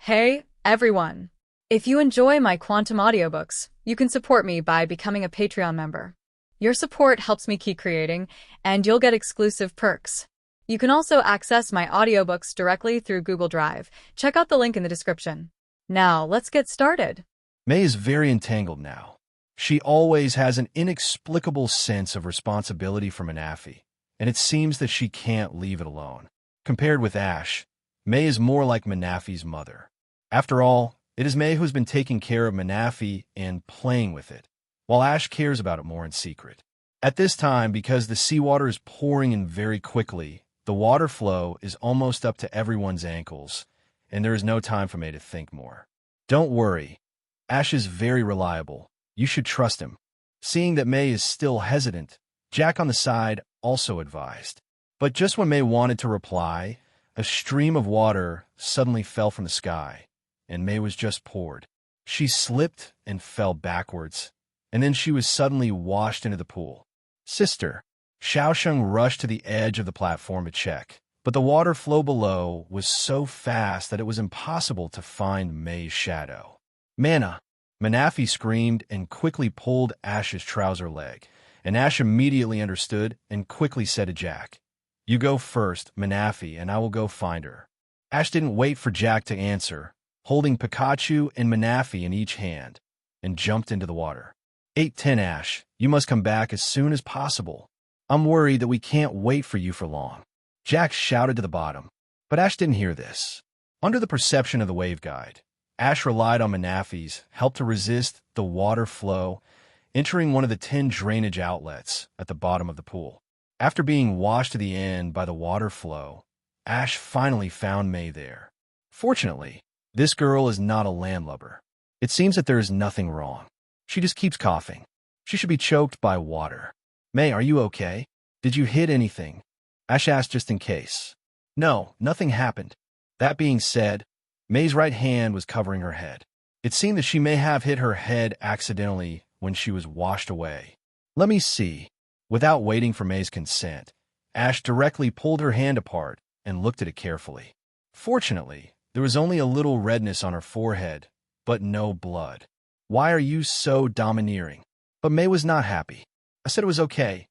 Hey, everyone! If you enjoy my quantum audiobooks, you can support me by becoming a Patreon member. Your support helps me keep creating, and you'll get exclusive perks. You can also access my audiobooks directly through Google Drive. Check out the link in the description. Now, let's get started. May is very entangled now. She always has an inexplicable sense of responsibility for Manaphy, and it seems that she can't leave it alone. Compared with Ash, May is more like Manaphy's mother. After all, it is May who's been taking care of Manaphy and playing with it, while Ash cares about it more in secret. At this time, because the seawater is pouring in very quickly, the water flow is almost up to everyone's ankles, and there is no time for May to think more. Don't worry. Ash is very reliable. You should trust him. Seeing that May is still hesitant, Jack on the side also advised. But just when May wanted to reply, a stream of water suddenly fell from the sky, and May was just poured. She slipped and fell backwards, and then she was suddenly washed into the pool. Sister, Xiaosheng rushed to the edge of the platform to check, but the water flow below was so fast that it was impossible to find May's shadow. Mana! Manaphy screamed and quickly pulled Ash's trouser leg, and Ash immediately understood and quickly said to Jack, "You go first, Manaphy, and I will go find her." Ash didn't wait for Jack to answer, holding Pikachu and Manaphy in each hand, and jumped into the water. 8-10 Ash, you must come back as soon as possible. I'm worried that we can't wait for you for long. Jack shouted to the bottom, but Ash didn't hear this. Under the perception of the wave guide, Ash relied on Manaphy's help to resist the water flow, entering one of the 10 drainage outlets at the bottom of the pool. After being washed to the end by the water flow, Ash finally found May there. Fortunately, this girl is not a landlubber. It seems that there is nothing wrong. She just keeps coughing. She should be choked by water. May, are you okay? Did you hit anything? Ash asked just in case. No, nothing happened. That being said, May's right hand was covering her head. It seemed that she may have hit her head accidentally when she was washed away. Let me see. Without waiting for May's consent, Ash directly pulled her hand apart and looked at it carefully. Fortunately, there was only a little redness on her forehead, but no blood. Why are you so domineering? But May was not happy. I said it was okay.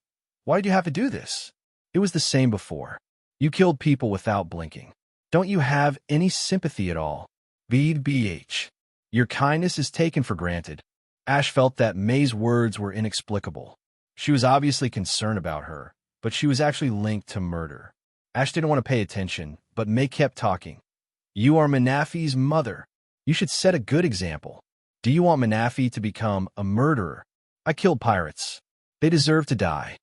Why did you have to do this? It was the same before. You killed people without blinking. Don't you have any sympathy at all? BH. Your kindness is taken for granted. Ash felt that May's words were inexplicable. She was obviously concerned about her, but she was actually linked to murder. Ash didn't want to pay attention, but May kept talking. You are Manaphy's mother. You should set a good example. Do you want Manaphy to become a murderer? I killed pirates. They deserve to die.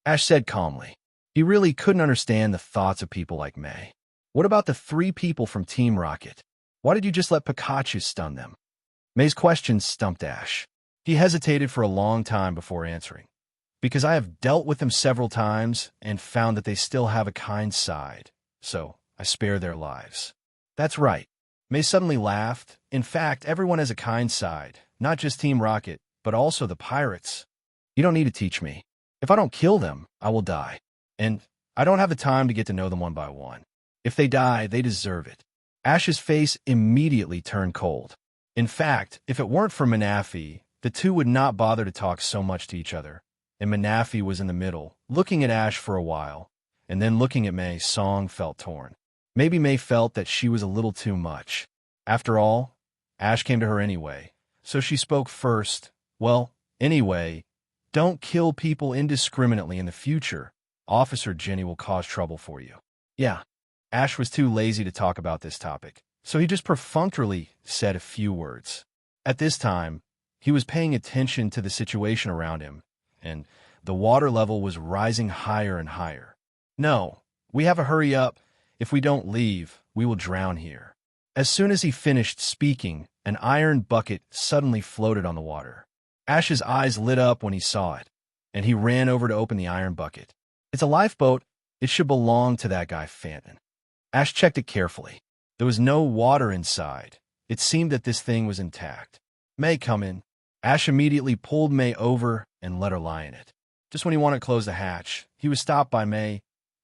Ash said calmly. He really couldn't understand the thoughts of people like May. What about the 3 people from Team Rocket? Why did you just let Pikachu stun them? May's question stumped Ash. He hesitated for a long time before answering. Because I have dealt with them several times and found that they still have a kind side, so I spare their lives. That's right. May suddenly laughed. In fact, everyone has a kind side, not just Team Rocket, but also the pirates. You don't need to teach me. If I don't kill them, I will die. And I don't have the time to get to know them one by one. If they die, they deserve it. Ash's face immediately turned cold. In fact, if it weren't for Manaphy, the two would not bother to talk so much to each other. And Manaphy was in the middle, looking at Ash for a while, and then looking at May. Song felt torn. Maybe May felt that she was a little too much. After all, Ash came to her anyway, so she spoke first. Well, anyway, don't kill people indiscriminately in the future. Officer Jenny will cause trouble for you. Yeah. Ash was too lazy to talk about this topic, so he just perfunctorily said a few words. At this time, he was paying attention to the situation around him, and the water level was rising higher and higher. No, we have to hurry up. If we don't leave, we will drown here. As soon as he finished speaking, an iron bucket suddenly floated on the water. Ash's eyes lit up when he saw it, and he ran over to open the iron bucket. It's a lifeboat. It should belong to that guy Phantom. Ash checked it carefully. There was no water inside. It seemed that this thing was intact. May, come in. Ash immediately pulled May over and let her lie in it. Just when he wanted to close the hatch, he was stopped by May.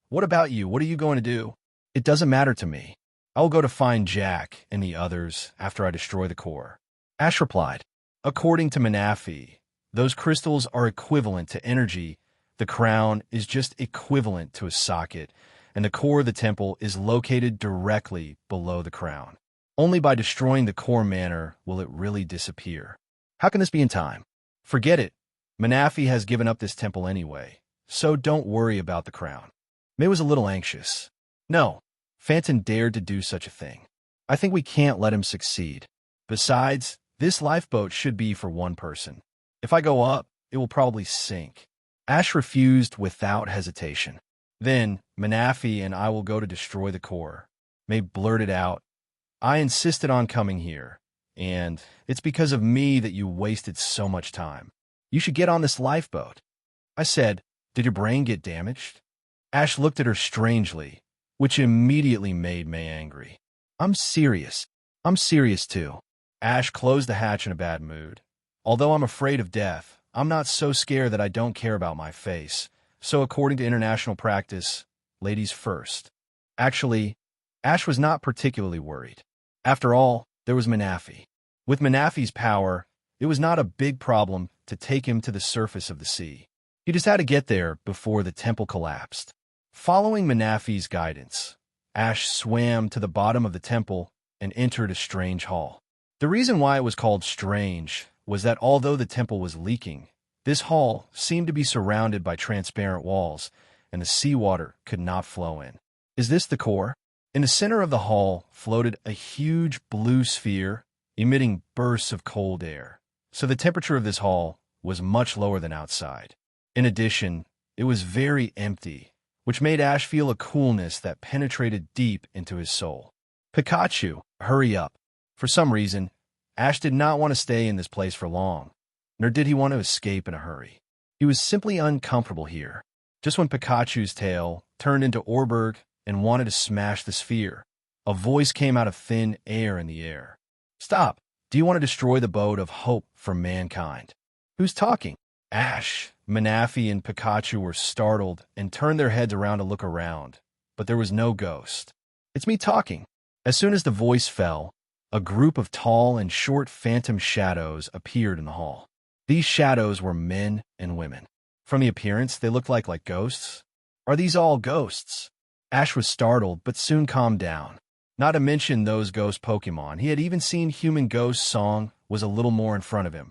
What about you? What are you going to do? It doesn't matter to me. I will go to find Jack and the others after I destroy the core. Ash replied, according to Manafi, those crystals are equivalent to energy. The crown is just equivalent to a socket, and the core of the temple is located directly below the crown. Only by destroying the core manor will it really disappear. How can this be in time? Forget it. Manafi has given up this temple anyway, so don't worry about the crown. May was a little anxious. No, Phantom dared to do such a thing. I think we can't let him succeed. Besides, this lifeboat should be for one person. If I go up, it will probably sink. Ash refused without hesitation. Then, Manafi and I will go to destroy the core. May blurted out, I insisted on coming here, and it's because of me that you wasted so much time. You should get on this lifeboat. I said, did your brain get damaged? Ash looked at her strangely, which immediately made May angry. I'm serious. I'm serious too. Ash closed the hatch in a bad mood. Although I'm afraid of death, I'm not so scared that I don't care about my face. So according to international practice, ladies first. Actually, Ash was not particularly worried. After all, there was Manafi. With Manafi's power, it was not a big problem to take him to the surface of the sea. He just had to get there before the temple collapsed. Following Manafi's guidance, Ash swam to the bottom of the temple and entered a strange hall. The reason why it was called strange was that although the temple was leaking, this hall seemed to be surrounded by transparent walls, and the seawater could not flow in. Is this the core? In the center of the hall floated a huge blue sphere, emitting bursts of cold air, so the temperature of this hall was much lower than outside. In addition, it was very empty, which made Ash feel a coolness that penetrated deep into his soul. Pikachu, hurry up. For some reason, Ash did not want to stay in this place for long, nor did he want to escape in a hurry. He was simply uncomfortable here. Just when Pikachu's tail turned into Orberg and wanted to smash the sphere, a voice came out of thin air in the air. Stop! Do you want to destroy the boat of hope for mankind? Who's talking? Ash, Manafi, and Pikachu were startled and turned their heads around to look around, but there was no ghost. It's me talking. As soon as the voice fell, a group of tall and short phantom shadows appeared in the hall. These shadows were men and women. From the appearance, they looked like ghosts. Are these all ghosts? Ash was startled, but soon calmed down. Not to mention those ghost Pokemon, he had even seen human ghost Song was a little more in front of him.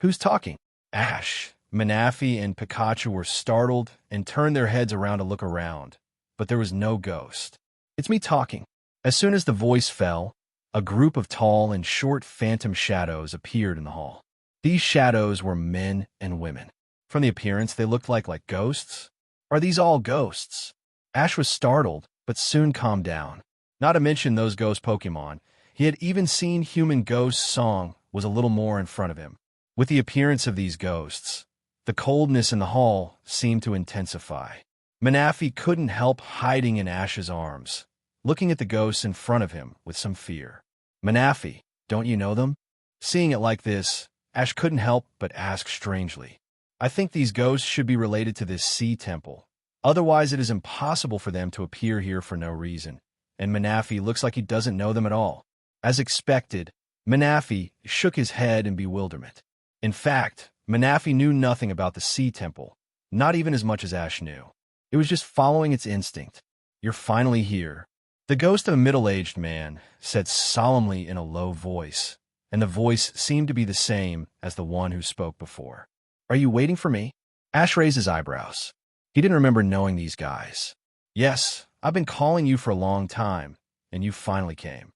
Who's talking? Ash, Manafi, and Pikachu were startled and turned their heads around to look around, but there was no ghost. It's me talking. As soon as the voice fell, a group of tall and short phantom shadows appeared in the hall. These shadows were men and women. From the appearance, they looked like ghosts. Are these all ghosts? Ash was startled, but soon calmed down. Not to mention those ghost Pokemon, he had even seen human ghost Song was a little more in front of him. With the appearance of these ghosts, the coldness in the hall seemed to intensify. Manafi couldn't help hiding in Ash's arms, looking at the ghosts in front of him with some fear. Manafi, don't you know them? Seeing it like this, Ash couldn't help but ask strangely. I think these ghosts should be related to this sea temple. Otherwise, it is impossible for them to appear here for no reason. And Manafi looks like he doesn't know them at all. As expected, Manafi shook his head in bewilderment. In fact, Manafi knew nothing about the sea temple, not even as much as Ash knew. It was just following its instinct. You're finally here. The ghost of a middle-aged man said solemnly in a low voice, and the voice seemed to be the same as the one who spoke before. Are you waiting for me? Ash raised his eyebrows. He didn't remember knowing these guys. Yes, I've been calling you for a long time, and you finally came.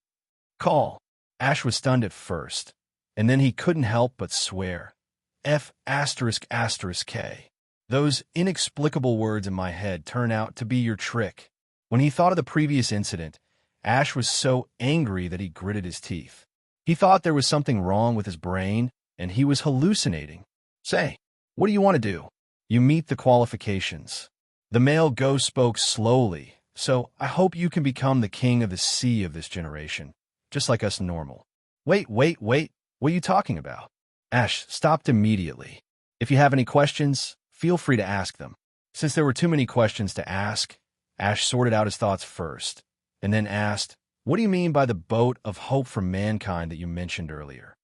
Call. Ash was stunned at first, and then he couldn't help but swear. F***K. Those inexplicable words in my head turn out to be your trick. When he thought of the previous incident, Ash was so angry that he gritted his teeth. He thought there was something wrong with his brain, and he was hallucinating. Say, what do you want to do? You meet the qualifications. The male ghost spoke slowly, so I hope you can become the king of the sea of this generation, just like us normal. Wait, what are you talking about? Ash stopped immediately. If you have any questions, feel free to ask them. Since there were too many questions to ask, Ash sorted out his thoughts first, and then asked, What do you mean by the boat of hope for mankind that you mentioned earlier?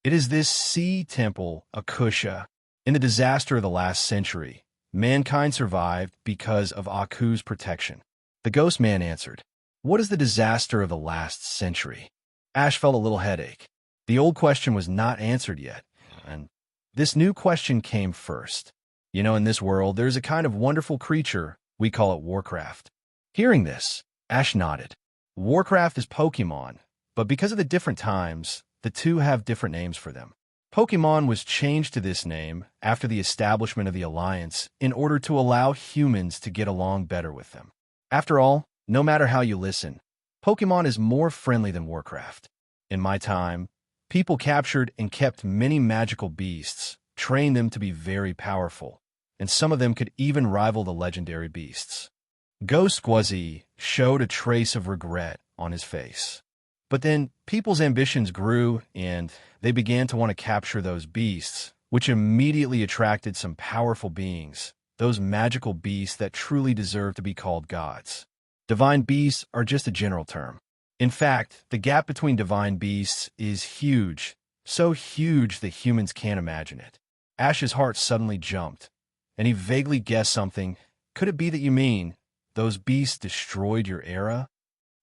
It is this sea temple, Akusha. In the disaster of the last century, mankind survived because of Aku's protection. The ghost man answered, "What is the disaster of the last century?" Ash felt a little headache. The old question was not answered yet, and this new question came first. In this world, there's a kind of wonderful creature. We call it Warcraft. Hearing this, Ash nodded. Warcraft is Pokemon, but because of the different times, the two have different names for them. Pokemon was changed to this name after the establishment of the Alliance in order to allow humans to get along better with them. After all, no matter how you listen, Pokemon is more friendly than Warcraft. In my time, people captured and kept many magical beasts, trained them to be very powerful, and some of them could even rival the legendary beasts. Ghost Squazzy showed a trace of regret on his face. But then people's ambitions grew, and they began to want to capture those beasts, which immediately attracted some powerful beings, those magical beasts that truly deserve to be called gods. Divine beasts are just a general term. In fact, the gap between divine beasts is huge, so huge that humans can't imagine it. Ash's heart suddenly jumped, and he vaguely guessed something. Could it be that you mean those beasts destroyed your era?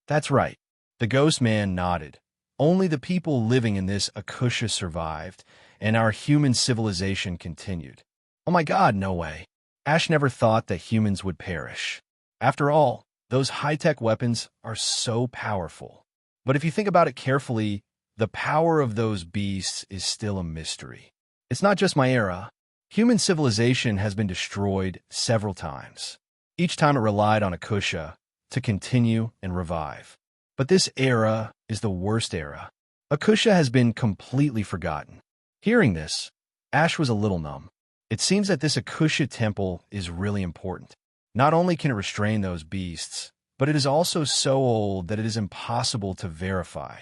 That's right. The ghost man nodded. Only the people living in this Akusha survived, and our human civilization continued. Oh my God, no way. Ash never thought that humans would perish. After all, those high-tech weapons are so powerful. But if you think about it carefully, the power of those beasts is still a mystery. It's not just my era. Human civilization has been destroyed several times. Each time it relied on Akusha to continue and revive. But this era is the worst era. Akusha has been completely forgotten. Hearing this, Ash was a little numb. It seems that this Akusha temple is really important. Not only can it restrain those beasts, but it is also so old that it is impossible to verify.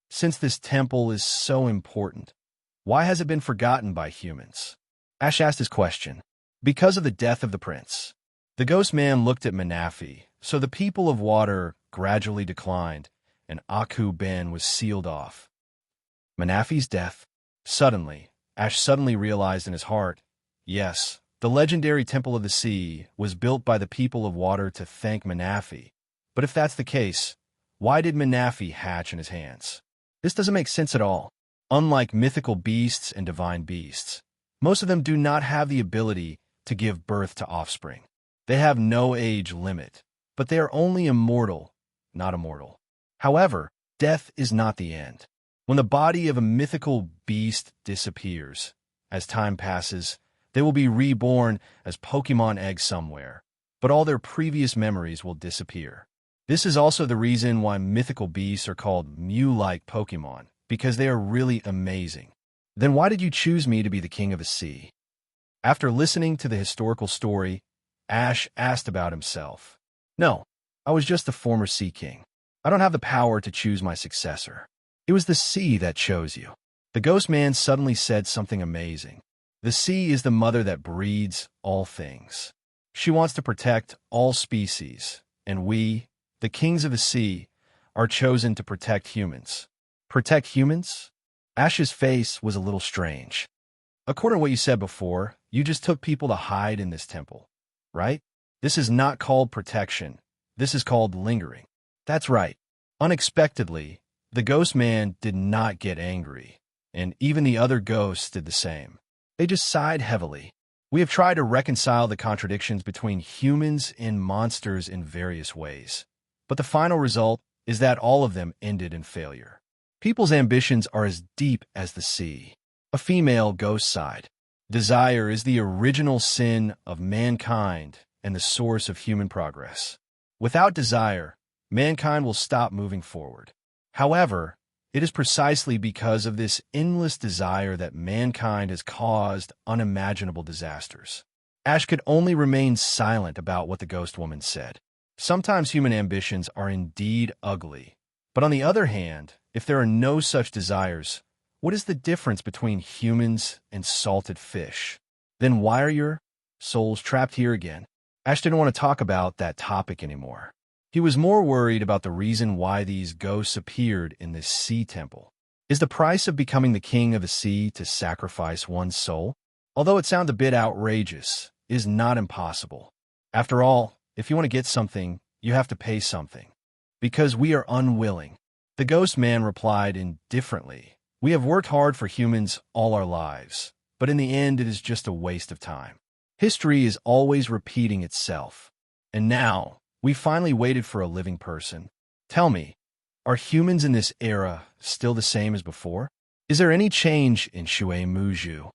Since this temple is so important, why has it been forgotten by humans? Ash asked his question. Because of the death of the prince. The ghost man looked at Manafi, so the people of water gradually declined, and Aku Ben was sealed off. Manafi's death. Ash suddenly realized in his heart, yes, the legendary Temple of the Sea was built by the people of water to thank Manafi. But if that's the case, why did Manafi hatch in his hands? This doesn't make sense at all. Unlike mythical beasts and divine beasts, most of them do not have the ability to give birth to offspring. They have no age limit, but they are only immortal, not immortal. However, death is not the end. When the body of a mythical beast disappears, as time passes, they will be reborn as Pokemon eggs somewhere, but all their previous memories will disappear. This is also the reason why mythical beasts are called Mew-like Pokemon, because they are really amazing. Then why did you choose me to be the king of the sea? After listening to the historical story, Ash asked about himself. No, I was just the former Sea King. I don't have the power to choose my successor. It was the sea that chose you. The ghost man suddenly said something amazing. The sea is the mother that breeds all things. She wants to protect all species, and we, the kings of the sea, are chosen to protect humans. Protect humans? Ash's face was a little strange. According to what you said before, you just took people to hide in this temple, right? This is not called protection. This is called lingering. That's right. Unexpectedly, the ghost man did not get angry, and even the other ghosts did the same. They just sighed heavily. We have tried to reconcile the contradictions between humans and monsters in various ways, but the final result is that all of them ended in failure. People's ambitions are as deep as the sea. A female ghost sighed. Desire is the original sin of mankind and the source of human progress. Without desire, mankind will stop moving forward. However, it is precisely because of this endless desire that mankind has caused unimaginable disasters. Ash could only remain silent about what the ghost woman said. Sometimes human ambitions are indeed ugly. But on the other hand, if there are no such desires, what is the difference between humans and salted fish? Then why are your souls trapped here again? Ash didn't want to talk about that topic anymore. He was more worried about the reason why these ghosts appeared in this sea temple. Is the price of becoming the king of the sea to sacrifice one's soul? Although it sounds a bit outrageous, it is not impossible. After all, if you want to get something, you have to pay something. Because we are unwilling. The ghost man replied indifferently, "We have worked hard for humans all our lives, but in the end it is just a waste of time. History is always repeating itself. And now, we finally waited for a living person. Tell me, are humans in this era still the same as before? Is there any change in Zhiye Muju?"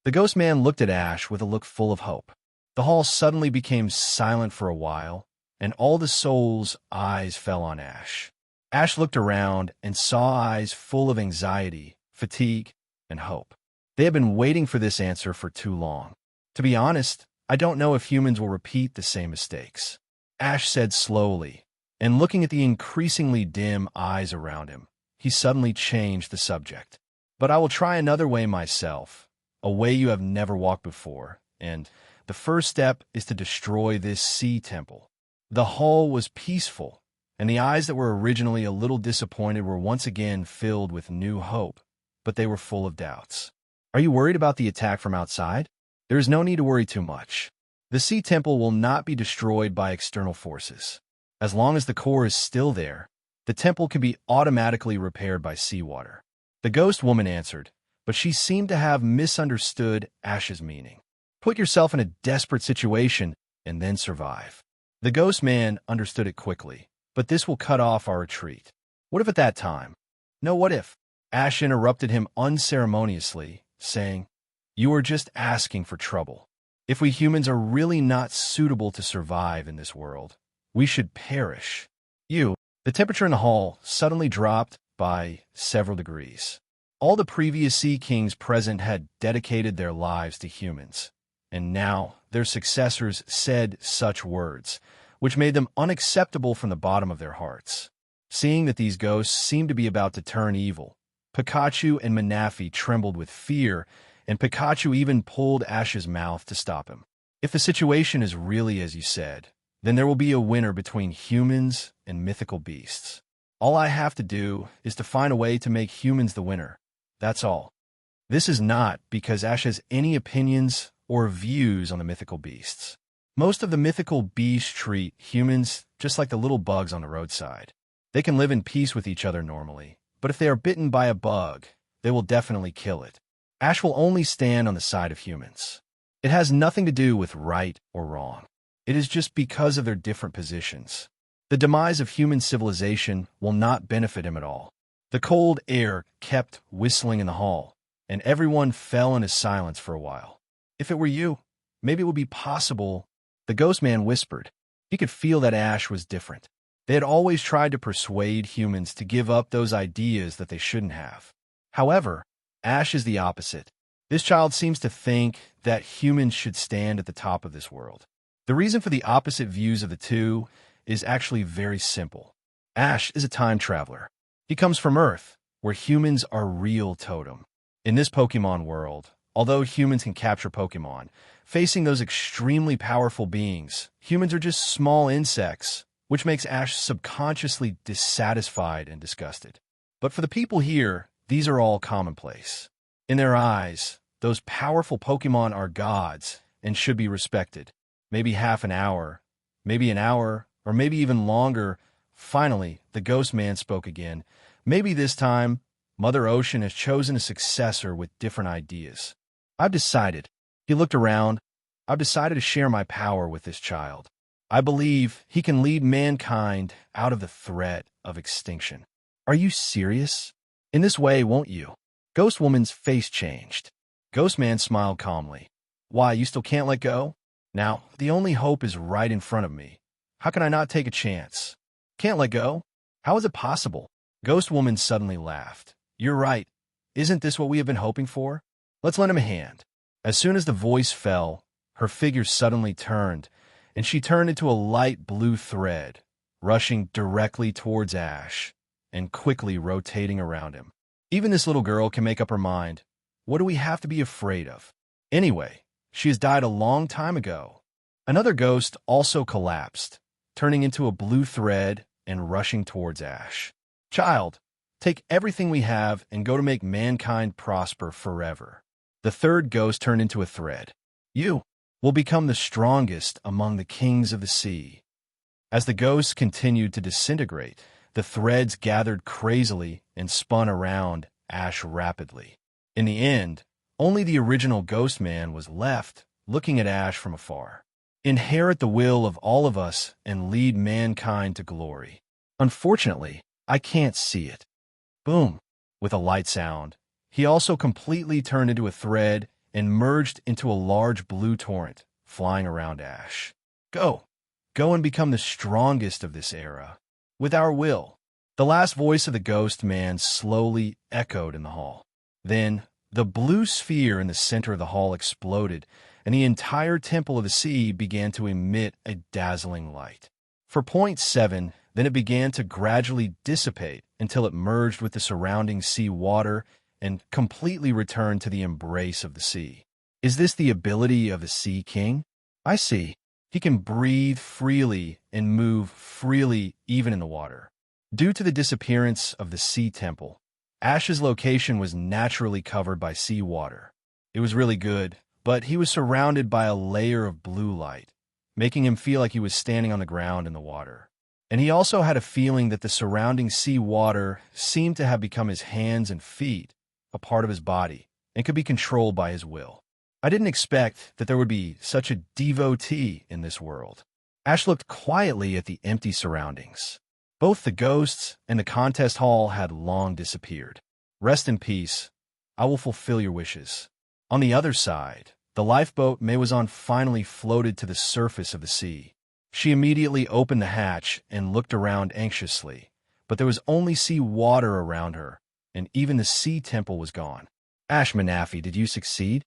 The ghost man looked at Ash with a look full of hope. The hall suddenly became silent for a while, and all the souls' eyes fell on Ash. Ash looked around and saw eyes full of anxiety, fatigue, and hope. They had been waiting for this answer for too long. To be honest, I don't know if humans will repeat the same mistakes, Ash said slowly, and looking at the increasingly dim eyes around him, he suddenly changed the subject. "But I will try another way myself, a way you have never walked before, and the first step is to destroy this sea temple." The hall was peaceful, and the eyes that were originally a little disappointed were once again filled with new hope, but they were full of doubts. "Are you worried about the attack from outside? There is no need to worry too much. The sea temple will not be destroyed by external forces. As long as the core is still there, the temple can be automatically repaired by seawater." The ghost woman answered, but she seemed to have misunderstood Ash's meaning. "Put yourself in a desperate situation and then survive." The ghost man understood it quickly, "But this will cut off our retreat. What if at that time?" "No, what if?" Ash interrupted him unceremoniously, saying, "You are just asking for trouble. If we humans are really not suitable to survive in this world, we should perish." The temperature in the hall suddenly dropped by several degrees. All the previous sea kings present had dedicated their lives to humans, and now their successors said such words, which made them unacceptable from the bottom of their hearts. Seeing that these ghosts seemed to be about to turn evil, Pikachu and Manafi trembled with fear, and Pikachu even pulled Ash's mouth to stop him. "If the situation is really as you said, then there will be a winner between humans and mythical beasts. All I have to do is to find a way to make humans the winner. That's all." This is not because Ash has any opinions or views on the mythical beasts. Most of the mythical beasts treat humans just like the little bugs on the roadside. They can live in peace with each other normally, but if they are bitten by a bug, they will definitely kill it. Ash will only stand on the side of humans. It has nothing to do with right or wrong. It is just because of their different positions. The demise of human civilization will not benefit him at all. The cold air kept whistling in the hall, and everyone fell into silence for a while. "If it were you, maybe it would be possible," the ghost man whispered. He could feel that Ash was different. They had always tried to persuade humans to give up those ideas that they shouldn't have. However, Ash is the opposite. This child seems to think that humans should stand at the top of this world. The reason for the opposite views of the two is actually very simple. Ash is a time traveler. He comes from Earth, where humans are real totem. In this Pokemon world, although humans can capture Pokemon, facing those extremely powerful beings, humans are just small insects, which makes Ash subconsciously dissatisfied and disgusted. But for the people here, these are all commonplace. In their eyes, those powerful Pokemon are gods and should be respected. Maybe half an hour, maybe an hour, or maybe even longer. Finally, the ghost man spoke again. Maybe this time, Mother Ocean has chosen a successor with different ideas. I've decided. He looked around. I've decided to share my power with this child. I believe he can lead mankind out of the threat of extinction. Are you serious? In this way, won't you? Ghost Woman's face changed. Ghost Man smiled calmly. Why, you still can't let go? Now, the only hope is right in front of me. How can I not take a chance? Can't let go? How is it possible? Ghost Woman suddenly laughed. You're right. Isn't this what we have been hoping for? Let's lend him a hand. As soon as the voice fell, her figure suddenly turned, and she turned into a light blue thread, rushing directly towards Ash and quickly rotating around him. Even this little girl can make up her mind. What do we have to be afraid of? Anyway, she has died a long time ago. Another ghost also collapsed, turning into a blue thread and rushing towards Ash. Child, take everything we have and go to make mankind prosper forever. The third ghost turned into a thread. You will become the strongest among the kings of the sea. As the ghosts continued to disintegrate, the threads gathered crazily and spun around Ash rapidly. In the end, only the original ghost man was left, looking at Ash from afar. Inherit the will of all of us and lead mankind to glory. Unfortunately, I can't see it. Boom! With a light sound, he also completely turned into a thread and merged into a large blue torrent, flying around Ash. Go! Go and become the strongest of this era. With our will. The last voice of the ghost man slowly echoed in the hall. Then, the blue sphere in the center of the hall exploded, and the entire Temple of the Sea began to emit a dazzling light. For 0.7, then it began to gradually dissipate until it merged with the surrounding sea water and completely returned to the embrace of the sea. Is this the ability of the Sea King? I see. He can breathe freely and move freely even in the water. Due to the disappearance of the Sea Temple, Ash's location was naturally covered by sea water. It was really good, but he was surrounded by a layer of blue light, making him feel like he was standing on the ground in the water. And he also had a feeling that the surrounding sea water seemed to have become his hands and feet, a part of his body, and could be controlled by his will. I didn't expect that there would be such a devotee in this world. Ash looked quietly at the empty surroundings. Both the ghosts and the contest hall had long disappeared. Rest in peace. I will fulfill your wishes. On the other side, the lifeboat May was on finally floated to the surface of the sea. She immediately opened the hatch and looked around anxiously, but there was only sea water around her, and even the sea temple was gone. Ash Manafi, did you succeed?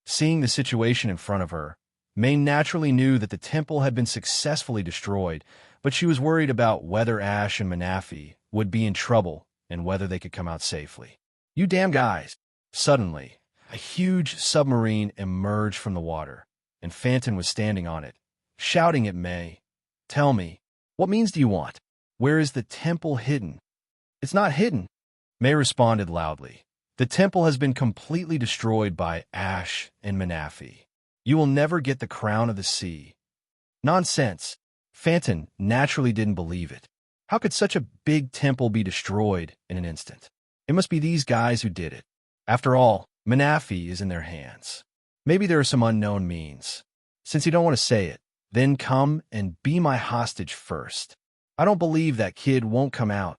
Seeing the situation in front of her, May naturally knew that the temple had been successfully destroyed, but she was worried about whether Ash and Manafi would be in trouble and whether they could come out safely. You damn guys! Suddenly, a huge submarine emerged from the water, and Phantom was standing on it, shouting at May. Tell me, what means do you want? Where is the temple hidden? It's not hidden, May responded loudly. The temple has been completely destroyed by Ash and Manafi. You will never get the crown of the sea. Nonsense. Phantom naturally didn't believe it. How could such a big temple be destroyed in an instant? It must be these guys who did it. After all, Manafi is in their hands. Maybe there are some unknown means. Since you don't want to say it, then come and be my hostage first. I don't believe that kid won't come out.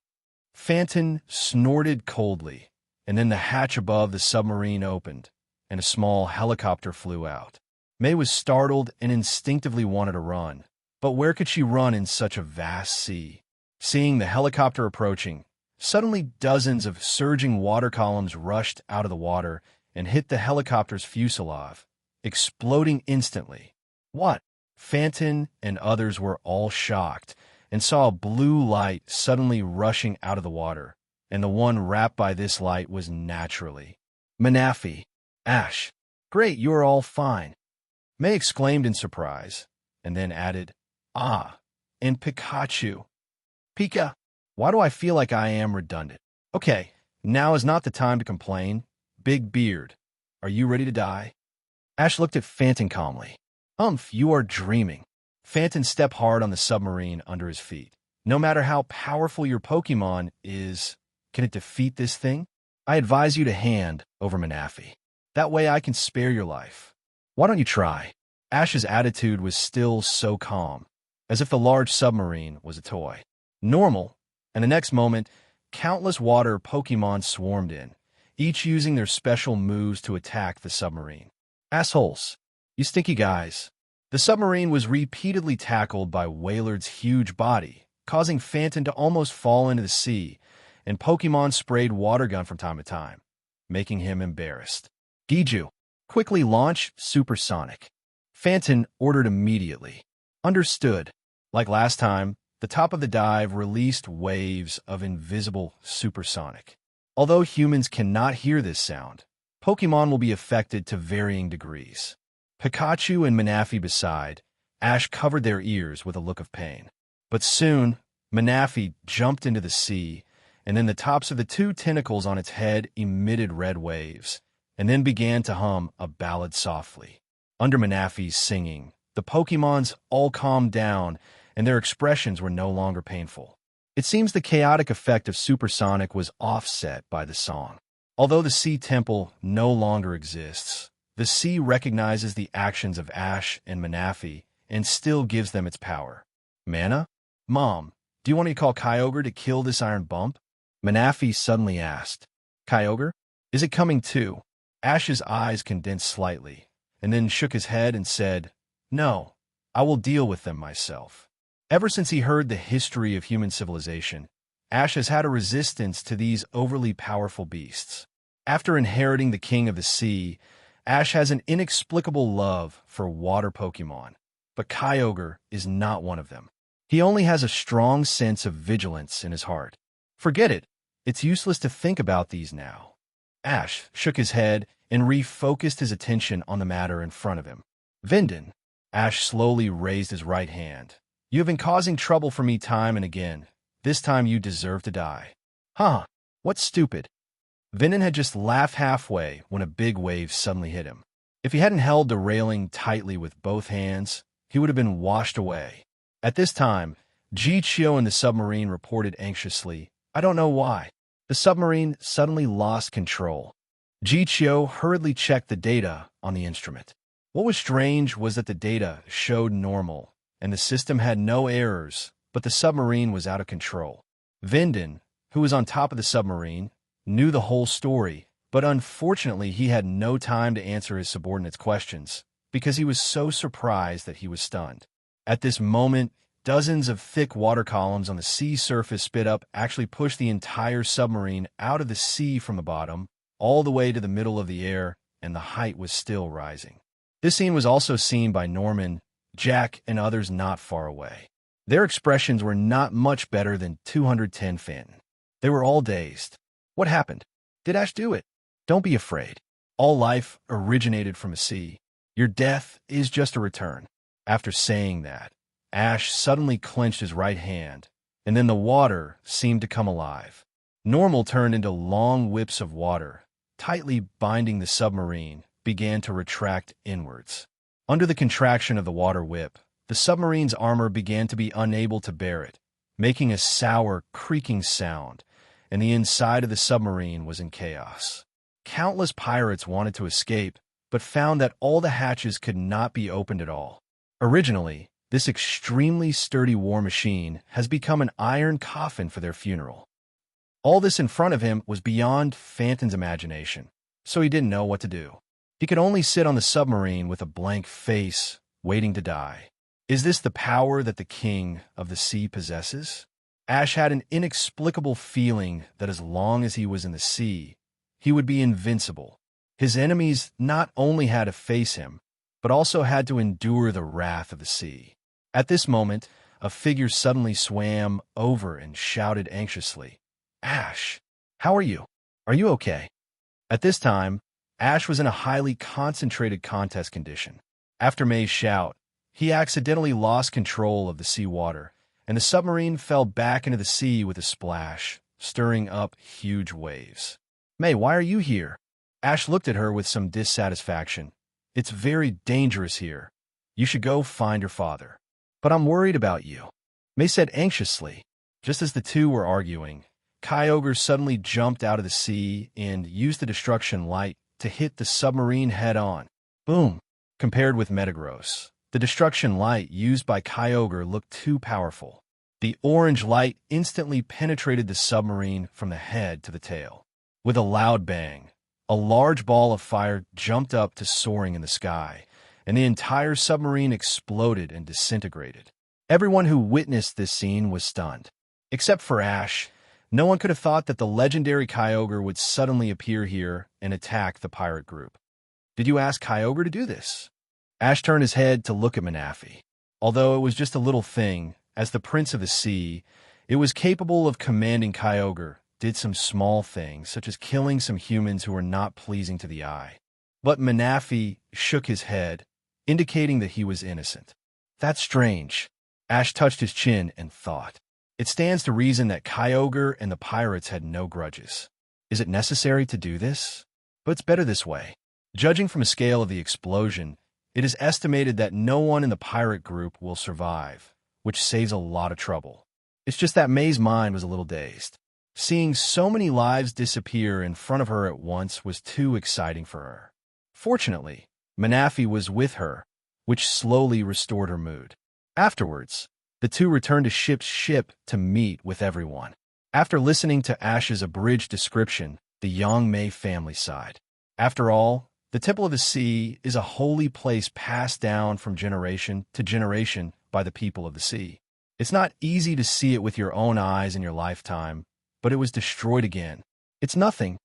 Phantom snorted coldly, and then the hatch above the submarine opened, and a small helicopter flew out. May was startled and instinctively wanted to run, but where could she run in such a vast sea? Seeing the helicopter approaching, suddenly dozens of surging water columns rushed out of the water and hit the helicopter's fuselage, exploding instantly. What? Phantom and others were all shocked and saw a blue light suddenly rushing out of the water, and the one wrapped by this light was naturally Manafi. Ash, great, you are all fine. May exclaimed in surprise, and then added, Ah, and Pikachu. Pika, why do I feel like I am redundant? Okay, now is not the time to complain. Big Beard, are you ready to die? Ash looked at Phantom calmly. You are dreaming. Phantom stepped hard on the submarine under his feet. No matter how powerful your Pokemon is, can it defeat this thing? I advise you to hand over Manafi. That way I can spare your life. Why don't you try? Ash's attitude was still so calm, as if the large submarine was a toy. Normal, and the next moment, countless water Pokemon swarmed in, each using their special moves to attack the submarine. Assholes, you stinky guys. The submarine was repeatedly tackled by Wailard's huge body, causing Phantom to almost fall into the sea, and Pokemon sprayed water gun from time to time, making him embarrassed. Giju, quickly launch Supersonic. Phantom ordered immediately. Understood. Like last time, the top of the dive released waves of invisible supersonic. Although humans cannot hear this sound, Pokemon will be affected to varying degrees. Pikachu and Manafi beside, Ash covered their ears with a look of pain. But soon, Manaphy jumped into the sea, and then the tops of the two tentacles on its head emitted red waves, and then began to hum a ballad softly. Under Manaphy's singing, the Pokemons all calmed down, and their expressions were no longer painful. It seems the chaotic effect of Supersonic was offset by the song. Although the Sea Temple no longer exists, the sea recognizes the actions of Ash and Manaphy and still gives them its power. Mana? Mom, do you want me to call Kyogre to kill this iron bump? Manaphy suddenly asked. Kyogre? Is it coming too? Ash's eyes condensed slightly, and then shook his head and said, No, I will deal with them myself. Ever since he heard the history of human civilization, Ash has had a resistance to these overly powerful beasts. After inheriting the King of the Sea, Ash has an inexplicable love for water Pokemon, but Kyogre is not one of them. He only has a strong sense of vigilance in his heart. Forget it. It's useless to think about these now. Ash shook his head and refocused his attention on the matter in front of him. Vindon. Ash slowly raised his right hand. You have been causing trouble for me time and again. This time you deserve to die. Huh, what's stupid? Vindon had just laughed halfway when a big wave suddenly hit him. If he hadn't held the railing tightly with both hands, he would have been washed away. At this time, Zhiye in the submarine reported anxiously, I don't know why. The submarine suddenly lost control. Zhiye hurriedly checked the data on the instrument. What was strange was that the data showed normal, and the system had no errors, but the submarine was out of control. Vindon, who was on top of the submarine, knew the whole story, but unfortunately he had no time to answer his subordinates' questions, because he was so surprised that he was stunned. At this moment, dozens of thick water columns on the sea surface spit up actually pushed the entire submarine out of the sea from the bottom, all the way to the middle of the air, and the height was still rising. This scene was also seen by Norman, Jack, and others not far away. Their expressions were not much better than 210 Finn. They were all dazed. What happened? Did Ash do it? Don't be afraid. All life originated from a sea. Your death is just a return. After saying that, Ash suddenly clenched his right hand, and then the water seemed to come alive. Normal turned into long whips of water, tightly binding the submarine, began to retract inwards. Under the contraction of the water whip, the submarine's armor began to be unable to bear it, making a sour, creaking sound, and the inside of the submarine was in chaos. Countless pirates wanted to escape, but found that all the hatches could not be opened at all. Originally, this extremely sturdy war machine has become an iron coffin for their funeral. All this in front of him was beyond Phanton's imagination, so he didn't know what to do. He could only sit on the submarine with a blank face, waiting to die. Is this the power that the King of the Sea possesses? Ash had an inexplicable feeling that as long as he was in the sea, he would be invincible. His enemies not only had to face him, but also had to endure the wrath of the sea. At this moment, a figure suddenly swam over and shouted anxiously, Ash, how are you? Are you okay? At this time, Ash was in a highly concentrated contest condition. After May's shout, he accidentally lost control of the seawater, and the submarine fell back into the sea with a splash, stirring up huge waves. May, why are you here? Ash looked at her with some dissatisfaction. It's very dangerous here. You should go find your father. But I'm worried about you, May said anxiously. Just as the two were arguing, Kyogre suddenly jumped out of the sea and used the destruction light to hit the submarine head-on. Boom! Compared with Metagross, the destruction light used by Kyogre looked too powerful. The orange light instantly penetrated the submarine from the head to the tail. With a loud bang, a large ball of fire jumped up to soaring in the sky, and the entire submarine exploded and disintegrated. Everyone who witnessed this scene was stunned. Except for Ash, no one could have thought that the legendary Kyogre would suddenly appear here and attack the pirate group. Did you ask Kyogre to do this? Ash turned his head to look at Manaphy. Although it was just a little thing, as the Prince of the Sea, it was capable of commanding Kyogre, did some small things, such as killing some humans who were not pleasing to the eye. But Manaphy shook his head, indicating that he was innocent. That's strange. Ash touched his chin and thought. It stands to reason that Kyogre and the pirates had no grudges. Is it necessary to do this? But it's better this way. Judging from a scale of the explosion, it is estimated that no one in the pirate group will survive, which saves a lot of trouble. It's just that May's mind was a little dazed. Seeing so many lives disappear in front of her at once was too exciting for her. Fortunately, Manaphy was with her, which slowly restored her mood. Afterwards, the two returned to Ship's ship to meet with everyone. After listening to Ash's abridged description, the young May family sighed. After all, the Temple of the Sea is a holy place passed down from generation to generation by the people of the sea. It's not easy to see it with your own eyes in your lifetime, but it was destroyed again. It's nothing.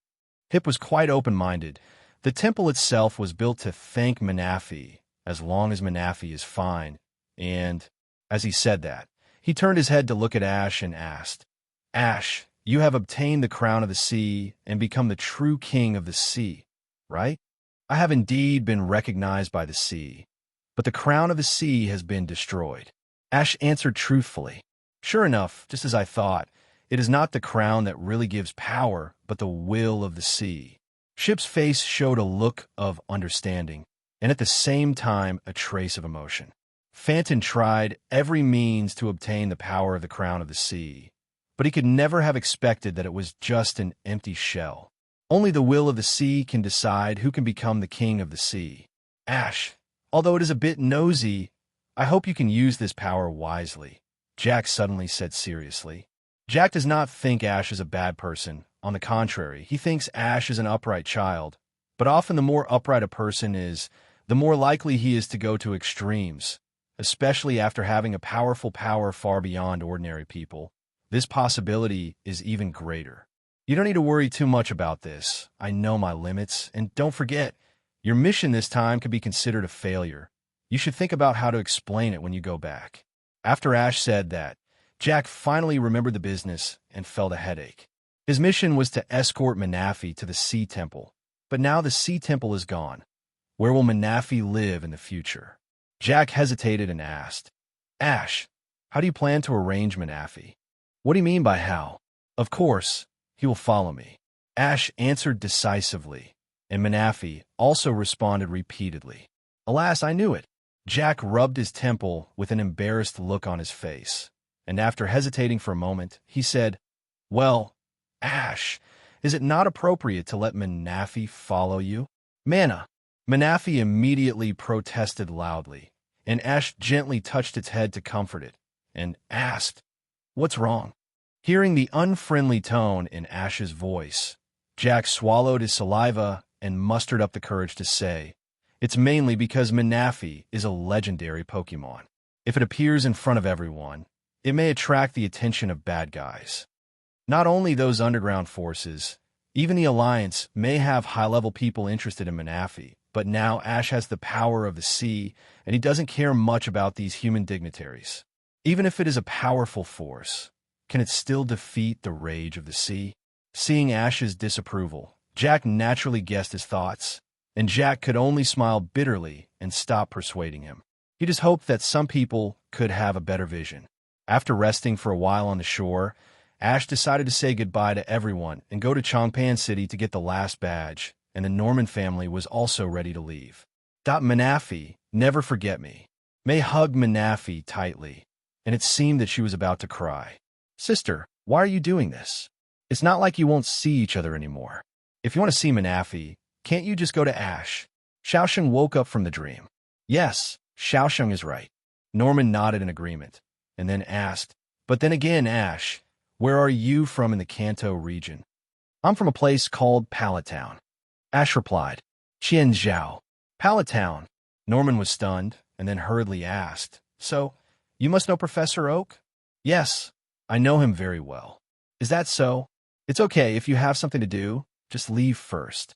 Hip was quite open-minded. The temple itself was built to thank Manaphy, as long as Manaphy is fine, and, as he said that, he turned his head to look at Ash and asked, Ash, you have obtained the crown of the sea and become the true king of the sea, right? I have indeed been recognized by the sea, but the crown of the sea has been destroyed. Ash answered truthfully. Sure enough, just as I thought, it is not the crown that really gives power, but the will of the sea. Ship's face showed a look of understanding, and at the same time a trace of emotion. Phantom tried every means to obtain the power of the crown of the sea, but he could never have expected that it was just an empty shell. Only the will of the sea can decide who can become the king of the sea. Ash, although it is a bit nosy, I hope you can use this power wisely, Jack suddenly said seriously. Jack does not think Ash is a bad person. On the contrary, he thinks Ash is an upright child. But often the more upright a person is, the more likely he is to go to extremes, especially after having a powerful power far beyond ordinary people. This possibility is even greater. You don't need to worry too much about this. I know my limits, and don't forget, your mission this time could be considered a failure. You should think about how to explain it when you go back. After Ash said that, Jack finally remembered the business and felt a headache. His mission was to escort Manaphy to the Sea Temple, but now the Sea Temple is gone. Where will Manaphy live in the future? Jack hesitated and asked, Ash, how do you plan to arrange Manaphy? What do you mean by how? Of course, he will follow me. Ash answered decisively, and Manaphy also responded repeatedly. Alas, I knew it. Jack rubbed his temple with an embarrassed look on his face, and after hesitating for a moment, he said, Well, Ash, is it not appropriate to let Manaphy follow you? Manaphy immediately protested loudly, and Ash gently touched its head to comfort it, and asked, What's wrong? Hearing the unfriendly tone in Ash's voice, Jack swallowed his saliva and mustered up the courage to say, It's mainly because Manaphy is a legendary Pokemon. If it appears in front of everyone, it may attract the attention of bad guys. Not only those underground forces, even the Alliance may have high-level people interested in Manaphy, but now Ash has the power of the sea, and he doesn't care much about these human dignitaries. Even if it is a powerful force, can it still defeat the rage of the sea? Seeing Ash's disapproval, Jack naturally guessed his thoughts, and Jack could only smile bitterly and stop persuading him. He just hoped that some people could have a better vision. After resting for a while on the shore, Ash decided to say goodbye to everyone and go to Chongpan City to get the last badge, and the Norman family was also ready to leave. Manaphy, never forget me. May hugged Manaphy tightly, and it seemed that she was about to cry. Sister, why are you doing this? It's not like you won't see each other anymore. If you want to see Manaphy, can't you just go to Ash? Xiaosheng woke up from the dream. Yes, Xiaosheng is right. Norman nodded in agreement, and then asked, But then again, Ash, where are you from in the Kanto region? I'm from a place called Pallet Town. Ash replied, Qianzhou. Pallet Town. Norman was stunned, and then hurriedly asked, So, you must know Professor Oak? Yes, I know him very well. Is that so? It's okay if you have something to do, just leave first.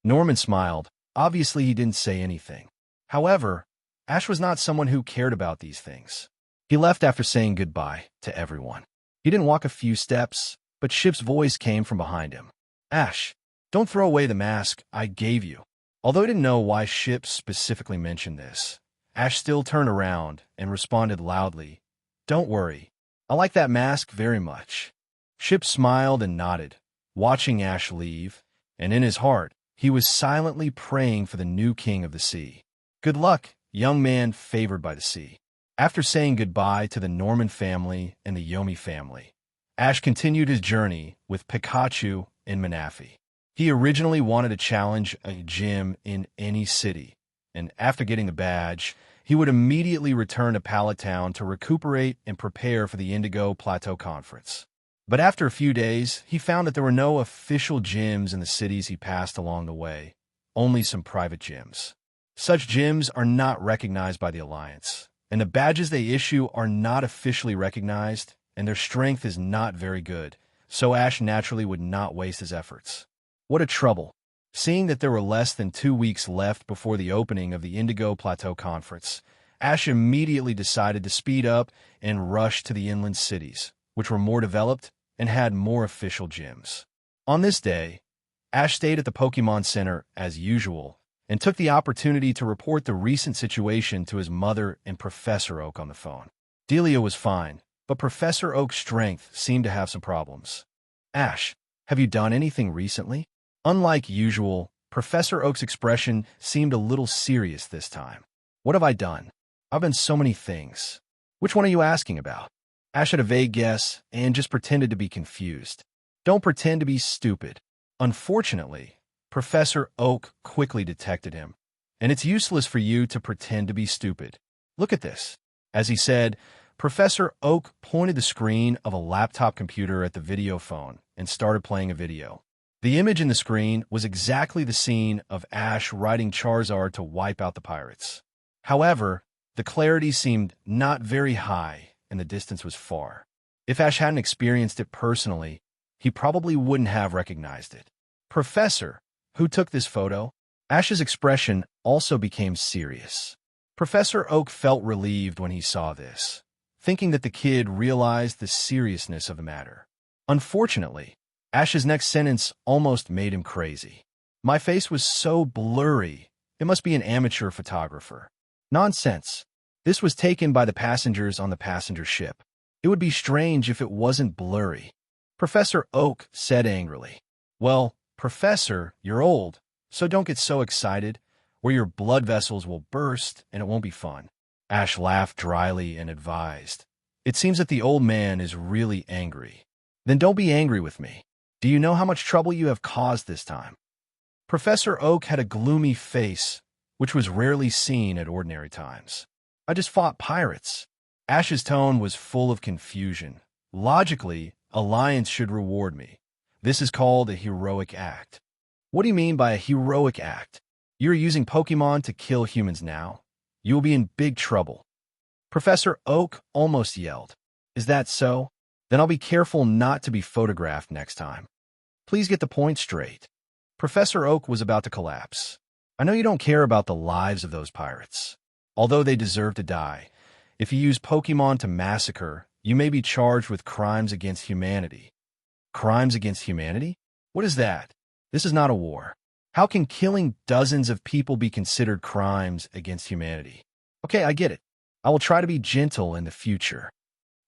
Norman smiled. Obviously, he didn't say anything. However, Ash was not someone who cared about these things. He left after saying goodbye to everyone. He didn't walk a few steps, but Ship's voice came from behind him. Ash, don't throw away the mask I gave you. Although he didn't know why Ship specifically mentioned this, Ash still turned around and responded loudly, Don't worry. I like that mask very much. Ship smiled and nodded, watching Ash leave, and in his heart, he was silently praying for the new king of the sea. Good luck, young man favored by the sea. After saying goodbye to the Norman family and the Yomi family, Ash continued his journey with Pikachu in Manafi. He originally wanted to challenge a gym in any city, and after getting the badge, he would immediately return to Pallet Town to recuperate and prepare for the Indigo Plateau Conference. But after a few days, he found that there were no official gyms in the cities he passed along the way, only some private gyms. Such gyms are not recognized by the Alliance, and the badges they issue are not officially recognized, and their strength is not very good, so Ash naturally would not waste his efforts. What a trouble! Seeing that there were less than 2 weeks left before the opening of the Indigo Plateau Conference, Ash immediately decided to speed up and rush to the inland cities, which were more developed and had more official gyms. On this day, Ash stayed at the Pokemon Center as usual and took the opportunity to report the recent situation to his mother and Professor Oak on the phone. Delia was fine, but Professor Oak's strength seemed to have some problems. Ash, have you done anything recently? Unlike usual, Professor Oak's expression seemed a little serious this time. What have I done? I've done so many things. Which one are you asking about? Ash had a vague guess and just pretended to be confused. Don't pretend to be stupid. Unfortunately, Professor Oak quickly detected him, and it's useless for you to pretend to be stupid. Look at this. As he said, Professor Oak pointed the screen of a laptop computer at the video phone and started playing a video. The image in the screen was exactly the scene of Ash riding Charizard to wipe out the pirates. However, the clarity seemed not very high and the distance was far. If Ash hadn't experienced it personally, he probably wouldn't have recognized it. Professor, who took this photo? Ash's expression also became serious. Professor Oak felt relieved when he saw this, thinking that the kid realized the seriousness of the matter. Unfortunately, Ash's next sentence almost made him crazy. My face was so blurry, it must be an amateur photographer. Nonsense. This was taken by the passengers on the passenger ship. It would be strange if it wasn't blurry. Professor Oak said angrily. Well, Professor, you're old, so don't get so excited, or your blood vessels will burst and it won't be fun. Ash laughed dryly and advised. It seems that the old man is really angry. Then don't be angry with me. Do you know how much trouble you have caused this time? Professor Oak had a gloomy face, which was rarely seen at ordinary times. I just fought pirates. Ash's tone was full of confusion. Logically, Alliance should reward me. This is called a heroic act. What do you mean by a heroic act? You're using Pokemon to kill humans now. You will be in big trouble. Professor Oak almost yelled. Is that so? Then I'll be careful not to be photographed next time. Please get the point straight. Professor Oak was about to collapse. I know you don't care about the lives of those pirates. Although they deserve to die, if you use Pokemon to massacre, you may be charged with crimes against humanity. Crimes against humanity? What is that? This is not a war. How can killing dozens of people be considered crimes against humanity? Okay, I get it. I will try to be gentle in the future.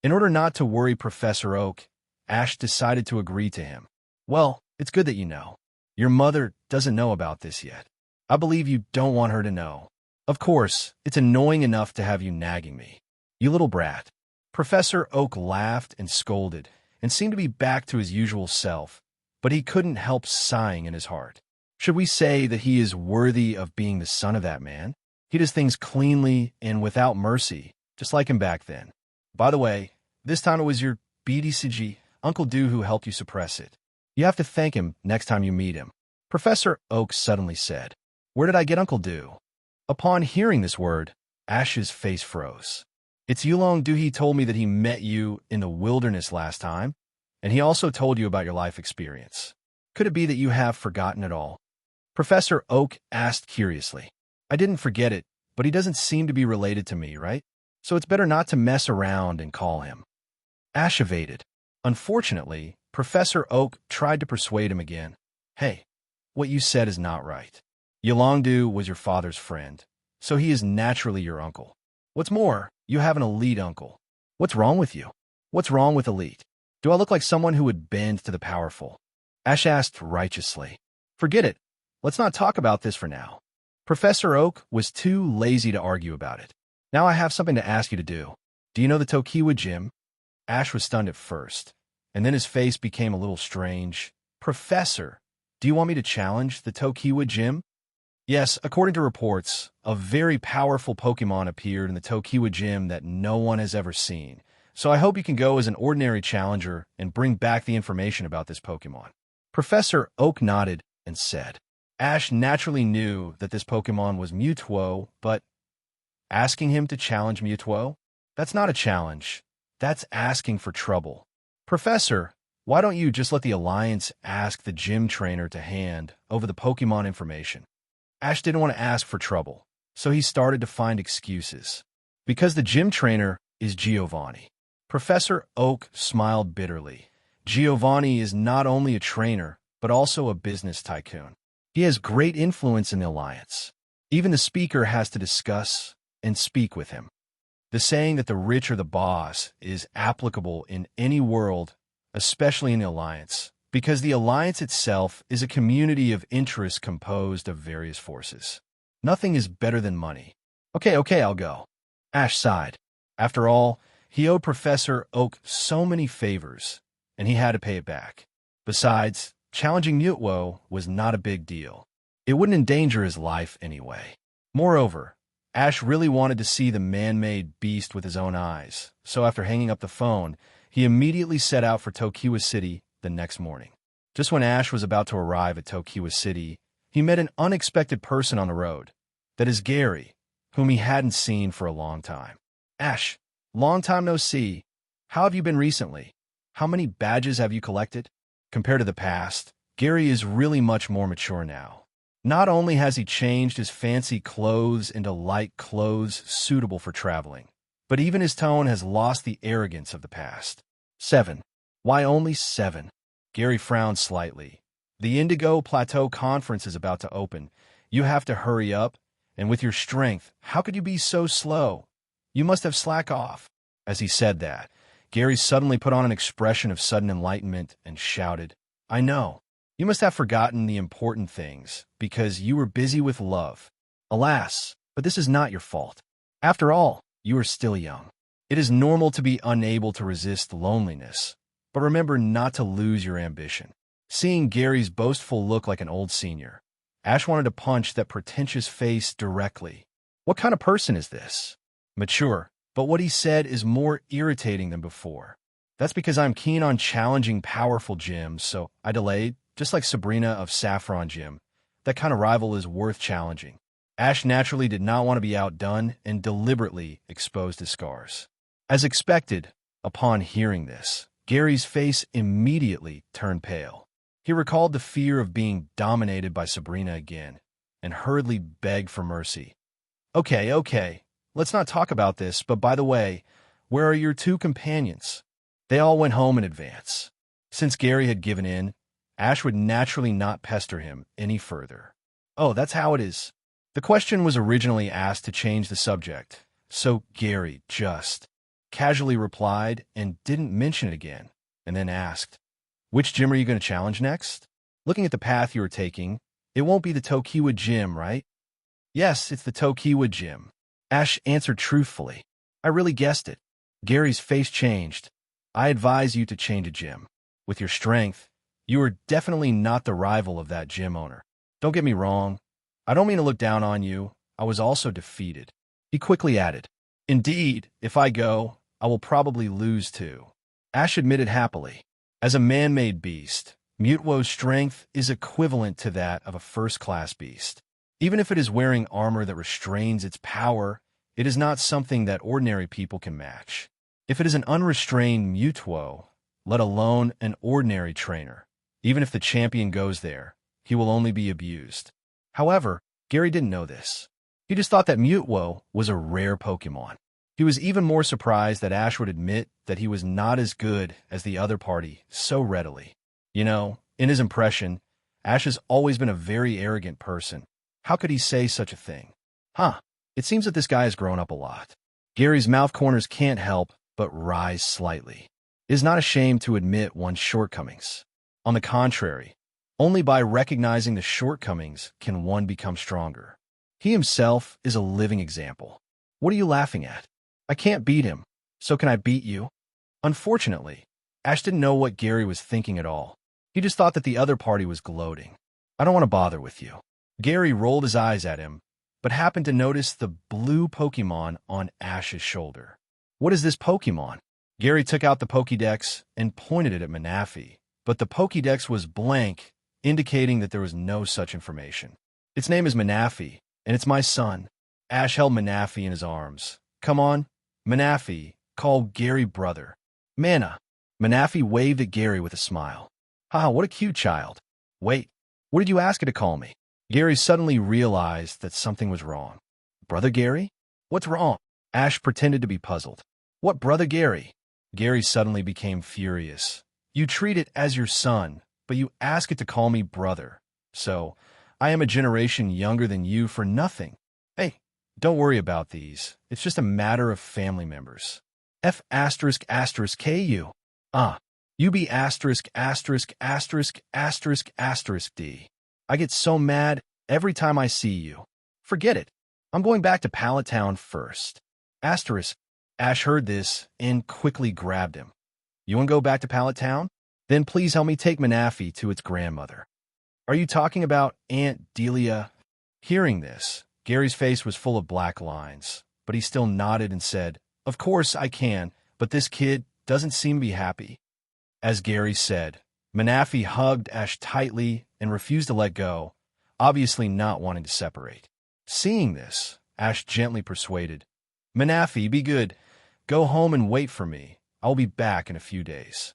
In order not to worry Professor Oak, Ash decided to agree to him. Well, it's good that you know. Your mother doesn't know about this yet. I believe you don't want her to know. Of course, it's annoying enough to have you nagging me. You little brat. Professor Oak laughed and scolded and seemed to be back to his usual self, but he couldn't help sighing in his heart. Should we say that he is worthy of being the son of that man? He does things cleanly and without mercy, just like him back then. By the way, this time it was your BDCG, Uncle Do, who helped you suppress it. You have to thank him next time you meet him. Professor Oak suddenly said, Where did I get Uncle Do? Upon hearing this word, Ash's face froze. It's Yulong Du. He told me that he met you in the wilderness last time, and he also told you about your life experience. Could it be that you have forgotten it all? Professor Oak asked curiously. I didn't forget it, but he doesn't seem to be related to me, right? So it's better not to mess around and call him. Ash evaded. Unfortunately, Professor Oak tried to persuade him again. Hey, what you said is not right. Yulongdu was your father's friend, so he is naturally your uncle. What's more, you have an elite uncle. What's wrong with you? What's wrong with Elite? Do I look like someone who would bend to the powerful? Ash asked righteously. Forget it. Let's not talk about this for now. Professor Oak was too lazy to argue about it. Now I have something to ask you to do. Do you know the Tokiwa gym? Ash was stunned at first, and then his face became a little strange. Professor, do you want me to challenge the Tokiwa gym? Yes, according to reports, a very powerful Pokemon appeared in the Tokiwa gym that no one has ever seen. So I hope you can go as an ordinary challenger and bring back the information about this Pokemon. Professor Oak nodded and said. Ash naturally knew that this Pokemon was Mewtwo, but asking him to challenge Mewtwo? That's not a challenge. That's asking for trouble. Professor, why don't you just let the Alliance ask the gym trainer to hand over the Pokemon information? Ash didn't want to ask for trouble, so he started to find excuses. Because the gym trainer is Giovanni. Professor Oak smiled bitterly. Giovanni is not only a trainer, but also a business tycoon. He has great influence in the Alliance. Even the speaker has to discuss and speak with him. The saying that the rich are the boss is applicable in any world, especially in the Alliance, because the Alliance itself is a community of interests composed of various forces. Nothing is better than money. Okay, I'll go. Ash sighed. After all, he owed Professor Oak so many favors, and he had to pay it back. Besides, challenging Mewtwo was not a big deal. It wouldn't endanger his life anyway. Moreover, Ash really wanted to see the man-made beast with his own eyes, so after hanging up the phone, he immediately set out for Tokiwa City the next morning. Just when Ash was about to arrive at Tokiwa City, he met an unexpected person on the road. That is Gary, whom he hadn't seen for a long time. Ash, long time no see. How have you been recently? How many badges have you collected? Compared to the past, Gary is really much more mature now. Not only has he changed his fancy clothes into light clothes suitable for traveling, but even his tone has lost the arrogance of the past. 7. Why only 7? Gary frowned slightly. The Indigo Plateau Conference is about to open. You have to hurry up, and with your strength, how could you be so slow? You must have slack off. As he said that, Gary suddenly put on an expression of sudden enlightenment and shouted, I know. You must have forgotten the important things, because you were busy with love. Alas, but this is not your fault. After all, you are still young. It is normal to be unable to resist loneliness, but remember not to lose your ambition. Seeing Gary's boastful look like an old senior, Ash wanted to punch that pretentious face directly. What kind of person is this? Mature, but what he said is more irritating than before. That's because I'm keen on challenging powerful gyms, so I delayed. Just like Sabrina of Saffron Gym, that kind of rival is worth challenging. Ash naturally did not want to be outdone and deliberately exposed his scars. As expected, upon hearing this, Gary's face immediately turned pale. He recalled the fear of being dominated by Sabrina again and hurriedly begged for mercy. Okay, let's not talk about this, but by the way, where are your 2 companions? They all went home in advance. Since Gary had given in, Ash would naturally not pester him any further. Oh, that's how it is. The question was originally asked to change the subject, so Gary just casually replied and didn't mention it again, and then asked, which gym are you going to challenge next? Looking at the path you are taking, it won't be the Tokiwa gym, right? Yes, it's the Tokiwa gym. Ash answered truthfully. I really guessed it. Gary's face changed. I advise you to change a gym. With your strength, you are definitely not the rival of that gym owner. Don't get me wrong. I don't mean to look down on you. I was also defeated. He quickly added, Indeed, if I go, I will probably lose too. Ash admitted happily. As a man-made beast, Mewtwo's strength is equivalent to that of a first-class beast. Even if it is wearing armor that restrains its power, it is not something that ordinary people can match. If it is an unrestrained Mewtwo, let alone an ordinary trainer, even if the champion goes there, he will only be abused. However, Gary didn't know this. He just thought that Mewtwo was a rare Pokemon. He was even more surprised that Ash would admit that he was not as good as the other party so readily. You know, in his impression, Ash has always been a very arrogant person. How could he say such a thing? It seems that this guy has grown up a lot. Gary's mouth corners can't help but rise slightly. It is not ashamed to admit one's shortcomings. On the contrary, only by recognizing the shortcomings can one become stronger. He himself is a living example. What are you laughing at? I can't beat him, so can I beat you? Unfortunately, Ash didn't know what Gary was thinking at all. He just thought that the other party was gloating. I don't want to bother with you. Gary rolled his eyes at him, but happened to notice the blue Pokemon on Ash's shoulder. What is this Pokemon? Gary took out the Pokédex and pointed it at Manaphy, but the Pokédex was blank, indicating that there was no such information. Its name is Manaphy, and it's my son. Ash held Manaphy in his arms. Come on, Manaphy, call Gary brother. Mana. Manaphy waved at Gary with a smile. Haha, what a cute child. Wait, what did you ask it to call me? Gary suddenly realized that something was wrong. Brother Gary? What's wrong? Ash pretended to be puzzled. What brother Gary? Gary suddenly became furious. You treat it as your son, but you ask it to call me brother. So, I am a generation younger than you for nothing. Hey, don't worry about these. It's just a matter of family members. F asterisk asterisk KU. You be asterisk asterisk asterisk asterisk asterisk D. I get so mad every time I see you. Forget it. I'm going back to Pallet Town first. Asterisk. Ash heard this and quickly grabbed him. You want to go back to Pallet Town? Then please help me take Manaphy to its grandmother. Are you talking about Aunt Delia? Hearing this, Gary's face was full of black lines, but he still nodded and said, Of course I can, but this kid doesn't seem to be happy. As Gary said, Manaphy hugged Ash tightly and refused to let go, obviously not wanting to separate. Seeing this, Ash gently persuaded, Manaphy, be good. Go home and wait for me. I'll be back in a few days.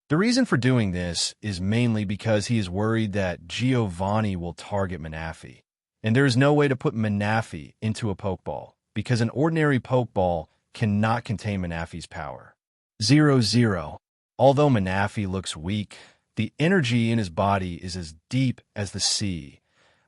The reason for doing this is mainly because he is worried that Giovanni will target Manaphy, and there is no way to put Manaphy into a Pokeball, because an ordinary Pokeball cannot contain Manaphy's power. 0-0. Although Manaphy looks weak, the energy in his body is as deep as the sea.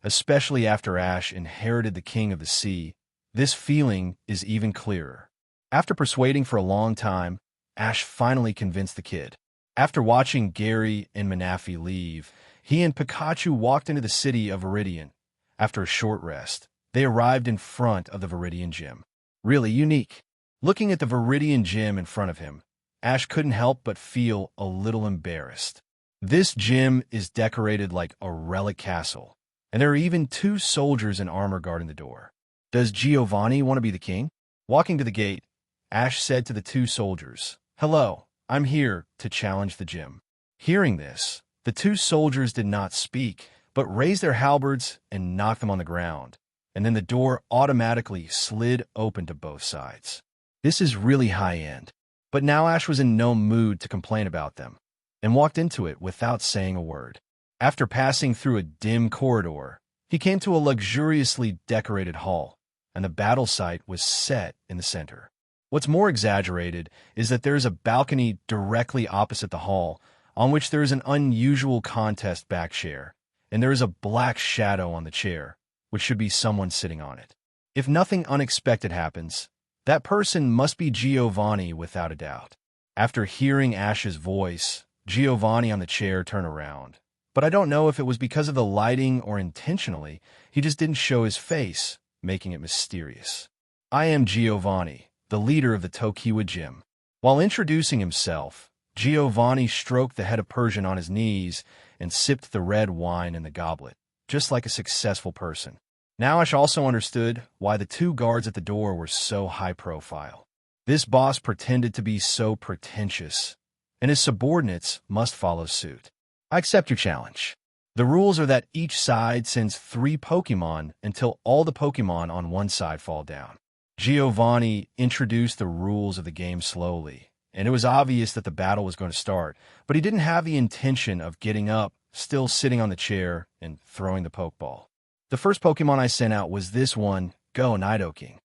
Especially after Ash inherited the King of the Sea, this feeling is even clearer. After persuading for a long time, Ash finally convinced the kid. After watching Gary and Manaphy leave, he and Pikachu walked into the city of Viridian. After a short rest, they arrived in front of the Viridian Gym. Really unique. Looking at the Viridian Gym in front of him, Ash couldn't help but feel a little embarrassed. This gym is decorated like a relic castle, and there are even 2 soldiers in armor guarding the door. Does Giovanni want to be the king? Walking to the gate, Ash said to the 2 soldiers, Hello, I'm here to challenge the gym. Hearing this, the 2 soldiers did not speak, but raised their halberds and knocked them on the ground, and then the door automatically slid open to both sides. This is really high-end. But now Ash was in no mood to complain about them, and walked into it without saying a word. After passing through a dim corridor, he came to a luxuriously decorated hall, and the battle site was set in the center. What's more exaggerated is that there is a balcony directly opposite the hall, on which there is an unusual contest back chair, and there is a black shadow on the chair, which should be someone sitting on it. If nothing unexpected happens, that person must be Giovanni without a doubt. After hearing Ash's voice, Giovanni on the chair turned around. But I don't know if it was because of the lighting or intentionally, he just didn't show his face, making it mysterious. I am Giovanni, the leader of the Tokiwa Gym. While introducing himself, Giovanni stroked the head of Persian on his knees and sipped the red wine in the goblet, just like a successful person. Now Ash also understood why the 2 guards at the door were so high profile. This boss pretended to be so pretentious, and his subordinates must follow suit. I accept your challenge. The rules are that each side sends 3 Pokemon until all the Pokemon on one side fall down. Giovanni introduced the rules of the game slowly, and it was obvious that the battle was going to start, but he didn't have the intention of getting up, still sitting on the chair, and throwing the Pokeball. The first Pokemon I sent out was this one, Go Nidoking.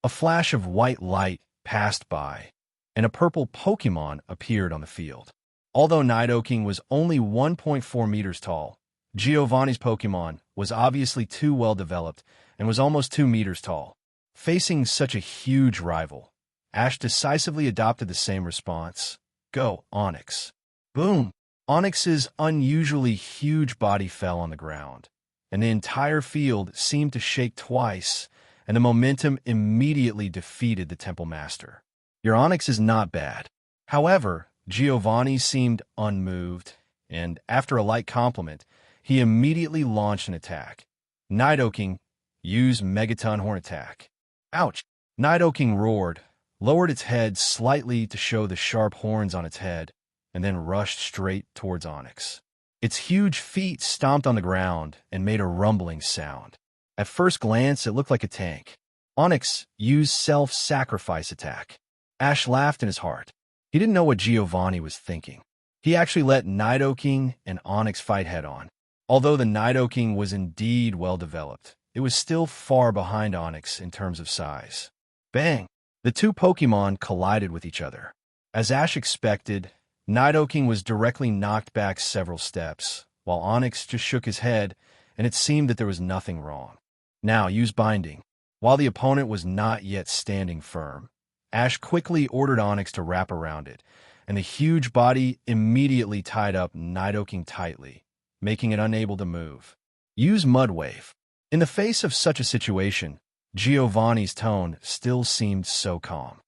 A flash of white light passed by, and a purple Pokemon appeared on the field. Although Nidoking was only 1.4 meters tall, Giovanni's Pokemon was obviously too well developed and was almost 2 meters tall. Facing such a huge rival, Ash decisively adopted the same response. Go, Onyx. Boom! Onyx's unusually huge body fell on the ground, and the entire field seemed to shake twice, and the momentum immediately defeated the Temple Master. Your Onyx is not bad. However, Giovanni seemed unmoved, and after a light compliment, he immediately launched an attack. Nidoking, use Megaton Horn Attack. Ouch! Nidoking roared, lowered its head slightly to show the sharp horns on its head, and then rushed straight towards Onyx. Its huge feet stomped on the ground and made a rumbling sound. At first glance, it looked like a tank. Onyx used self-sacrifice attack. Ash laughed in his heart. He didn't know what Giovanni was thinking. He actually let Nidoking and Onyx fight head-on. Although the Nidoking was indeed well-developed, it was still far behind Onyx in terms of size. Bang! The two Pokémon collided with each other. As Ash expected, Nidoking was directly knocked back several steps, while Onyx just shook his head, and it seemed that there was nothing wrong. Now, use Binding. While the opponent was not yet standing firm, Ash quickly ordered Onyx to wrap around it, and the huge body immediately tied up Nidoking tightly, making it unable to move. Use Mud Wave. In the face of such a situation, Giovanni's tone still seemed so calm.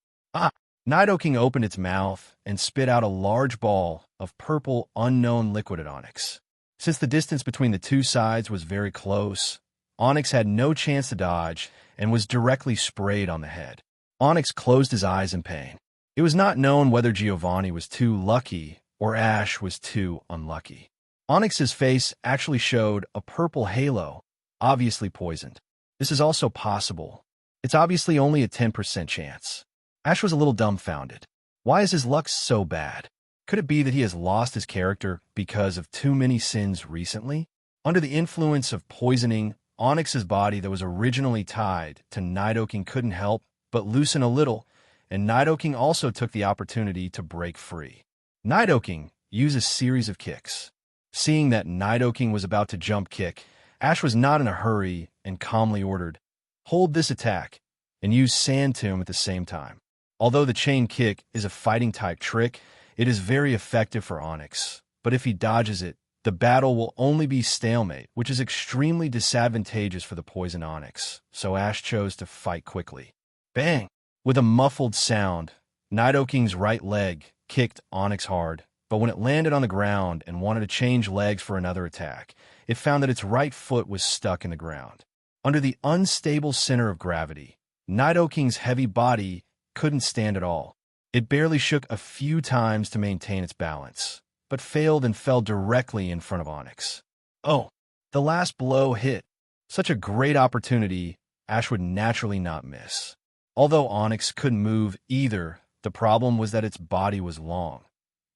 Nidoking opened its mouth and spit out a large ball of purple unknown liquid at Onyx. Since the distance between the two sides was very close, Onyx had no chance to dodge and was directly sprayed on the head. Onyx closed his eyes in pain. It was not known whether Giovanni was too lucky or Ash was too unlucky. Onyx's face actually showed a purple halo, obviously poisoned. This is also possible. It's obviously only a 10% chance. Ash was a little dumbfounded. Why is his luck so bad? Could it be that he has lost his character because of too many sins recently? Under the influence of poisoning, Onyx's body that was originally tied to Nidoking couldn't help but loosen a little, and Nidoking also took the opportunity to break free. Nidoking used a series of kicks. Seeing that Nidoking was about to jump kick, Ash was not in a hurry and calmly ordered, hold this attack, and use Sand Tomb at the same time. Although the chain kick is a fighting-type trick, it is very effective for Onyx, but if he dodges it, the battle will only be stalemate, which is extremely disadvantageous for the poison Onyx, so Ash chose to fight quickly. Bang! With a muffled sound, Nidoking's right leg kicked Onyx hard, but when it landed on the ground and wanted to change legs for another attack, it found that its right foot was stuck in the ground. Under the unstable center of gravity, Nidoking's heavy body couldn't stand at all. It barely shook a few times to maintain its balance, but failed and fell directly in front of Onyx. Oh, the last blow hit. Such a great opportunity Ash would naturally not miss. Although Onyx couldn't move either, the problem was that its body was long.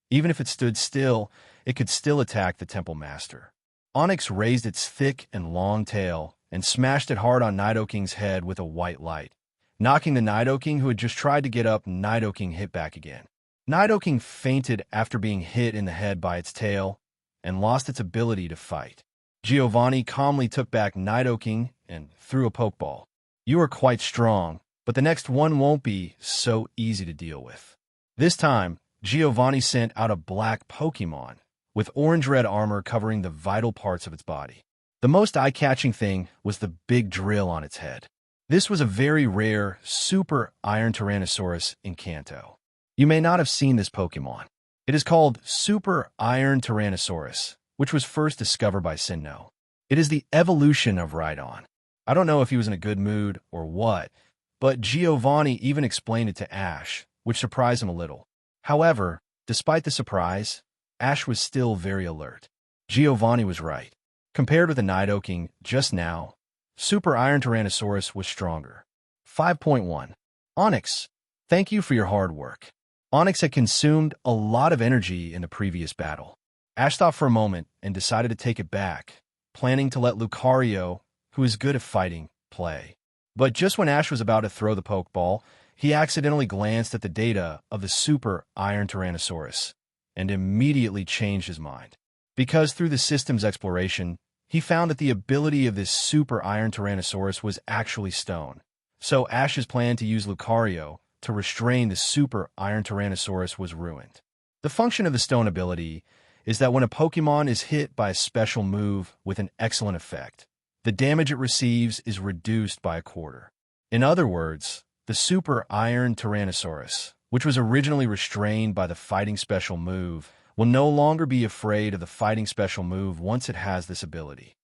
Even if it stood still, it could still attack the Temple Master. Onyx raised its thick and long tail and smashed it hard on Nidoking's head with a white light. Knocking the Nidoking who had just tried to get up, Nidoking hit back again. Nidoking fainted after being hit in the head by its tail and lost its ability to fight. Giovanni calmly took back Nidoking and threw a Pokeball. You are quite strong, but the next one won't be so easy to deal with. This time, Giovanni sent out a black Pokemon with orange-red armor covering the vital parts of its body. The most eye-catching thing was the big drill on its head. This was a very rare Super Iron Tyrannosaurus in Kanto. You may not have seen this Pokemon. It is called Super Iron Tyrannosaurus, which was first discovered by Sinnoh. It is the evolution of Rhydon. I don't know if he was in a good mood or what, but Giovanni even explained it to Ash, which surprised him a little. However, despite the surprise, Ash was still very alert. Giovanni was right. Compared with the Nidoking just now, Super Iron Tyrannosaurus was stronger. 5.1. Onyx, thank you for your hard work. Onyx had consumed a lot of energy in the previous battle. Ash thought for a moment and decided to take it back, planning to let Lucario, who is good at fighting, play. But just when Ash was about to throw the Pokeball, he accidentally glanced at the data of the Super Iron Tyrannosaurus and immediately changed his mind. Because through the system's exploration, he found that the ability of this Super Iron Tyrannosaurus was actually stone. So Ash's plan to use Lucario to restrain the super Iron Tyrannosaurus was ruined. The function of the stone ability is that when a Pokemon is hit by a special move with an excellent effect, the damage it receives is reduced by a quarter. In other words, the super Iron Tyrannosaurus, which was originally restrained by the fighting special move, will no longer be afraid of the fighting special move once it has this ability.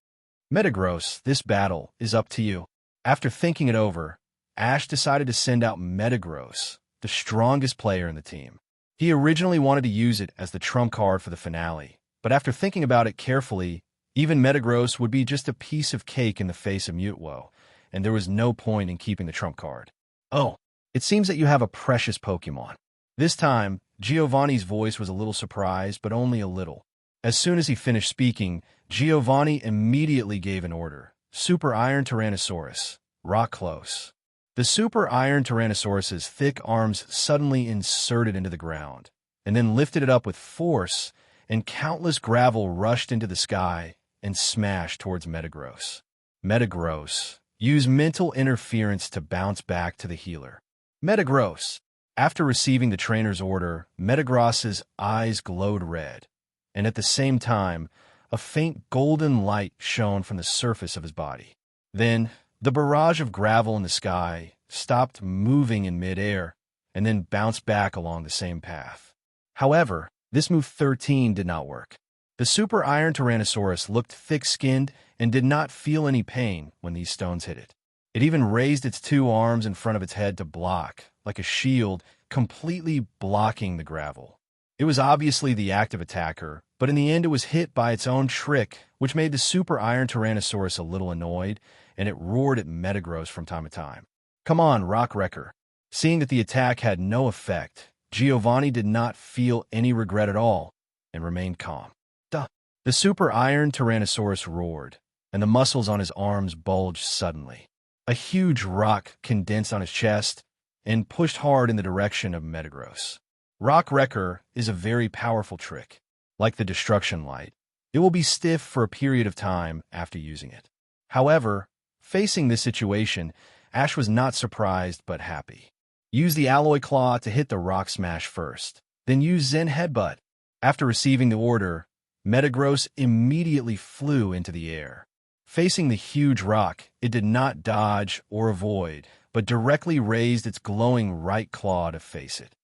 Metagross, this battle is up to you. After thinking it over, Ash decided to send out Metagross, the strongest player in the team. He originally wanted to use it as the trump card for the finale, but after thinking about it carefully, even Metagross would be just a piece of cake in the face of Mutwo, and there was no point in keeping the trump card. Oh, it seems that you have a precious Pokemon. This time, Giovanni's voice was a little surprised, but only a little. As soon as he finished speaking, Giovanni immediately gave an order. Super Iron Tyrannosaurus, rock close. The Super Iron Tyrannosaurus's thick arms suddenly inserted into the ground, and then lifted it up with force, and countless gravel rushed into the sky and smashed towards Metagross. Metagross, use mental interference to bounce back to the healer. Metagross. After receiving the trainer's order, Metagross's eyes glowed red, and at the same time, a faint golden light shone from the surface of his body. Then, the barrage of gravel in the sky stopped moving in midair and then bounced back along the same path. However, this move 13 did not work. The Super Iron Tyrannosaurus looked thick-skinned and did not feel any pain when these stones hit it. It even raised its two arms in front of its head to block, like a shield, completely blocking the gravel. It was obviously the active attacker, but in the end it was hit by its own trick, which made the Super Iron Tyrannosaurus a little annoyed, and it roared at Metagross from time to time. Come on, Rock Wrecker. Seeing that the attack had no effect, Giovanni did not feel any regret at all, and remained calm. Duh. The Super Iron Tyrannosaurus roared, and the muscles on his arms bulged suddenly. A huge rock condensed on his chest and pushed hard in the direction of Metagross. Rock Wrecker is a very powerful trick. Like the Destruction Light, it will be stiff for a period of time after using it. However, facing this situation, Ash was not surprised but happy. Use the Alloy Claw to hit the Rock Smash first, then use Zen Headbutt. After receiving the order, Metagross immediately flew into the air. Facing the huge rock, it did not dodge or avoid, but directly raised its glowing right claw to face it.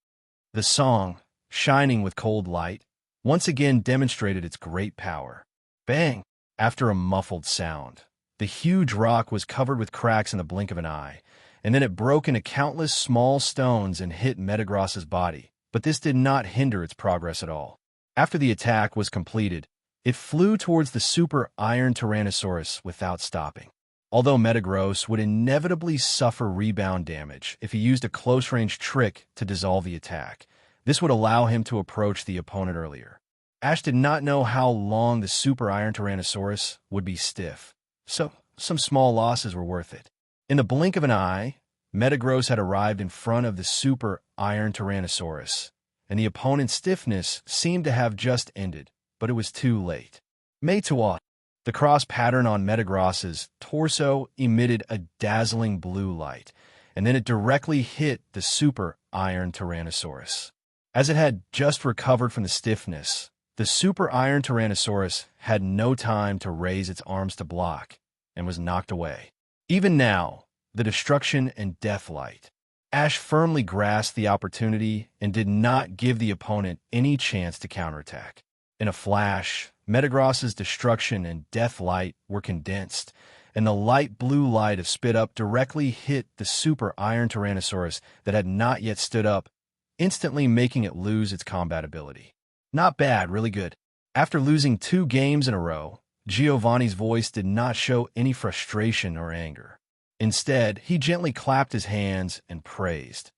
The song, shining with cold light, once again demonstrated its great power. Bang! After a muffled sound, the huge rock was covered with cracks in the blink of an eye, and then it broke into countless small stones and hit Metagross's body, but this did not hinder its progress at all. After the attack was completed, it flew towards the Super Iron Tyrannosaurus without stopping. Although Metagross would inevitably suffer rebound damage if he used a close-range trick to dissolve the attack, this would allow him to approach the opponent earlier. Ash did not know how long the Super Iron Tyrannosaurus would be stiff, so some small losses were worth it. In the blink of an eye, Metagross had arrived in front of the Super Iron Tyrannosaurus, and the opponent's stiffness seemed to have just ended, but it was too late. Meitua. The cross pattern on Metagross's torso emitted a dazzling blue light, and then it directly hit the Super Iron Tyrannosaurus. As it had just recovered from the stiffness, the Super Iron Tyrannosaurus had no time to raise its arms to block, and was knocked away. Even now, the destruction and death light. Ash firmly grasped the opportunity and did not give the opponent any chance to counterattack. In a flash, Metagross's destruction and death light were condensed, and the light blue light of Spit Up directly hit the Super Iron Tyrannosaurus that had not yet stood up, instantly making it lose its combat ability. Not bad, really good. After losing 2 games in a row, Giovanni's voice did not show any frustration or anger. Instead, he gently clapped his hands and praised.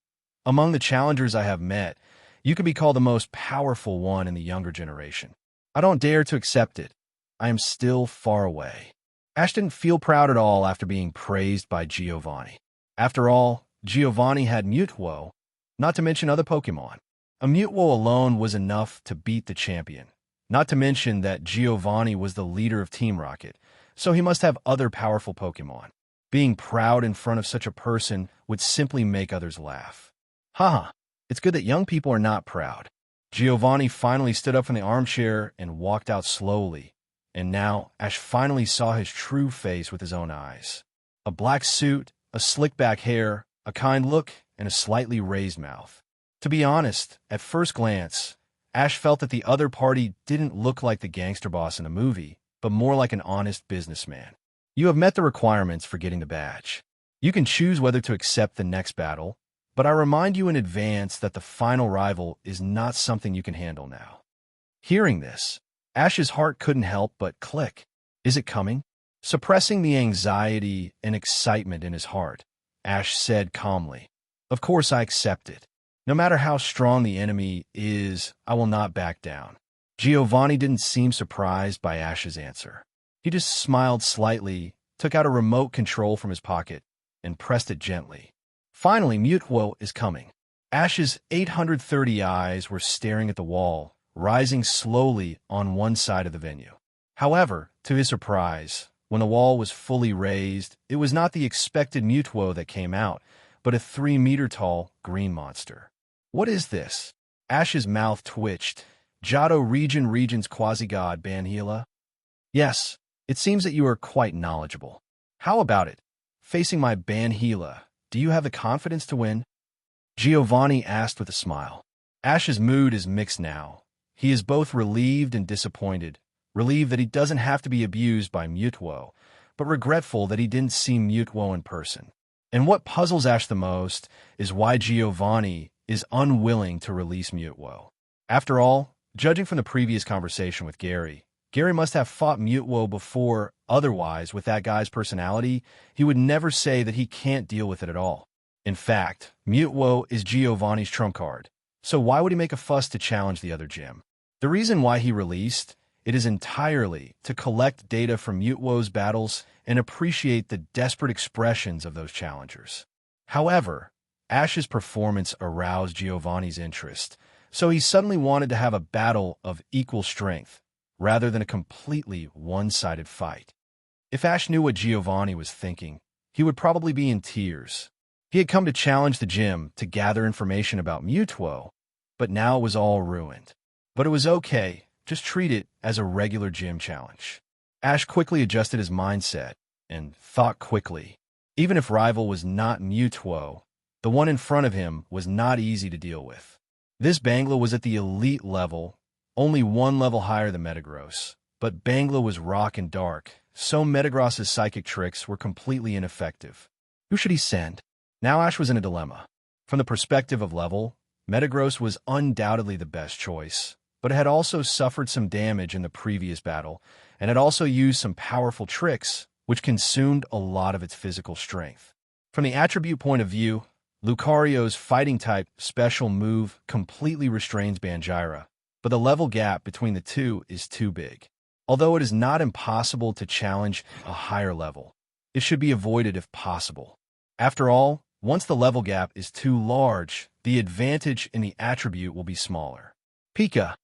Among the challengers I have met, you could be called the most powerful one in the younger generation. I don't dare to accept it. I am still far away. Ash didn't feel proud at all after being praised by Giovanni. After all, Giovanni had Mutwo, not to mention other Pokemon. A Mutwo alone was enough to beat the champion, not to mention that Giovanni was the leader of Team Rocket, so he must have other powerful Pokemon. Being proud in front of such a person would simply make others laugh. Haha, it's good that young people are not proud. Giovanni finally stood up from the armchair and walked out slowly, and now Ash finally saw his true face with his own eyes. A black suit, a slick-back hair, a kind look, and a slightly raised mouth. To be honest, at first glance, Ash felt that the other party didn't look like the gangster boss in the movie, but more like an honest businessman. You have met the requirements for getting the badge. You can choose whether to accept the next battle, but I remind you in advance that the final rival is not something you can handle now. Hearing this, Ash's heart couldn't help but click. Is it coming? Suppressing the anxiety and excitement in his heart, Ash said calmly, "Of course I accept it. No matter how strong the enemy is, I will not back down." Giovanni didn't seem surprised by Ash's answer. He just smiled slightly, took out a remote control from his pocket, and pressed it gently. Finally, Mutwo is coming. Ash's 830 eyes were staring at the wall, rising slowly on one side of the venue. However, to his surprise, when the wall was fully raised, it was not the expected Mutwo that came out, but a 3-meter-tall green monster. What is this? Ash's mouth twitched. Johto region's quasi-god Banhila? Yes, it seems that you are quite knowledgeable. How about it? Facing my Banhila, do you have the confidence to win? Giovanni asked with a smile. Ash's mood is mixed now. He is both relieved and disappointed. Relieved that he doesn't have to be abused by Mutwo, but regretful that he didn't see Mutwo in person. And what puzzles Ash the most is why Giovanni is unwilling to release Mutwo. After all, judging from the previous conversation with Gary must have fought Mutwo before, otherwise, with that guy's personality, he would never say that he can't deal with it at all. In fact, Mutwo is Giovanni's trump card, so why would he make a fuss to challenge the other gym? The reason why he released it is entirely to collect data from Mutwo's battles and appreciate the desperate expressions of those challengers. However, Ash's performance aroused Giovanni's interest, so he suddenly wanted to have a battle of equal strength, rather than a completely one-sided fight. If Ash knew what Giovanni was thinking, he would probably be in tears. He had come to challenge the gym to gather information about Mutwo, but now it was all ruined. But it was okay, just treat it as a regular gym challenge. Ash quickly adjusted his mindset and thought quickly. Even if rival was not Mutwo, the one in front of him was not easy to deal with. This Bangla was at the elite level, only one level higher than Metagross, but Bangla was rock and dark, so Metagross's psychic tricks were completely ineffective. Who should he send? Now Ash was in a dilemma. From the perspective of level, Metagross was undoubtedly the best choice, but it had also suffered some damage in the previous battle, and had also used some powerful tricks, which consumed a lot of its physical strength. From the attribute point of view, Lucario's fighting-type special move completely restrains Banjira, but the level gap between the two is too big. Although it is not impossible to challenge a higher level, it should be avoided if possible. After all, once the level gap is too large, the advantage in the attribute will be smaller. Pika,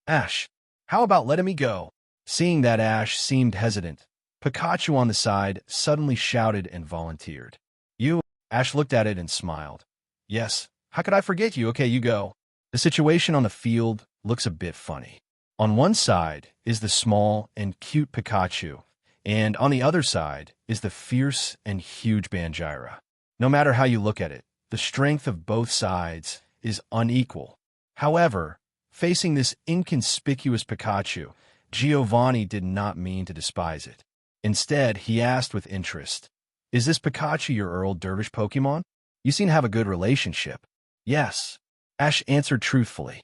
Ash, how about letting me go? Seeing that Ash seemed hesitant, Pikachu on the side suddenly shouted and volunteered. You? Ash looked at it and smiled. Yes, how could I forget you? Okay, you go. The situation on the field looks a bit funny. On one side is the small and cute Pikachu, and on the other side is the fierce and huge Banjira. No matter how you look at it, the strength of both sides is unequal. However, facing this inconspicuous Pikachu, Giovanni did not mean to despise it. Instead, he asked with interest, "Is this Pikachu your Earl Dervish Pokemon? You seem to have a good relationship." "Yes," Ash answered truthfully.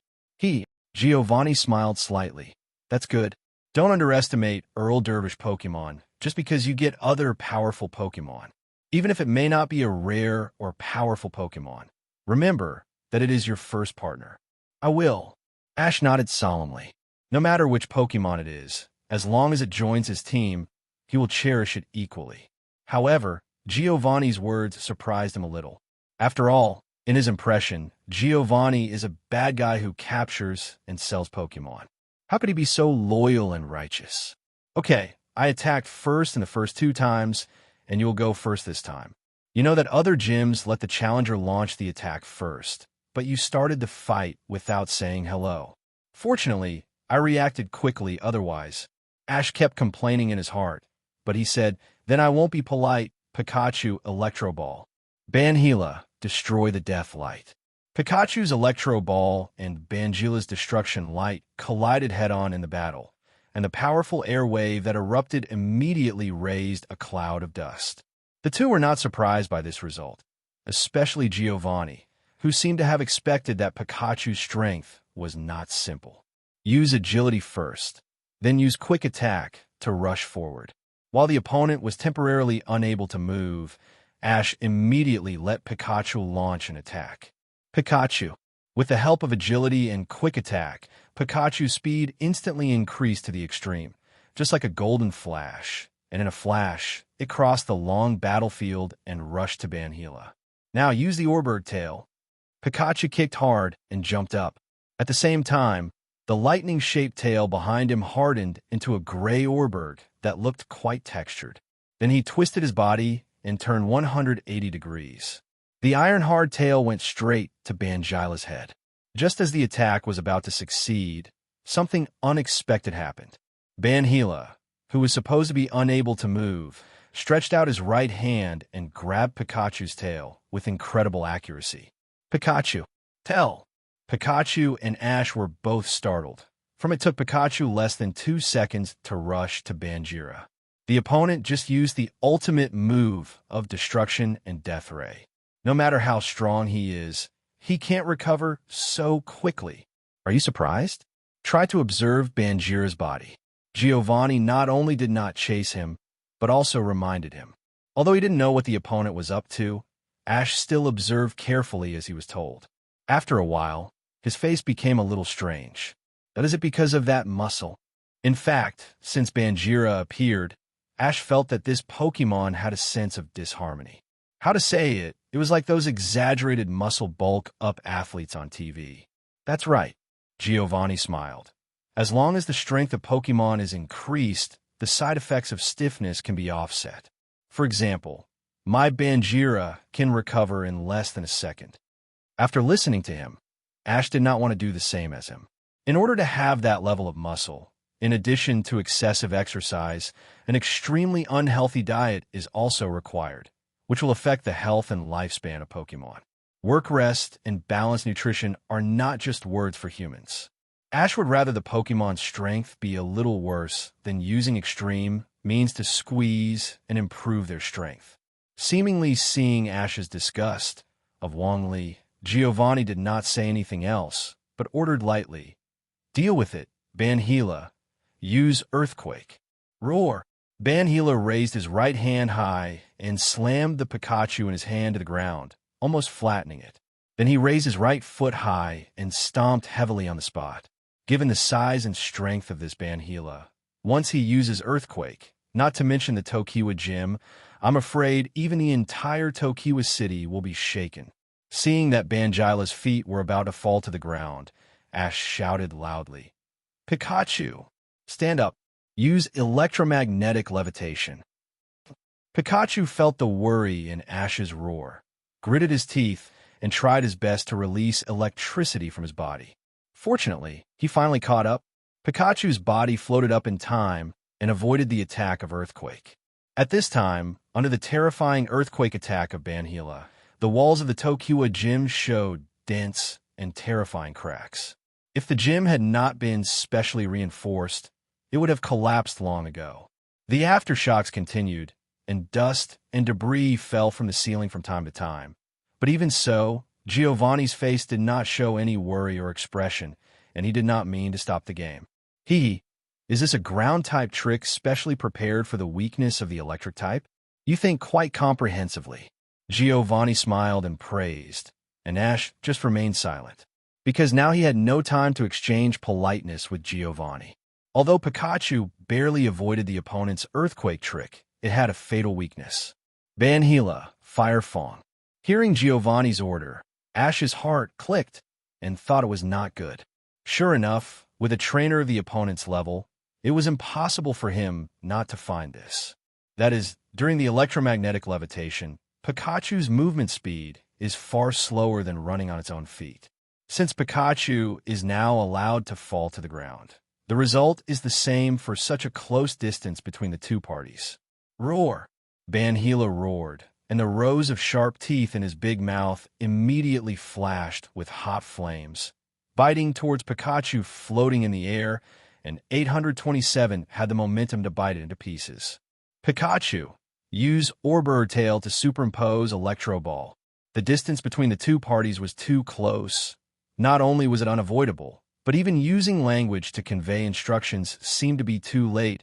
Giovanni smiled slightly. "That's good. Don't underestimate Earl Dervish Pokemon just because you get other powerful Pokemon. Even if it may not be a rare or powerful Pokemon, remember that it is your first partner." "I will." Ash nodded solemnly. No matter which Pokemon it is, as long as it joins his team, he will cherish it equally. However, Giovanni's words surprised him a little. After all, in his impression, Giovanni is a bad guy who captures and sells Pokemon. How could he be so loyal and righteous? "Okay, I attacked first in the first 2 times, and you'll go first this time." You know that other gyms let the challenger launch the attack first, but you started the fight without saying hello. Fortunately, I reacted quickly otherwise. Ash kept complaining in his heart, but he said, "Then I won't be polite." Pikachu Electro Ball. Banhila, destroy the Death Light. Pikachu's Electro Ball and Bangila's Destruction Light collided head-on in the battle, and the powerful air wave that erupted immediately raised a cloud of dust. The two were not surprised by this result, especially Giovanni, who seemed to have expected that Pikachu's strength was not simple. Use agility first, then use quick attack to rush forward. While the opponent was temporarily unable to move, Ash immediately let Pikachu launch an attack. Pikachu. With the help of agility and quick attack, Pikachu's speed instantly increased to the extreme, just like a golden flash, and in a flash, it crossed the long battlefield and rushed to Banhila. Now use the Oreburgh tail. Pikachu kicked hard and jumped up. At the same time, the lightning-shaped tail behind him hardened into a gray Oreburgh that looked quite textured. Then he twisted his body and turned 180 degrees. The iron-hard tail went straight to Bangila's head. Just as the attack was about to succeed, something unexpected happened. Banhila, who was supposed to be unable to move, stretched out his right hand and grabbed Pikachu's tail with incredible accuracy. Pikachu. Tell. Pikachu and Ash were both startled. It took Pikachu less than 2 seconds to rush to Bangira. The opponent just used the ultimate move of Destruction and Death Ray. No matter how strong he is, he can't recover so quickly. Are you surprised? Try to observe Bangira's body. Giovanni not only did not chase him, but also reminded him. Although he didn't know what the opponent was up to, Ash still observed carefully as he was told. After a while, his face became a little strange. But is it because of that muscle? In fact, since Bangira appeared, Ash felt that this Pokemon had a sense of disharmony. How to say it, it was like those exaggerated muscle bulk-up athletes on TV. That's right, Giovanni smiled. As long as the strength of Pokemon is increased, the side effects of stiffness can be offset. For example, my Bangira can recover in less than a second. After listening to him, Ash did not want to do the same as him. In order to have that level of muscle, in addition to excessive exercise, an extremely unhealthy diet is also required, which will affect the health and lifespan of Pokemon. Work rest and balanced nutrition are not just words for humans. Ash would rather the Pokemon's strength be a little worse than using extreme means to squeeze and improve their strength. Seemingly seeing Ash's disgust of Wongli, Giovanni did not say anything else, but ordered lightly, "Deal with it, Banhila. Use Earthquake." Roar! Banhila raised his right hand high and slammed the Pikachu in his hand to the ground, almost flattening it. Then he raised his right foot high and stomped heavily on the spot. Given the size and strength of this Banhila, once he uses Earthquake, not to mention the Tokiwa Gym, I'm afraid even the entire Tokiwa city will be shaken. Seeing that Bangila's feet were about to fall to the ground, Ash shouted loudly, "Pikachu, stand up. Use electromagnetic levitation." Pikachu felt the worry in Ash's roar, gritted his teeth, and tried his best to release electricity from his body. Fortunately, he finally caught up. Pikachu's body floated up in time and avoided the attack of Earthquake. At this time, under the terrifying Earthquake attack of Banhila, the walls of the Tokiwa Gym showed dense and terrifying cracks. If the gym had not been specially reinforced, it would have collapsed long ago. The aftershocks continued, and dust and debris fell from the ceiling from time to time. But even so, Giovanni's face did not show any worry or expression, and he did not mean to stop the game. Is this a ground-type trick specially prepared for the weakness of the electric type? You think quite comprehensively. Giovanni smiled and praised, and Ash just remained silent, because now he had no time to exchange politeness with Giovanni. Although Pikachu barely avoided the opponent's Earthquake trick, it had a fatal weakness. Banhila, Fire Fong. Hearing Giovanni's order, Ash's heart clicked and thought it was not good. Sure enough, with a trainer of the opponent's level, it was impossible for him not to find this. That is, during the electromagnetic levitation, Pikachu's movement speed is far slower than running on its own feet. Since Pikachu is now allowed to fall to the ground, the result is the same for such a close distance between the two parties. Roar! Banhila roared, and the rows of sharp teeth in his big mouth immediately flashed with hot flames, biting towards Pikachu floating in the air, and 827 had the momentum to bite it into pieces. Pikachu, use Orbiter Tail to superimpose Electro Ball. The distance between the two parties was too close. Not only was it unavoidable, but even using language to convey instructions seemed to be too late,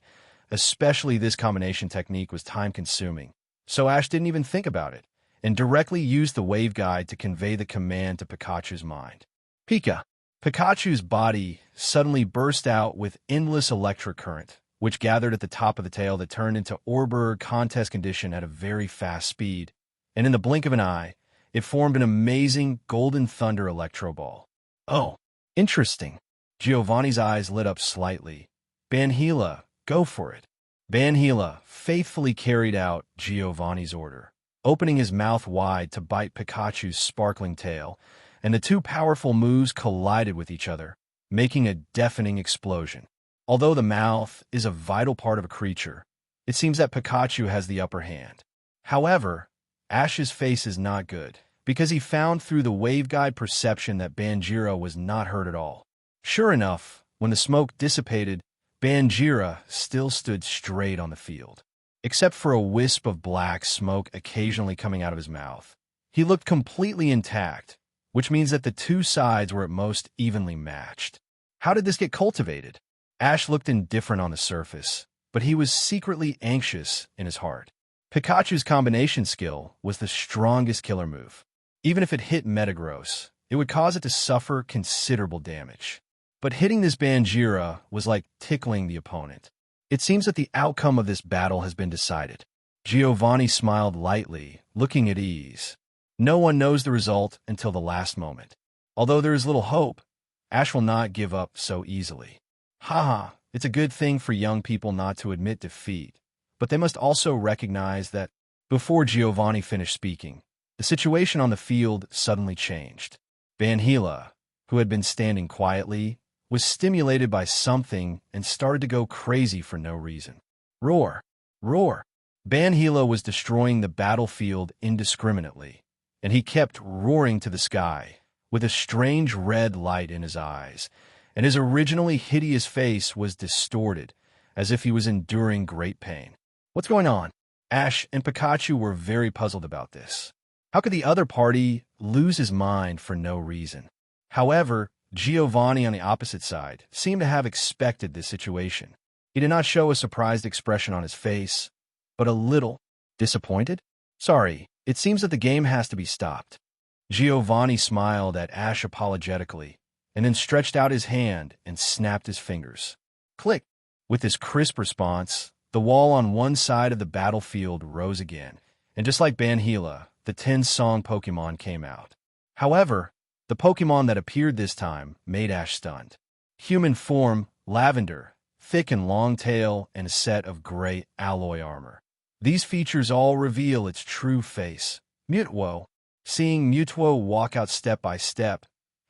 especially this combination technique was time-consuming. So Ash didn't even think about it, and directly used the wave guide to convey the command to Pikachu's mind. Pika! Pikachu's body suddenly burst out with endless electric current, which gathered at the top of the tail that turned into Orbiter contest condition at a very fast speed, and in the blink of an eye, it formed an amazing Golden Thunder Electro Ball. Oh, interesting. Giovanni's eyes lit up slightly. Banhila, go for it. Banhila faithfully carried out Giovanni's order, opening his mouth wide to bite Pikachu's sparkling tail, and the two powerful moves collided with each other, making a deafening explosion. Although the mouth is a vital part of a creature, it seems that Pikachu has the upper hand. However, Ash's face is not good, because he found through the waveguide perception that Banjira was not hurt at all. Sure enough, when the smoke dissipated, Banjira still stood straight on the field. Except for a wisp of black smoke occasionally coming out of his mouth, he looked completely intact, which means that the two sides were at most evenly matched. How did this get cultivated? Ash looked indifferent on the surface, but he was secretly anxious in his heart. Pikachu's combination skill was the strongest killer move. Even if it hit Metagross, it would cause it to suffer considerable damage. But hitting this Banjira was like tickling the opponent. It seems that the outcome of this battle has been decided. Giovanni smiled lightly, looking at ease. No one knows the result until the last moment. Although there is little hope, Ash will not give up so easily. Haha, it's a good thing for young people not to admit defeat, but they must also recognize that. Before Giovanni finished speaking, the situation on the field suddenly changed. Banhila, who had been standing quietly, was stimulated by something and started to go crazy for no reason. Roar! Roar! Banhila was destroying the battlefield indiscriminately, and he kept roaring to the sky, with a strange red light in his eyes, and his originally hideous face was distorted, as if he was enduring great pain. What's going on? Ash and Pikachu were very puzzled about this. How could the other party lose his mind for no reason? However, Giovanni on the opposite side seemed to have expected this situation. He did not show a surprised expression on his face, but a little disappointed. Sorry, it seems that the game has to be stopped. Giovanni smiled at Ash apologetically, and then stretched out his hand and snapped his fingers. Click! With this crisp response, the wall on one side of the battlefield rose again, and just like Banhila, the 10-song Pokemon came out. However, the Pokemon that appeared this time made Ash stunned. Human form, lavender, thick and long tail, and a set of gray alloy armor. These features all reveal its true face, Mutwo. Seeing Mutwo walk out step by step,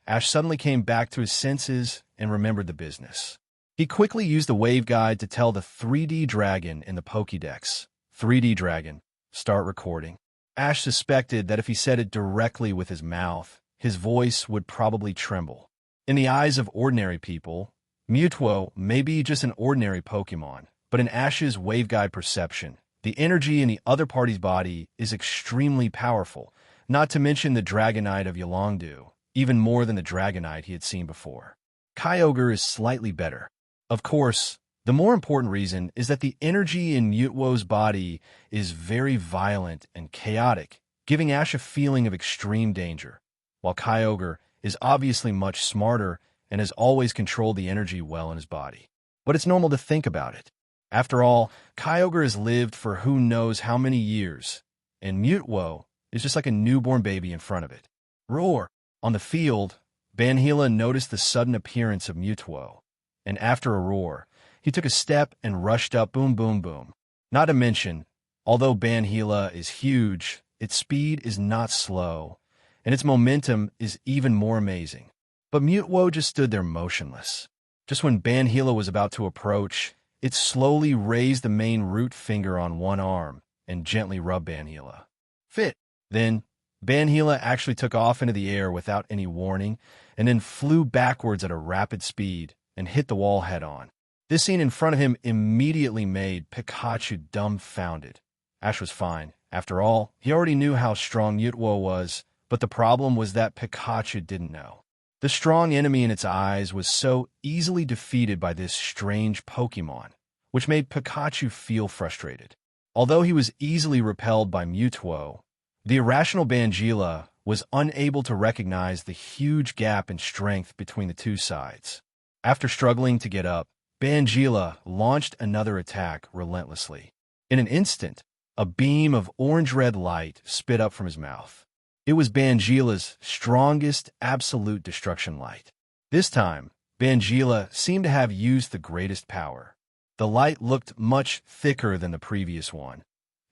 Ash suddenly came back to his senses and remembered the business. He quickly used the waveguide to tell the 3D dragon in the Pokédex, 3D dragon, start recording. Ash suspected that if he said it directly with his mouth, his voice would probably tremble. In the eyes of ordinary people, Mutwo may be just an ordinary Pokemon, but in Ash's waveguide perception, the energy in the other party's body is extremely powerful, not to mention the Dragonite of Yolongdu, even more than the Dragonite he had seen before. Kyogre is slightly better. Of course, the more important reason is that the energy in Mutwo's body is very violent and chaotic, giving Ash a feeling of extreme danger, while Kyogre is obviously much smarter and has always controlled the energy well in his body. But it's normal to think about it. After all, Kyogre has lived for who knows how many years, and Mutwo is just like a newborn baby in front of it. Roar! On the field, Banhila noticed the sudden appearance of Mutwo, and after a roar, he took a step and rushed up boom boom boom. Not to mention, although Banhila is huge, its speed is not slow, and its momentum is even more amazing. But Mutwo just stood there motionless. Just when Banhila was about to approach, it slowly raised the main root finger on one arm and gently rubbed Banhila. Fit. Then, Banhila actually took off into the air without any warning, and then flew backwards at a rapid speed and hit the wall head-on. This scene in front of him immediately made Pikachu dumbfounded. Ash was fine. After all, he already knew how strong Mutwo was, but the problem was that Pikachu didn't know. The strong enemy in its eyes was so easily defeated by this strange Pokemon, which made Pikachu feel frustrated. Although he was easily repelled by Mutwo, the irrational Banjila was unable to recognize the huge gap in strength between the two sides. After struggling to get up, Banjila launched another attack relentlessly. In an instant, a beam of orange-red light spit up from his mouth. It was Banjila's strongest absolute destruction light. This time, Banjila seemed to have used the greatest power. The light looked much thicker than the previous one,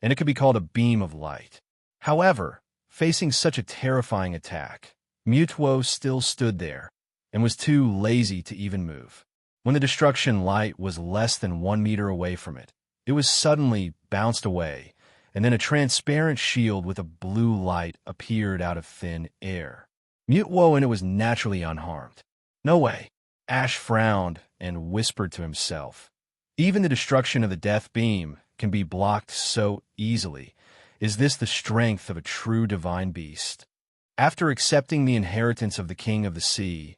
and it could be called a beam of light. However, facing such a terrifying attack, Mutwo still stood there and was too lazy to even move. When the destruction light was less than 1 meter away from it, it was suddenly bounced away, and then a transparent shield with a blue light appeared out of thin air. Mutwo in it was naturally unharmed. No way. Ash frowned and whispered to himself. Even the destruction of the death beam can be blocked so easily. Is this the strength of a true divine beast? After accepting the inheritance of the King of the Sea,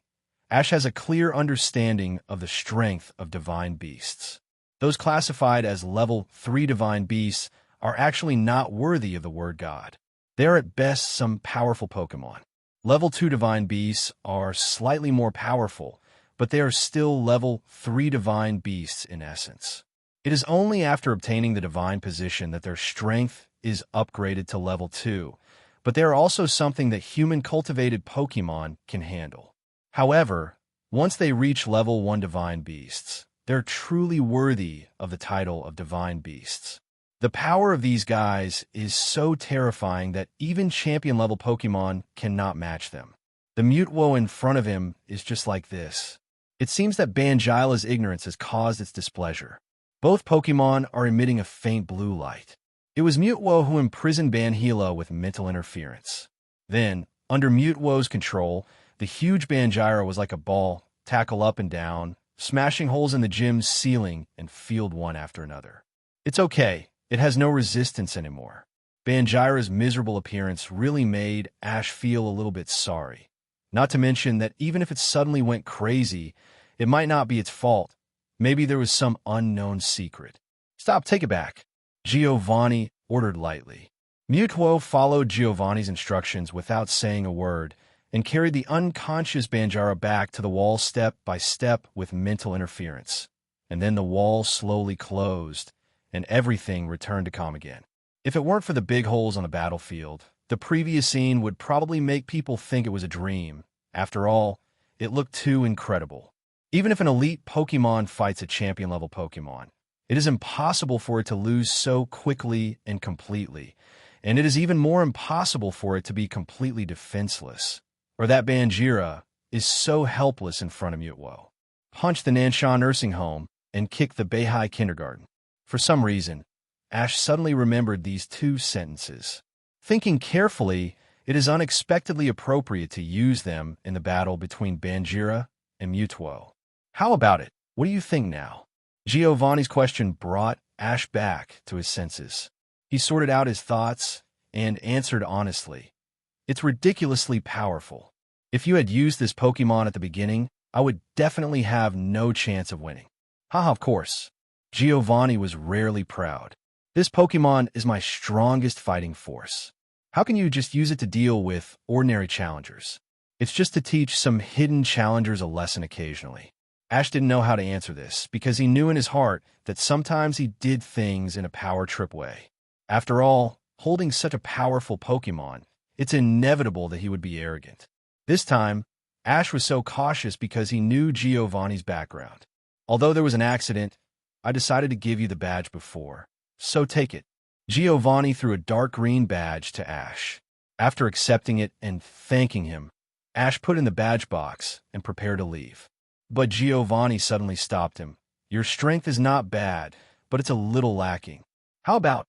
Ash has a clear understanding of the strength of divine beasts. Those classified as level 3 divine beasts are actually not worthy of the word God. They are at best some powerful Pokemon. Level 2 divine beasts are slightly more powerful, but they are still level 3 divine beasts in essence. It is only after obtaining the divine position that their strength is upgraded to level 2, but they are also something that human cultivated Pokemon can handle. However, once they reach level 1 divine beasts, they're truly worthy of the title of divine beasts. The power of these guys is so terrifying that even champion-level Pokemon cannot match them. The Mutwo in front of him is just like this. It seems that Banjila's ignorance has caused its displeasure. Both Pokemon are emitting a faint blue light. It was Mutwo who imprisoned Banhila with mental interference. Then, under Mutwo's control, the huge Banjira was like a ball, tackle up and down, smashing holes in the gym's ceiling and field one after another. It's okay. It has no resistance anymore. Banjira's miserable appearance really made Ash feel a little bit sorry. Not to mention that even if it suddenly went crazy, it might not be its fault. Maybe there was some unknown secret. Stop, take it back, Giovanni ordered lightly. Mutwo followed Giovanni's instructions without saying a word, and carried the unconscious Banjira back to the wall step by step with mental interference. And then the wall slowly closed, and everything returned to calm again. If it weren't for the big holes on the battlefield, the previous scene would probably make people think it was a dream. After all, it looked too incredible. Even if an elite Pokemon fights a champion-level Pokemon, it is impossible for it to lose so quickly and completely, and it is even more impossible for it to be completely defenseless. Or that Banjira is so helpless in front of Mutwo. Punch the Nansha nursing home and kick the Beihai kindergarten. For some reason, Ash suddenly remembered these two sentences. Thinking carefully, it is unexpectedly appropriate to use them in the battle between Banjira and Mutwo. How about it? What do you think now? Giovanni's question brought Ash back to his senses. He sorted out his thoughts and answered honestly. It's ridiculously powerful. If you had used this Pokemon at the beginning, I would definitely have no chance of winning. Haha, of course. Giovanni was rarely proud. This Pokemon is my strongest fighting force. How can you just use it to deal with ordinary challengers? It's just to teach some hidden challengers a lesson occasionally. Ash didn't know how to answer this because he knew in his heart that sometimes he did things in a power trip way. After all, holding such a powerful Pokemon, it's inevitable that he would be arrogant. This time, Ash was so cautious because he knew Giovanni's background. Although there was an accident, I decided to give you the badge before, so take it. Giovanni threw a dark green badge to Ash. After accepting it and thanking him, Ash put in the badge box and prepared to leave. But Giovanni suddenly stopped him. Your strength is not bad, but it's a little lacking. How about,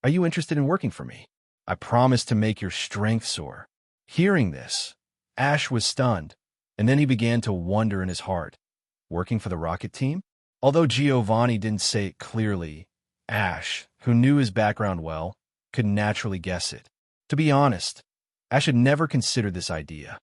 are you interested in working for me? I promise to make your strength soar. Hearing this, Ash was stunned, and then he began to wonder in his heart. Working for the rocket team? Although Giovanni didn't say it clearly, Ash, who knew his background well, could naturally guess it. To be honest, Ash had never considered this idea.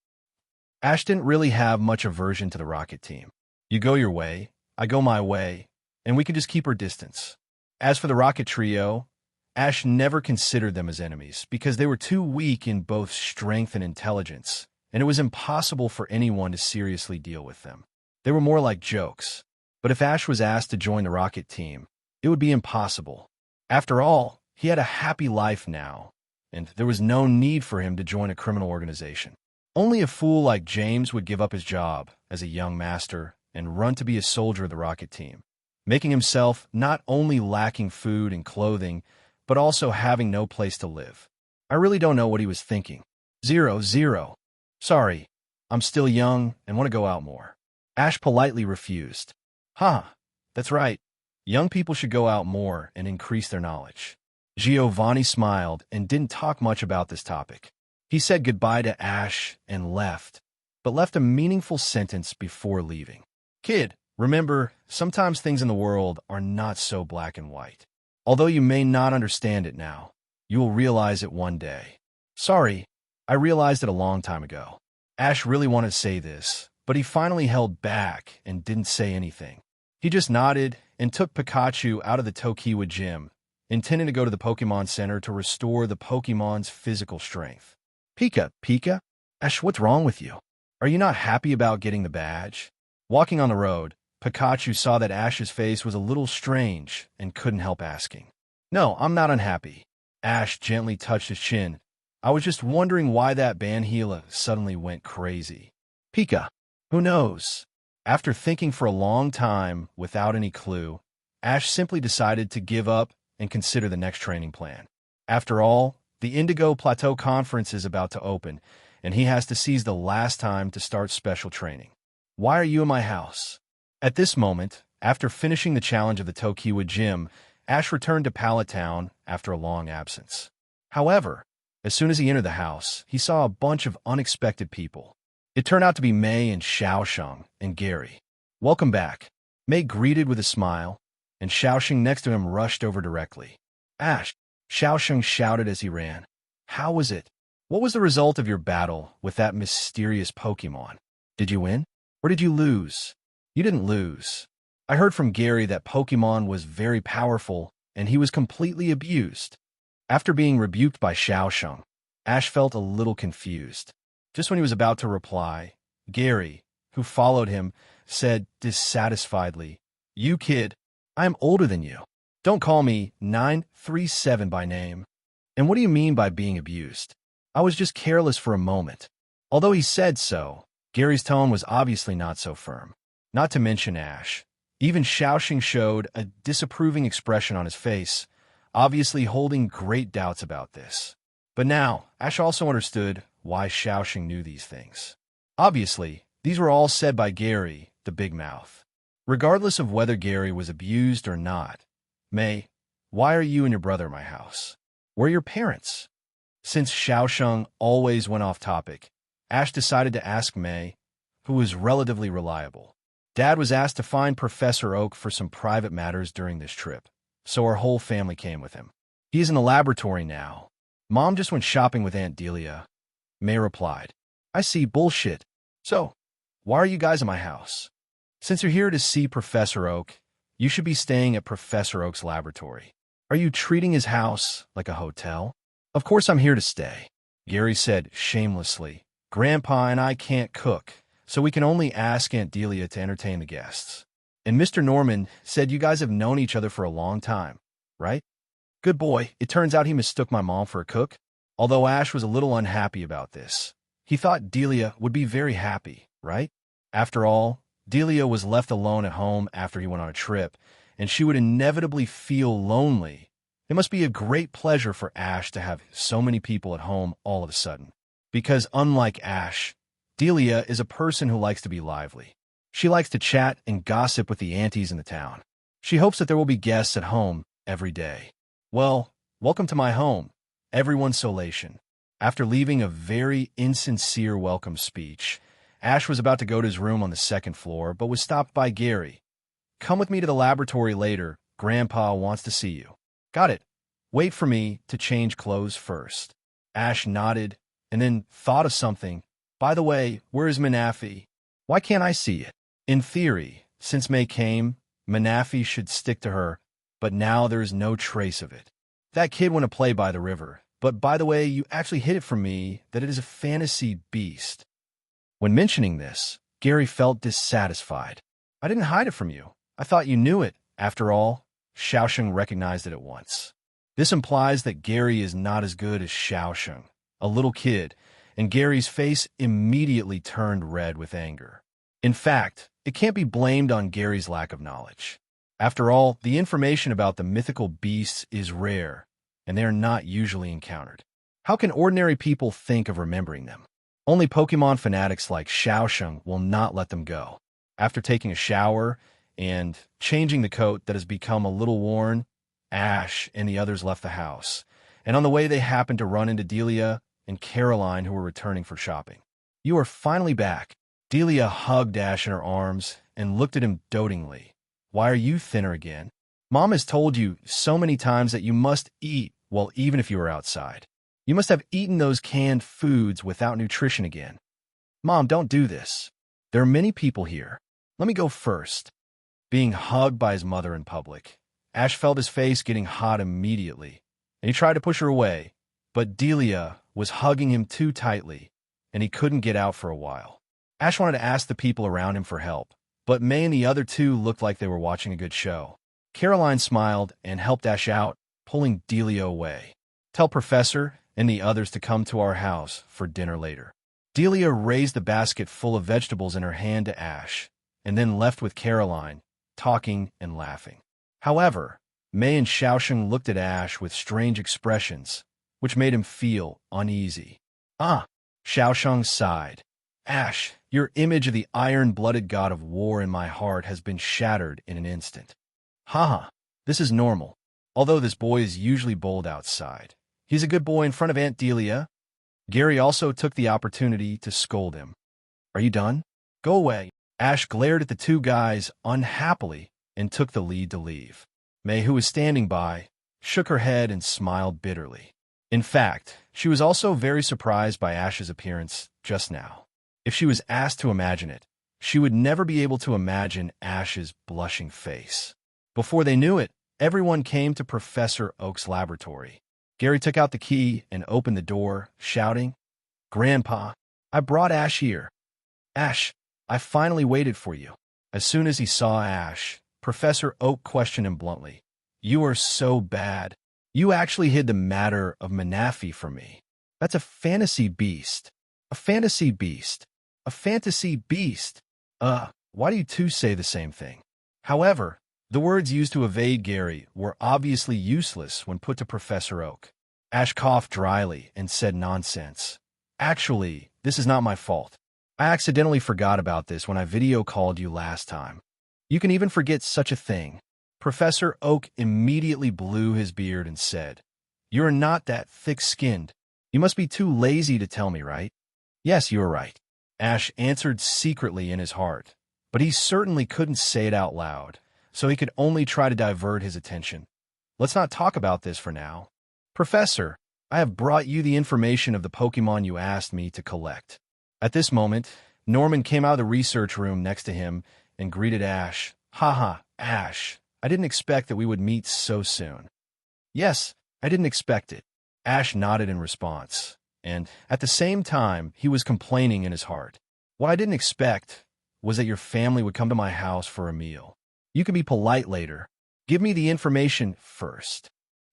Ash didn't really have much aversion to the rocket team. You go your way, I go my way, and we can just keep our distance. As for the rocket trio, Ash never considered them as enemies because they were too weak in both strength and intelligence, and it was impossible for anyone to seriously deal with them. They were more like jokes. But if Ash was asked to join the rocket team, it would be impossible. After all, he had a happy life now, and there was no need for him to join a criminal organization. Only a fool like James would give up his job as a young master and run to be a soldier of the rocket team, making himself not only lacking food and clothing, but also having no place to live. I really don't know what he was thinking. 0-0. Sorry, I'm still young and want to go out more. Ash politely refused. That's right. Young people should go out more and increase their knowledge. Giovanni smiled and didn't talk much about this topic. He said goodbye to Ash and left, but left a meaningful sentence before leaving. Kid, remember, sometimes things in the world are not so black and white. Although you may not understand it now, you will realize it one day. Sorry, I realized it a long time ago. Ash really wanted to say this, but he finally held back and didn't say anything. He just nodded and took Pikachu out of the Tokiwa gym, intending to go to the Pokemon Center to restore the Pokemon's physical strength. Pika? Ash, what's wrong with you? Are you not happy about getting the badge? Walking on the road, Pikachu saw that Ash's face was a little strange and couldn't help asking. No, I'm not unhappy. Ash gently touched his chin. I was just wondering why that Banhila suddenly went crazy. Pika, who knows? After thinking for a long time without any clue, Ash simply decided to give up and consider the next training plan. After all, the Indigo Plateau Conference is about to open, and he has to seize the last time to start special training. Why are you in my house? At this moment, after finishing the challenge of the Tokiwa gym, Ash returned to Pallet Town after a long absence. However, as soon as he entered the house, he saw a bunch of unexpected people. It turned out to be Mei and Xiaosheng and Gary. Welcome back. Mei greeted with a smile, and Xiaosheng next to him rushed over directly. Ash, Xiaosheng shouted as he ran. How was it? What was the result of your battle with that mysterious Pokemon? Did you win? Or did you lose? You didn't lose. I heard from Gary that Pokemon was very powerful, and he was completely abused. After being rebuked by Xiaosheng, Ash felt a little confused. Just when he was about to reply, Gary, who followed him, said dissatisfiedly, You kid, I am older than you. Don't call me 937 by name. And what do you mean by being abused? I was just careless for a moment. Although he said so, Gary's tone was obviously not so firm. Not to mention Ash. Even Xiaosheng showed a disapproving expression on his face, obviously holding great doubts about this. But now, Ash also understood why Xiaosheng knew these things. Obviously, these were all said by Gary, the big mouth. Regardless of whether Gary was abused or not, Mei, why are you and your brother in my house? Where are your parents? Since Xiaosheng always went off topic, Ash decided to ask Mei, who was relatively reliable. Dad was asked to find Professor Oak for some private matters during this trip, so our whole family came with him. He is in the laboratory now. Mom just went shopping with Aunt Delia. Mei replied, I see bullshit. So, why are you guys in my house? Since you're here to see Professor Oak, you should be staying at Professor Oak's laboratory. Are you treating his house like a hotel? Of course I'm here to stay, Gary said shamelessly. Grandpa and I can't cook, so we can only ask Aunt Delia to entertain the guests. And Mr. Norman said you guys have known each other for a long time, right? Good boy, it turns out he mistook my mom for a cook. Although Ash was a little unhappy about this, he thought Delia would be very happy, right? After all, Delia was left alone at home after he went on a trip, and she would inevitably feel lonely It must be a great pleasure for Ash to have so many people at home all of a sudden. Because unlike Ash, Delia is a person who likes to be lively. She likes to chat and gossip with the aunties in the town. She hopes that there will be guests at home every day. Well, welcome to my home, everyone's solation. After leaving a very insincere welcome speech, Ash was about to go to his room on the second floor, but was stopped by Gary. Come with me to the laboratory later. Grandpa wants to see you. Got it. Wait for me to change clothes first. Ash nodded and then thought of something. By the way, where is Manafi? Why can't I see it? In theory, since May came, Manafi should stick to her, but now there is no trace of it. That kid went to play by the river, but by the way, you actually hid it from me that it is a fantasy beast. When mentioning this, Gary felt dissatisfied. I didn't hide it from you. I thought you knew it. After all, Xiaosheng recognized it at once. This implies that Gary is not as good as Xiaosheng, a little kid, and Gary's face immediately turned red with anger. In fact, it can't be blamed on Gary's lack of knowledge. After all, the information about the mythical beasts is rare, and they are not usually encountered. How can ordinary people think of remembering them? Only Pokemon fanatics like Xiaosheng will not let them go. After taking a shower and changing the coat that has become a little worn, Ash and the others left the house, and on the way they happened to run into Delia and Caroline, who were returning for shopping. You are finally back. Delia hugged Ash in her arms and looked at him dotingly. Why are you thinner again? Mom has told you so many times that you must eat, well, even if you are outside. You must have eaten those canned foods without nutrition again. Mom, don't do this. There are many people here. Let me go first. Being hugged by his mother in public, Ash felt his face getting hot immediately, and he tried to push her away, but Delia was hugging him too tightly, and he couldn't get out for a while. Ash wanted to ask the people around him for help, but May and the other two looked like they were watching a good show. Caroline smiled and helped Ash out, pulling Delia away. Tell Professor and the others to come to our house for dinner later. Delia raised the basket full of vegetables in her hand to Ash, and then left with Caroline, talking and laughing. However, May and Xiaosheng looked at Ash with strange expressions, which made him feel uneasy. Xiaosheng sighed. Ash, your image of the iron-blooded god of war in my heart has been shattered in an instant. Haha, this is normal. Although this boy is usually bold outside, he's a good boy in front of Aunt Delia. Gary also took the opportunity to scold him. Are you done? Go away. Ash glared at the two guys unhappily and took the lead to leave. May, who was standing by, shook her head and smiled bitterly. In fact, she was also very surprised by Ash's appearance just now. If she was asked to imagine it, she would never be able to imagine Ash's blushing face. Before they knew it, everyone came to Professor Oak's laboratory. Gary took out the key and opened the door, shouting, Grandpa, I brought Ash here. Ash, I finally waited for you. As soon as he saw Ash, Professor Oak questioned him bluntly. You are so bad. You actually hid the matter of Manafi from me. That's a fantasy beast. A fantasy beast. A fantasy beast. Why do you two say the same thing? However, the words used to evade Gary were obviously useless when put to Professor Oak. Ash coughed dryly and said nonsense. Actually, this is not my fault. I accidentally forgot about this when I video called you last time. You can even forget such a thing. Professor Oak immediately blew his beard and said, You are not that thick-skinned. You must be too lazy to tell me, right? Yes, you are right. Ash answered secretly in his heart, but he certainly couldn't say it out loud, so he could only try to divert his attention. Let's not talk about this for now. Professor, I have brought you the information of the Pokemon you asked me to collect. At this moment, Norman came out of the research room next to him and greeted Ash. Haha, Ash, I didn't expect that we would meet so soon. Yes, I didn't expect it. Ash nodded in response, and at the same time, he was complaining in his heart. What I didn't expect was that your family would come to my house for a meal. You can be polite later. Give me the information first.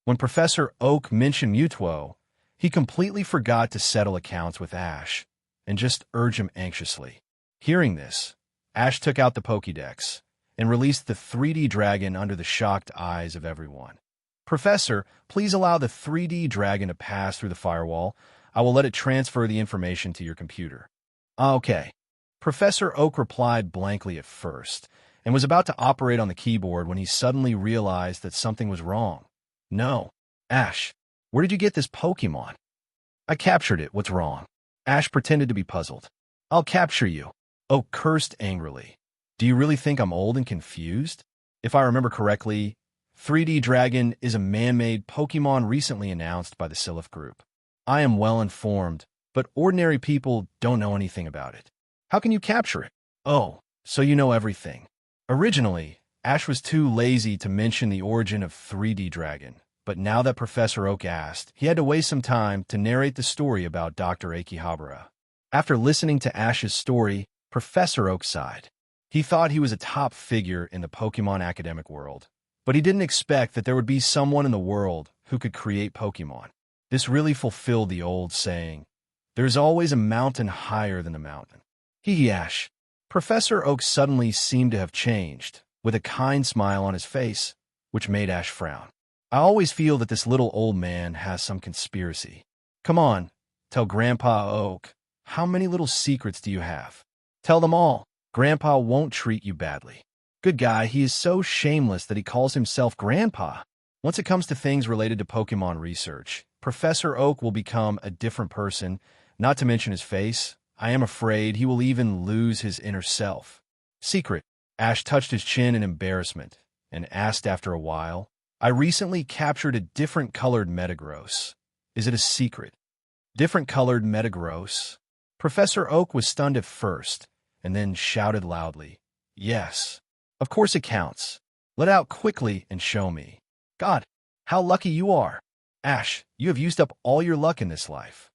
When Professor Oak mentioned Mutuo, he completely forgot to settle accounts with Ash and just urged him anxiously. Hearing this, Ash took out the Pokédex and released the 3D dragon under the shocked eyes of everyone. Professor, please allow the 3D dragon to pass through the firewall. I will let it transfer the information to your computer. Okay. Professor Oak replied blankly at first, and was about to operate on the keyboard when he suddenly realized that something was wrong. No. Ash, where did you get this Pokemon? I captured it. What's wrong? Ash pretended to be puzzled. I'll capture you. Oak cursed angrily. Do you really think I'm old and confused? If I remember correctly, 3D Dragon is a man-made Pokemon recently announced by the Silph Group. I am well informed, but ordinary people don't know anything about it. How can you capture it? Oh, so you know everything. Originally, Ash was too lazy to mention the origin of 3D Dragon, but now that Professor Oak asked, he had to waste some time to narrate the story about Dr. Akihabara. After listening to Ash's story, Professor Oak sighed. He thought he was a top figure in the Pokemon academic world, but he didn't expect that there would be someone in the world who could create Pokemon. This really fulfilled the old saying, there's always a mountain higher than the mountain. Hee Ash. Professor Oak suddenly seemed to have changed, with a kind smile on his face, which made Ash frown. I always feel that this little old man has some conspiracy. Come on, tell Grandpa Oak. How many little secrets do you have? Tell them all. Grandpa won't treat you badly. Good guy, he is so shameless that he calls himself Grandpa. Once it comes to things related to Pokemon research, Professor Oak will become a different person, not to mention his face. I am afraid he will even lose his inner self. Secret. Ash touched his chin in embarrassment and asked after a while, I recently captured a different colored Metagross. Is it a secret? Different colored Metagross? Professor Oak was stunned at first, and then shouted loudly, Yes. Of course it counts. Let out quickly and show me. God, how lucky you are. Ash, you have used up all your luck in this life.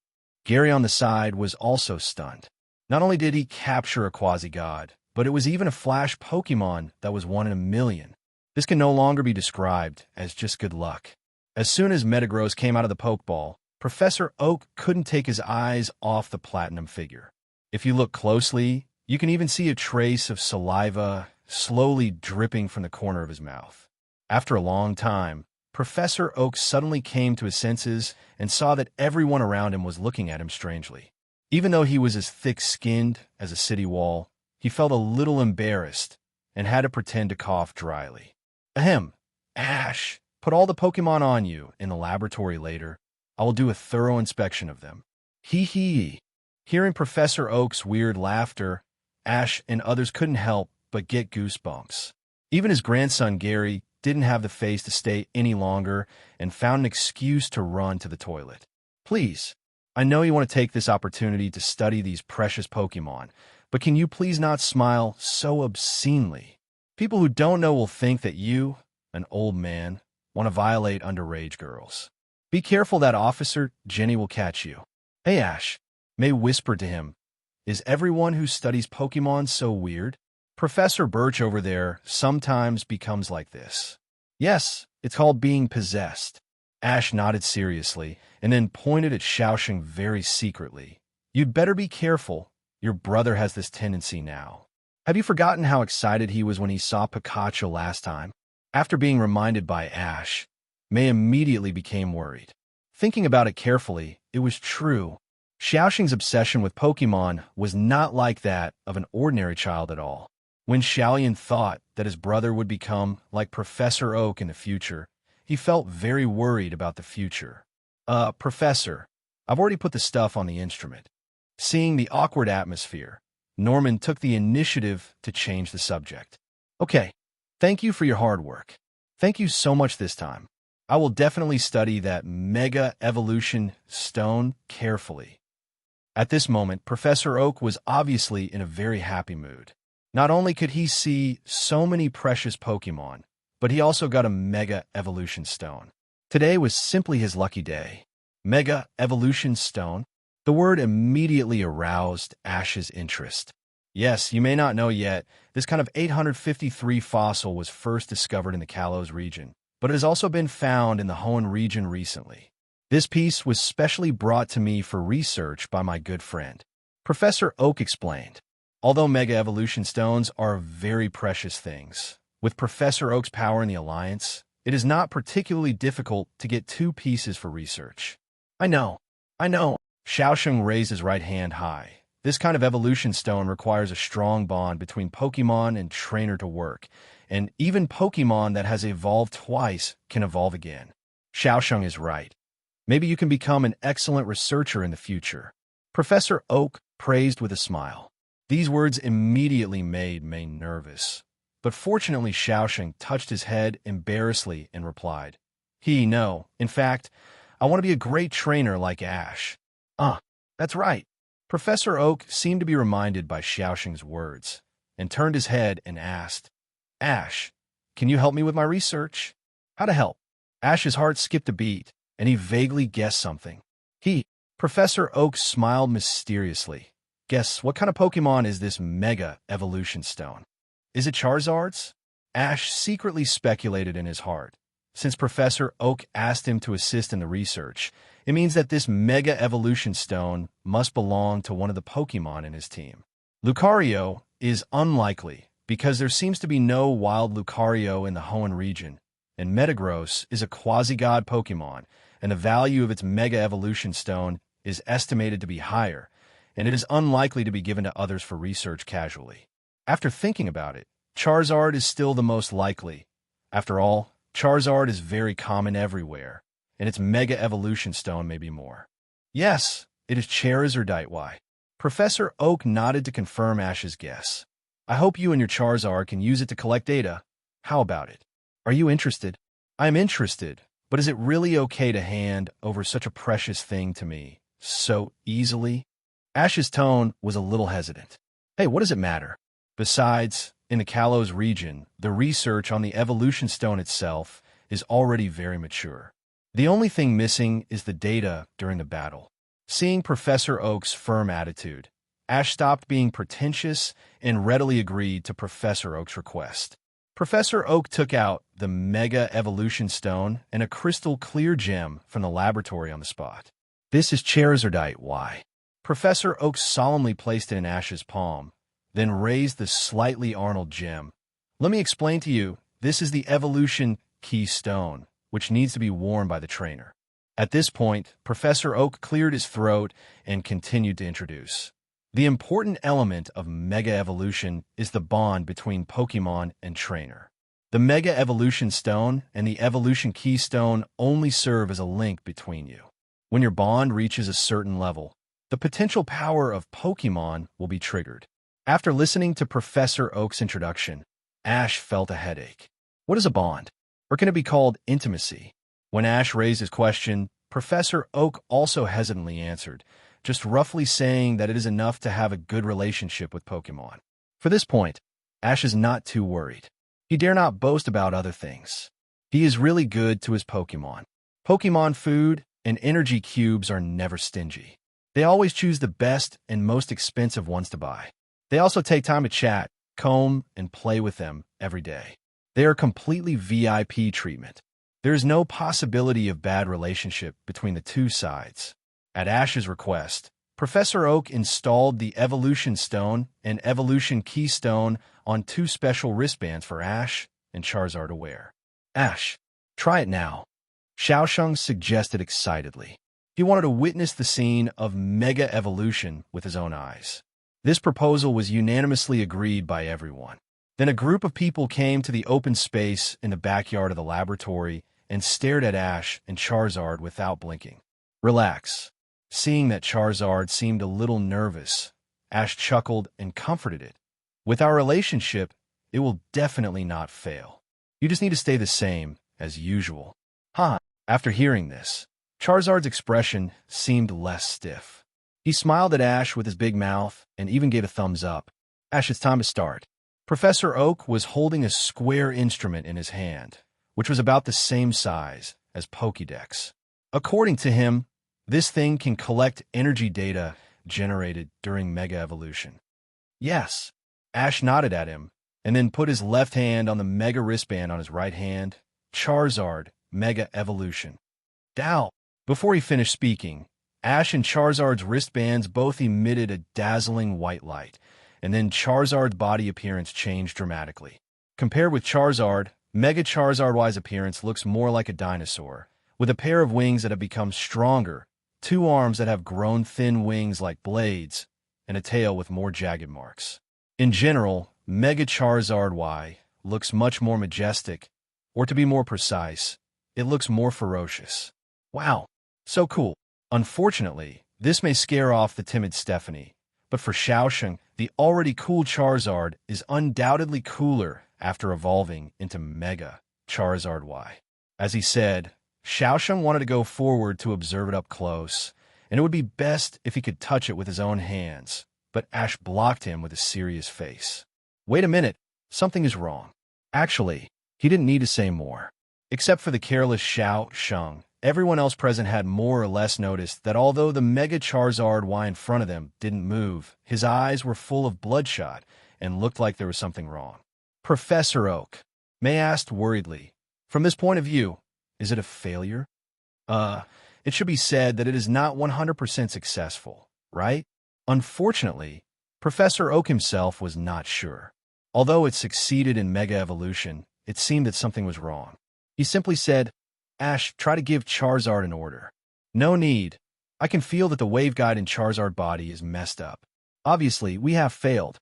Gary on the side was also stunned. Not only did he capture a quasi-god, but it was even a flash Pokemon that was 1 in a million. This can no longer be described as just good luck. As soon as Metagross came out of the Pokeball, Professor Oak couldn't take his eyes off the platinum figure. If you look closely, you can even see a trace of saliva slowly dripping from the corner of his mouth. After a long time, Professor Oak suddenly came to his senses and saw that everyone around him was looking at him strangely. Even though he was as thick-skinned as a city wall, he felt a little embarrassed and had to pretend to cough dryly. Ahem, Ash, put all the Pokemon on you in the laboratory later. I will do a thorough inspection of them. Hee hee. Hearing Professor Oak's weird laughter, Ash and others couldn't help but get goosebumps. Even his grandson Gary didn't have the face to stay any longer and found an excuse to run to the toilet. Please, I know you want to take this opportunity to study these precious Pokemon, but can you please not smile so obscenely? People who don't know will think that you, an old man, want to violate underage girls. Be careful, that Officer Jenny will catch you. Hey Ash, May whispered to him, is everyone who studies Pokemon so weird? Professor Birch over there sometimes becomes like this. Yes, it's called being possessed. Ash nodded seriously and then pointed at Xiaoxing very secretly. You'd better be careful. Your brother has this tendency now. Have you forgotten how excited he was when he saw Pikachu last time? After being reminded by Ash, May immediately became worried. Thinking about it carefully, it was true. Xiaoxing's obsession with Pokemon was not like that of an ordinary child at all. When Xiaoyan thought that his brother would become like Professor Oak in the future, he felt very worried about the future. Professor, I've already put the stuff on the instrument. Seeing the awkward atmosphere, Norman took the initiative to change the subject. Okay, thank you for your hard work. Thank you so much this time. I will definitely study that Mega Evolution Stone carefully. At this moment, Professor Oak was obviously in a very happy mood. Not only could he see so many precious Pokemon, but he also got a Mega Evolution Stone. Today was simply his lucky day. Mega Evolution Stone? The word immediately aroused Ash's interest. Yes, you may not know yet, this kind of 853 fossil was first discovered in the Kalos region, but it has also been found in the Hoenn region recently. This piece was specially brought to me for research by my good friend. Professor Oak explained. Although Mega Evolution Stones are very precious things, with Professor Oak's power in the Alliance, It is not particularly difficult to get 2 pieces for research. I know. Xiaosheng raised his right hand high. This kind of evolution stone requires a strong bond between Pokemon and trainer to work, and even Pokemon that has evolved twice can evolve again. Xiaosheng is right. Maybe you can become an excellent researcher in the future. Professor Oak praised with a smile. These words immediately made Mei nervous. But fortunately, Xiaosheng touched his head embarrassedly and replied, No. In fact, I want to be a great trainer like Ash. That's right. Professor Oak seemed to be reminded by Xiaosheng's words and turned his head and asked, Ash, can you help me with my research? How to help? Ash's heart skipped a beat, and he vaguely guessed something. Professor Oak smiled mysteriously. Guess what kind of Pokemon is this Mega Evolution Stone? Is it Charizard's? Ash secretly speculated in his heart. Since Professor Oak asked him to assist in the research, it means that this Mega Evolution Stone must belong to one of the Pokemon in his team. Lucario is unlikely, because there seems to be no wild Lucario in the Hoenn region, and Metagross is a quasi-god Pokemon, and the value of its Mega Evolution Stone is estimated to be higher, and it is unlikely to be given to others for research casually. After thinking about it, Charizard is still the most likely. After all, Charizard is very common everywhere, and its Mega Evolution Stone may be more. Yes, it is Charizardite. Why? Professor Oak nodded to confirm Ash's guess. I hope you and your Charizard can use it to collect data. How about it? Are you interested? I am interested, but is it really okay to hand over such a precious thing to me so easily? Ash's tone was a little hesitant. Hey, what does it matter? Besides, in the Kalos region, the research on the evolution stone itself is already very mature. The only thing missing is the data during the battle. Seeing Professor Oak's firm attitude, Ash stopped being pretentious and readily agreed to Professor Oak's request. Professor Oak took out the Mega Evolution Stone and a crystal clear gem from the laboratory on the spot. This is Charizardite. Why? Professor Oak solemnly placed it in Ash's palm, then raised the slightly Arnold gem. Let me explain to you, this is the evolution key stone, which needs to be worn by the trainer. At this point, Professor Oak cleared his throat and continued to introduce. The important element of Mega Evolution is the bond between Pokemon and trainer. The Mega Evolution Stone and the Evolution Key Stone only serve as a link between you. When your bond reaches a certain level, the potential power of Pokemon will be triggered. After listening to Professor Oak's introduction, Ash felt a headache. What is a bond? Or can it be called intimacy? When Ash raised his question, Professor Oak also hesitantly answered, just roughly saying that it is enough to have a good relationship with Pokemon. For this point, Ash is not too worried. He dare not boast about other things. He is really good to his Pokemon. Pokemon food and energy cubes are never stingy. They always choose the best and most expensive ones to buy. They also take time to chat, comb, and play with them every day. They are completely VIP treatment. There is no possibility of bad relationship between the two sides. At Ash's request, Professor Oak installed the Evolution Stone and Evolution Key Stone on 2 special wristbands for Ash and Charizard to wear. Ash, try it now, Xiaosheng suggested excitedly. He wanted to witness the scene of Mega Evolution with his own eyes. This proposal was unanimously agreed by everyone. Then a group of people came to the open space in the backyard of the laboratory and stared at Ash and Charizard without blinking. Relax. Seeing that Charizard seemed a little nervous, Ash chuckled and comforted it. With our relationship, it will definitely not fail. You just need to stay the same as usual. After hearing this, Charizard's expression seemed less stiff. He smiled at Ash with his big mouth and even gave a thumbs up. Ash, it's time to start. Professor Oak was holding a square instrument in his hand, which was about the same size as Pokédex. According to him, this thing can collect energy data generated during Mega Evolution. Yes, Ash nodded at him, and then put his left hand on the Mega wristband on his right hand. Charizard, Mega Evolution. Dow. Before he finished speaking, Ash and Charizard's wristbands both emitted a dazzling white light, and then Charizard's body appearance changed dramatically. Compared with Charizard, Mega Charizard-Y's appearance looks more like a dinosaur, with a pair of wings that have become stronger, 2 arms that have grown thin wings like blades, and a tail with more jagged marks. In general, Mega Charizard-Y looks much more majestic, or to be more precise, it looks more ferocious. Wow, so cool. Unfortunately, this may scare off the timid Stephanie, but for Xiaosheng, the already cool Charizard is undoubtedly cooler after evolving into Mega Charizard-Y. As he said, Xiaosheng wanted to go forward to observe it up close, and it would be best if he could touch it with his own hands, but Ash blocked him with a serious face. Wait a minute, something is wrong. Actually, he didn't need to say more. Except for the careless Xiaosheng, everyone else present had more or less noticed that although the Mega Charizard-Y in front of them didn't move, his eyes were full of bloodshot and looked like there was something wrong. Professor Oak, May asked worriedly, from this point of view, is it a failure? It should be said that it is not 100% successful, right? Unfortunately, Professor Oak himself was not sure. Although it succeeded in Mega Evolution, it seemed that something was wrong. He simply said, Ash, try to give Charizard an order. No need. I can feel that the waveguide in Charizard body is messed up. Obviously, we have failed.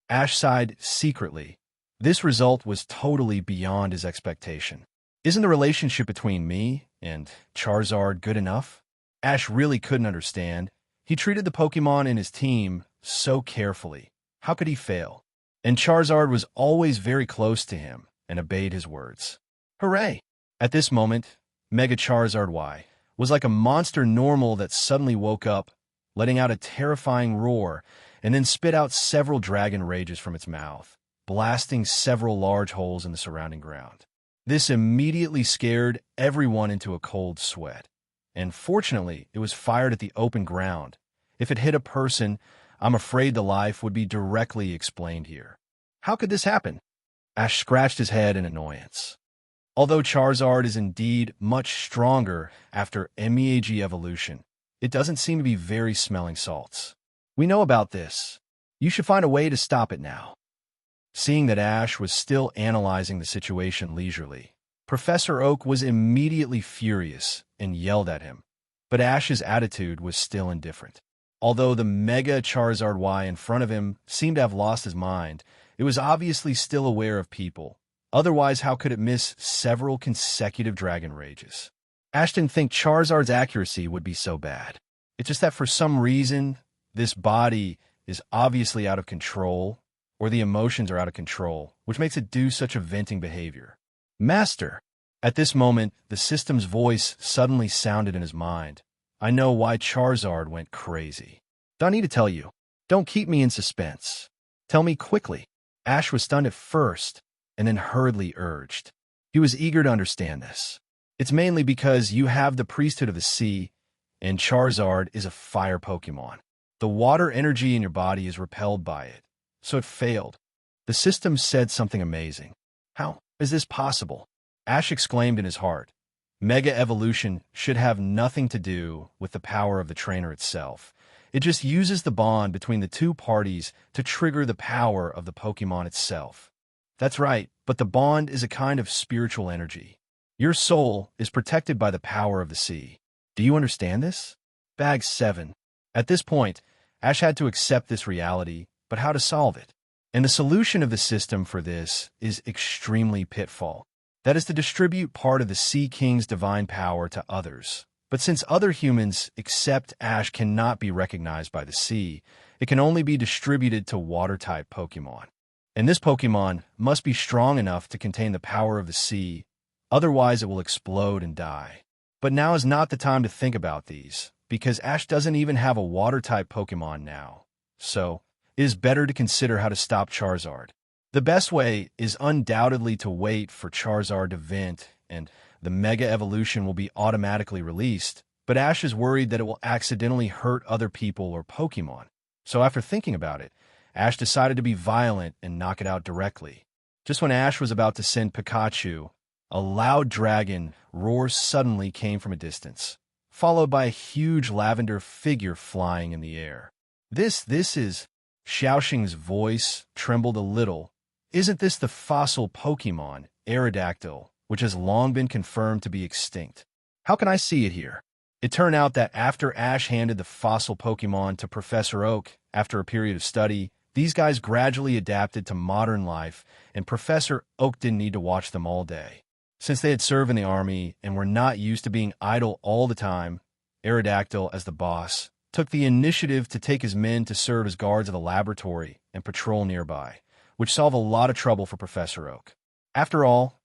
Ash sighed secretly. This result was totally beyond his expectation. Isn't the relationship between me and Charizard good enough? Ash really couldn't understand. He treated the Pokemon in his team so carefully. How could he fail? And Charizard was always very close to him and obeyed his words. Hooray! At this moment, Mega Charizard-Y was like a monster normal that suddenly woke up, letting out a terrifying roar, and then spit out several dragon rages from its mouth, blasting several large holes in the surrounding ground. This immediately scared everyone into a cold sweat. And fortunately, it was fired at the open ground. If it hit a person, I'm afraid the life would be directly explained here. How could this happen? Ash scratched his head in annoyance. Although Charizard is indeed much stronger after MEAG evolution, it doesn't seem to be very smelling salts. We know about this. You should find a way to stop it now. Seeing that Ash was still analyzing the situation leisurely, Professor Oak was immediately furious and yelled at him, but Ash's attitude was still indifferent. Although the Mega Charizard-Y in front of him seemed to have lost his mind, it was obviously still aware of people. Otherwise, how could it miss several consecutive Dragon Rages? Ash didn't think Charizard's accuracy would be so bad. It's just that for some reason, this body is obviously out of control, or the emotions are out of control, which makes it do such a venting behavior. Master! At this moment, the system's voice suddenly sounded in his mind. I know why Charizard went crazy. Don't need to tell you. Don't keep me in suspense. Tell me quickly. Ash was stunned at first, and then hurriedly urged. He was eager to understand this. It's mainly because you have the priesthood of the sea, and Charizard is a fire Pokemon. The water energy in your body is repelled by it, so it failed. The system said something amazing. How is this possible? Ash exclaimed in his heart. Mega Evolution should have nothing to do with the power of the trainer itself. It just uses the bond between the two parties to trigger the power of the Pokemon itself. That's right, but the bond is a kind of spiritual energy. Your soul is protected by the power of the sea. Do you understand this? Bag 7. At this point, Ash had to accept this reality, but how to solve it? And the solution of the system for this is extremely pitfall. That is to distribute part of the Sea King's divine power to others. But since other humans except Ash cannot be recognized by the sea, it can only be distributed to water-type Pokemon. And this Pokemon must be strong enough to contain the power of the sea, otherwise it will explode and die. But now is not the time to think about these, because Ash doesn't even have a water-type Pokemon now. So, it is better to consider how to stop Charizard. The best way is undoubtedly to wait for Charizard to vent, and the Mega Evolution will be automatically released, but Ash is worried that it will accidentally hurt other people or Pokemon. So after thinking about it, Ash decided to be violent and knock it out directly. Just when Ash was about to send Pikachu, a loud dragon roar suddenly came from a distance, followed by a huge lavender figure flying in the air. This is... Xiaoxing's voice trembled a little. Isn't this the fossil Pokemon, Aerodactyl, which has long been confirmed to be extinct? How can I see it here? It turned out that after Ash handed the fossil Pokemon to Professor Oak after a period of study, these guys gradually adapted to modern life, and Professor Oak didn't need to watch them all day. Since they had served in the army and were not used to being idle all the time, Aerodactyl, as the boss, took the initiative to take his men to serve as guards of the laboratory and patrol nearby, which solved a lot of trouble for Professor Oak. After all,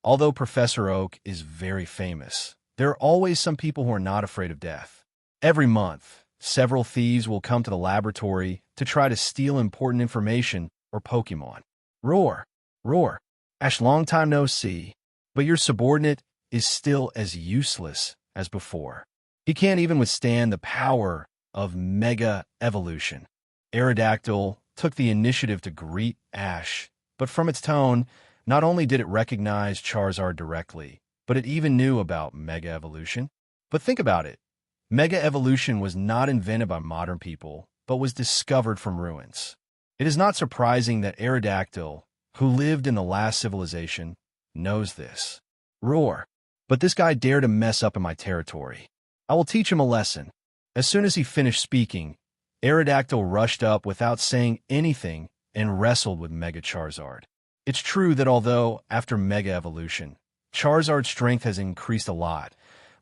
although Professor Oak is very famous, there are always some people who are not afraid of death. Every month, several thieves will come to the laboratory to try to steal important information or Pokemon. Roar, roar. Ash, long time no see, but your subordinate is still as useless as before. He can't even withstand the power of Mega Evolution. Aerodactyl took the initiative to greet Ash, but from its tone, not only did it recognize Charizard directly, but it even knew about Mega Evolution. But think about it. Mega Evolution was not invented by modern people, but was discovered from ruins. It is not surprising that Aerodactyl, who lived in the last civilization, knows this. Roar. But this guy dared to mess up in my territory. I will teach him a lesson. As soon as he finished speaking, Aerodactyl rushed up without saying anything and wrestled with Mega Charizard. It's true that although, after Mega Evolution, Charizard's strength has increased a lot,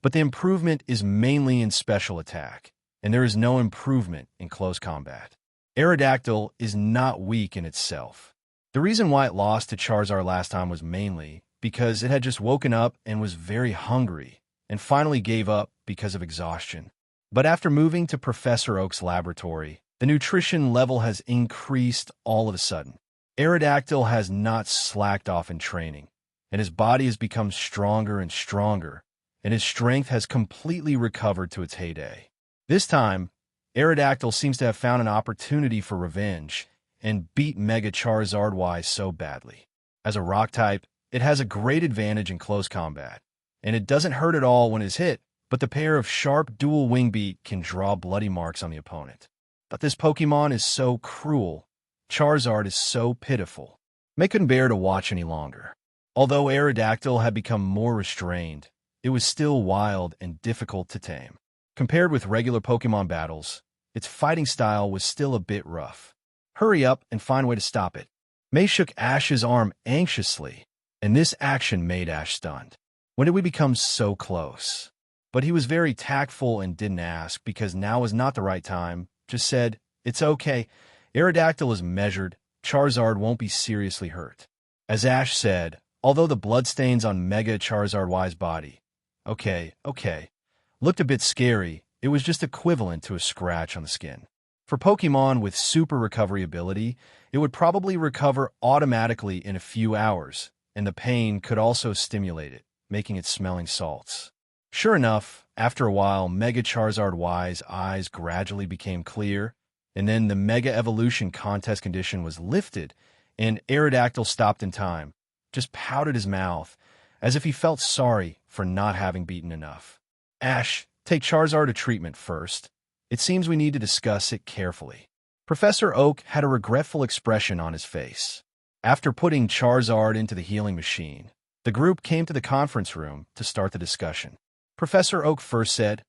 but the improvement is mainly in special attack, and there is no improvement in close combat. Aerodactyl is not weak in itself. The reason why it lost to Charizard last time was mainly because it had just woken up and was very hungry, and finally gave up because of exhaustion. But after moving to Professor Oak's laboratory, the nutrition level has increased all of a sudden. Aerodactyl has not slacked off in training, and his body has become stronger and stronger, and his strength has completely recovered to its heyday. This time, Aerodactyl seems to have found an opportunity for revenge and beat Mega Charizard so badly. As a rock type, it has a great advantage in close combat, and it doesn't hurt at all when it's hit, but the pair of sharp dual wing beat can draw bloody marks on the opponent. But this Pokemon is so cruel. Charizard is so pitiful. May couldn't bear to watch any longer. Although Aerodactyl had become more restrained, it was still wild and difficult to tame. Compared with regular Pokemon battles, its fighting style was still a bit rough. Hurry up and find a way to stop it. May shook Ash's arm anxiously, and this action made Ash stunned. When did we become so close? But he was very tactful and didn't ask because now was not the right time, just said, "It's okay. Aerodactyl is measured. Charizard won't be seriously hurt." As Ash said, although the bloodstains on Mega Charizard body, okay, looked a bit scary, it was just equivalent to a scratch on the skin. For Pokemon with super recovery ability, it would probably recover automatically in a few hours, and the pain could also stimulate it, making it smelling salts. Sure enough, after a while, Mega Charizard eyes gradually became clear, and then the Mega Evolution contest condition was lifted, and Aerodactyl stopped in time, just pouted his mouth, as if he felt sorry for not having beaten enough. Ash, take Charizard to treatment first. It seems we need to discuss it carefully. Professor Oak had a regretful expression on his face. After putting Charizard into the healing machine, the group came to the conference room to start the discussion. Professor Oak first said,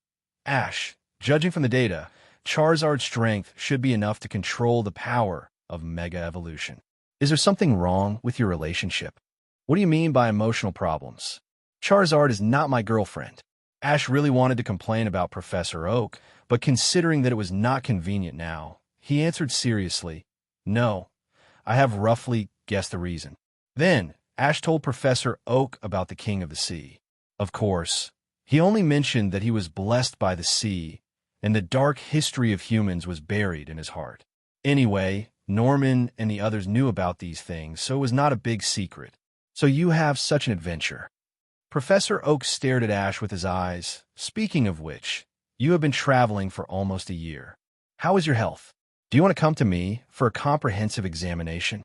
"Ash, judging from the data, Charizard's strength should be enough to control the power of Mega Evolution. Is there something wrong with your relationship? What do you mean by emotional problems? Charizard is not my girlfriend." Ash really wanted to complain about Professor Oak, but considering that it was not convenient now, he answered seriously, "No, I have roughly guessed the reason." Then, Ash told Professor Oak about the King of the Sea. Of course, he only mentioned that he was blessed by the sea, and the dark history of humans was buried in his heart. Anyway, Norman and the others knew about these things, so it was not a big secret. "So you have such an adventure." Professor Oak stared at Ash with his eyes. "Speaking of which, you have been traveling for almost a year. How is your health? Do you want to come to me for a comprehensive examination?"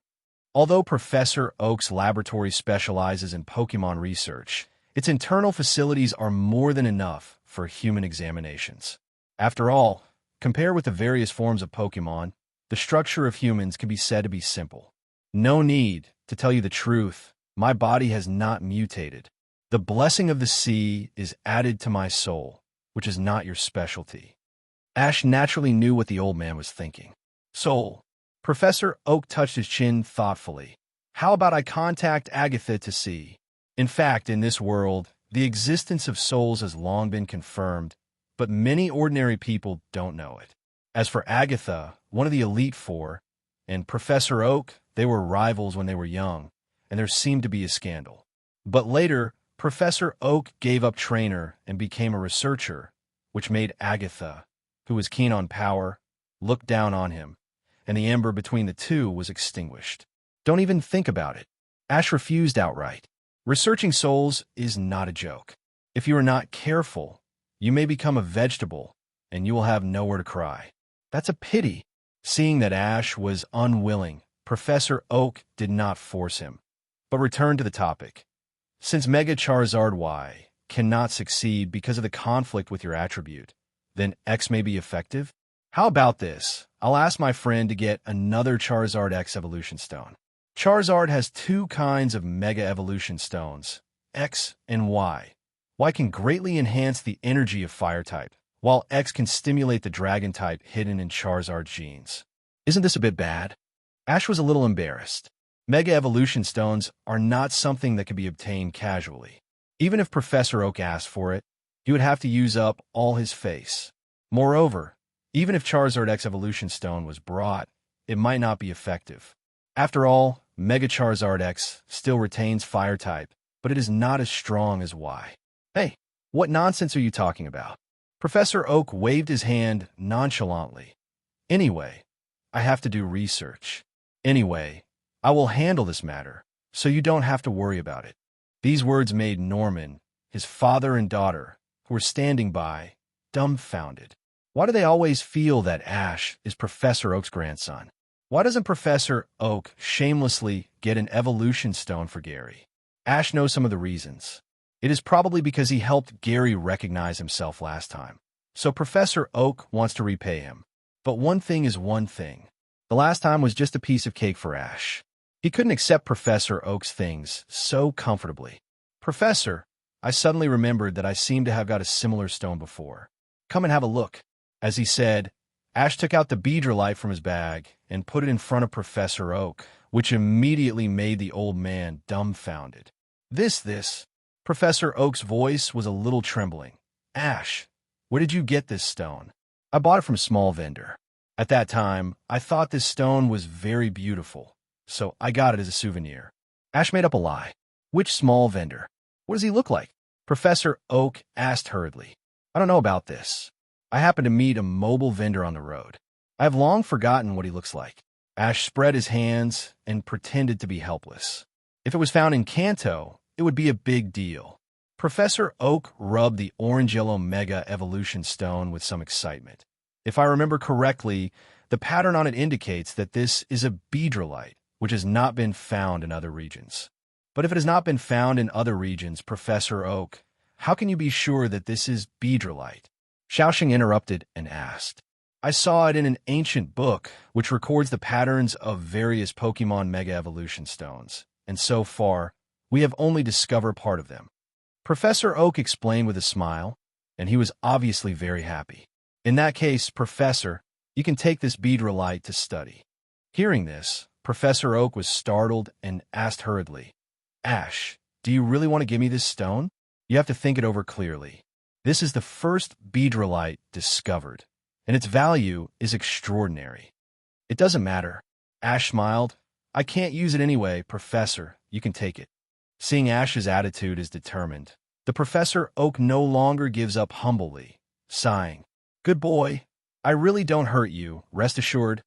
Although Professor Oak's laboratory specializes in Pokemon research, its internal facilities are more than enough for human examinations. After all, compared with the various forms of Pokemon, the structure of humans can be said to be simple. No need To tell you the truth, my body has not mutated. The blessing of the sea is added to my soul, which is not your specialty. Ash naturally knew what the old man was thinking. Soul. Professor Oak touched his chin thoughtfully. How about I contact Agatha to see? In fact, in this world, the existence of souls has long been confirmed, but many ordinary people don't know it. As for Agatha, one of the Elite Four, and Professor Oak, they were rivals when they were young, and there seemed to be a scandal. But later, Professor Oak gave up trainer and became a researcher, which made Agatha, who was keen on power, look down on him, and the ember between the two was extinguished. Don't even think about it. Ash refused outright. Researching souls is not a joke. If you are not careful, you may become a vegetable, and you will have nowhere to cry. That's a pity. Seeing that Ash was unwilling, Professor Oak did not force him, but returned to the topic. Since Mega Charizard Y cannot succeed because of the conflict with your attribute, then X may be effective? How about this? I'll ask my friend to get another Charizard X Evolution Stone. Charizard has two kinds of Mega Evolution Stones, X and Y. Y can greatly enhance the energy of Fire-type, while X can stimulate the Dragon-type hidden in Charizard's genes. Isn't this a bit bad? Ash was a little embarrassed. Mega Evolution Stones are not something that can be obtained casually. Even if Professor Oak asked for it, he would have to use up all his face. Moreover, even if Charizard X Evolution Stone was brought, it might not be effective. After all, Mega Charizard X still retains Fire-type, but it is not as strong as Y. Hey, what nonsense are you talking about? Professor Oak waved his hand nonchalantly. Anyway, I have to do research. Anyway, I will handle this matter, so you don't have to worry about it. These words made Norman, his father and daughter, who were standing by, dumbfounded. Why do they always feel that Ash is Professor Oak's grandson? Why doesn't Professor Oak shamelessly get an evolution stone for Gary? Ash knows some of the reasons. It is probably because he helped Gary recognize himself last time. So Professor Oak wants to repay him. But one thing is one thing. The last time was just a piece of cake for Ash. He couldn't accept Professor Oak's things so comfortably. Professor, I suddenly remembered that I seemed to have got a similar stone before. Come and have a look. As he said, Ash took out the Beedrillite from his bag and put it in front of Professor Oak, which immediately made the old man dumbfounded. This. Professor Oak's voice was a little trembling. Ash, where did you get this stone? I bought it from a small vendor. At that time, I thought this stone was very beautiful, so I got it as a souvenir. Ash made up a lie. Which small vendor? What does he look like? Professor Oak asked hurriedly. I don't know about this. I happened to meet a mobile vendor on the road. I have long forgotten what he looks like. Ash spread his hands and pretended to be helpless. If it was found in Kanto, it would be a big deal. Professor Oak rubbed the orange-yellow Mega Evolution Stone with some excitement. If I remember correctly, the pattern on it indicates that this is a Beedrillite, which has not been found in other regions. But if it has not been found in other regions, Professor Oak, how can you be sure that this is Beedrillite? Xiaoxing interrupted and asked. I saw it in an ancient book, which records the patterns of various Pokemon Mega Evolution Stones, and so far, we have only discovered part of them. Professor Oak explained with a smile, and he was obviously very happy. In that case, Professor, you can take this Beedrillite to study. Hearing this, Professor Oak was startled and asked hurriedly, Ash, do you really want to give me this stone? You have to think it over clearly. This is the first Beedrillite discovered, and its value is extraordinary. It doesn't matter. Ash smiled. I can't use it anyway, Professor. You can take it. Seeing Ash's attitude is determined, the Professor Oak no longer gives up humbly, sighing. Good boy. I really don't hurt you, rest assured.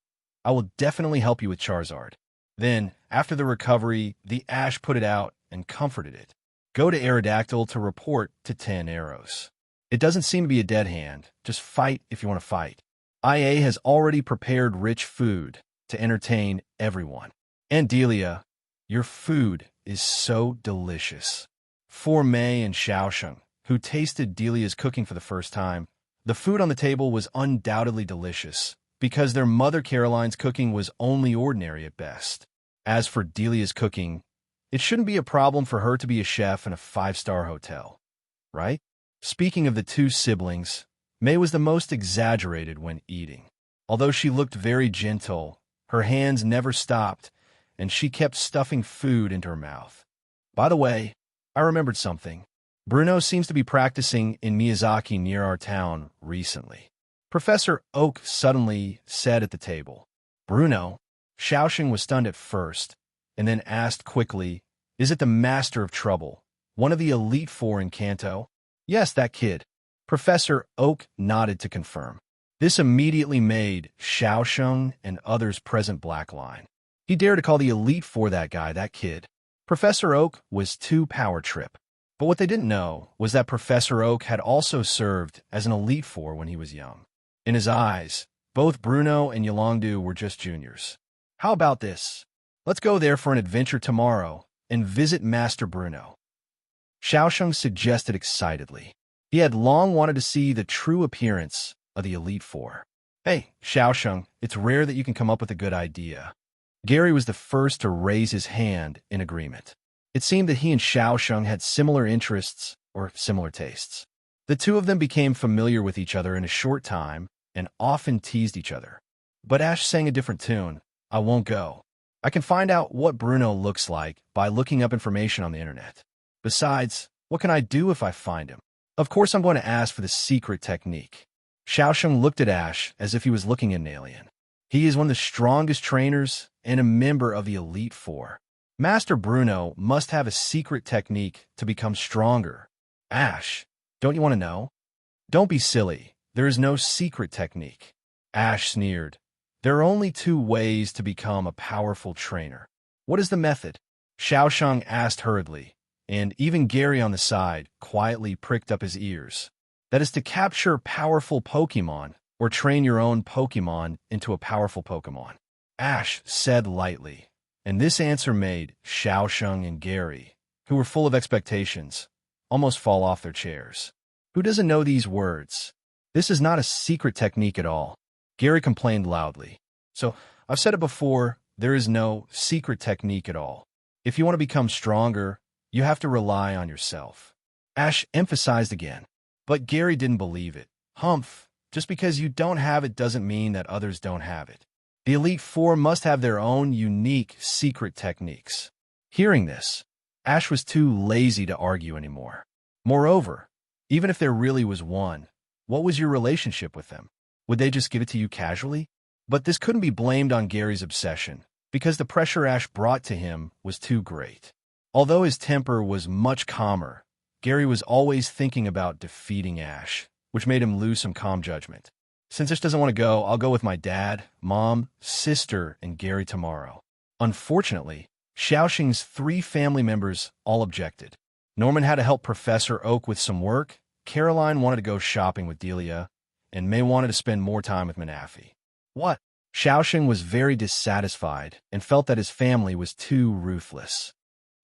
I will definitely help you with Charizard. Then, after the recovery, the Ash put it out and comforted it. Go to Aerodactyl to report to 10 arrows. It doesn't seem to be a dead hand. Just fight if you want to fight. IA has already prepared rich food to entertain everyone. And Delia, your food is so delicious. For Mei and Xiaosheng, who tasted Delia's cooking for the first time, the food on the table was undoubtedly delicious, because their mother Caroline's cooking was only ordinary at best. As for Delia's cooking, it shouldn't be a problem for her to be a chef in a five-star hotel, right? Speaking of the two siblings, May was the most exaggerated when eating. Although she looked very gentle, her hands never stopped, and she kept stuffing food into her mouth. By the way, I remembered something. Bruno seems to be practicing in Miyazaki near our town recently. Professor Oak suddenly said at the table. Bruno? Xiaoxing was stunned at first, and then asked quickly, is it the Master of Trouble, one of the Elite Four in Kanto? Yes, that kid. Professor Oak nodded to confirm. This immediately made Xiaoxing and others present blackline. He dared to call the Elite Four that guy, that kid. Professor Oak was too power trip. But what they didn't know was that Professor Oak had also served as an Elite Four when he was young. In his eyes, both Bruno and Yolongdu were just juniors. How about this? Let's go there for an adventure tomorrow and visit Master Bruno. Xiaoxing suggested excitedly. He had long wanted to see the true appearance of the Elite Four. Hey, Xiaoxing, it's rare that you can come up with a good idea. Gary was the first to raise his hand in agreement. It seemed that he and Xiaoxing had similar interests or similar tastes. The two of them became familiar with each other in a short time and often teased each other. But Ash sang a different tune. I won't go. I can find out what Bruno looks like by looking up information on the internet. Besides, what can I do if I find him? Of course I'm going to ask for the secret technique. Xiaoxing looked at Ash as if he was looking at an alien. He is one of the strongest trainers and a member of the Elite Four. Master Bruno must have a secret technique to become stronger. Ash, don't you want to know? Don't be silly. There is no secret technique. Ash sneered. There are only two ways to become a powerful trainer. What is the method? Xiaoxing asked hurriedly, and even Gary on the side quietly pricked up his ears. That is to capture powerful Pokemon or train your own Pokemon into a powerful Pokemon. Ash said lightly, and this answer made Xiaoxing and Gary, who were full of expectations, almost fall off their chairs. Who doesn't know these words? This is not a secret technique at all. Gary complained loudly. So, I've said it before, there is no secret technique at all. If you want to become stronger, you have to rely on yourself. Ash emphasized again. But Gary didn't believe it. Humph, just because you don't have it doesn't mean that others don't have it. The Elite Four must have their own unique secret techniques. Hearing this, Ash was too lazy to argue anymore. Moreover, even if there really was one, what was your relationship with them? Would they just give it to you casually? But this couldn't be blamed on Gary's obsession, because the pressure Ash brought to him was too great. Although his temper was much calmer, Gary was always thinking about defeating Ash, which made him lose some calm judgment. Since Ash doesn't want to go, I'll go with my dad, mom, sister, and Gary tomorrow. Unfortunately, Xiaoxing's 3 family members all objected. Norman had to help Professor Oak with some work, Caroline wanted to go shopping with Delia, and May wanted to spend more time with Manafi. What? Xiaoxing was very dissatisfied and felt that his family was too ruthless.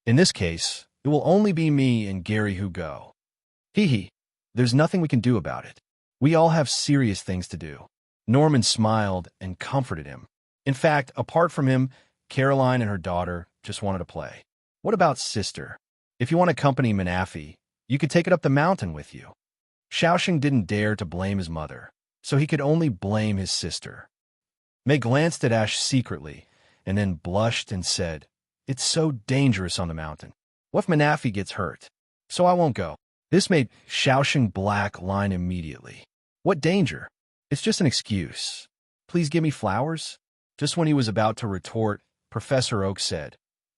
In this case, it will only be me and Gary who go. Hee, there's nothing we can do about it. We all have serious things to do. Norman smiled and comforted him. In fact, apart from him, Caroline and her daughter just wanted to play. What about sister? If you want to accompany Manafi, you could take it up the mountain with you. Xiaoxing didn't dare to blame his mother, so he could only blame his sister. May glanced at Ash secretly, and then blushed and said, It's so dangerous on the mountain. What if Manafi gets hurt? So I won't go. This made Xiaoxing black line immediately. What danger? It's just an excuse. Please give me flowers? Just when he was about to retort, Professor Oak said,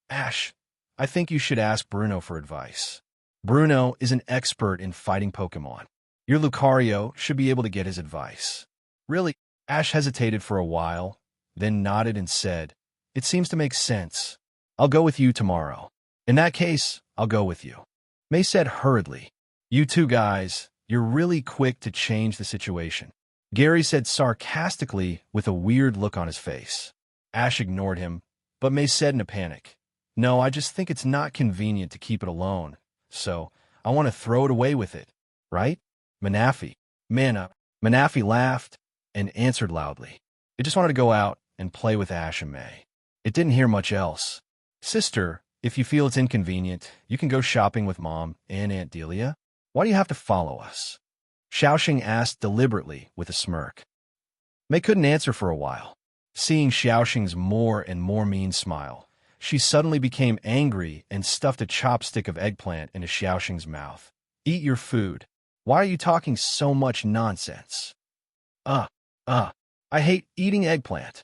Ash, I think you should ask Bruno for advice. Bruno is an expert in fighting Pokemon. Your Lucario should be able to get his advice. Really? Ash hesitated for a while, then nodded and said, It seems to make sense. I'll go with you tomorrow. In that case, I'll go with you. May said hurriedly, You two guys, you're really quick to change the situation. Gary said sarcastically with a weird look on his face. Ash ignored him, but May said in a panic, No, I just think it's not convenient to keep it alone, so I want to throw it away with it. Right? Manafi. Manafi laughed and answered loudly. They just wanted to go out and play with Ash and May. It didn't hear much else. Sister, if you feel it's inconvenient, you can go shopping with Mom and Aunt Delia. Why do you have to follow us? Xiaoxing asked deliberately with a smirk. Mei couldn't answer for a while. Seeing Xiaoxing's more and more mean smile, she suddenly became angry and stuffed a chopstick of eggplant into Xiaoxing's mouth. Eat your food. Why are you talking so much nonsense? I hate eating eggplant.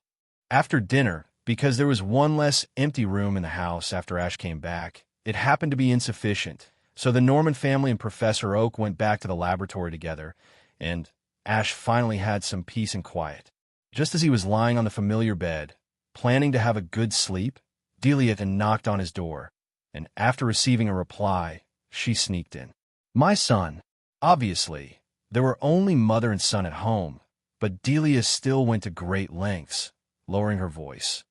After dinner, because there was one less empty room in the house after Ash came back, it happened to be insufficient, so the Norman family and Professor Oak went back to the laboratory together, and Ash finally had some peace and quiet. Just as he was lying on the familiar bed, planning to have a good sleep, Delia knocked on his door, and after receiving a reply, she sneaked in. My son. Obviously, there were only mother and son at home, but Delia still went to great lengths, lowering her voice.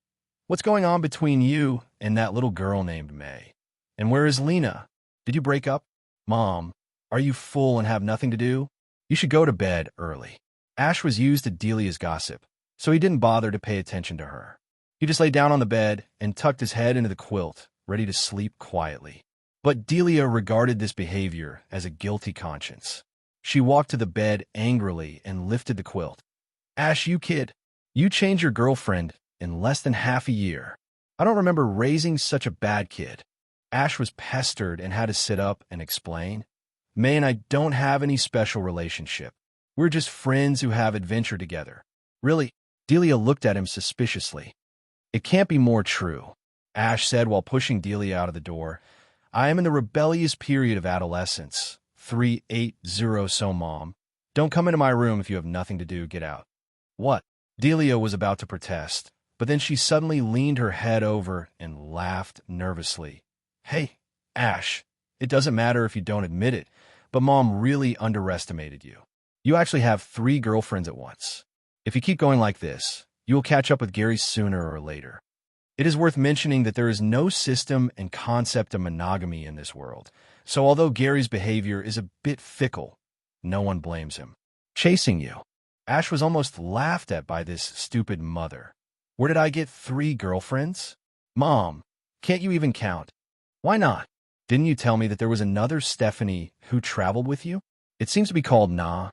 What's going on between you and that little girl named Mei? And where is Lena? Did you break up? Mom, are you full and have nothing to do? You should go to bed early. Ash was used to Delia's gossip, so he didn't bother to pay attention to her. He just lay down on the bed and tucked his head into the quilt, ready to sleep quietly. But Delia regarded this behavior as a guilty conscience. She walked to the bed angrily and lifted the quilt. Ash, you kid, you changed your girlfriend in less than half a year. I don't remember raising such a bad kid. Ash was pestered and had to sit up and explain. Mei and I don't have any special relationship. We're just friends who have adventure together. Really? Delia looked at him suspiciously. It can't be more true, Ash said while pushing Delia out of the door. I am in the rebellious period of adolescence. 380 so Mom. Don't come into my room if you have nothing to do. Get out. What? Delia was about to protest, but then she suddenly leaned her head over and laughed nervously. Hey, Ash, it doesn't matter if you don't admit it, but Mom really underestimated you. You actually have 3 girlfriends at once. If you keep going like this, you will catch up with Gary sooner or later. It is worth mentioning that there is no system and concept of monogamy in this world, so although Gary's behavior is a bit fickle, no one blames him. Chasing you. Ash was almost laughed at by this stupid mother. Where did I get 3 girlfriends? Mom, can't you even count? Why not? Didn't you tell me that there was another Stephanie who traveled with you? It seems to be called Na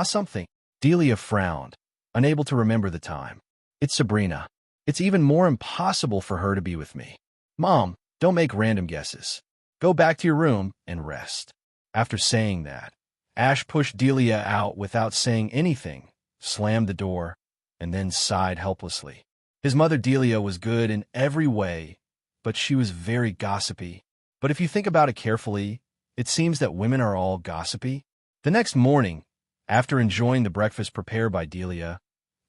something. Delia frowned, unable to remember the time. It's Sabrina. It's even more impossible for her to be with me. Mom, don't make random guesses. Go back to your room and rest. After saying that, Ash pushed Delia out without saying anything, slammed the door, and then sighed helplessly. His mother Delia was good in every way, but she was very gossipy. But if you think about it carefully, it seems that women are all gossipy. The next morning, after enjoying the breakfast prepared by Delia,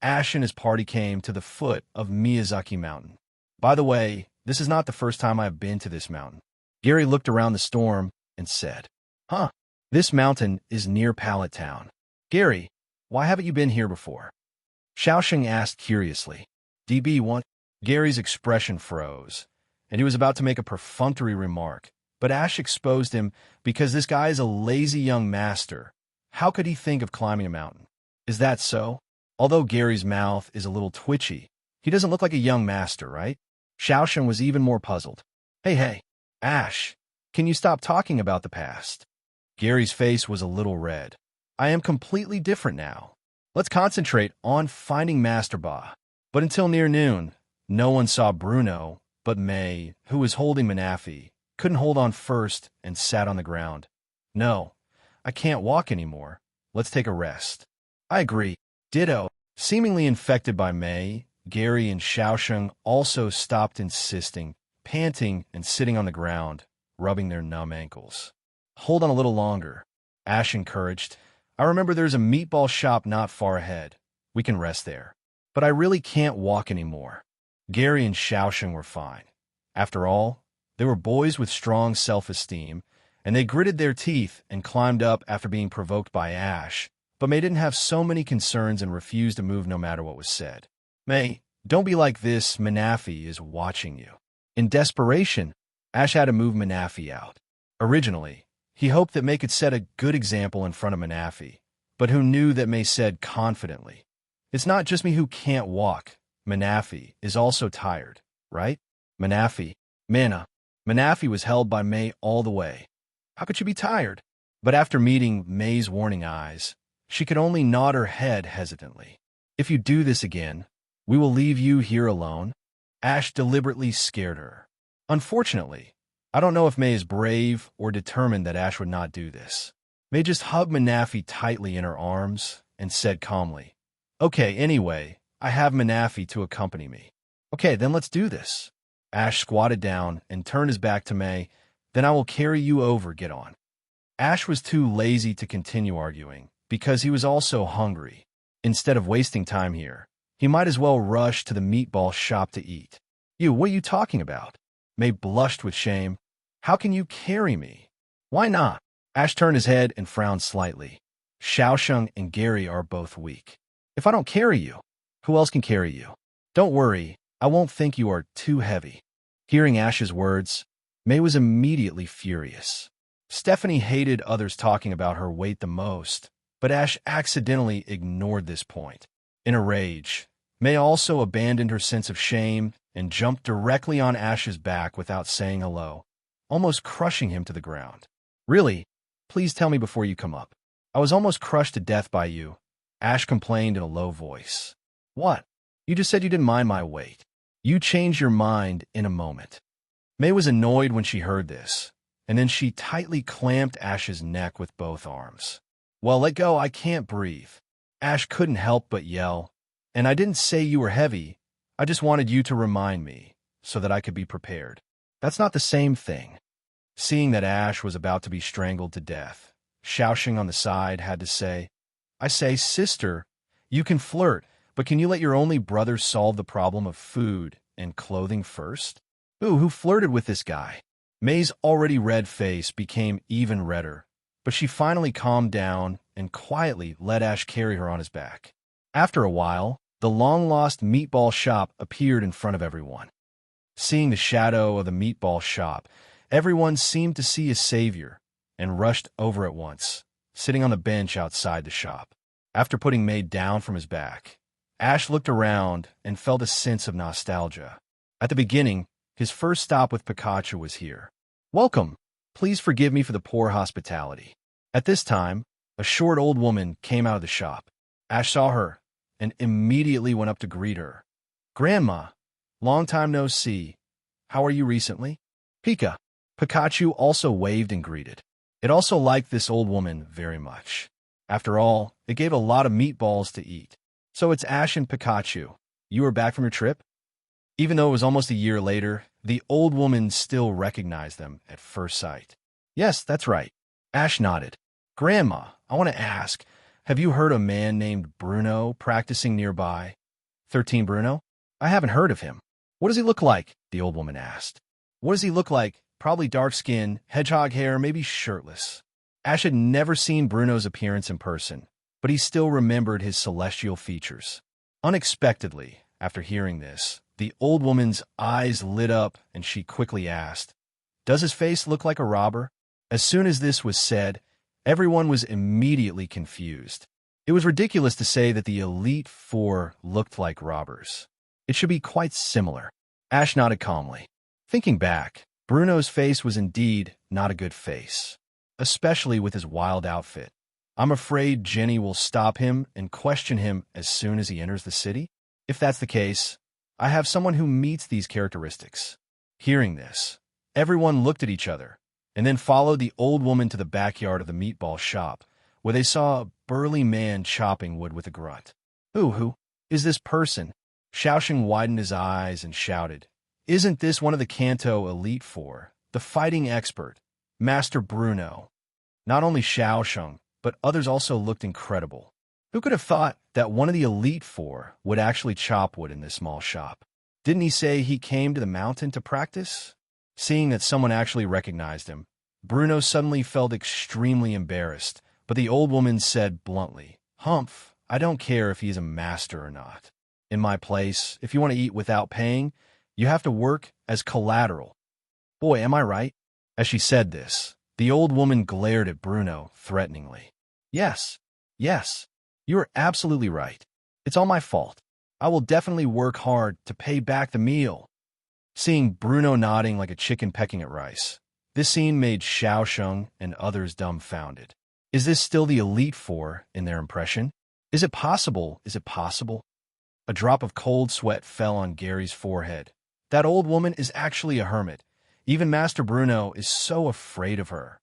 Ash and his party came to the foot of Miyazaki Mountain. By the way, this is not the first time I have been to this mountain. Gary looked around the storm and said, Huh, this mountain is near Pallet Town. Gary, why haven't you been here before? Xiaoxing asked curiously. DB what? Gary's expression froze, and he was about to make a perfunctory remark, but Ash exposed him because this guy is a lazy young master. How could he think of climbing a mountain? Is that so? Although Gary's mouth is a little twitchy, he doesn't look like a young master, right? Xiaoxing was even more puzzled. Hey, Ash, can you stop talking about the past? Gary's face was a little red. I am completely different now. Let's concentrate on finding Master Ba. But until near noon, no one saw Bruno, but Mei, who was holding Manafi, couldn't hold on first and sat on the ground. No, I can't walk anymore. Let's take a rest. I agree. Ditto. Seemingly infected by Mei, Gary and Xiaoxing also stopped insisting, panting and sitting on the ground, rubbing their numb ankles. Hold on a little longer, Ash encouraged. I remember there's a meatball shop not far ahead. We can rest there. But I really can't walk anymore. Gary and Xiaoxing were fine. After all, they were boys with strong self-esteem, and they gritted their teeth and climbed up after being provoked by Ash. But Mei didn't have so many concerns and refused to move no matter what was said. Mei, don't be like this. Manafi is watching you. In desperation, Ash had to move Manafi out. Originally, he hoped that Mei could set a good example in front of Manafi, but who knew that Mei said confidently, It's not just me who can't walk. Manafi is also tired. right? Manafi. Mana. Manafi was held by May all the way. How could she be tired? But after meeting May's warning eyes, she could only nod her head hesitantly. If you do this again, we will leave you here alone. Ash deliberately scared her. Unfortunately, I don't know if May is brave or determined that Ash would not do this. May just hugged Manafi tightly in her arms and said calmly, "Okay, anyway, I have Manafi to accompany me." "Okay, then let's do this." Ash squatted down and turned his back to May. "Then I will carry you over, get on." Ash was too lazy to continue arguing because he was also hungry. Instead of wasting time here, he might as well rush to the meatball shop to eat. What are you talking about?" May blushed with shame. "How can you carry me?" "Why not?" Ash turned his head and frowned slightly. "Xiaosheng and Gary are both weak. If I don't carry you, who else can carry you? Don't worry, I won't think you are too heavy." Hearing Ash's words, May was immediately furious. Stephanie hated others talking about her weight the most, but Ash accidentally ignored this point. In a rage, May also abandoned her sense of shame and jumped directly on Ash's back without saying hello, almost crushing him to the ground. "Really? Please tell me before you come up. I was almost crushed to death by you," Ash complained in a low voice. "What? You just said you didn't mind my weight. You changed your mind in a moment." May was annoyed when she heard this, and then she tightly clamped Ash's neck with both arms. "Well, let go, I can't breathe." Ash couldn't help but yell, "And I didn't say you were heavy. I just wanted you to remind me, so that I could be prepared." "That's not the same thing." Seeing that Ash was about to be strangled to death, Xiaoxing on the side had to say, "I say, sister, you can flirt, but can you let your only brother solve the problem of food and clothing first?" "Ooh, who flirted with this guy?" May's already red face became even redder, but she finally calmed down and quietly let Ash carry her on his back. After a while, the long-lost meatball shop appeared in front of everyone. Seeing the shadow of the meatball shop, everyone seemed to see a savior and rushed over at once, sitting on the bench outside the shop. After putting May down from his back, Ash looked around and felt a sense of nostalgia. At the beginning, his first stop with Pikachu was here. "Welcome. Please forgive me for the poor hospitality." At this time, a short old woman came out of the shop. Ash saw her and immediately went up to greet her. "Grandma, long time no see. How are you recently?" Pikachu also waved and greeted. It also liked this old woman very much. After all, it gave a lot of meatballs to eat. "So it's Ash and Pikachu. You are back from your trip?" Even though it was almost a year later, the old woman still recognized them at first sight. "Yes, that's right." Ash nodded. "Grandma, I want to ask, have you heard a man named Bruno practicing nearby?" 13 Bruno? "I haven't heard of him." "What does he look like?" the old woman asked. "What does he look like? Probably dark skin, hedgehog hair, maybe shirtless." Ash had never seen Bruno's appearance in person, but he still remembered his celestial features. Unexpectedly, after hearing this, the old woman's eyes lit up and she quickly asked, "Does his face look like a robber?" As soon as this was said, everyone was immediately confused. It was ridiculous to say that the Elite Four looked like robbers. It should be quite similar. Ash nodded calmly. Thinking back, Bruno's face was indeed not a good face, especially with his wild outfit. I'm afraid Jenny will stop him and question him as soon as he enters the city. If that's the case, I have someone who meets these characteristics. Hearing this, everyone looked at each other and then followed the old woman to the backyard of the meatball shop, where they saw a burly man chopping wood with a grunt. Who is this person?" Xiaoxing widened his eyes and shouted, "Isn't this one of the Kanto Elite Four, the fighting expert, Master Bruno?" Not only Xiaoxing, but others also looked incredible. Who could have thought that one of the Elite Four would actually chop wood in this small shop? Didn't he say he came to the mountain to practice? Seeing that someone actually recognized him, Bruno suddenly felt extremely embarrassed, but the old woman said bluntly, "Humph, I don't care if he's a master or not. In my place, if you want to eat without paying, you have to work as collateral. Boy, am I right?" As she said this, the old woman glared at Bruno threateningly. Yes, you are absolutely right. It's all my fault. I will definitely work hard to pay back the meal." Seeing Bruno nodding like a chicken pecking at rice, this scene made Xiaosheng and others dumbfounded. Is this still the Elite Four in their impression? Is it possible? Is it possible? A drop of cold sweat fell on Gary's forehead. That old woman is actually a hermit. Even Master Bruno is so afraid of her.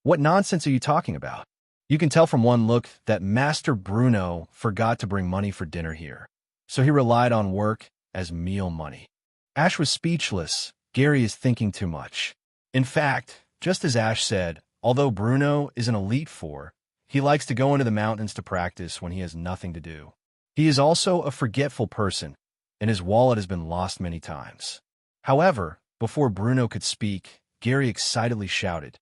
What nonsense are you talking about? You can tell from one look that Master Bruno forgot to bring money for dinner here, so he relied on work as meal money. Ash was speechless. Gary is thinking too much. In fact, just as Ash said, although Bruno is an Elite Four, he likes to go into the mountains to practice when he has nothing to do. He is also a forgetful person, and his wallet has been lost many times. However, before Bruno could speak, Gary excitedly shouted,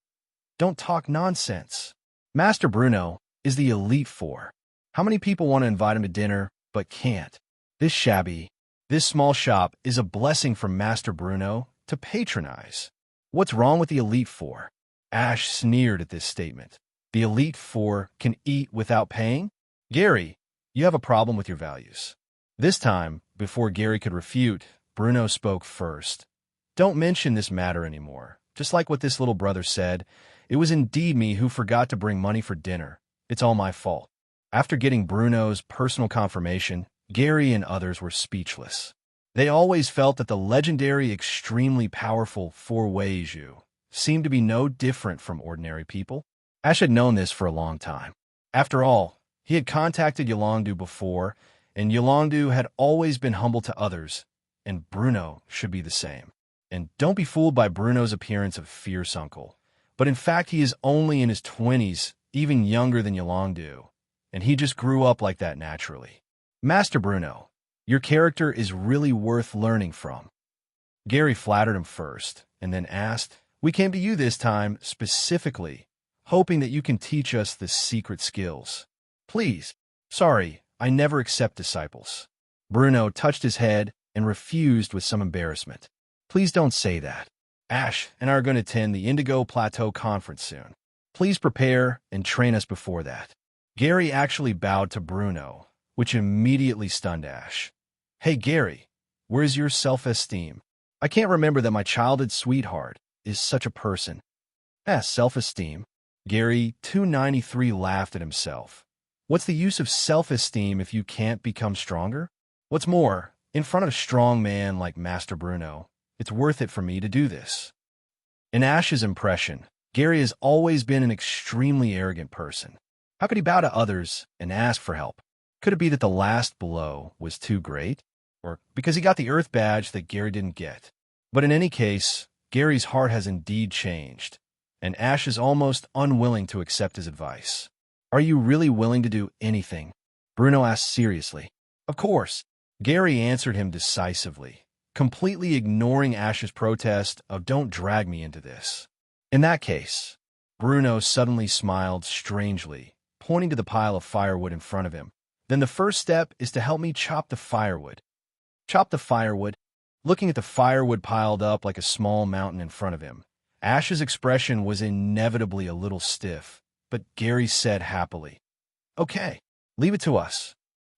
"Don't talk nonsense. Master Bruno is the Elite Four. How many people want to invite him to dinner, but can't? This small shop is a blessing from Master Bruno to patronize. What's wrong with the Elite Four?" Ash sneered at this statement. The Elite Four can eat without paying? Gary, you have a problem with your values. This time, before Gary could refute, Bruno spoke first. Don't mention this matter anymore. Just like what this little brother said, it was indeed me who forgot to bring money for dinner. It's all my fault. After getting Bruno's personal confirmation, Gary and others were speechless. They always felt that the legendary, extremely powerful Four-Weizhu seemed to be no different from ordinary people. Ash had known this for a long time. After all, he had contacted Yolongdu before, and Yolongdu had always been humble to others, and Bruno should be the same. And don't be fooled by Bruno's appearance of fierce uncle. But in fact, he is only in his 20s, even younger than Yolongdu, and he just grew up like that naturally. Master Bruno, your character is really worth learning from. Gary flattered him first, and then asked, "We came to you this time specifically, hoping that you can teach us the secret skills. Please, sorry, I never accept disciples." Bruno touched his head and refused with some embarrassment. "Please don't say that. Ash and I are going to attend the Indigo Plateau Conference soon. Please prepare and train us before that." Gary actually bowed to Bruno, which immediately stunned Ash. "Hey Gary, where's your self-esteem? I can't remember that my childhood sweetheart is such a person." Self-esteem? Gary 293 laughed at himself. What's the use of self-esteem if you can't become stronger? What's more, in front of a strong man like Master Bruno, it's worth it for me to do this. In Ash's impression, Gary has always been an extremely arrogant person. How could he bow to others and ask for help? Could it be that the last blow was too great? Or because he got the Earth badge that Gary didn't get? But in any case, Gary's heart has indeed changed, and Ash is almost unwilling to accept his advice. "Are you really willing to do anything?" Bruno asked seriously. "Of course." Gary answered him decisively, completely ignoring Ash's protest of "don't drag me into this." In that case, Bruno suddenly smiled strangely, pointing to the pile of firewood in front of him. "Then the first step is to help me chop the firewood." Chop the firewood? Looking at the firewood piled up like a small mountain in front of him, Ash's expression was inevitably a little stiff, but Gary said happily, "Okay, leave it to us."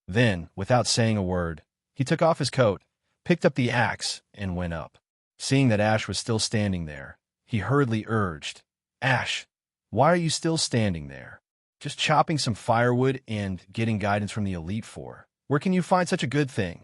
Then, without saying a word, he took off his coat, picked up the axe, and went up. Seeing that Ash was still standing there, he hurriedly urged, "Ash, why are you still standing there? Just chopping some firewood and getting guidance from the Elite Four. Where can you find such a good thing?"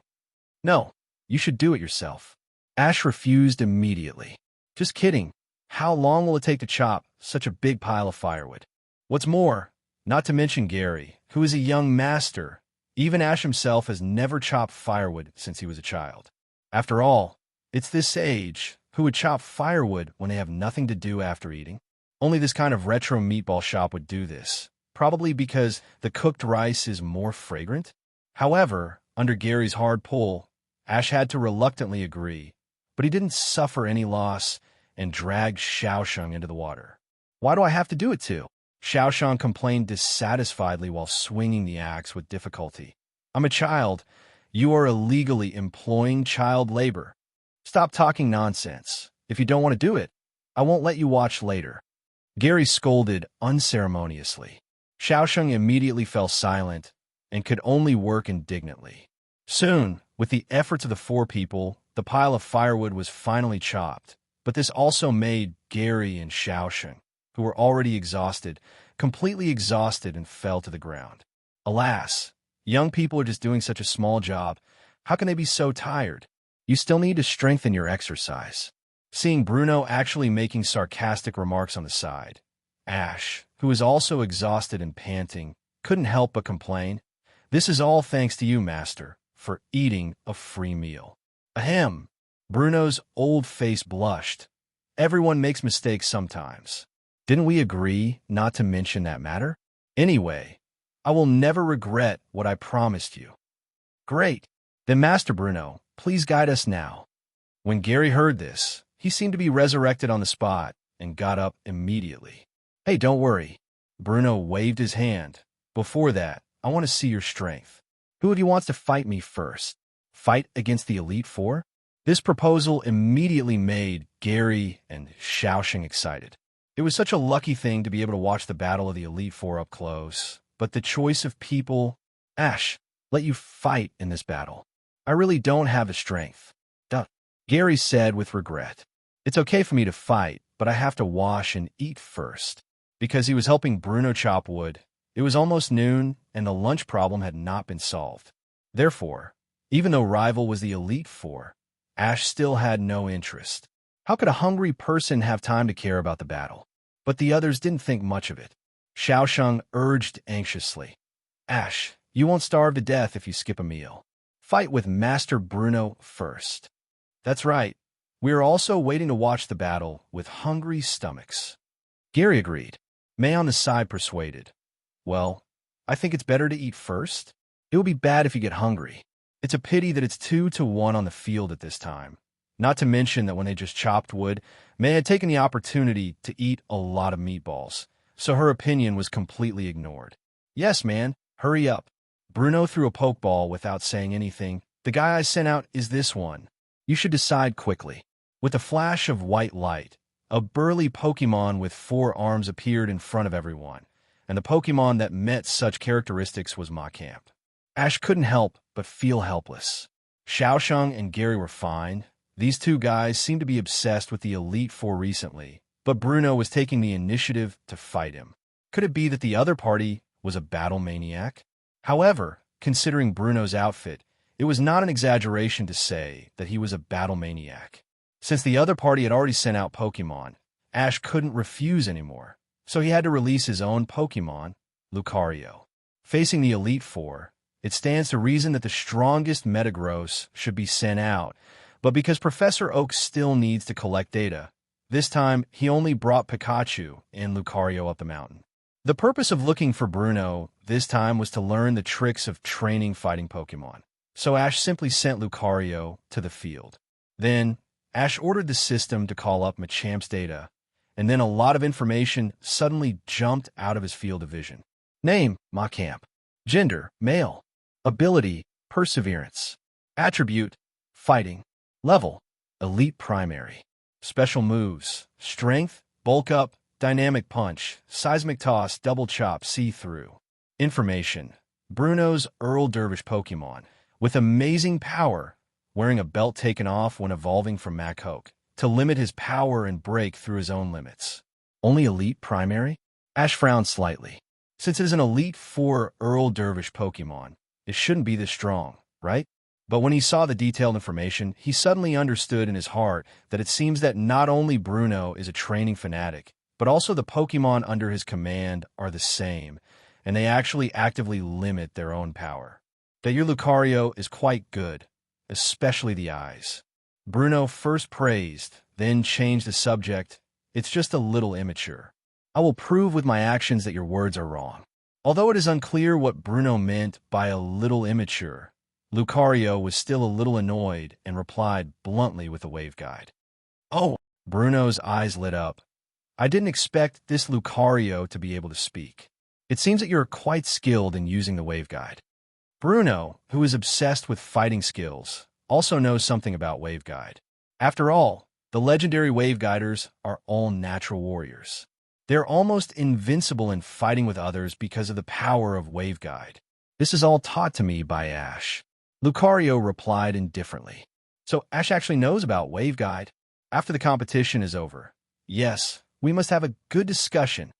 "No, you should do it yourself." Ash refused immediately. "Just kidding. How long will it take to chop such a big pile of firewood? What's more, not to mention Gary, who is a young master, even Ash himself has never chopped firewood since he was a child. After all, it's this age who would chop firewood when they have nothing to do after eating. Only this kind of retro meatball shop would do this, probably because the cooked rice is more fragrant." However, under Gary's hard pull, Ash had to reluctantly agree, but he didn't suffer any loss and dragged Xiaosheng into the water. "Why do I have to do it too?" Xiaosheng complained dissatisfiedly while swinging the axe with difficulty. "I'm a child. You are illegally employing child labor. Stop talking nonsense. If you don't want to do it, I won't let you watch later." Gary scolded unceremoniously. Xiaosheng immediately fell silent and could only work indignantly. Soon, with the efforts of the four people, The pile of firewood was finally chopped, but this also made Gary and Xiaosheng, who were already exhausted, completely exhausted and fell to the ground. Alas, young people are just doing such a small job. How can they be so tired? You still need to strengthen your exercise. Seeing Bruno actually making sarcastic remarks on the side, Ash, who was also exhausted and panting, couldn't help but complain. This is all thanks to you, Master, for eating a free meal. Ahem. Bruno's old face blushed. Everyone makes mistakes sometimes. Didn't we agree not to mention that matter? Anyway, I will never regret what I promised you. Great. Then Master Bruno, please guide us now. When Gary heard this, he seemed to be resurrected on the spot and got up immediately. Hey, don't worry. Bruno waved his hand. Before that, I want to see your strength. Who of you wants to fight me first? Fight against the Elite Four? This proposal immediately made Gary and Xiaosheng excited. It was such a lucky thing to be able to watch the battle of the Elite Four up close, but the choice of people, Ash, let you fight in this battle. I really don't have the strength. Duh. Gary said with regret. It's okay for me to fight, but I have to wash and eat first. Because he was helping Bruno chop wood, it was almost noon, and the lunch problem had not been solved. Therefore, even though Rival was the Elite Four, Ash still had no interest. How could a hungry person have time to care about the battle? But the others didn't think much of it. Xiaosheng urged anxiously. Ash, you won't starve to death if you skip a meal. Fight with Master Bruno first. That's right. We are also waiting to watch the battle with hungry stomachs. Gary agreed. May on the side persuaded. Well, I think it's better to eat first. It will be bad if you get hungry. It's a pity that it's 2-1 on the field at this time. Not to mention that when they just chopped wood, May had taken the opportunity to eat a lot of meatballs, so her opinion was completely ignored. Yes, man, hurry up. Bruno threw a pokeball without saying anything. The guy I sent out is this one. You should decide quickly. With a flash of white light, a burly Pokemon with 4 arms appeared in front of everyone, and the Pokemon that met such characteristics was Machamp. Ash couldn't help but feel helpless. Xiaosheng and Gary were fine. These two guys seemed to be obsessed with the Elite Four recently, but Bruno was taking the initiative to fight him. Could it be that the other party was a battle maniac? However, considering Bruno's outfit, it was not an exaggeration to say that he was a battle maniac. Since the other party had already sent out Pokemon, Ash couldn't refuse anymore, so he had to release his own Pokemon, Lucario. Facing the Elite Four, it stands to reason that the strongest Metagross should be sent out, but because Professor Oak still needs to collect data, this time he only brought Pikachu and Lucario up the mountain. The purpose of looking for Bruno this time was to learn the tricks of training fighting Pokemon, so Ash simply sent Lucario to the field. Then, Ash ordered the system to call up Machamp's data, and then a lot of information suddenly jumped out of his field of vision. Name, Machamp. Gender, male. Ability, perseverance. Attribute, fighting. Level, elite primary. Special moves, strength, bulk up, dynamic punch, seismic toss, double chop, see-through. Information, Bruno's Earl Dervish Pokemon, with amazing power, wearing a belt taken off when evolving from Machoke, to limit his power and break through his own limits. Only elite primary? Ash frowned slightly. Since it is an Elite Four Earl Dervish Pokemon, it shouldn't be this strong, right? But when he saw the detailed information, he suddenly understood in his heart that it seems that not only Bruno is a training fanatic, but also the Pokemon under his command are the same, and they actually actively limit their own power. That your Lucario is quite good, especially the eyes. Bruno first praised, then changed the subject. It's just a little immature. I will prove with my actions that your words are wrong. Although it is unclear what Bruno meant by a little immature, Lucario was still a little annoyed and replied bluntly with a wave guide. Oh, Bruno's eyes lit up. I didn't expect this Lucario to be able to speak. It seems that you're quite skilled in using the wave guide. Bruno, who is obsessed with fighting skills, also knows something about wave guide. After all, the legendary wave guiders are all natural warriors. They're almost invincible in fighting with others because of the power of wave guide. This is all taught to me by Ash. Lucario replied indifferently. So Ash actually knows about waveguide. After the competition is over. Yes, we must have a good discussion,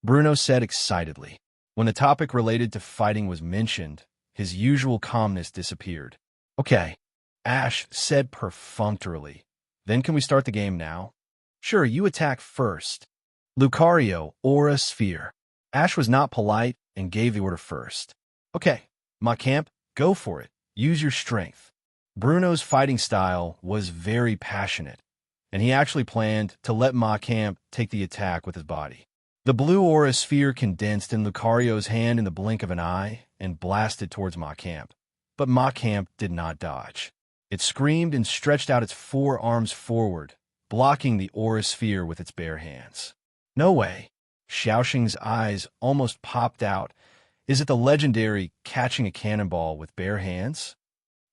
Bruno said excitedly. When the topic related to fighting was mentioned, his usual calmness disappeared. Okay, Ash said perfunctorily. Then can we start the game now? Sure, you attack first. Lucario, Aura Sphere. Ash was not polite and gave the order first. Okay, Macamp, go for it. Use your strength. Bruno's fighting style was very passionate, and he actually planned to let Macamp take the attack with his body. The blue aura sphere condensed in Lucario's hand in the blink of an eye and blasted towards Macamp. But Macamp did not dodge. It screamed and stretched out its 4 arms forward, blocking the aura sphere with its bare hands. No way. Xiaoxing's eyes almost popped out. Is it the legendary catching a cannonball with bare hands?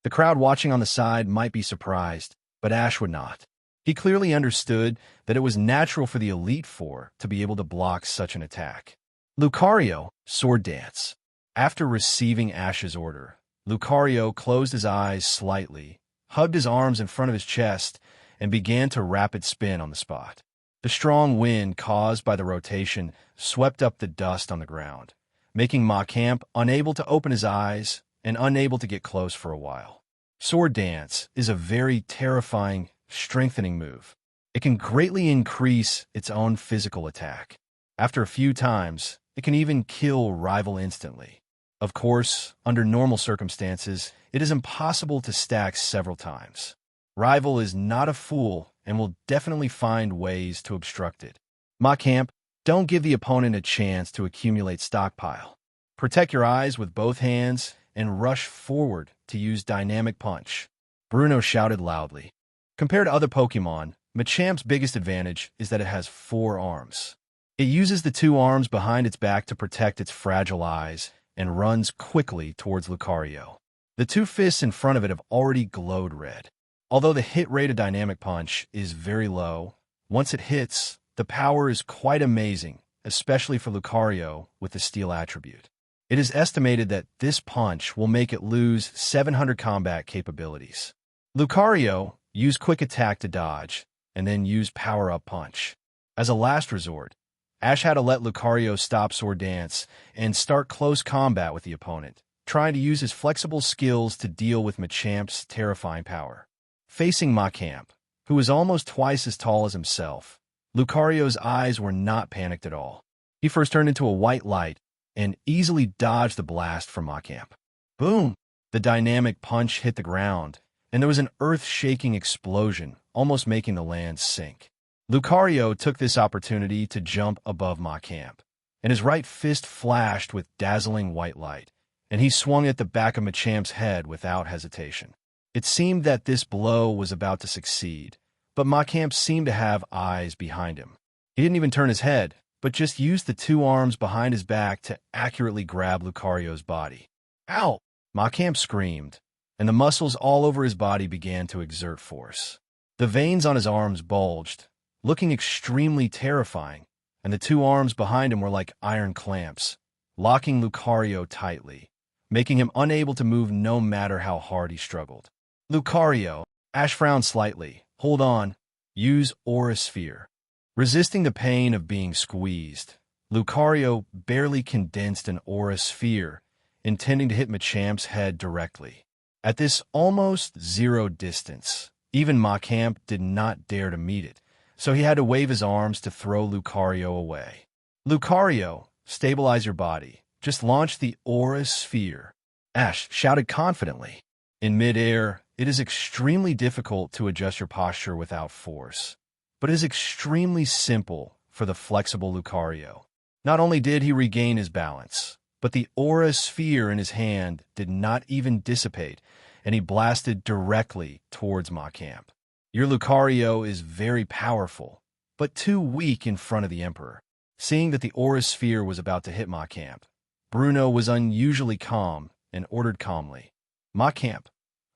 The crowd watching on the side might be surprised, but Ash would not. He clearly understood that it was natural for the Elite Four to be able to block such an attack. Lucario, Sword Dance. After receiving Ash's order, Lucario closed his eyes slightly, hugged his arms in front of his chest, and began to rapid spin on the spot. The strong wind caused by the rotation swept up the dust on the ground, making Macamp unable to open his eyes and unable to get close for a while. Sword Dance is a very terrifying, strengthening move. It can greatly increase its own physical attack. After a few times, it can even kill rival instantly. Of course, under normal circumstances, it is impossible to stack several times. Rival is not a fool and will definitely find ways to obstruct it. Macamp, don't give the opponent a chance to accumulate stockpile. Protect your eyes with both hands and rush forward to use Dynamic Punch. Bruno shouted loudly. Compared to other Pokemon, Machamp's biggest advantage is that it has 4 arms. It uses the 2 arms behind its back to protect its fragile eyes and runs quickly towards Lucario. The 2 fists in front of it have already glowed red. Although the hit rate of Dynamic Punch is very low, once it hits, the power is quite amazing, especially for Lucario with the Steel attribute. It is estimated that this punch will make it lose 700 combat capabilities. Lucario, use Quick Attack to dodge, and then use Power-Up Punch. As a last resort, Ash had to let Lucario stop Sword Dance and start close combat with the opponent, trying to use his flexible skills to deal with Machamp's terrifying power. Facing Macamp, who was almost twice as tall as himself, Lucario's eyes were not panicked at all. He first turned into a white light and easily dodged the blast from Macamp. Boom! The Dynamic Punch hit the ground, and there was an earth-shaking explosion, almost making the land sink. Lucario took this opportunity to jump above Macamp, and his right fist flashed with dazzling white light, and he swung at the back of Machamp's head without hesitation. It seemed that this blow was about to succeed, but Macamp seemed to have eyes behind him. He didn't even turn his head, but just used the 2 arms behind his back to accurately grab Lucario's body. Ow! Macamp screamed, and the muscles all over his body began to exert force. The veins on his arms bulged, looking extremely terrifying, and the 2 arms behind him were like iron clamps, locking Lucario tightly, making him unable to move no matter how hard he struggled. Lucario, Ash frowned slightly. Hold on. Use Aura Sphere. Resisting the pain of being squeezed, Lucario barely condensed an Aura Sphere, intending to hit Machamp's head directly. At this almost zero distance, even Macamp did not dare to meet it, so he had to wave his arms to throw Lucario away. Lucario, stabilize your body. Just launch the Aura Sphere. Ash shouted confidently. In midair, it is extremely difficult to adjust your posture without force, but it is extremely simple for the flexible Lucario. Not only did he regain his balance, but the Aura Sphere in his hand did not even dissipate, and he blasted directly towards Macamp. Your Lucario is very powerful, but too weak in front of the Emperor. Seeing that the Aura Sphere was about to hit Macamp, Bruno was unusually calm and ordered calmly, Macamp,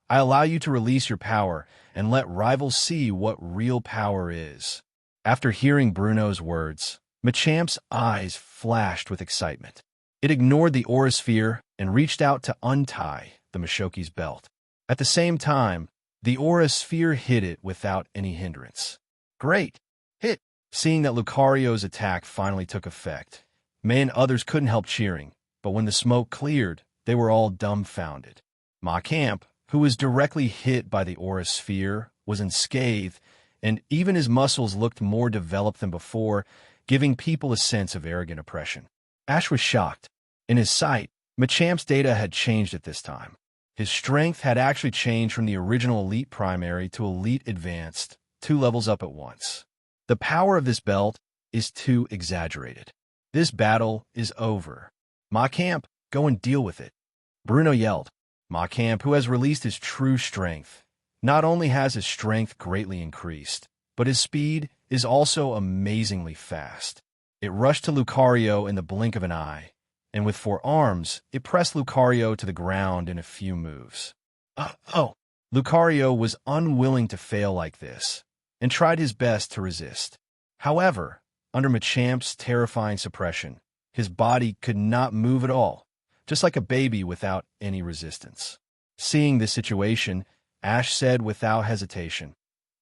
I allow you to release your power and let rivals see what real power is. After hearing Bruno's words, Machamp's eyes flashed with excitement. It ignored the Aura Sphere and reached out to untie the Mashoki's belt. At the same time, The aura sphere hit it without any hindrance. Great! Hit! Seeing that Lucario's attack finally took effect, May and others couldn't help cheering, but when the smoke cleared, they were all dumbfounded. Ma Camp, who was directly hit by the aura sphere, was unscathed, and even his muscles looked more developed than before, giving people a sense of arrogant oppression. Ash was shocked. In his sight, Machamp's data had changed at this time. His strength had actually changed from the original Elite Primary to Elite Advanced, 2 levels up at once. The power of this belt is too exaggerated. This battle is over. Ma Camp, go and deal with it. Bruno yelled. Ma Camp, who has released his true strength, not only has his strength greatly increased, but his speed is also amazingly fast. It rushed to Lucario in the blink of an eye, and with 4 arms, it pressed Lucario to the ground in a few moves. Lucario was unwilling to fail like this, and tried his best to resist. However, under Machamp's terrifying suppression, his body could not move at all, just like a baby without any resistance. Seeing this situation, Ash said without hesitation,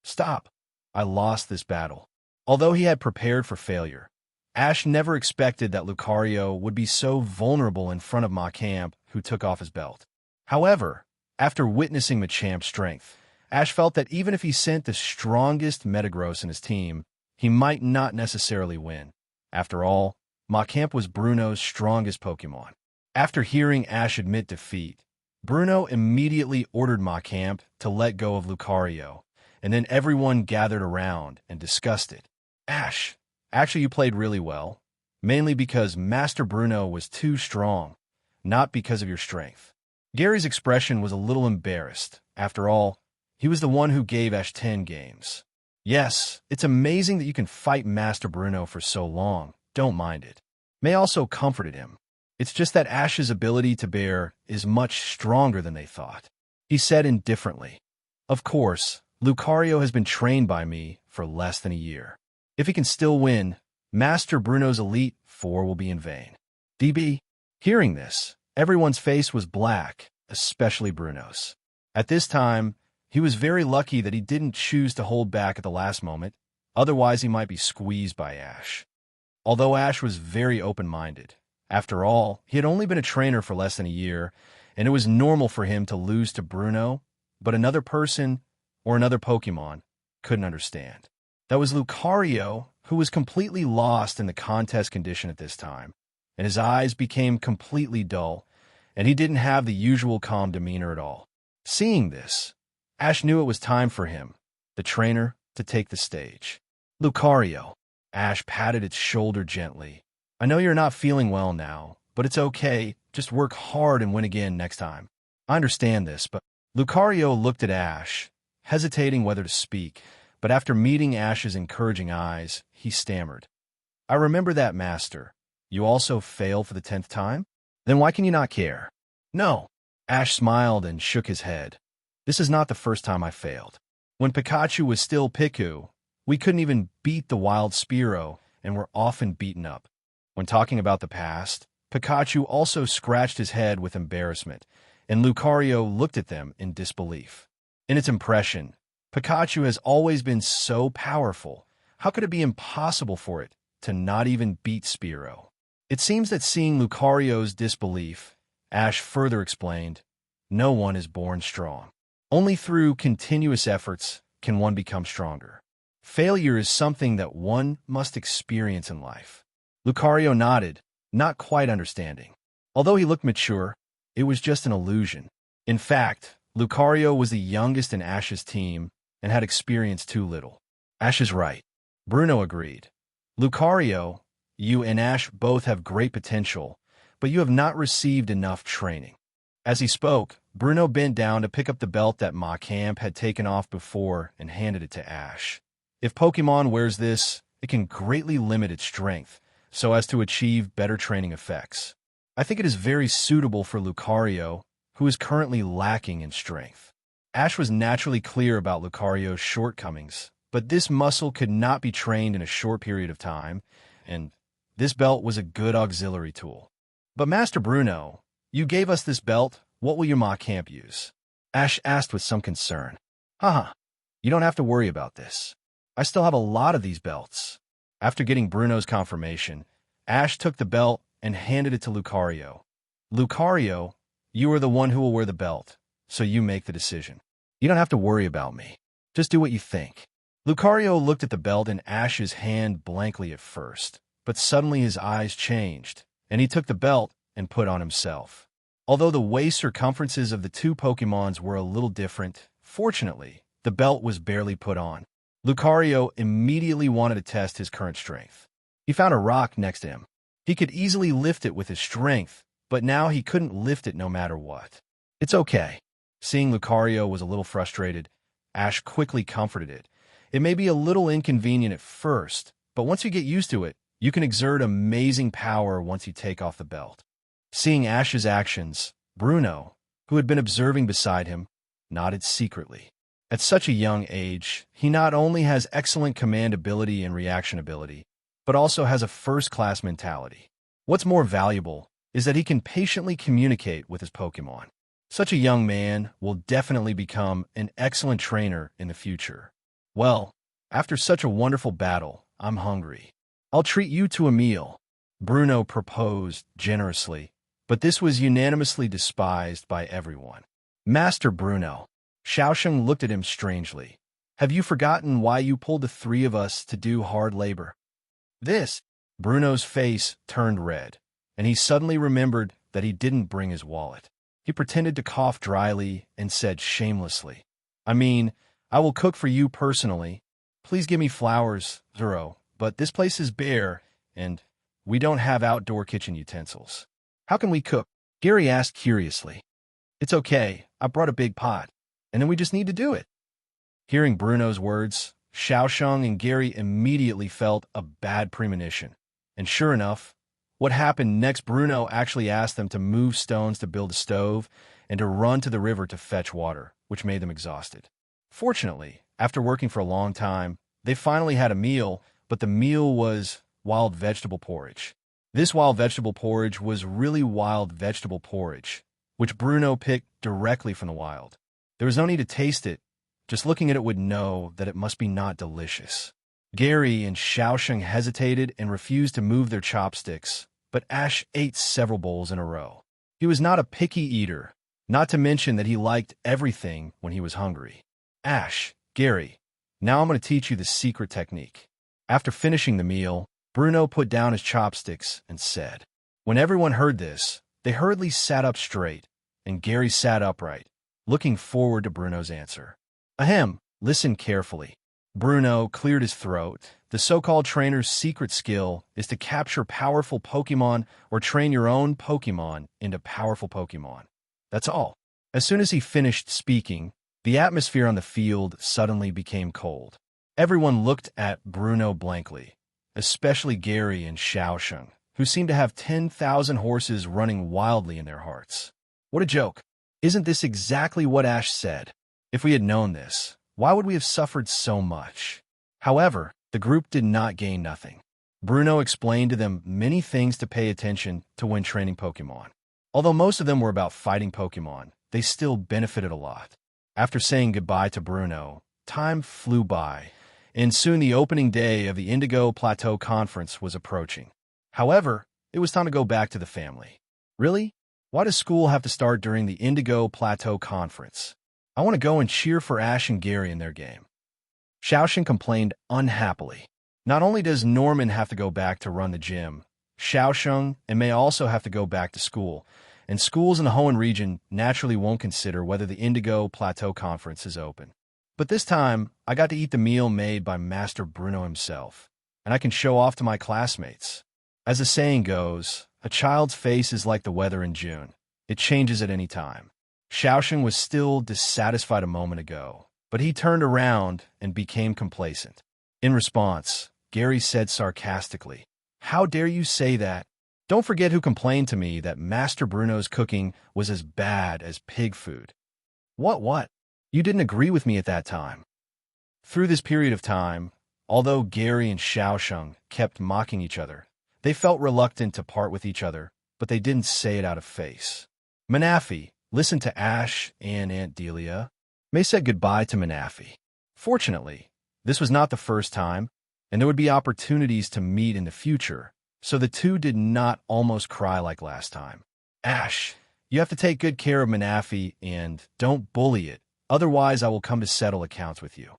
"Stop. I lost this battle." Although he had prepared for failure, Ash never expected that Lucario would be so vulnerable in front of Machamp, who took off his belt. However, after witnessing Machamp's strength, Ash felt that even if he sent the strongest Metagross in his team, he might not necessarily win. After all, Machamp was Bruno's strongest Pokemon. After hearing Ash admit defeat, Bruno immediately ordered Machamp to let go of Lucario, and then everyone gathered around and discussed it. Ash, actually you played really well, mainly because Master Bruno was too strong, not because of your strength. Gary's expression was a little embarrassed. After all, he was the one who gave Ash 10 games. Yes, it's amazing that you can fight Master Bruno for so long. Don't mind it. May also comforted him. It's just that Ash's ability to bear is much stronger than they thought. He said indifferently, "Of course, Lucario has been trained by me for less than a year. If he can still win, Master Bruno's Elite Four will be in vain." DB. Hearing this, everyone's face was black, especially Bruno's. At this time, he was very lucky that he didn't choose to hold back at the last moment, otherwise he might be squeezed by Ash. Although Ash was very open-minded, after all, he had only been a trainer for less than a year, and it was normal for him to lose to Bruno, but another person or another Pokemon couldn't understand. That was Lucario, who was completely lost in the contest condition at this time, and his eyes became completely dull, and he didn't have the usual calm demeanor at all. Seeing this, Ash knew it was time for him, the trainer, to take the stage. "Lucario." Ash patted its shoulder gently. "I know you're not feeling well now, but it's okay. Just work hard and win again next time." "I understand this, but..." Lucario looked at Ash, hesitating whether to speak, but after meeting Ash's encouraging eyes, he stammered. "I remember that, Master. You also failed for the 10th time? Then why can you not care?" "No." Ash smiled and shook his head. "This is not the first time I failed. When Pikachu was still Piku, we couldn't even beat the wild Spearow and were often beaten up." When talking about the past, Pikachu also scratched his head with embarrassment, and Lucario looked at them in disbelief. In its impression, Pikachu has always been so powerful. How could it be impossible for it to not even beat Spearow? It seems that seeing Lucario's disbelief, Ash further explained, "No one is born strong. Only through continuous efforts can one become stronger. Failure is something that one must experience in life." Lucario nodded, not quite understanding. Although he looked mature, it was just an illusion. In fact, Lucario was the youngest in Ash's team and had experienced too little. "Ash is right." Bruno agreed. "Lucario, you and Ash both have great potential, but you have not received enough training." As he spoke, Bruno bent down to pick up the belt that Machamp had taken off before and handed it to Ash. If Pokemon wears this, it can greatly limit its strength, so as to achieve better training effects. I think it is very suitable for Lucario, who is currently lacking in strength. Ash was naturally clear about Lucario's shortcomings, but this muscle could not be trained in a short period of time, and this belt was a good auxiliary tool. "But Master Bruno, you gave us this belt, what will your Machamp use?" Ash asked with some concern. Haha, you don't have to worry about this. I still have a lot of these belts. After getting Bruno's confirmation, Ash took the belt and handed it to Lucario. Lucario, you are the one who will wear the belt, so you make the decision. You don't have to worry about me. Just do what you think. Lucario looked at the belt in Ash's hand blankly at first, but suddenly his eyes changed, and he took the belt and put on himself. Although the waist circumferences of the two Pokémons were a little different, fortunately, the belt was barely put on. Lucario immediately wanted to test his current strength. He found a rock next to him. He could easily lift it with his strength, but now he couldn't lift it no matter what. It's okay. Seeing Lucario was a little frustrated, Ash quickly comforted it. It may be a little inconvenient at first, but once you get used to it, you can exert amazing power once you take off the belt. Seeing Ash's actions, Bruno, who had been observing beside him, nodded secretly. At such a young age, he not only has excellent command ability and reaction ability, but also has a first-class mentality. What's more valuable is that he can patiently communicate with his Pokémon. Such a young man will definitely become an excellent trainer in the future. Well, after such a wonderful battle, I'm hungry. I'll treat you to a meal, Bruno proposed generously, but this was unanimously despised by everyone. Master Bruno, Xiaosheng looked at him strangely. Have you forgotten why you pulled the three of us to do hard labor? This, Bruno's face turned red, and he suddenly remembered that he didn't bring his wallet. He pretended to cough dryly and said shamelessly, I mean, I will cook for you personally. Please give me flowers, Zoro, but this place is bare, and we don't have outdoor kitchen utensils. How can we cook? Gary asked curiously. It's okay, I brought a big pot, and then we just need to do it. Hearing Bruno's words, Xiaosheng and Gary immediately felt a bad premonition. And sure enough, what happened next, Bruno actually asked them to move stones to build a stove and to run to the river to fetch water, which made them exhausted. Fortunately, after working for a long time, they finally had a meal, but the meal was wild vegetable porridge. This wild vegetable porridge was really wild vegetable porridge, which Bruno picked directly from the wild. There was no need to taste it. Just looking at it would know that it must be not delicious. Gary and Xiaosheng hesitated and refused to move their chopsticks, but Ash ate several bowls in a row. He was not a picky eater, not to mention that he liked everything when he was hungry. Ash, Gary, now I'm going to teach you the secret technique. After finishing the meal, Bruno put down his chopsticks and said. When everyone heard this, they hurriedly sat up straight, and Gary sat upright, looking forward to Bruno's answer. Ahem, listen carefully. Bruno cleared his throat. The so-called trainer's secret skill is to capture powerful Pokémon or train your own Pokémon into powerful Pokémon. That's all. As soon as he finished speaking, the atmosphere on the field suddenly became cold. Everyone looked at Bruno blankly, especially Gary and Xiaosheng, who seemed to have 10,000 horses running wildly in their hearts. What a joke. Isn't this exactly what Ash said? If we had known this, why would we have suffered so much? However, the group did not gain nothing. Bruno explained to them many things to pay attention to when training Pokémon. Although most of them were about fighting Pokémon, they still benefited a lot. After saying goodbye to Bruno, time flew by, and soon the opening day of the Indigo Plateau Conference was approaching. However, it was time to go back to the family. Really? Why does school have to start during the Indigo Plateau Conference? I want to go and cheer for Ash and Gary in their game. Xiaosheng complained unhappily. Not only does Norman have to go back to run the gym, Xiaosheng and May also have to go back to school, and schools in the Hoenn region naturally won't consider whether the Indigo Plateau Conference is open. But this time, I got to eat the meal made by Master Bruno himself, and I can show off to my classmates. As the saying goes, a child's face is like the weather in June. It changes at any time. Xiaosheng was still dissatisfied a moment ago, but he turned around and became complacent. In response, Gary said sarcastically, How dare you say that? Don't forget who complained to me that Master Bruno's cooking was as bad as pig food. What? You didn't agree with me at that time. Through this period of time, although Gary and Xiaosheng kept mocking each other, they felt reluctant to part with each other, but they didn't say it out of face. Manafi, listen to Ash and Aunt Delia. May said goodbye to Manafi. Fortunately, this was not the first time, and there would be opportunities to meet in the future, so the two did not almost cry like last time. Ash, you have to take good care of Manafi and don't bully it, otherwise I will come to settle accounts with you.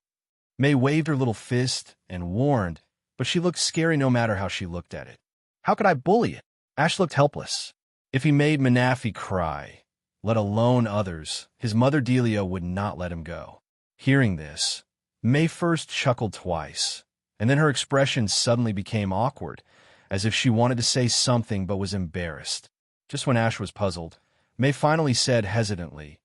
May waved her little fist and warned, but she looked scary no matter how she looked at it. How could I bully it? Ash looked helpless. If he made Manafi cry, let alone others, his mother Delia would not let him go. Hearing this, May first chuckled twice, and then her expression suddenly became awkward, as if she wanted to say something but was embarrassed. Just when Ash was puzzled, May finally said hesitantly,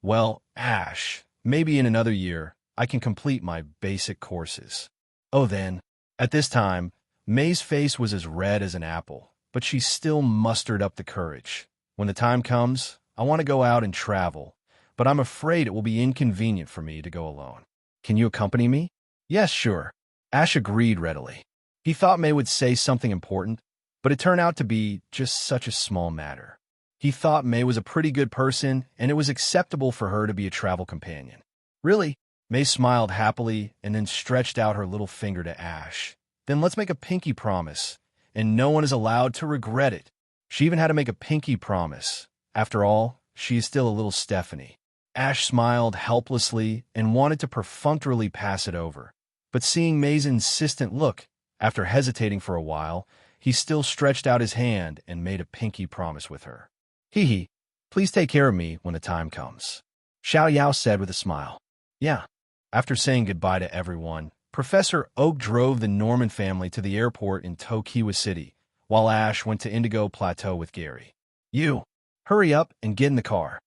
"Well, Ash, maybe in another year I can complete my basic courses." Oh then. At this time, May's face was as red as an apple, but she still mustered up the courage. "When the time comes, I want to go out and travel, but I'm afraid it will be inconvenient for me to go alone. Can you accompany me?" "Yes, sure." Ash agreed readily. He thought May would say something important, but it turned out to be just such a small matter. He thought May was a pretty good person, and it was acceptable for her to be a travel companion. "Really?" May smiled happily and then stretched out her little finger to Ash. "Then let's make a pinky promise, and no one is allowed to regret it." She even had to make a pinky promise. After all, she is still a little Stephanie. Ash smiled helplessly and wanted to perfunctorily pass it over. But seeing May's insistent look, after hesitating for a while, he still stretched out his hand and made a pinky promise with her. "Hee hee, please take care of me when the time comes," Xiao Yao said with a smile. "Yeah." After saying goodbye to everyone, Professor Oak drove the Norman family to the airport in Tokiwa City, while Ash went to Indigo Plateau with Gary. "You, hurry up and get in the car."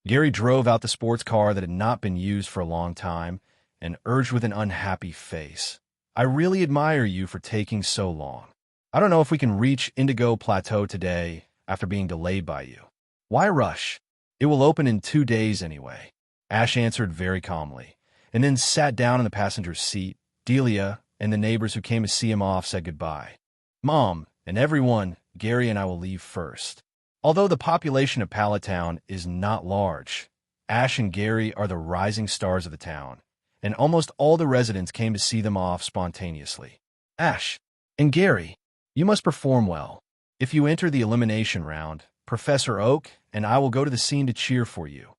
Gary drove out the sports car that had not been used for a long time and urged with an unhappy face, "I really admire you for taking so long. I don't know if we can reach Indigo Plateau today after being delayed by you." "Why rush? It will open in 2 days anyway," Ash answered very calmly, and then sat down in the passenger's seat. Delia and the neighbors who came to see him off said goodbye. "Mom and everyone, Gary and I will leave first." Although the population of Palatown is not large, Ash and Gary are the rising stars of the town, and almost all the residents came to see them off spontaneously. "Ash and Gary, you must perform well. If you enter the elimination round, Professor Oak and I will go to the scene to cheer for you."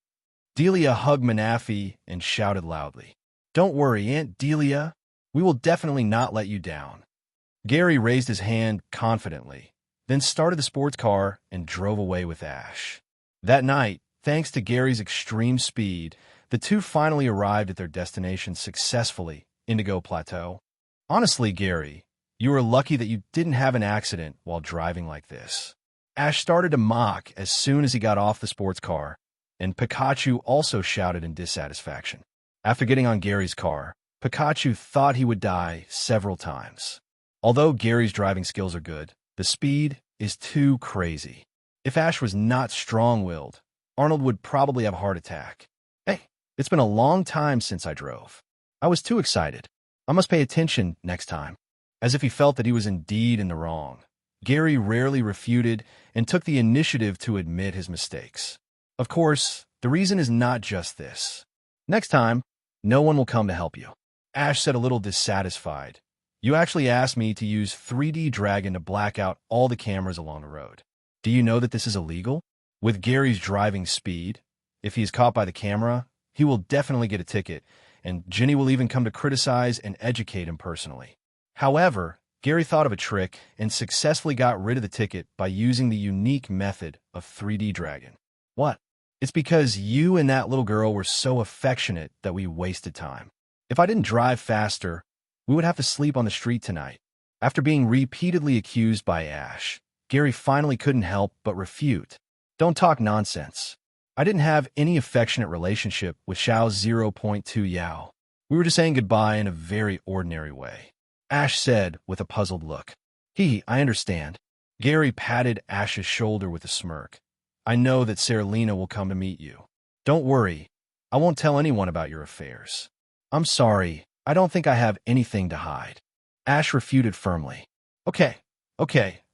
Delia hugged Manafi and shouted loudly, "Don't worry, Aunt Delia. We will definitely not let you down." Gary raised his hand confidently, then started the sports car and drove away with Ash. That night, thanks to Gary's extreme speed, the two finally arrived at their destination successfully, Indigo Plateau. "Honestly, Gary, you were lucky that you didn't have an accident while driving like this." Ash started to mock as soon as he got off the sports car, and Pikachu also shouted in dissatisfaction. After getting on Gary's car, Pikachu thought he would die several times. Although Gary's driving skills are good, the speed is too crazy. If Ash was not strong-willed, Arnold would probably have a heart attack. "Hey, it's been a long time since I drove. I was too excited. I must pay attention next time." As if he felt that he was indeed in the wrong, Gary rarely refuted and took the initiative to admit his mistakes. Of course, the reason is not just this. "Next time, no one will come to help you." Ash said a little dissatisfied. "You actually asked me to use 3D Dragon to black out all the cameras along the road. Do you know that this is illegal? With Gary's driving speed, if he is caught by the camera, he will definitely get a ticket, and Ginny will even come to criticize and educate him personally." However, Gary thought of a trick and successfully got rid of the ticket by using the unique method of 3D Dragon. "What?" "It's because you and that little girl were so affectionate that we wasted time. If I didn't drive faster, we would have to sleep on the street tonight." After being repeatedly accused by Ash, Gary finally couldn't help but refute. "Don't talk nonsense. I didn't have any affectionate relationship with Xiao 0.2 Yao. We were just saying goodbye in a very ordinary way," Ash said with a puzzled look. I understand." Gary patted Ash's shoulder with a smirk. "I know that Saralina will come to meet you. Don't worry, I won't tell anyone about your affairs." "I'm sorry, I don't think I have anything to hide," Ash refuted firmly. Okay,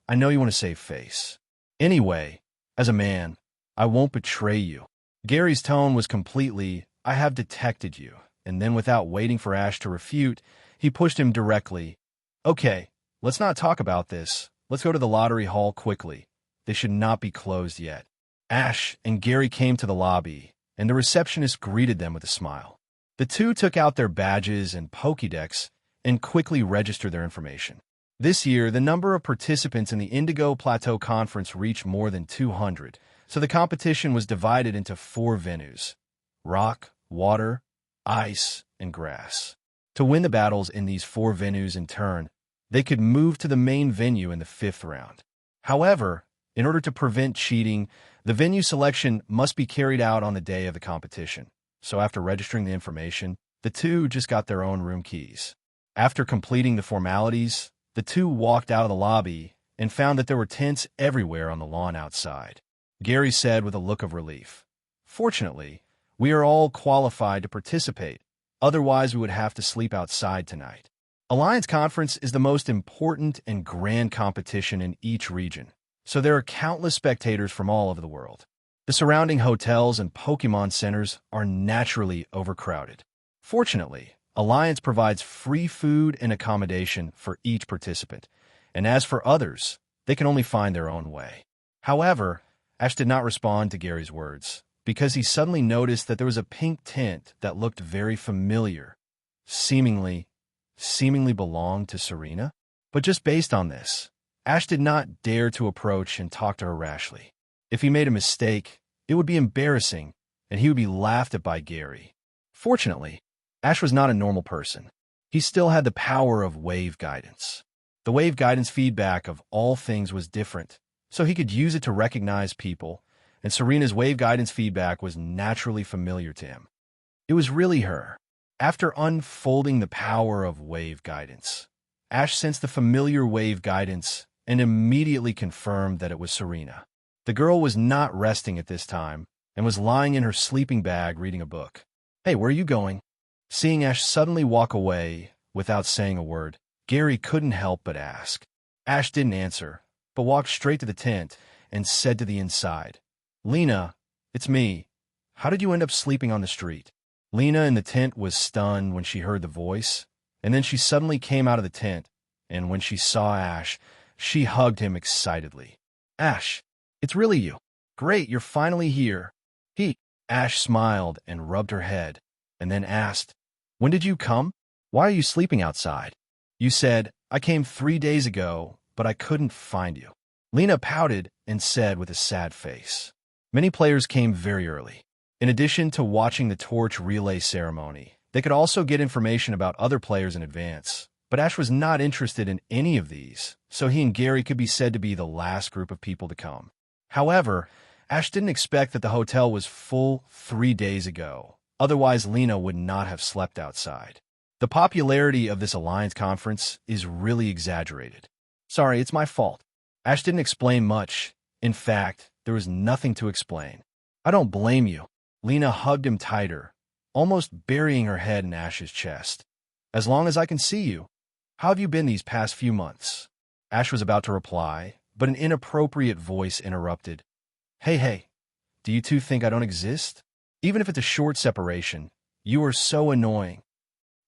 I know you want to save face. Anyway, as a man, I won't betray you." Gary's tone was completely, I have detected you. And then without waiting for Ash to refute, he pushed him directly. Okay, let's not talk about this. Let's go to the lottery hall quickly. They should not be closed yet. Ash and Gary came to the lobby, and the receptionist greeted them with a smile. The two took out their badges and Pokédex and quickly registered their information. This year, the number of participants in the Indigo Plateau Conference reached more than 200, so the competition was divided into 4 venues: rock, water, ice, and grass. To win the battles in these 4 venues in turn, they could move to the main venue in the 5th round. However, in order to prevent cheating, the venue selection must be carried out on the day of the competition. So after registering the information, the two just got their own room keys. After completing the formalities, the two walked out of the lobby and found that there were tents everywhere on the lawn outside. Gary said with a look of relief, "Fortunately, we are all qualified to participate. Otherwise, we would have to sleep outside tonight." Alliance Conference is the most important and grand competition in each region, so there are countless spectators from all over the world. The surrounding hotels and Pokemon centers are naturally overcrowded. Fortunately, Alliance provides free food and accommodation for each participant, and as for others, they can only find their own way. However, Ash did not respond to Gary's words, because he suddenly noticed that there was a pink tent that looked very familiar, seemingly belonged to Serena. But just based on this, Ash did not dare to approach and talk to her rashly. If he made a mistake, it would be embarrassing, and he would be laughed at by Gary. Fortunately, Ash was not a normal person. He still had the power of wave guidance. The wave guidance feedback of all things was different, so he could use it to recognize people, and Serena's wave guidance feedback was naturally familiar to him. It was really her. After unfolding the power of wave guidance, Ash sensed the familiar wave guidance and immediately confirmed that it was Serena. The girl was not resting at this time and was lying in her sleeping bag reading a book. "Hey, where are you going?" Seeing Ash suddenly walk away without saying a word, Gary couldn't help but ask. Ash didn't answer, but walked straight to the tent and said to the inside, "Lena, it's me. How did you end up sleeping on the street?" Lena in the tent was stunned when she heard the voice, and then she suddenly came out of the tent, and when she saw Ash, she hugged him excitedly. "Ash, it's really you. Great, you're finally here." Ash smiled and rubbed her head, and then asked, "When did you come? Why are you sleeping outside?" "You said, I came 3 days ago, but I couldn't find you." Lena pouted and said with a sad face, "Many players came very early. In addition to watching the torch relay ceremony, they could also get information about other players in advance. But Ash was not interested in any of these, so he and Gary could be said to be the last group of people to come. However, Ash didn't expect that the hotel was full 3 days ago. Otherwise, Lena would not have slept outside. The popularity of this Alliance conference is really exaggerated. "Sorry, it's my fault." Ash didn't explain much. In fact, there was nothing to explain. "I don't blame you." Lena hugged him tighter, almost burying her head in Ash's chest. "As long as I can see you. How have you been these past few months?" Ash was about to reply, but an inappropriate voice interrupted. Hey, do you two think I don't exist? Even if it's a short separation, you are so annoying."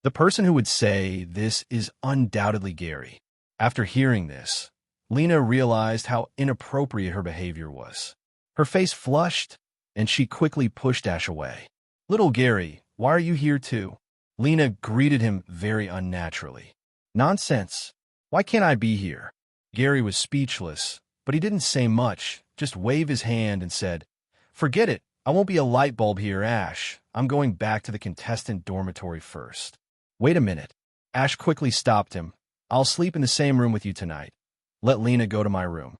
The person who would say this is undoubtedly Gary. After hearing this, Lena realized how inappropriate her behavior was. Her face flushed, and she quickly pushed Ash away. "Little Gary, why are you here too?" Lena greeted him very unnaturally. "Nonsense. Why can't I be here?" Gary was speechless, but he didn't say much, just waved his hand and said, "Forget it. I won't be a light bulb here, Ash. I'm going back to the contestant dormitory first." "Wait a minute." Ash quickly stopped him. "I'll sleep in the same room with you tonight. Let Lena go to my room."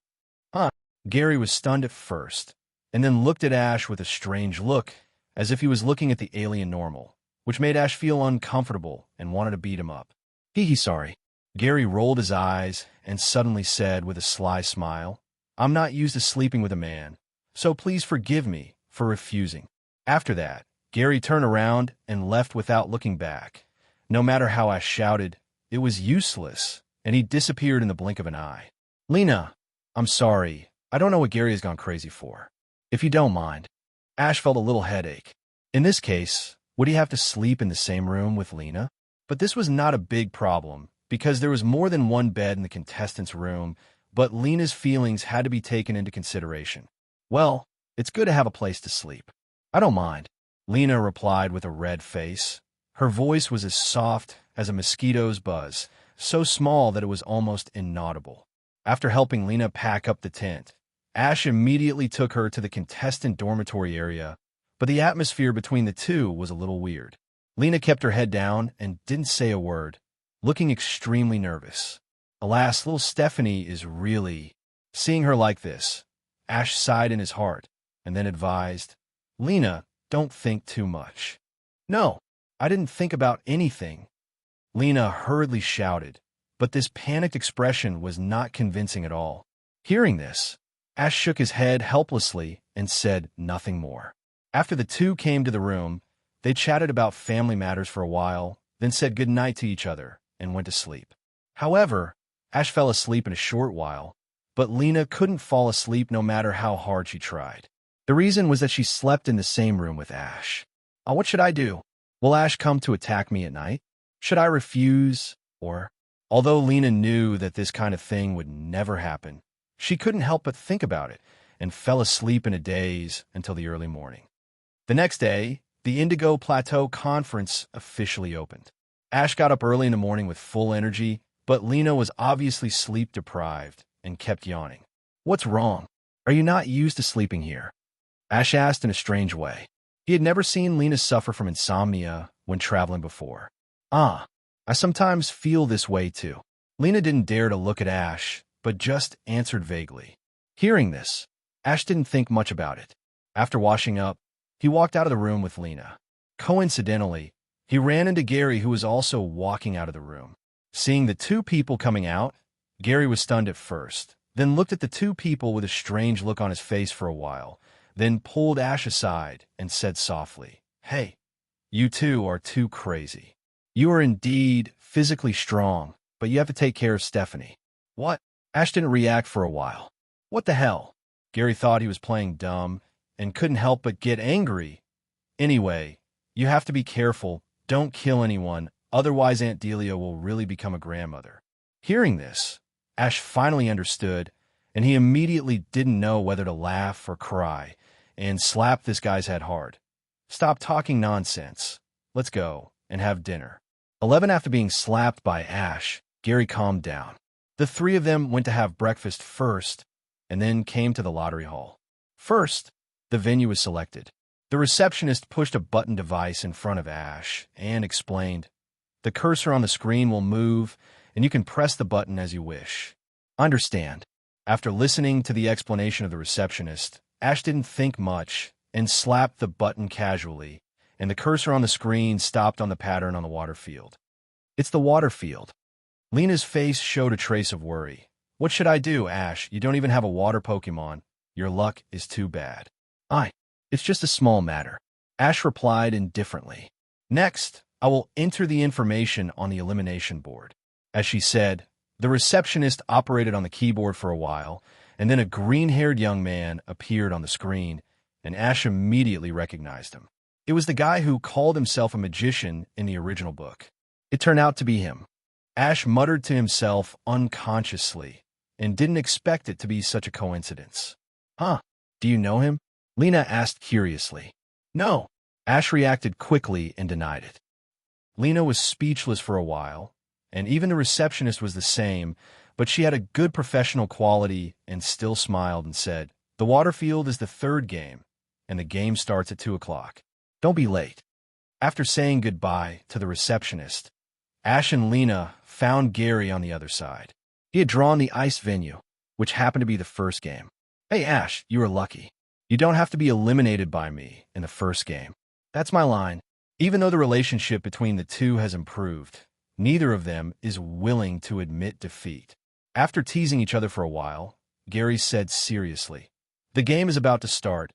"Huh?" Gary was stunned at first, and then looked at Ash with a strange look, as if he was looking at the alien normal, which made Ash feel uncomfortable and wanted to beat him up. Sorry." Gary rolled his eyes and suddenly said with a sly smile, "I'm not used to sleeping with a man, so please forgive me for refusing." After that, Gary turned around and left without looking back. No matter how Ash shouted, it was useless, and he disappeared in the blink of an eye. "Lena, I'm sorry. I don't know what Gary has gone crazy for. If you don't mind." Ash felt a little headache. In this case, Would he have to sleep in the same room with Lena? But this was not a big problem, because there was more than one bed in the contestants' room, but Lena's feelings had to be taken into consideration. Well, it's good to have a place to sleep. I don't mind, Lena replied with a red face. Her voice was as soft as a mosquito's buzz, so small that it was almost inaudible. After helping Lena pack up the tent, Ash immediately took her to the contestant dormitory area, but the atmosphere between the two was a little weird. Lena kept her head down and didn't say a word, looking extremely nervous. Alas, little Stephanie is really... Seeing her like this, Ash sighed in his heart and then advised, Lena, don't think too much. No, I didn't think about anything, Lena hurriedly shouted, but this panicked expression was not convincing at all. Hearing this, Ash shook his head helplessly and said nothing more. After the two came to the room, they chatted about family matters for a while, then said good night to each other and went to sleep. However, Ash fell asleep in a short while, but Lena couldn't fall asleep no matter how hard she tried. The reason was that she slept in the same room with Ash. What should I do? Will Ash come to attack me at night? Should I refuse? Or, although Lena knew that this kind of thing would never happen, she couldn't help but think about it and fell asleep in a daze until the early morning. The next day, the Indigo Plateau Conference officially opened. Ash got up early in the morning with full energy, but Lena was obviously sleep-deprived and kept yawning. What's wrong? Are you not used to sleeping here? Ash asked in a strange way. He had never seen Lena suffer from insomnia when traveling before. I sometimes feel this way too. Lena didn't dare to look at Ash, but just answered vaguely. Hearing this, Ash didn't think much about it. After washing up, he walked out of the room with Lena. Coincidentally, he ran into Gary, who was also walking out of the room. Seeing the two people coming out, Gary was stunned at first, then looked at the two people with a strange look on his face for a while, then pulled Ash aside and said softly, Hey, you two are too crazy. You are indeed physically strong, but you have to take care of Stephanie. What? Ash didn't react for a while. What the hell? Gary thought he was playing dumb and couldn't help but get angry. Anyway, you have to be careful. Don't kill anyone, otherwise Aunt Delia will really become a grandmother. Hearing this, Ash finally understood, and he immediately didn't know whether to laugh or cry, and slapped this guy's head hard. Stop talking nonsense. Let's go and have dinner. 11 after being slapped by Ash, Gary calmed down. The three of them went to have breakfast first, and then came to the lottery hall. First, the venue was selected. The receptionist pushed a button device in front of Ash and explained, The cursor on the screen will move, and you can press the button as you wish. Understand. After listening to the explanation of the receptionist, Ash didn't think much and slapped the button casually, and the cursor on the screen stopped on the pattern on the water field. It's the water field. Lena's face showed a trace of worry. What should I do, Ash? You don't even have a water Pokemon. Your luck is too bad. It's just a small matter. Ash replied indifferently. Next, I will enter the information on the elimination board. As she said, the receptionist operated on the keyboard for a while, and then a green-haired young man appeared on the screen, and Ash immediately recognized him. It was the guy who called himself a magician in the original book. It turned out to be him. Ash muttered to himself unconsciously, and didn't expect it to be such a coincidence. Do you know him? Lena asked curiously. No. Ash reacted quickly and denied it. Lena was speechless for a while, and even the receptionist was the same, but she had a good professional quality and still smiled and said, The water field is the third game, and the game starts at 2 o'clock. Don't be late. After saying goodbye to the receptionist, Ash and Lena found Gary on the other side. He had drawn the ice venue, which happened to be the first game. Hey, Ash, you were lucky. You don't have to be eliminated by me in the first game. That's my line. Even though the relationship between the two has improved, neither of them is willing to admit defeat. After teasing each other for a while, Gary said seriously, The game is about to start.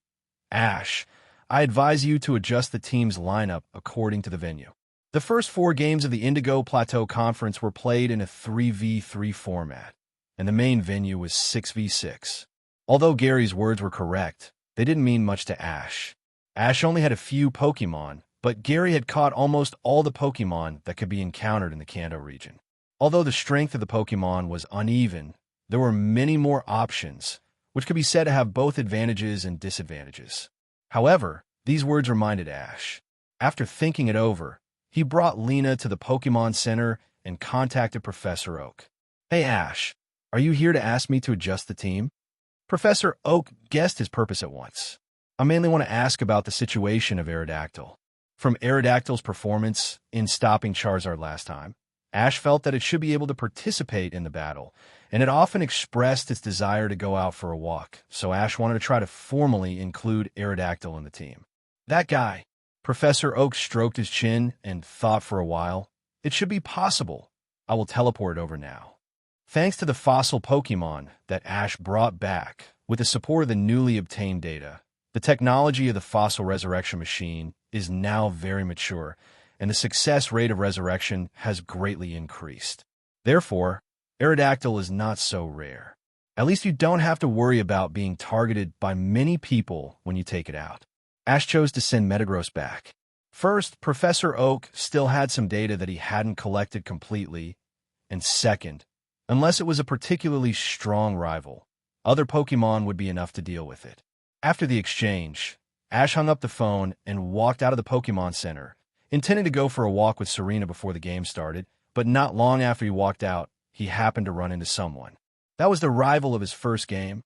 Ash, I advise you to adjust the team's lineup according to the venue. The first 4 games of the Indigo Plateau Conference were played in a 3v3 format, and the main venue was 6v6. Although Gary's words were correct, they didn't mean much to Ash. Ash only had a few Pokemon, but Gary had caught almost all the Pokemon that could be encountered in the Kanto region. Although the strength of the Pokemon was uneven, there were many more options, which could be said to have both advantages and disadvantages. However, these words reminded Ash. After thinking it over, he brought Lena to the Pokemon Center and contacted Professor Oak. "Hey Ash, are you here to ask me to adjust the team?" Professor Oak guessed his purpose at once. "I mainly want to ask about the situation of Aerodactyl. From Aerodactyl's performance in stopping Charizard last time, Ash felt that it should be able to participate in the battle, and it often expressed its desire to go out for a walk, so Ash wanted to try to formally include Aerodactyl in the team." "That guy." Professor Oak stroked his chin and thought for a while. "It should be possible. I will teleport it over now." Thanks to the fossil Pokemon that Ash brought back, with the support of the newly obtained data, the technology of the fossil resurrection machine is now very mature, and the success rate of resurrection has greatly increased. Therefore, Aerodactyl is not so rare. At least you don't have to worry about being targeted by many people when you take it out. Ash chose to send Metagross back. First, Professor Oak still had some data that he hadn't collected completely, and second, unless it was a particularly strong rival, other Pokemon would be enough to deal with it. After the exchange, Ash hung up the phone and walked out of the Pokemon Center, intending to go for a walk with Serena before the game started, but not long after he walked out, he happened to run into someone. That was the rival of his first game,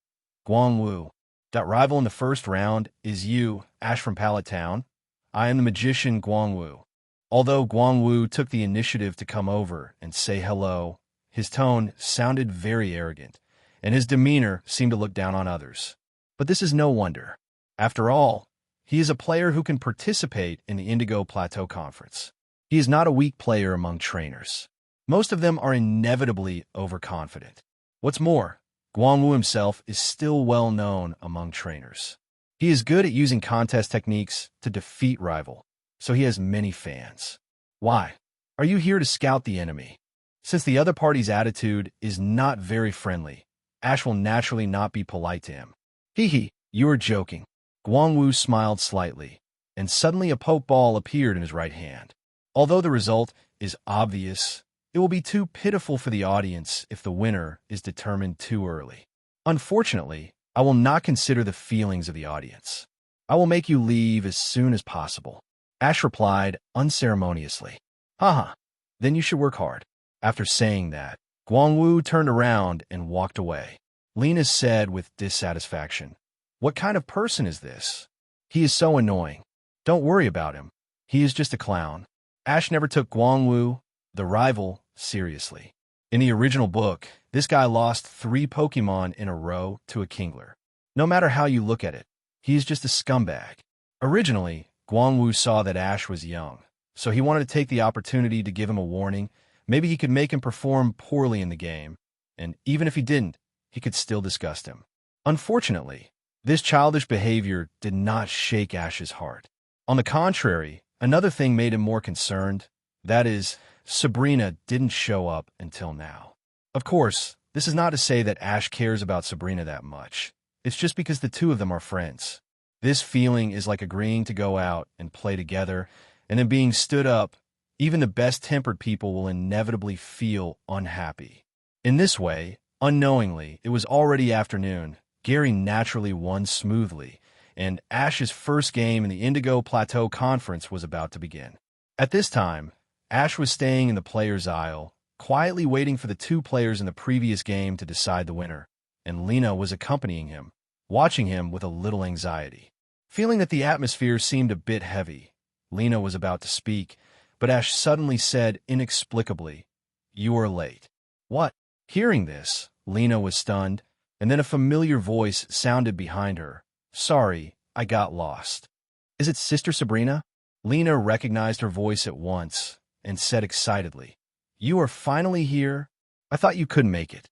Guangwu. "That rival in the first round is you, Ash from Pallet Town. I am the magician Guangwu." Although Guangwu took the initiative to come over and say hello, his tone sounded very arrogant, and his demeanor seemed to look down on others. But this is no wonder. After all, he is a player who can participate in the Indigo Plateau Conference. He is not a weak player among trainers. Most of them are inevitably overconfident. What's more, Guangwu himself is still well known among trainers. He is good at using contest techniques to defeat rival, so he has many fans. "Why? Are you here to scout the enemy?" Since the other party's attitude is not very friendly, Ash will naturally not be polite to him. "Hee, you are joking." Guangwu smiled slightly, and suddenly a Pokeball appeared in his right hand. Although the result is obvious, it will be too pitiful for the audience if the winner is determined too early. Unfortunately, I will not consider the feelings of the audience. I will make you leave as soon as possible." Ash replied unceremoniously. "Haha, then you should work hard." After saying that, Guangwu turned around and walked away. Lena said with dissatisfaction, "What kind of person is this? He is so annoying. Don't worry about him. He is just a clown." Ash never took Guangwu, the rival, seriously. In the original book, this guy lost 3 Pokemon in a row to a Kingler. No matter how you look at it, he is just a scumbag. Originally, Guangwu saw that Ash was young, so he wanted to take the opportunity to give him a warning. Maybe he could make him perform poorly in the game, and even if he didn't, he could still disgust him. Unfortunately, this childish behavior did not shake Ash's heart. On the contrary, another thing made him more concerned. That is, Sabrina didn't show up until now. Of course, this is not to say that Ash cares about Sabrina that much. It's just because the two of them are friends. This feeling is like agreeing to go out and play together, and then being stood up. Even the best-tempered people will inevitably feel unhappy. In this way, unknowingly, it was already afternoon. Gary naturally won smoothly, and Ash's first game in the Indigo Plateau Conference was about to begin. At this time, Ash was staying in the players' aisle, quietly waiting for the 2 players in the previous game to decide the winner, and Lena was accompanying him, watching him with a little anxiety. Feeling that the atmosphere seemed a bit heavy, Lena was about to speak, but Ash suddenly said inexplicably, "You are late." "What?" Hearing this, Lena was stunned, and then a familiar voice sounded behind her. "Sorry, I got lost." "Is it Sister Sabrina?" Lena recognized her voice at once and said excitedly, "You are finally here? I thought you couldn't make it."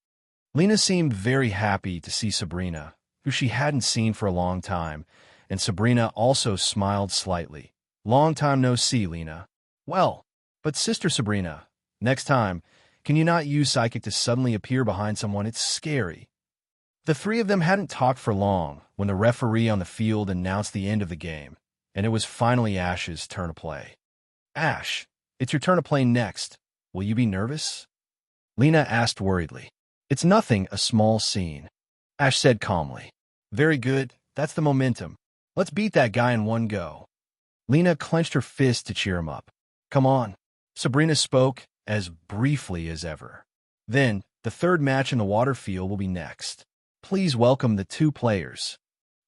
Lena seemed very happy to see Sabrina, who she hadn't seen for a long time, and Sabrina also smiled slightly. "Long time no see, Lena." "Well, but Sister Sabrina, next time, can you not use Psychic to suddenly appear behind someone? It's scary." The 3 of them hadn't talked for long when the referee on the field announced the end of the game, and it was finally Ash's turn to play. Ash, it's your turn to play next. Will you be nervous? Lena asked worriedly. It's nothing, a small scene. Ash said calmly. Very good, that's the momentum. Let's beat that guy in one go. Lena clenched her fist to cheer him up. Come on. Sabrina spoke, as briefly as ever. Then, the third match in the water field will be next. Please welcome the two players.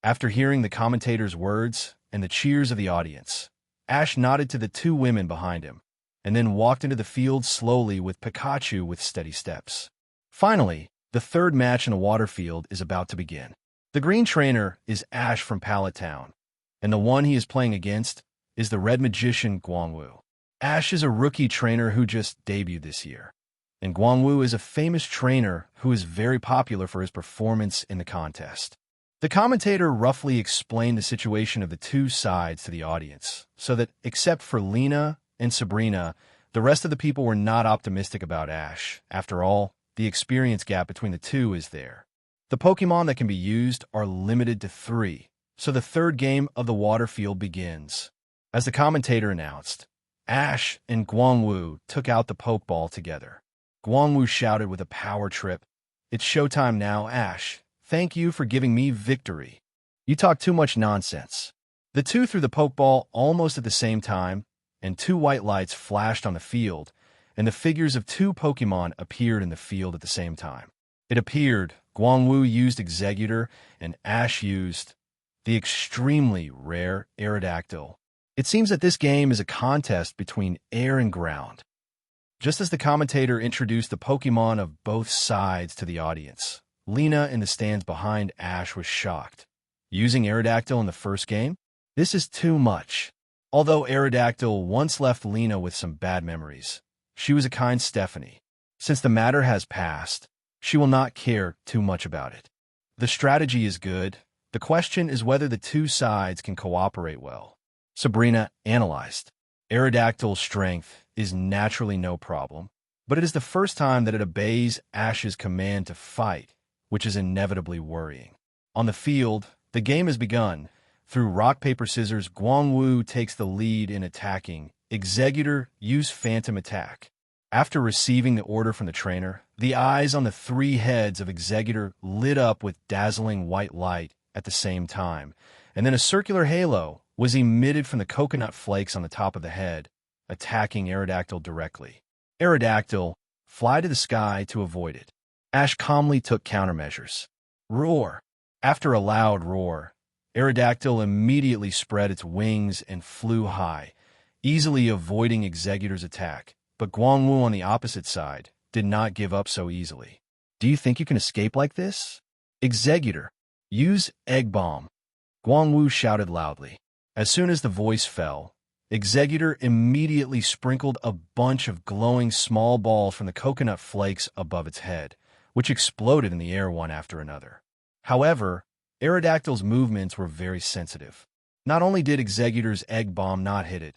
After hearing the commentator's words and the cheers of the audience, Ash nodded to the two women behind him, and then walked into the field slowly with Pikachu with steady steps. Finally, the third match in the water field is about to begin. The green trainer is Ash from Pallet Town, and the one he is playing against is the red magician Guangwu. Ash is a rookie trainer who just debuted this year, and Guangwu is a famous trainer who is very popular for his performance in the contest. The commentator roughly explained the situation of the two sides to the audience, so that, except for Lena and Sabrina, the rest of the people were not optimistic about Ash. After all, the experience gap between the two is there. The Pokemon that can be used are limited to 3, so the third game of the water field begins. As the commentator announced, Ash and Guangwu took out the Pokeball together. Guangwu shouted with a power trip, It's showtime now, Ash. Thank you for giving me victory. You talk too much nonsense. The two threw the Pokeball almost at the same time, and 2 white lights flashed on the field, and the figures of 2 Pokemon appeared in the field at the same time. It appeared Guangwu used Exeggutor, and Ash used the extremely rare Aerodactyl. It seems that this game is a contest between air and ground. Just as the commentator introduced the Pokemon of both sides to the audience, Lena in the stands behind Ash was shocked. Using Aerodactyl in the first game? This is too much. Although Aerodactyl once left Lena with some bad memories, she was a kind Stephanie. Since the matter has passed, she will not care too much about it. The strategy is good. The question is whether the two sides can cooperate well. Sabrina analyzed. Aerodactyl's strength is naturally no problem, but it is the first time that it obeys Ash's command to fight, which is inevitably worrying. On the field, the game has begun. Through rock, paper, scissors, Guangwu takes the lead in attacking. Exeggutor use Phantom Attack. After receiving the order from the trainer, the eyes on the 3 heads of Exeggutor lit up with dazzling white light at the same time, and then a circular halo was emitted from the coconut flakes on the top of the head, attacking Aerodactyl directly. Aerodactyl, fly to the sky to avoid it. Ash calmly took countermeasures. Roar. After a loud roar, Aerodactyl immediately spread its wings and flew high, easily avoiding Exeggutor's attack. But Guangwu on the opposite side did not give up so easily. Do you think you can escape like this? Exeggutor, use Egg Bomb. Guangwu shouted loudly. As soon as the voice fell, Exeggutor immediately sprinkled a bunch of glowing small balls from the coconut flakes above its head, which exploded in the air one after another. However, Aerodactyl's movements were very sensitive. Not only did Exeggutor's Egg Bomb not hit it,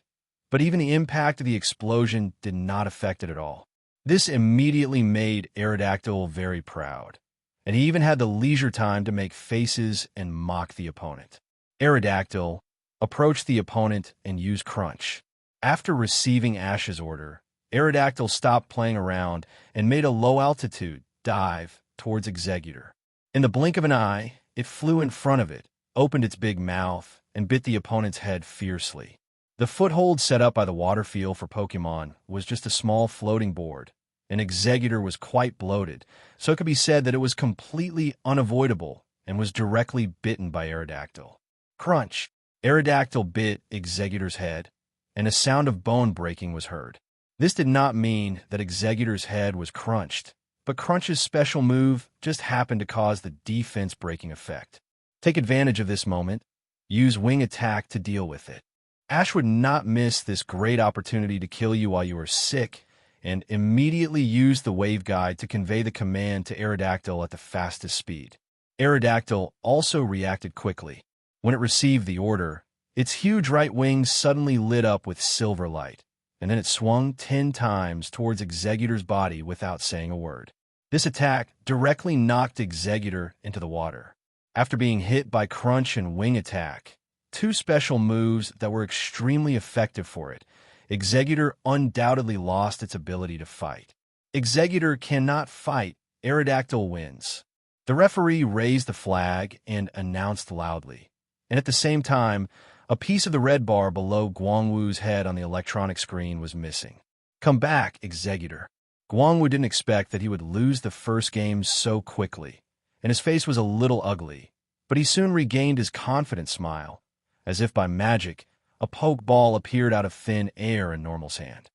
but even the impact of the explosion did not affect it at all. This immediately made Aerodactyl very proud, and he even had the leisure time to make faces and mock the opponent. Aerodactyl approached the opponent and used Crunch. After receiving Ash's order, Aerodactyl stopped playing around and made a low-altitude dive towards Exeggutor. In the blink of an eye, it flew in front of it, opened its big mouth, and bit the opponent's head fiercely. The foothold set up by the water field for Pokemon was just a small floating board, and Exeggutor was quite bloated, so it could be said that it was completely unavoidable and was directly bitten by Aerodactyl. Crunch! Aerodactyl bit Exeggutor's head, and a sound of bone breaking was heard. This did not mean that Exeggutor's head was crunched, but Crunch's special move just happened to cause the defense-breaking effect. Take advantage of this moment. Use Wing Attack to deal with it. Ash would not miss this great opportunity to kill you while you were sick, and immediately used the Wave Guide to convey the command to Aerodactyl at the fastest speed. Aerodactyl also reacted quickly. When it received the order, its huge right wing suddenly lit up with silver light, and then it swung 10 times towards Exeggutor's body without saying a word. This attack directly knocked Exeggutor into the water. After being hit by Crunch and Wing Attack, two special moves that were extremely effective for it, Executor undoubtedly lost its ability to fight. Executor cannot fight. Aerodactyl wins. The referee raised the flag and announced loudly. And at the same time, a piece of the red bar below Guangwu's head on the electronic screen was missing. Come back, Executor. Guangwu didn't expect that he would lose the first game so quickly, and his face was a little ugly, but he soon regained his confident smile. As if by magic, a poke ball appeared out of thin air in Normal's hand.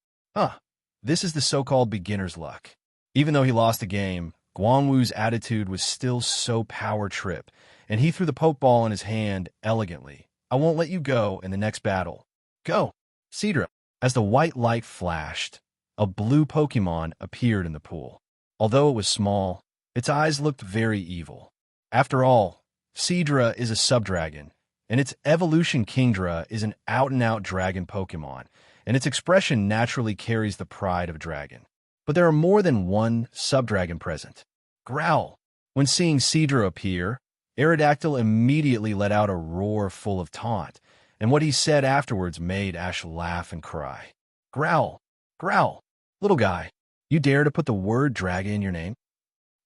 This is the so-called beginner's luck. Even though he lost the game, Guangwu's attitude was still so power-trip, and he threw the poke ball in his hand elegantly. I won't let you go in the next battle. Go, Cedra. As the white light flashed, a blue Pokemon appeared in the pool. Although it was small, its eyes looked very evil. After all, Cedra is a subdragon, and its evolution Kingdra is an out-and-out dragon Pokemon, and its expression naturally carries the pride of dragon. But there are more than one subdragon present. Growl. When seeing Cedra appear, Aerodactyl immediately let out a roar full of taunt, and what he said afterwards made Ash laugh and cry. Growl. Growl. Little guy, you dare to put the word dragon in your name?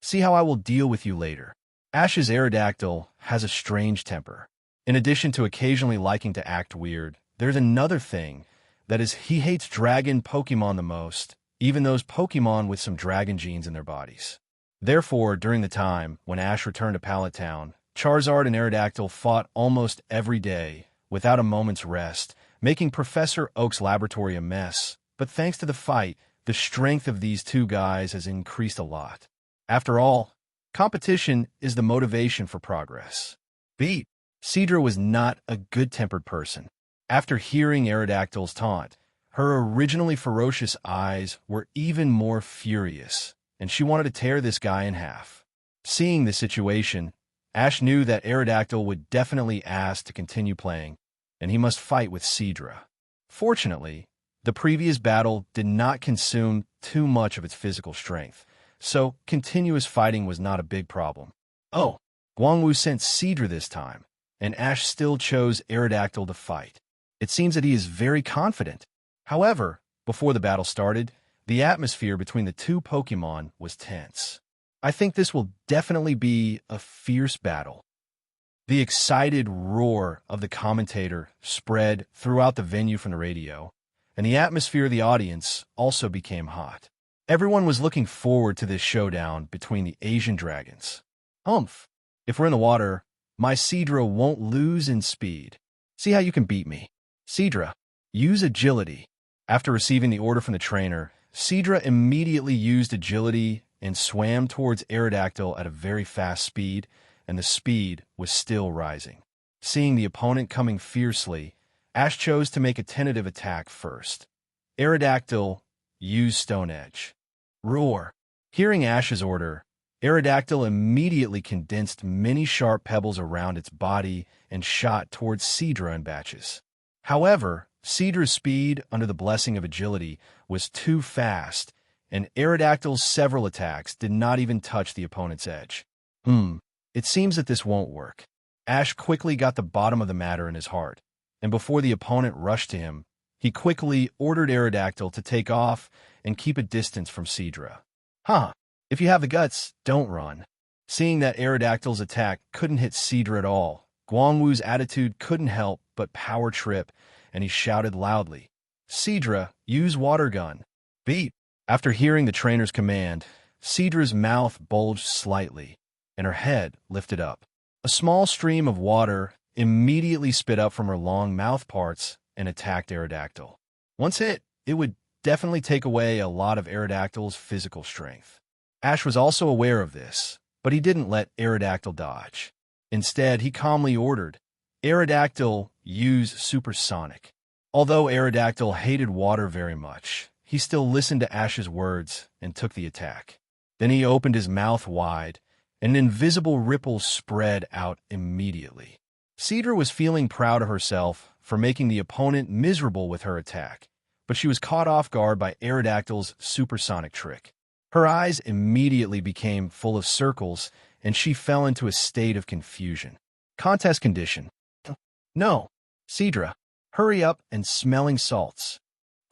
See how I will deal with you later. Ash's Aerodactyl has a strange temper. In addition to occasionally liking to act weird, there's another thing, that is, he hates dragon Pokemon the most, even those Pokemon with some dragon genes in their bodies. Therefore, during the time when Ash returned to Pallet Town, Charizard and Aerodactyl fought almost every day, without a moment's rest, making Professor Oak's laboratory a mess. But thanks to the fight, the strength of these two guys has increased a lot. After all, competition is the motivation for progress. Beat. Cedra was not a good-tempered person. After hearing Aerodactyl's taunt, her originally ferocious eyes were even more furious, and she wanted to tear this guy in half. Seeing the situation, Ash knew that Aerodactyl would definitely ask to continue playing, and he must fight with Cedra. Fortunately, the previous battle did not consume too much of its physical strength, so continuous fighting was not a big problem. Oh, Guangwu sent Cedra this time, and Ash still chose Aerodactyl to fight. It seems that he is very confident. However, before the battle started, the atmosphere between the two Pokemon was tense. I think this will definitely be a fierce battle. The excited roar of the commentator spread throughout the venue from the radio, and the atmosphere of the audience also became hot. Everyone was looking forward to this showdown between the Asian dragons. If we're in the water, my Cedra won't lose in speed. See how you can beat me. Cedra, use agility. After receiving the order from the trainer, Cedra immediately used agility and swam towards Aerodactyl at a very fast speed, and the speed was still rising. Seeing the opponent coming fiercely, Ash chose to make a tentative attack first. Aerodactyl used Stone Edge. Roar. Hearing Ash's order, Aerodactyl immediately condensed many sharp pebbles around its body and shot towards Cedra in batches. However, Cedra's speed, under the blessing of agility, was too fast, and Aerodactyl's several attacks did not even touch the opponent's edge. It seems that this won't work. Ash quickly got the bottom of the matter in his heart, and before the opponent rushed to him, he quickly ordered Aerodactyl to take off and keep a distance from Cedra. If you have the guts, don't run. Seeing that Aerodactyl's attack couldn't hit Cedra at all, Guangwu's attitude couldn't help but power trip, and he shouted loudly, Cedra, use water gun. Beat. After hearing the trainer's command, Cedra's mouth bulged slightly, and her head lifted up. A small stream of water immediately spit up from her long mouth parts and attacked Aerodactyl. Once hit, it would definitely take away a lot of Aerodactyl's physical strength. Ash was also aware of this, but he didn't let Aerodactyl dodge. Instead, he calmly ordered, Aerodactyl, use Supersonic. Although Aerodactyl hated water very much, he still listened to Ash's words and took the attack. Then he opened his mouth wide, and an invisible ripple spread out immediately. Cedra was feeling proud of herself for making the opponent miserable with her attack, but she was caught off guard by Aerodactyl's supersonic trick. Her eyes immediately became full of circles, and she fell into a state of confusion. Contest condition. No. Sidra, hurry up and smelling salts.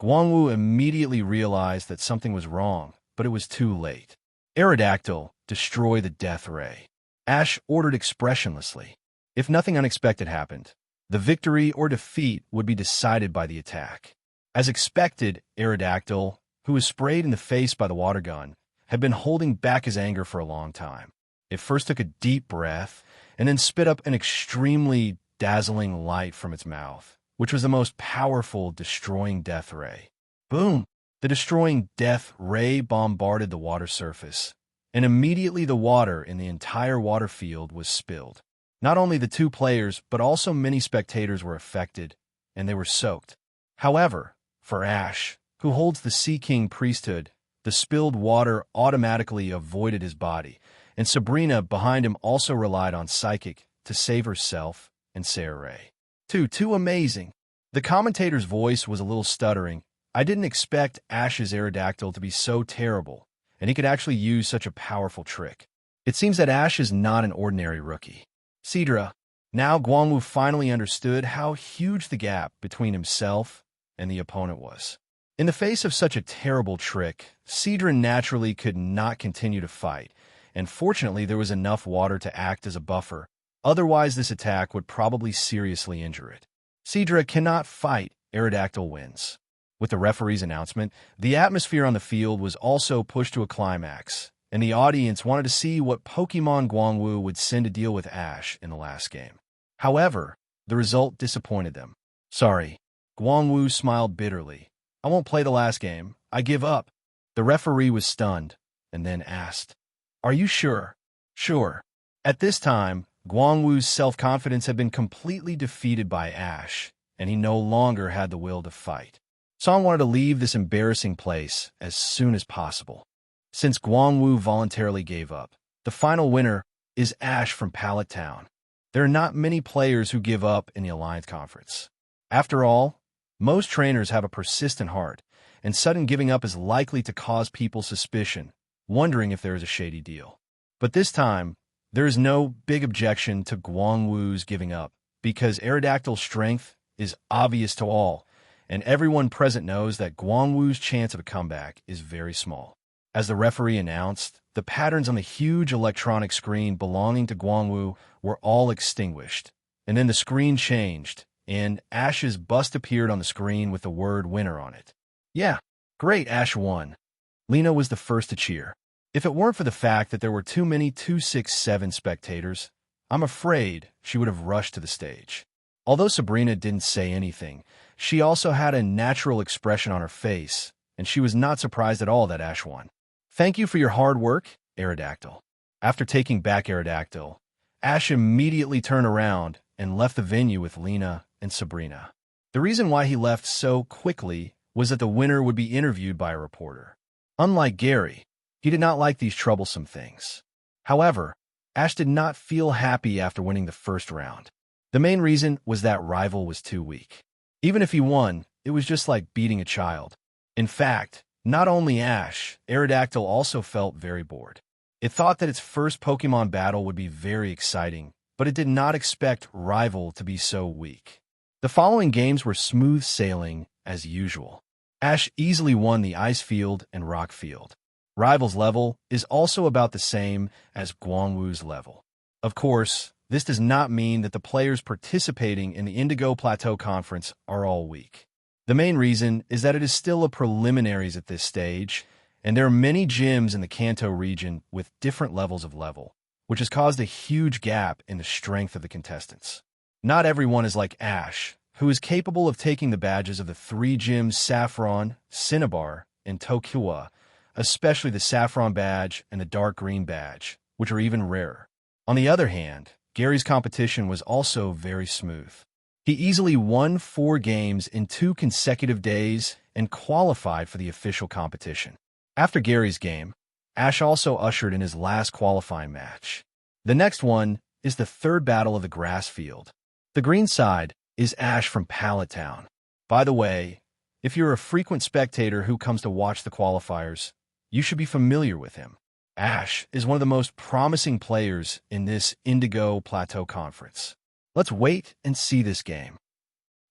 Guangwu immediately realized that something was wrong, but it was too late. Aerodactyl, destroy the death ray. Ash ordered expressionlessly. If nothing unexpected happened, the victory or defeat would be decided by the attack. As expected, Aerodactyl, who was sprayed in the face by the water gun, had been holding back his anger for a long time. It first took a deep breath and then spit up an extremely dazzling light from its mouth, which was the most powerful destroying death ray. Boom! The destroying death ray bombarded the water surface, and immediately the water in the entire water field was spilled. Not only the two players, but also many spectators were affected, and they were soaked. However, for Ash, who holds the Sea King priesthood, the spilled water automatically avoided his body, and Sabrina behind him also relied on Psychic to save herself and Saray. Too amazing. The commentator's voice was a little stuttering. I didn't expect Ash's Aerodactyl to be so terrible, and he could actually use such a powerful trick. It seems that Ash is not an ordinary rookie. Sidra, now Guangwu finally understood how huge the gap between himself and the opponent was. In the face of such a terrible trick, Sidra naturally could not continue to fight, and fortunately there was enough water to act as a buffer. Otherwise, this attack would probably seriously injure it. Sidra cannot fight, Aerodactyl wins. With the referee's announcement, the atmosphere on the field was also pushed to a climax, and the audience wanted to see what Pokemon Guangwu would send to deal with Ash in the last game. However, the result disappointed them. Sorry, Guangwu smiled bitterly. I won't play the last game. I give up. The referee was stunned, and then asked, Are you sure? Sure. At this time, Guangwu's self-confidence had been completely defeated by Ash, and he no longer had the will to fight. Song wanted to leave this embarrassing place as soon as possible. Since Guangwu voluntarily gave up, the final winner is Ash from Pallet Town. There are not many players who give up in the Alliance Conference. After all, most trainers have a persistent heart, and sudden giving up is likely to cause people suspicion, wondering if there is a shady deal. But this time, there is no big objection to Guangwu's giving up, because Aerodactyl's strength is obvious to all, and everyone present knows that Guangwu's chance of a comeback is very small. As the referee announced, the patterns on the huge electronic screen belonging to Guangwu were all extinguished, and then the screen changed, and Ash's bust appeared on the screen with the word winner on it. Yeah, great, Ash won. Lena was the first to cheer. If it weren't for the fact that there were too many 267 spectators, I'm afraid she would have rushed to the stage. Although Sabrina didn't say anything, she also had a natural expression on her face, and she was not surprised at all that Ash won. Thank you for your hard work, Aerodactyl. After taking back Aerodactyl, Ash immediately turned around and left the venue with Lena and Sabrina. The reason why he left so quickly was that the winner would be interviewed by a reporter. Unlike Gary, he did not like these troublesome things. However, Ash did not feel happy after winning the first round. The main reason was that rival was too weak. Even if he won, it was just like beating a child. In fact, not only Ash, Aerodactyl also felt very bored. It thought that its first Pokemon battle would be very exciting, but it did not expect rival to be so weak. The following games were smooth sailing as usual. Ash easily won the Ice Field and Rock Field. Rival's level is also about the same as Guangwu's level. Of course, this does not mean that the players participating in the Indigo Plateau Conference are all weak. The main reason is that it is still a preliminaries at this stage, and there are many gyms in the Kanto region with different levels of level, which has caused a huge gap in the strength of the contestants. Not everyone is like Ash, who is capable of taking the badges of the three gyms Saffron, Cinnabar, and Tokiwa, especially the Saffron badge and the Dark Green badge, which are even rarer. On the other hand, Gary's competition was also very smooth. He easily won 4 games in 2 consecutive days and qualified for the official competition. After Gary's game, Ash also ushered in his last qualifying match. The next one is the third battle of the grass field. The green side is Ash from Pallet Town. By the way, if you're a frequent spectator who comes to watch the qualifiers, you should be familiar with him. Ash is one of the most promising players in this Indigo Plateau Conference. Let's wait and see this game.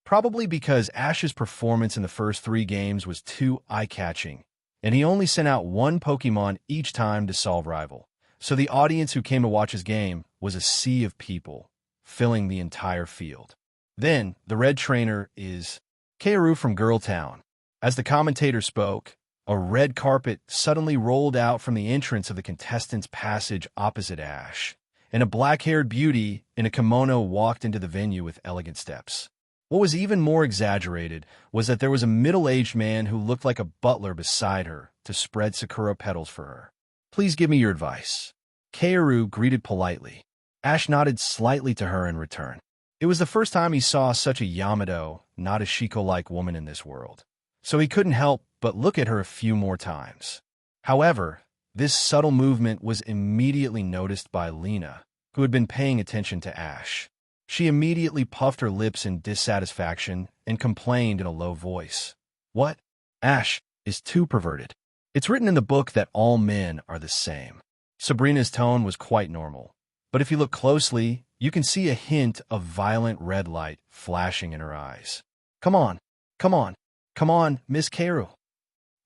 Probably because Ash's performance in the first 3 games was too eye-catching, and he only sent out one Pokemon each time to solve rival. So the audience who came to watch his game was a sea of people, filling the entire field. Then, the red trainer is Kaoru from Girl Town. As the commentator spoke, a red carpet suddenly rolled out from the entrance of the contestants' passage opposite Ash, and a black-haired beauty in a kimono walked into the venue with elegant steps. What was even more exaggerated was that there was a middle-aged man who looked like a butler beside her to spread sakura petals for her. "Please give me your advice." Kaoru greeted politely. Ash nodded slightly to her in return. It was the first time he saw such a Yamato, not a Shiko-like woman in this world, so he couldn't help but look at her a few more times. However, this subtle movement was immediately noticed by Lena, who had been paying attention to Ash. She immediately puffed her lips in dissatisfaction and complained in a low voice. "What? Ash is too perverted. It's written in the book that all men are the same." Sabrina's tone was quite normal, but if you look closely, you can see a hint of violent red light flashing in her eyes. "Come on, come on, come on, Miss Kaoru."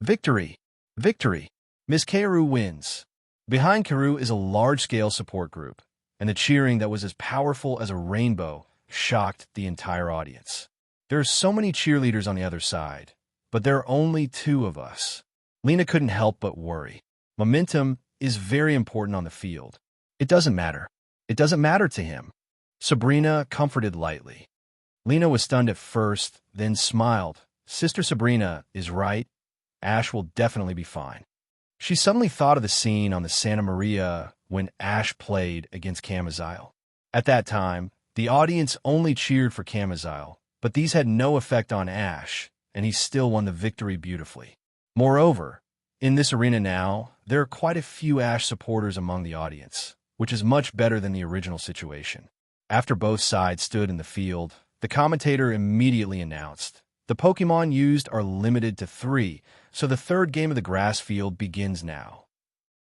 Victory! Victory! Miss Kaoru wins. Behind Kaoru is a large-scale support group, and the cheering that was as powerful as a rainbow shocked the entire audience. There are so many cheerleaders on the other side, but there are only 2 of us. Lena couldn't help but worry. Momentum is very important on the field. It doesn't matter. It doesn't matter to him. Sabrina comforted lightly. Lena was stunned at first, then smiled. Sister Sabrina is right. Ash will definitely be fine. She suddenly thought of the scene on the Santa Maria when Ash played against Kamazile. At that time, the audience only cheered for Kamazile, but these had no effect on Ash, and he still won the victory beautifully. Moreover, in this arena now, there are quite a few Ash supporters among the audience, which is much better than the original situation. After both sides stood in the field, the commentator immediately announced, "The Pokemon used are limited to 3, so the 3rd game of the grass field begins now.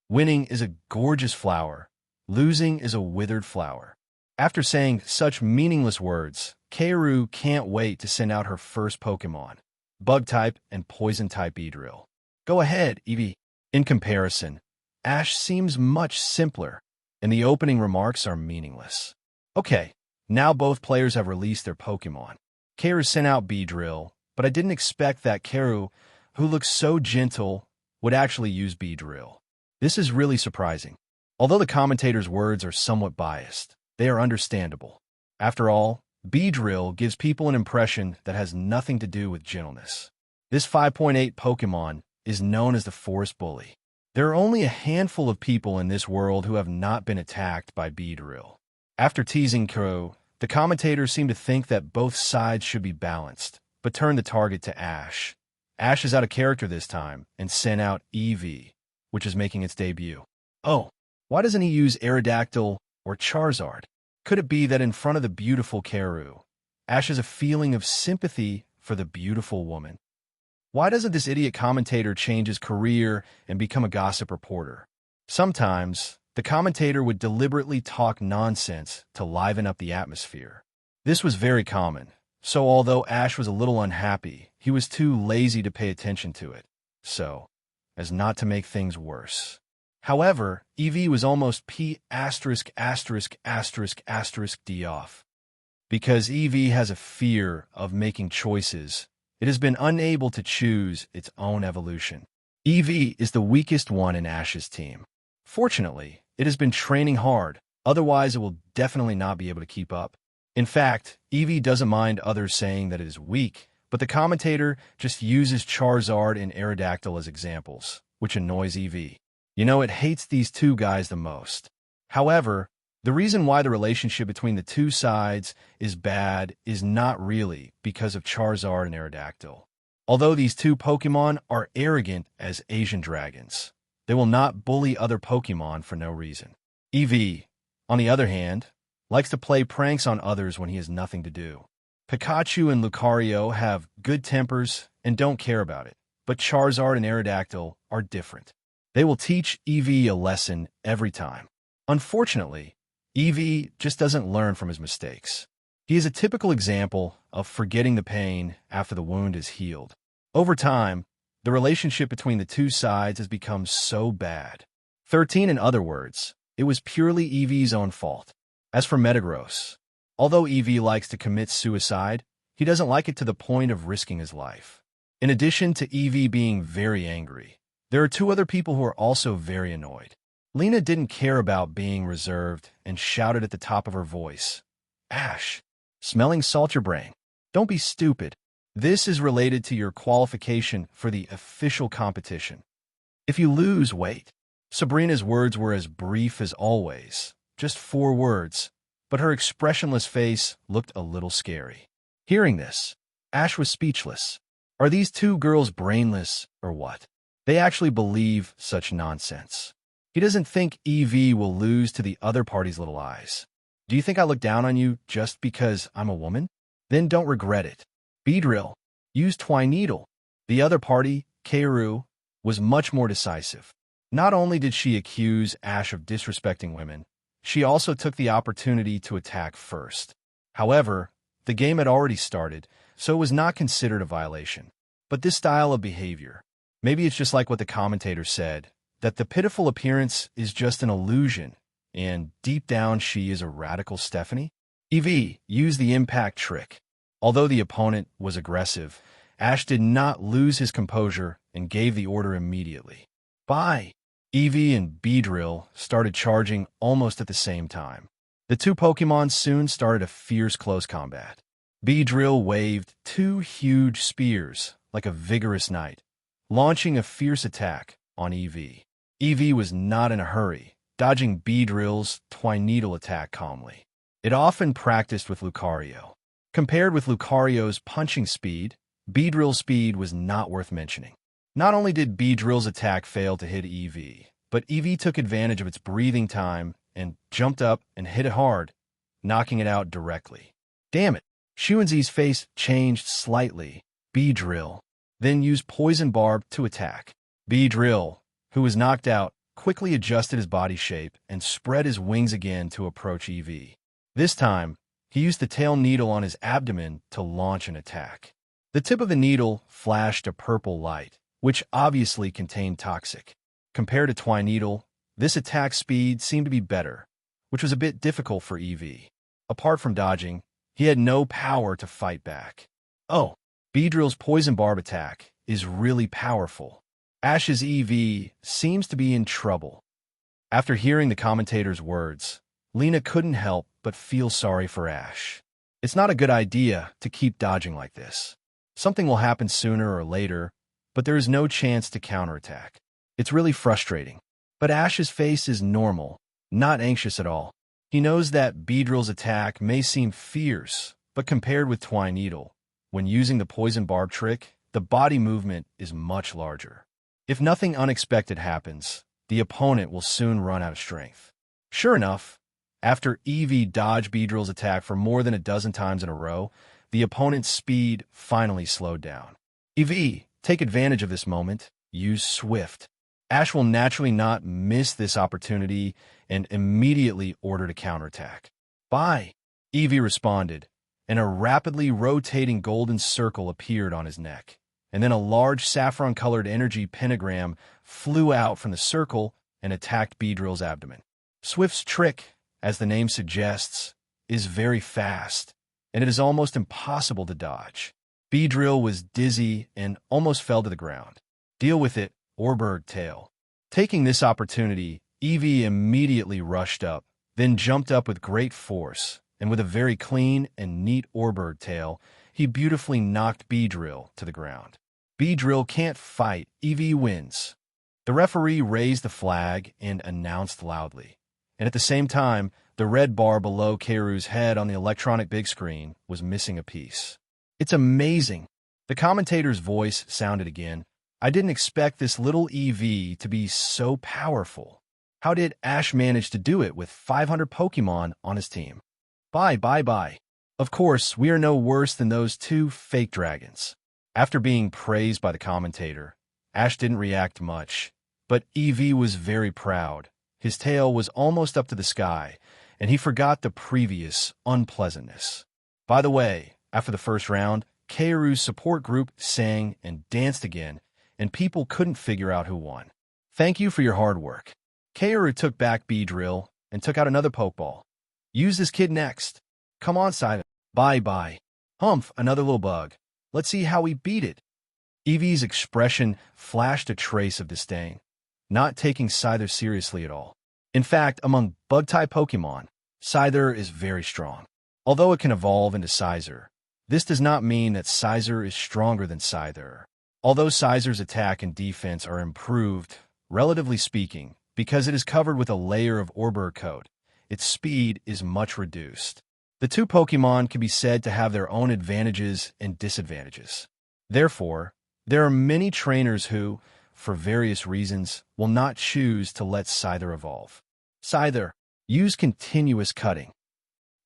Winning is a gorgeous flower. Losing is a withered flower." After saying such meaningless words, Kaoru can't wait to send out her first Pokemon, Bug-type and Poison-type Beedrill. "Go ahead, Eevee." In comparison, Ash seems much simpler, and the opening remarks are meaningless. Okay, now both players have released their Pokemon. Kaoru sent out Beedrill, but I didn't expect that Kaoru, who looks so gentle, would actually use Beedrill. This is really surprising. Although the commentator's words are somewhat biased, they are understandable. After all, Beedrill gives people an impression that has nothing to do with gentleness. This 5.8 Pokemon is known as the Forest Bully. There are only a handful of people in this world who have not been attacked by Beedrill. After teasing Kaoru, the commentators seem to think that both sides should be balanced, but turn the target to Ash. Ash is out of character this time and sent out Eevee, which is making its debut. Oh, why doesn't he use Aerodactyl or Charizard? Could it be that in front of the beautiful Kaoru, Ash has a feeling of sympathy for the beautiful woman? Why doesn't this idiot commentator change his career and become a gossip reporter? Sometimes, the commentator would deliberately talk nonsense to liven up the atmosphere. This was very common, so although Ash was a little unhappy, he was too lazy to pay attention to it, so as not to make things worse. However, Eevee was almost P************ D off. Because Eevee has a fear of making choices, it has been unable to choose its own evolution. Eevee is the weakest one in Ash's team. Fortunately, it has been training hard, otherwise it will definitely not be able to keep up. In fact, Eevee doesn't mind others saying that it is weak, but the commentator just uses Charizard and Aerodactyl as examples, which annoys Eevee. You know, it hates these 2 guys the most. However, the reason why the relationship between the 2 sides is bad is not really because of Charizard and Aerodactyl. Although these 2 Pokemon are arrogant as Asian dragons, they will not bully other Pokemon for no reason. Eevee, on the other hand, likes to play pranks on others when he has nothing to do. Pikachu and Lucario have good tempers and don't care about it, but Charizard and Aerodactyl are different. They will teach Eevee a lesson every time. Unfortunately, Eevee just doesn't learn from his mistakes. He is a typical example of forgetting the pain after the wound is healed. Over time, the relationship between the two sides has become so bad. 13, in other words, it was purely Evie's own fault. As for Metagross, although Evie likes to commit suicide, he doesn't like it to the point of risking his life. In addition to Evie being very angry, there are two other people who are also very annoyed. Lena didn't care about being reserved and shouted at the top of her voice, "Ash, smelling salt your brain. Don't be stupid. This is related to your qualification for the official competition. If you lose, wait." Sabrina's words were as brief as always, just 4 words, but her expressionless face looked a little scary. Hearing this, Ash was speechless. Are these two girls brainless or what? They actually believe such nonsense. He doesn't think Evie will lose to the other party's little eyes. Do you think I look down on you just because I'm a woman? Then don't regret it. Beedrill, use Twine Needle. The other party, Keiru, was much more decisive. Not only did she accuse Ash of disrespecting women, she also took the opportunity to attack first. However, the game had already started, so it was not considered a violation. But this style of behavior, maybe it's just like what the commentator said, that the pitiful appearance is just an illusion, and deep down she is a radical Stephanie? Evie used the impact trick. Although the opponent was aggressive, Ash did not lose his composure and gave the order immediately. Bye! Evie and Beedrill started charging almost at the same time. The two Pokemon soon started a fierce close combat. Beedrill waved 2 huge spears like a vigorous knight, launching a fierce attack on Evie. Evie was not in a hurry, dodging Beedrill's Twine Needle attack calmly. It often practiced with Lucario. Compared with Lucario's punching speed, Beedrill's speed was not worth mentioning. Not only did Beedrill's attack fail to hit Evie, but Evie took advantage of its breathing time and jumped up and hit it hard, knocking it out directly. Damn it! Shuanzi's face changed slightly. Beedrill then used Poison Barb to attack. Beedrill, who was knocked out, quickly adjusted his body shape and spread his wings again to approach Evie. This time, he used the tail needle on his abdomen to launch an attack. The tip of the needle flashed a purple light, which obviously contained toxic. Compared to Twine Needle, this attack speed seemed to be better, which was a bit difficult for Evie. Apart from dodging, he had no power to fight back. Oh, Beedrill's Poison Barb attack is really powerful. Ash's Evie seems to be in trouble. After hearing the commentator's words, Lena couldn't help but feel sorry for Ash. It's not a good idea to keep dodging like this. Something will happen sooner or later, but there is no chance to counterattack. It's really frustrating. But Ash's face is normal, not anxious at all. He knows that Beedrill's attack may seem fierce, but compared with Twine Needle, when using the Poison Barb trick, the body movement is much larger. If nothing unexpected happens, the opponent will soon run out of strength. Sure enough, after Evie dodged Beedrill's attack for more than a dozen times in a row, the opponent's speed finally slowed down. Evie, take advantage of this moment. Use Swift. Ash will naturally not miss this opportunity and immediately ordered a counterattack. Bye! Evie responded, and a rapidly rotating golden circle appeared on his neck. And then a large saffron-colored energy pentagram flew out from the circle and attacked Beedrill's abdomen. Swift's trick, as the name suggests, is very fast, and it is almost impossible to dodge. Beedrill was dizzy and almost fell to the ground. Deal with it, Oreburgh Tail. Taking this opportunity, Evie immediately rushed up, then jumped up with great force, and with a very clean and neat Oreburgh Tail, he beautifully knocked Beedrill to the ground. Beedrill can't fight, Evie wins. The referee raised the flag and announced loudly. And at the same time, the red bar below Keiru's head on the electronic big screen was missing a piece. It's amazing. The commentator's voice sounded again. I didn't expect this little EV to be so powerful. How did Ash manage to do it with 500 Pokemon on his team? Bye. Of course, we are no worse than those 2 fake dragons. After being praised by the commentator, Ash didn't react much, but Eevee was very proud. His tail was almost up to the sky, and he forgot the previous unpleasantness. By the way, after the first round, Keiru's support group sang and danced again, and people couldn't figure out who won. Thank you for your hard work. Keiru took back B-Drill and took out another Pokeball. Use this kid next. Come on, Simon. Bye-bye. Humph, another little bug. Let's see how we beat it. Eevee's expression flashed a trace of disdain, not taking Scyther seriously at all. In fact, among bug-type Pokemon, Scyther is very strong. Although it can evolve into Scizor, this does not mean that Scizor is stronger than Scyther. Although Scizor's attack and defense are improved, relatively speaking, because it is covered with a layer of Orbur coat, its speed is much reduced. The two Pokemon can be said to have their own advantages and disadvantages. Therefore, there are many trainers who, for various reasons, will not choose to let Scyther evolve. Scyther, use continuous cutting.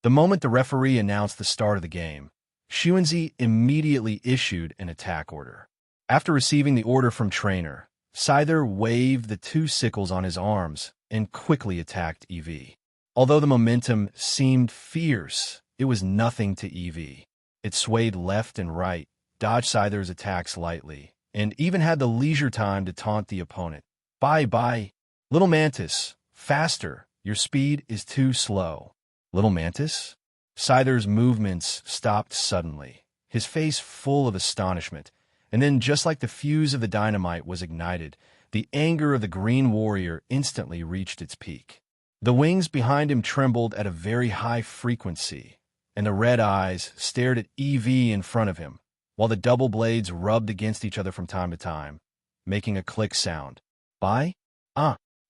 The moment the referee announced the start of the game, Xuanzi immediately issued an attack order. After receiving the order from trainer, Scyther waved the two sickles on his arms and quickly attacked Eevee. Although the momentum seemed fierce, it was nothing to Eevee. It swayed left and right, dodged Scyther's attacks lightly, and even had the leisure time to taunt the opponent. Bye-bye. Little Mantis, faster. Your speed is too slow. Little Mantis? Scyther's movements stopped suddenly, his face full of astonishment, and then just like the fuse of the dynamite was ignited, the anger of the Green Warrior instantly reached its peak. The wings behind him trembled at a very high frequency, and the red eyes stared at Eevee in front of him, while the double blades rubbed against each other from time to time, making a click sound. Bye?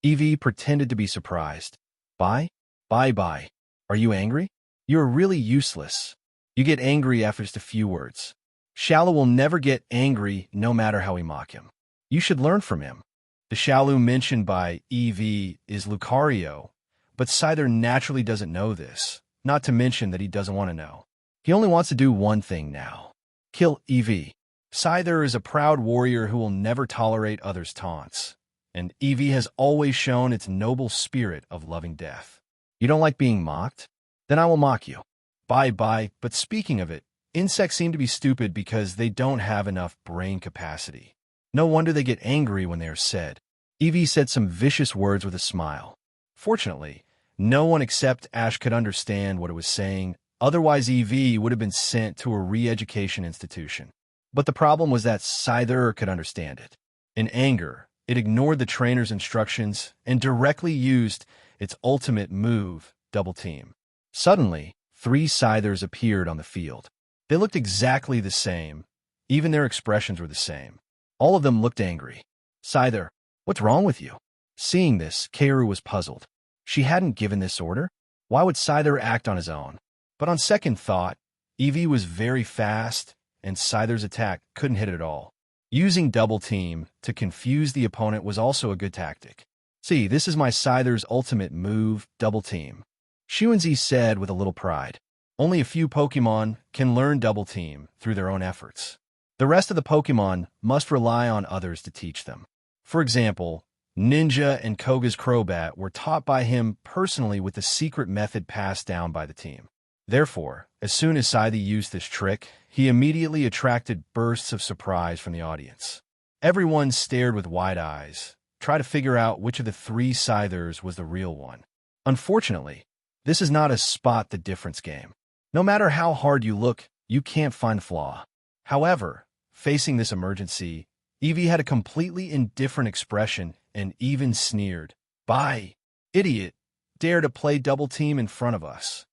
Eevee pretended to be surprised. Bye? Bye-bye. Are you angry? You're really useless. You get angry after just a few words. Shallow will never get angry no matter how we mock him. You should learn from him. The Shallow mentioned by Eevee is Lucario, but Scyther naturally doesn't know this, not to mention that he doesn't want to know. He only wants to do one thing now. Kill Eevee. Scyther is a proud warrior who will never tolerate others' taunts, and Eevee has always shown its noble spirit of loving death. You don't like being mocked? Then I will mock you. Bye-bye, but speaking of it, insects seem to be stupid because they don't have enough brain capacity. No wonder they get angry when they are said. Eevee said some vicious words with a smile. Fortunately, no one except Ash could understand what it was saying, otherwise Eevee would have been sent to a re-education institution. But the problem was that Scyther could understand it. In anger, it ignored the trainer's instructions and directly used its ultimate move, Double Team. Suddenly, 3 Scythers appeared on the field. They looked exactly the same. Even their expressions were the same. All of them looked angry. Scyther, what's wrong with you? Seeing this, Keiru was puzzled. She hadn't given this order. Why would Scyther act on his own? But on second thought, Eevee was very fast, and Scyther's attack couldn't hit it at all. Using Double Team to confuse the opponent was also a good tactic. See, this is my Scyther's ultimate move, Double Team. Xuanzi said with a little pride. Only a few Pokemon can learn Double Team through their own efforts. The rest of the Pokemon must rely on others to teach them. For example, Ninja and Koga's Crobat were taught by him personally with the secret method passed down by the team. Therefore, as soon as Scyther used this trick, he immediately attracted bursts of surprise from the audience. Everyone stared with wide eyes, trying to figure out which of the 3 Scythers was the real one. Unfortunately, this is not a spot the difference game. No matter how hard you look, you can't find a flaw. However, facing this emergency, Eevee had a completely indifferent expression and even sneered. Bye, idiot. Dare to play Double Team in front of us.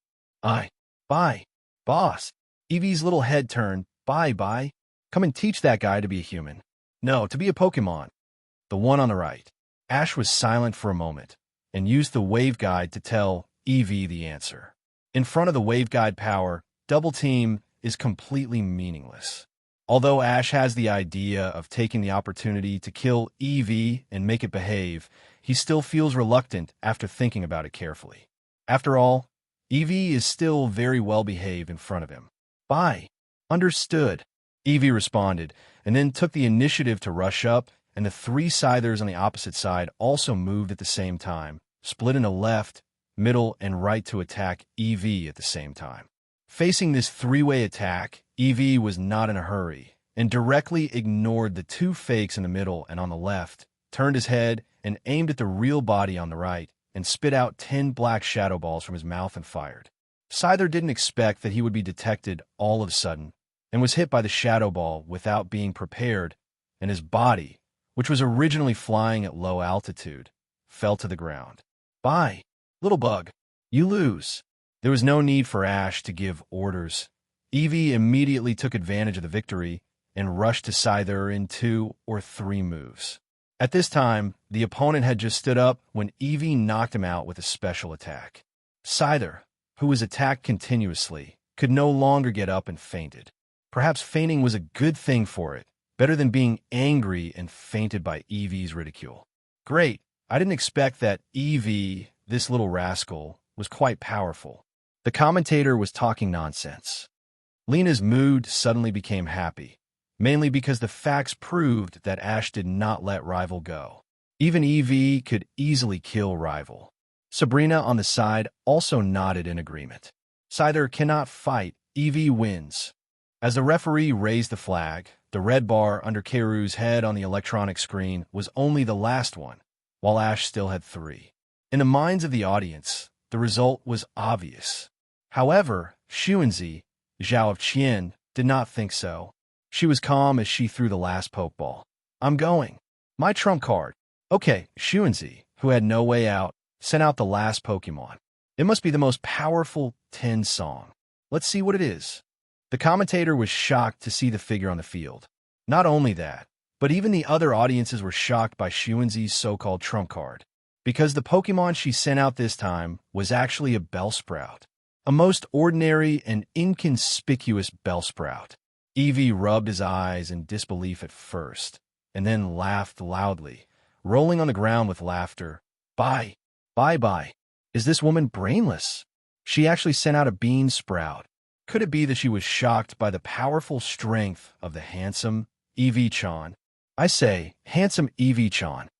Bye, boss. Eevee's little head turned. Bye. Come and teach that guy to be a human. No, to be a Pokemon. The one on the right. Ash was silent for a moment and used the wave guide to tell Eevee the answer. In front of the wave guide power, Double Team is completely meaningless. Although Ash has the idea of taking the opportunity to kill Eevee and make it behave, he still feels reluctant after thinking about it carefully. After all, Eevee is still very well behaved in front of him. Bye. Understood. Eevee responded, and then took the initiative to rush up, and the 3 Scythers on the opposite side also moved at the same time, split into left, middle, and right to attack Eevee at the same time. Facing this three-way attack, Eevee was not in a hurry and directly ignored the two fakes in the middle and on the left, turned his head and aimed at the real body on the right, and spit out 10 black shadow balls from his mouth and fired. Scyther didn't expect that he would be detected all of a sudden, and was hit by the shadow ball without being prepared, and his body, which was originally flying at low altitude, fell to the ground. Bye, little bug. You lose. There was no need for Ash to give orders. Eevee immediately took advantage of the victory and rushed to Scyther in 2 or 3 moves. At this time, the opponent had just stood up when Eevee knocked him out with a special attack. Scyther, who was attacked continuously, could no longer get up and fainted. Perhaps fainting was a good thing for it, better than being angry and fainted by Eevee's ridicule. Great, I didn't expect that Eevee, this little rascal, was quite powerful. The commentator was talking nonsense. Lena's mood suddenly became happy, mainly because the facts proved that Ash did not let Rival go. Even Eevee could easily kill Rival. Sabrina on the side also nodded in agreement. Scyther cannot fight, Eevee wins. As the referee raised the flag, the red bar under Keiru's head on the electronic screen was only the last one, while Ash still had 3. In the minds of the audience, the result was obvious. However, Xuanzi, Zhao of Qian, did not think so. She was calm as she threw the last pokeball. I'm going. My trump card. Okay, Xuanzi, who had no way out, sent out the last Pokemon. It must be the most powerful 10 song. Let's see what it is. The commentator was shocked to see the figure on the field. Not only that, but even the other audiences were shocked by Xuanzi's so-called trump card, because the Pokemon she sent out this time was actually a Bellsprout. A most ordinary and inconspicuous Bellsprout. Eevee rubbed his eyes in disbelief at first, and then laughed loudly, rolling on the ground with laughter. Bye. Bye-bye. Is this woman brainless? She actually sent out a bean sprout. Could it be that she was shocked by the powerful strength of the handsome Eevee-chan? I say, handsome Eevee-chan.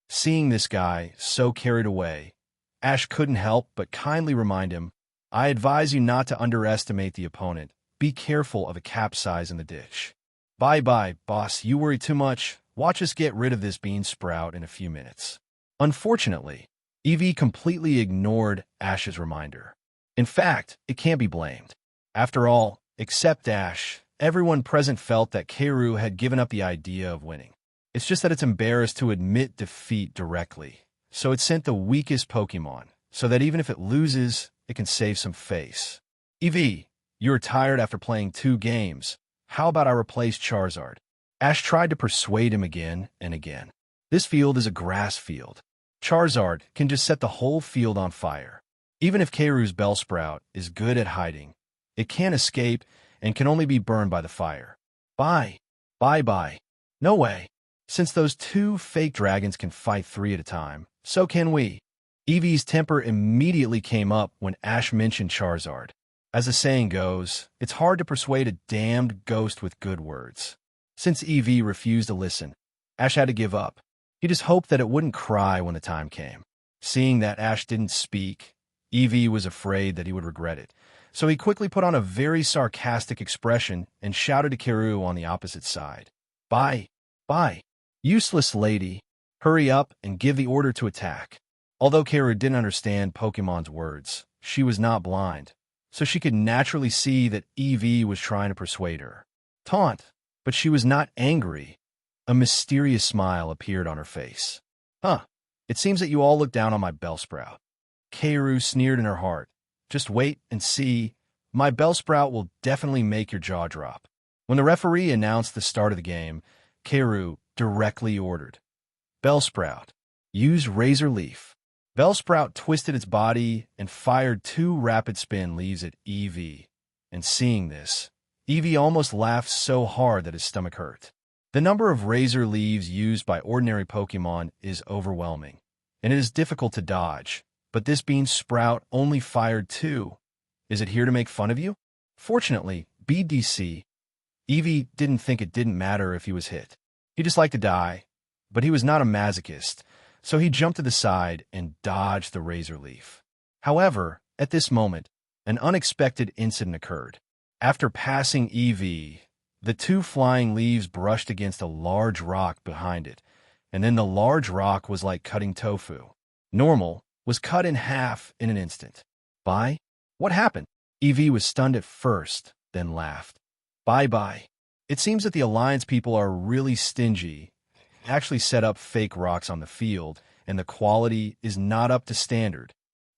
Seeing this guy so carried away, Ash couldn't help but kindly remind him, I advise you not to underestimate the opponent. Be careful of a capsize in the dish. Bye-bye, boss. You worry too much. Watch us get rid of this bean sprout in a few minutes. Unfortunately, Eevee completely ignored Ash's reminder. In fact, it can't be blamed. After all, except Ash, everyone present felt that Keiru had given up the idea of winning. It's just that it's embarrassed to admit defeat directly, so it sent the weakest Pokemon, so that even if it loses, it can save some face. Eevee, you're tired after playing 2 games. How about I replace Charizard? Ash tried to persuade him again and again. This field is a grass field. Charizard can just set the whole field on fire. Even if Keiru's Bellsprout is good at hiding, it can't escape and can only be burned by the fire. Bye. Bye-bye. No way. Since those 2 fake dragons can fight 3 at a time, so can we. Eevee's temper immediately came up when Ash mentioned Charizard. As the saying goes, it's hard to persuade a damned ghost with good words. Since Eevee refused to listen, Ash had to give up. He just hoped that it wouldn't cry when the time came. Seeing that Ash didn't speak, Eevee was afraid that he would regret it. So he quickly put on a very sarcastic expression and shouted to Keiru on the opposite side. Bye. Bye. Useless lady. Hurry up and give the order to attack. Although Keiru didn't understand Pokemon's words, she was not blind, so she could naturally see that Eevee was trying to persuade her. Taunt, but she was not angry. A mysterious smile appeared on her face. Huh, it seems that you all look down on my Bellsprout. Keiru sneered in her heart. Just wait and see. My Bellsprout will definitely make your jaw drop. When the referee announced the start of the game, Keiru directly ordered, Bellsprout, use Razor Leaf. Bellsprout twisted its body and fired 2 rapid spin leaves at Eevee. And seeing this, Eevee almost laughed so hard that his stomach hurt. The number of Razor Leaves used by ordinary Pokemon is overwhelming, and it is difficult to dodge, but this bean sprout only fired 2. Is it here to make fun of you? Fortunately, BDC, Eevee didn't think it didn't matter if he was hit. He just liked to die, but he was not a masochist, so he jumped to the side and dodged the Razor Leaf. However, at this moment, an unexpected incident occurred. After passing Evie, the two flying leaves brushed against a large rock behind it, and then the large rock was like cutting tofu. Normal was cut in half in an instant. Bye? What happened? Evie was stunned at first, then laughed. Bye-bye. It seems that the Alliance people are really stingy, actually set up fake rocks on the field, and the quality is not up to standard.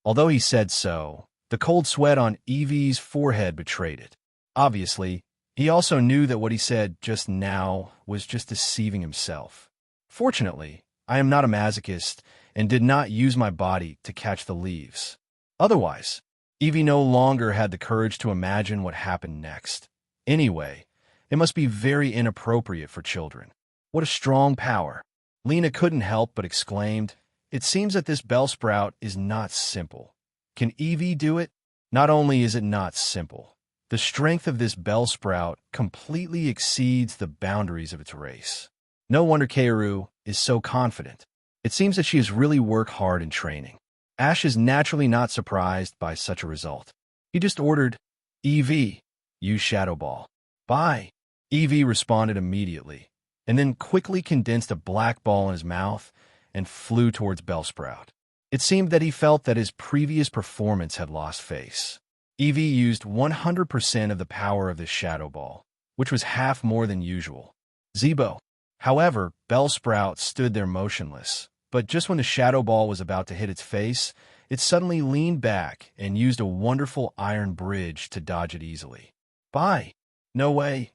Although he said so, the cold sweat on Evie's forehead betrayed it. Obviously, he also knew that what he said just now was just deceiving himself. Fortunately, I am not a masochist and did not use my body to catch the leaves. Otherwise, Evie no longer had the courage to imagine what happened next. Anyway, it must be very inappropriate for children. What a strong power. Lena couldn't help but exclaimed, "It seems that this Bellsprout is not simple. Can Evie do it?" Not only is it not simple, the strength of this Bellsprout completely exceeds the boundaries of its race. No wonder Kaoru is so confident. It seems that she has really worked hard in training. Ash is naturally not surprised by such a result. He just ordered, "Evie, use Shadow Ball." "Bye." Evie responded immediately, and then quickly condensed a black ball in his mouth and flew towards Bellsprout. It seemed that he felt that his previous performance had lost face. Evie used 100% of the power of this Shadow Ball, which was half more than usual. Zebo. However, Bellsprout stood there motionless, but just when the Shadow Ball was about to hit its face, it suddenly leaned back and used a wonderful iron bridge to dodge it easily. "Bye." "No way."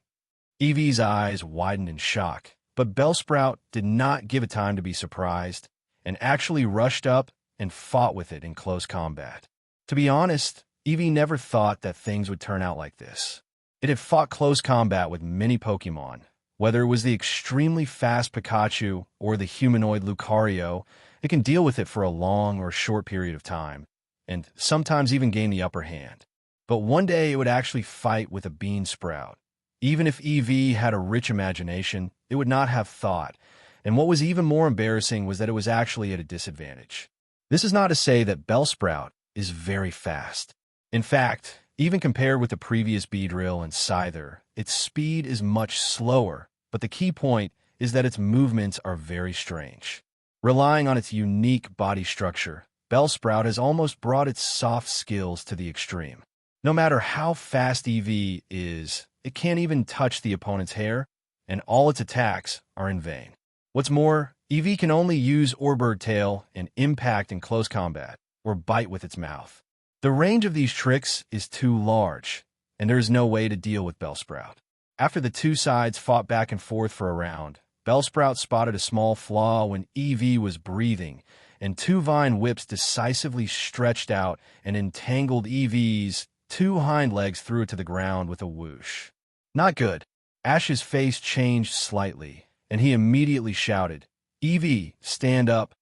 Evie's eyes widened in shock, but Bellsprout did not give it time to be surprised and actually rushed up and fought with it in close combat. To be honest, Evie never thought that things would turn out like this. It had fought close combat with many Pokemon. Whether it was the extremely fast Pikachu or the humanoid Lucario, it can deal with it for a long or short period of time, and sometimes even gain the upper hand. But one day it would actually fight with a bean sprout. Even if Evie had a rich imagination, it would not have thought, and what was even more embarrassing was that it was actually at a disadvantage. This is not to say that Bellsprout is very fast. In fact, even compared with the previous Beedrill and Scyther, its speed is much slower, but the key point is that its movements are very strange. Relying on its unique body structure, Bellsprout has almost brought its soft skills to the extreme. No matter how fast Evie is, it can't even touch the opponent's hair, and all its attacks are in vain. What's more, Evie can only use Orbird Tail and Impact in close combat, or bite with its mouth. The range of these tricks is too large, and there is no way to deal with Bellsprout. After the two sides fought back and forth for a round, Bellsprout spotted a small flaw when Evie was breathing, and two vine whips decisively stretched out and entangled Evie's two hind legs threw it to the ground with a whoosh. Not good. Ash's face changed slightly, and he immediately shouted, "Evie, stand up."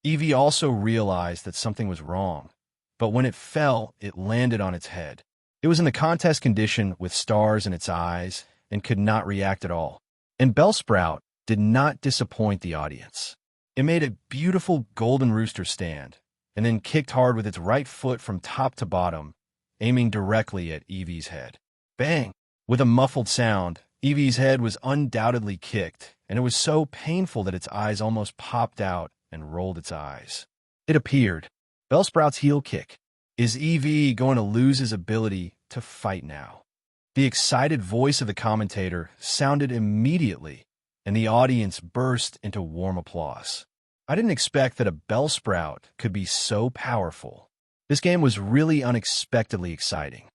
Evie also realized that something was wrong, but when it fell, it landed on its head. It was in the contest condition with stars in its eyes and could not react at all. And Bellsprout did not disappoint the audience. It made a beautiful golden rooster stand, and then kicked hard with its right foot from top to bottom, aiming directly at Evie's head. Bang! With a muffled sound, Evie's head was undoubtedly kicked, and it was so painful that its eyes almost popped out and rolled its eyes. It appeared. Bellsprout's heel kick. Is Evie going to lose his ability to fight now? The excited voice of the commentator sounded immediately, and the audience burst into warm applause. I didn't expect that a Bellsprout could be so powerful. This game was really unexpectedly exciting.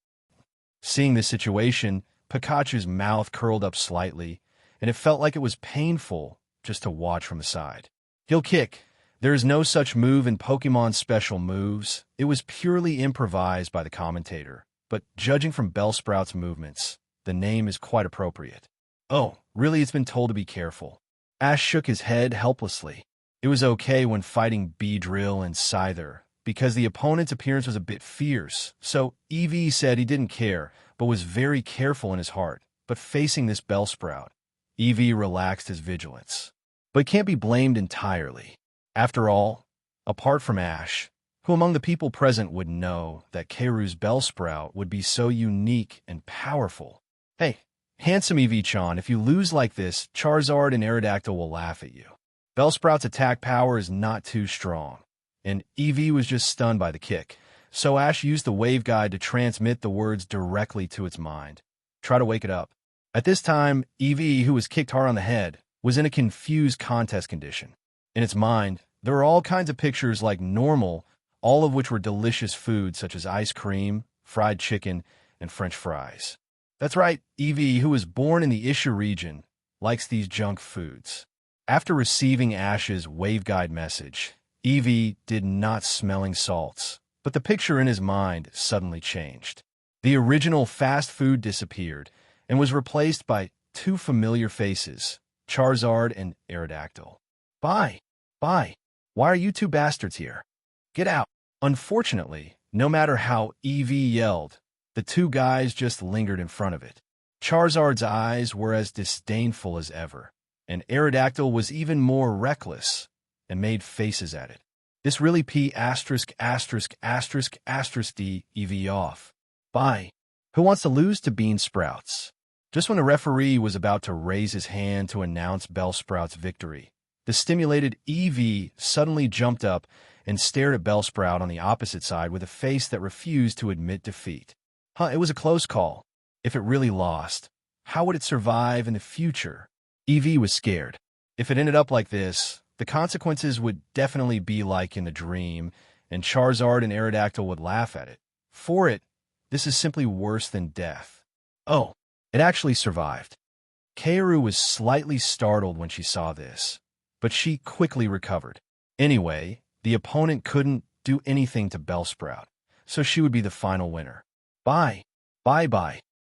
Seeing this situation, Pikachu's mouth curled up slightly, and it felt like it was painful just to watch from the side. Heel kick. There is no such move in Pokemon's special moves. It was purely improvised by the commentator, but judging from Bellsprout's movements, the name is quite appropriate. Oh, really, it's been told to be careful. Ash shook his head helplessly. It was okay when fighting Beedrill and Scyther, because the opponent's appearance was a bit fierce, so Evie said he didn't care, but was very careful in his heart. But facing this Bellsprout, Evie relaxed his vigilance. But it can't be blamed entirely. After all, apart from Ash, Who among the people present would know that Keiru's Bellsprout would be so unique and powerful? Hey, handsome Eevee-chan, if you lose like this, Charizard and Aerodactyl will laugh at you. Bellsprout's attack power is not too strong, and Eevee was just stunned by the kick, so Ash used the waveguide to transmit the words directly to its mind. Try to wake it up. At this time, Eevee, who was kicked hard on the head, was in a confused contest condition. In its mind, there were all kinds of pictures like normal, all of which were delicious foods such as ice cream, fried chicken, and French fries. That's right, Eevee, who was born in the Isha region, likes these junk foods. After receiving Ash's waveguide message, Eevee did not smelling salts, but the picture in his mind suddenly changed. The original fast food disappeared and was replaced by two familiar faces, Charizard and Aerodactyl. Bye. Why are you two bastards here? Get out. Unfortunately, no matter how Eevee yelled, the two guys just lingered in front of it. Charizard's eyes were as disdainful as ever, and Aerodactyl was even more reckless and made faces at it. This really D Eevee off. Bye. Who wants to lose to Bean Sprouts? Just when the referee was about to raise his hand to announce Bellsprout's victory, the stimulated Eevee suddenly jumped up and stared at Bellsprout on the opposite side with a face that refused to admit defeat. It was a close call. If it really lost, how would it survive in the future? Eevee was scared. If it ended up like this, the consequences would definitely be like in the dream, and Charizard and Aerodactyl would laugh at it. For it, this is simply worse than death. Oh, it actually survived. Keiru was slightly startled when she saw this, but she quickly recovered. Anyway, the opponent couldn't do anything to Bellsprout, so she would be the final winner. Bye,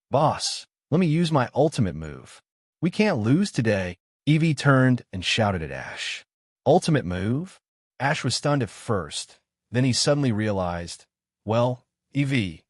boss. Let me use my ultimate move. We can't lose today. Eevee turned and shouted at Ash. Ultimate move? Ash was stunned at first. Then he suddenly realized, well, Eevee,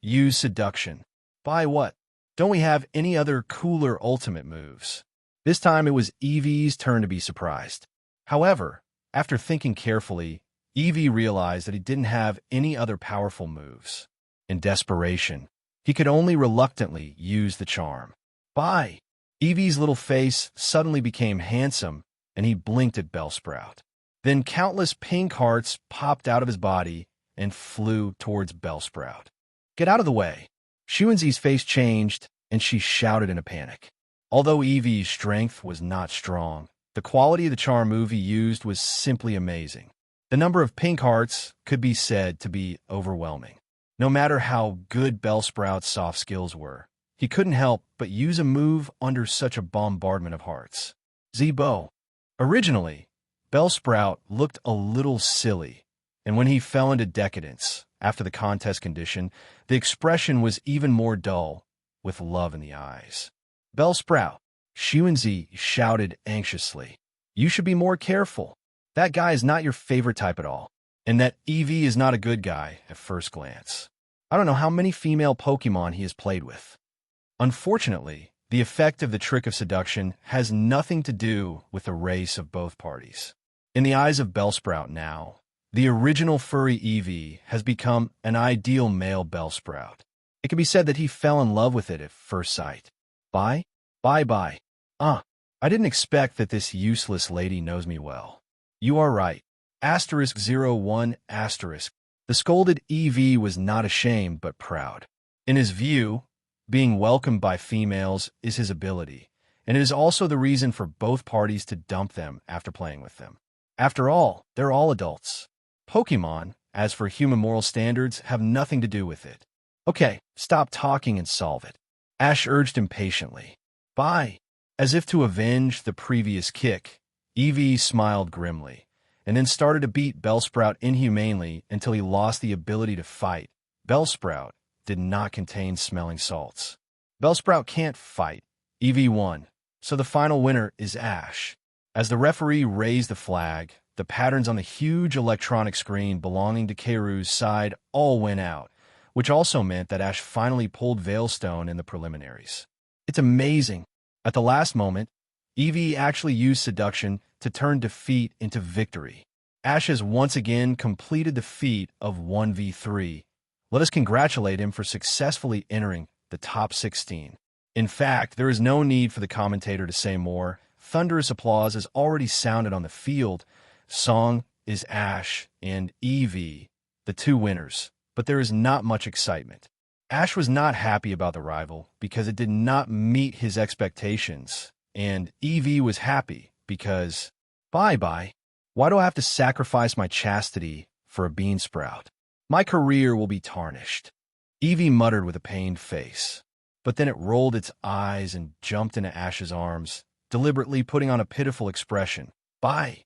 use seduction. By what? Don't we have any other cooler ultimate moves? This time it was Eevee's turn to be surprised. However, after thinking carefully, Eevee realized that he didn't have any other powerful moves. In desperation, he could only reluctantly use the charm. Bye! Eevee's little face suddenly became handsome, and he blinked at Bellsprout. Then countless pink hearts popped out of his body and flew towards Bellsprout. Get out of the way! Xuanzi's face changed, and she shouted in a panic. Although Eevee's strength was not strong, the quality of the charm move he used was simply amazing. The number of pink hearts could be said to be overwhelming. No matter how good Bellsprout's soft skills were, he couldn't help but use a move under such a bombardment of hearts. Zhiye. Originally, Bellsprout looked a little silly, and when he fell into decadence after the contest condition, the expression was even more dull, with love in the eyes. Bellsprout, Xuanzi shouted anxiously. You should be more careful. That guy is not your favorite type at all, and that Eevee is not a good guy at first glance. I don't know how many female Pokemon he has played with. Unfortunately, the effect of the trick of seduction has nothing to do with the race of both parties. In the eyes of Bellsprout now, the original furry Eevee has become an ideal male Bellsprout. It can be said that he fell in love with it at first sight. Bye. I didn't expect that this useless lady knows me well. You are right. *01*. The scolded Eevee was not ashamed but proud. In his view, being welcomed by females is his ability, and it is also the reason for both parties to dump them after playing with them. After all, they're all adults. Pokemon, as for human moral standards, have nothing to do with it. Okay, stop talking and solve it. Ash urged impatiently. Bye. As if to avenge the previous kick, Eevee smiled grimly, and then started to beat Bellsprout inhumanely until he lost the ability to fight. Bellsprout did not contain smelling salts. Bellsprout can't fight. Eevee won, so the final winner is Ash. As the referee raised the flag, the patterns on the huge electronic screen belonging to Keiru's side all went out, which also meant that Ash finally pulled Veilstone in the preliminaries. It's amazing. At the last moment, Eevee actually used seduction to turn defeat into victory. Ash has once again completed the feat of 1v3. Let us congratulate him for successfully entering the top 16. In fact, there is no need for the commentator to say more. Thunderous applause has already sounded on the field. Song is Ash and Evie, the two winners, but there is not much excitement. Ash was not happy about the rival because it did not meet his expectations, and Evie was happy because, bye-bye, why do I have to sacrifice my chastity for a bean sprout? My career will be tarnished. Evie muttered with a pained face, but then it rolled its eyes and jumped into Ash's arms, deliberately putting on a pitiful expression. Bye,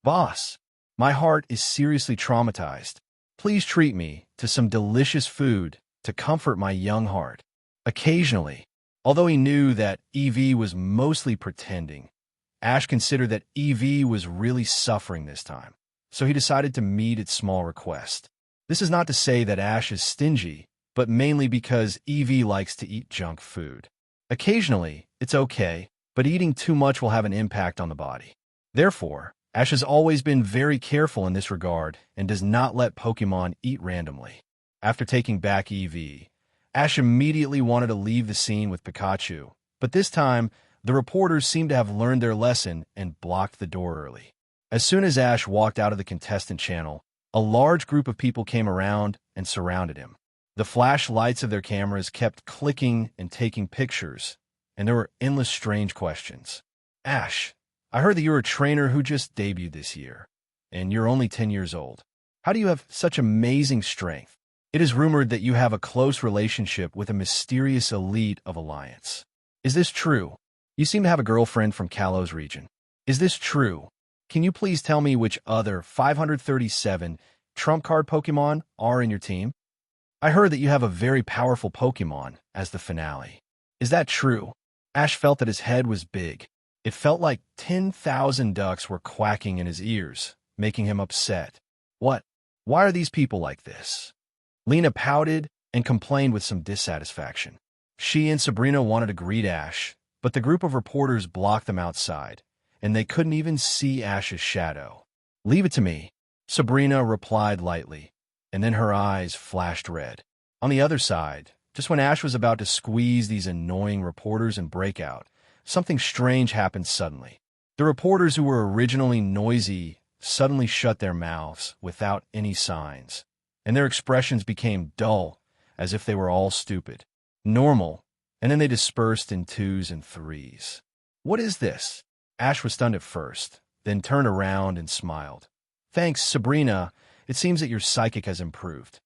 boss. My heart is seriously traumatized. Please treat me to some delicious food to comfort my young heart. Occasionally, although he knew that Evie was mostly pretending, Ash considered that Evie was really suffering this time, so he decided to meet its small request. This is not to say that Ash is stingy, but mainly because Evie likes to eat junk food. Occasionally, it's okay, but eating too much will have an impact on the body. Therefore, Ash has always been very careful in this regard and does not let Pokemon eat randomly. After taking back Evie, Ash immediately wanted to leave the scene with Pikachu, but this time, the reporters seemed to have learned their lesson and blocked the door early. As soon as Ash walked out of the contestant channel, a large group of people came around and surrounded him. The flashlights of their cameras kept clicking and taking pictures, and there were endless strange questions. Ash, I heard that you're a trainer who just debuted this year, and you're only 10 years old. How do you have such amazing strength? It is rumored that you have a close relationship with a mysterious elite of Alliance. Is this true? You seem to have a girlfriend from Kalos region. Is this true? Can you please tell me which other 537 trump card Pokemon are in your team? I heard that you have a very powerful Pokemon as the finale. Is that true? Ash felt that his head was big. It felt like 10,000 ducks were quacking in his ears, making him upset. What? Why are these people like this? Lena pouted and complained with some dissatisfaction. She and Sabrina wanted to greet Ash, but the group of reporters blocked them outside, and they couldn't even see Ash's shadow. Leave it to me, Sabrina replied lightly, and then her eyes flashed red. On the other side, just when Ash was about to squeeze these annoying reporters and break out, something strange happened suddenly. The reporters who were originally noisy suddenly shut their mouths without any signs, and their expressions became dull, as if they were all stupid. Normal, and then they dispersed in twos and threes. What is this? Ash was stunned at first, then turned around and smiled. Thanks, Sabrina. It seems that your psychic has improved.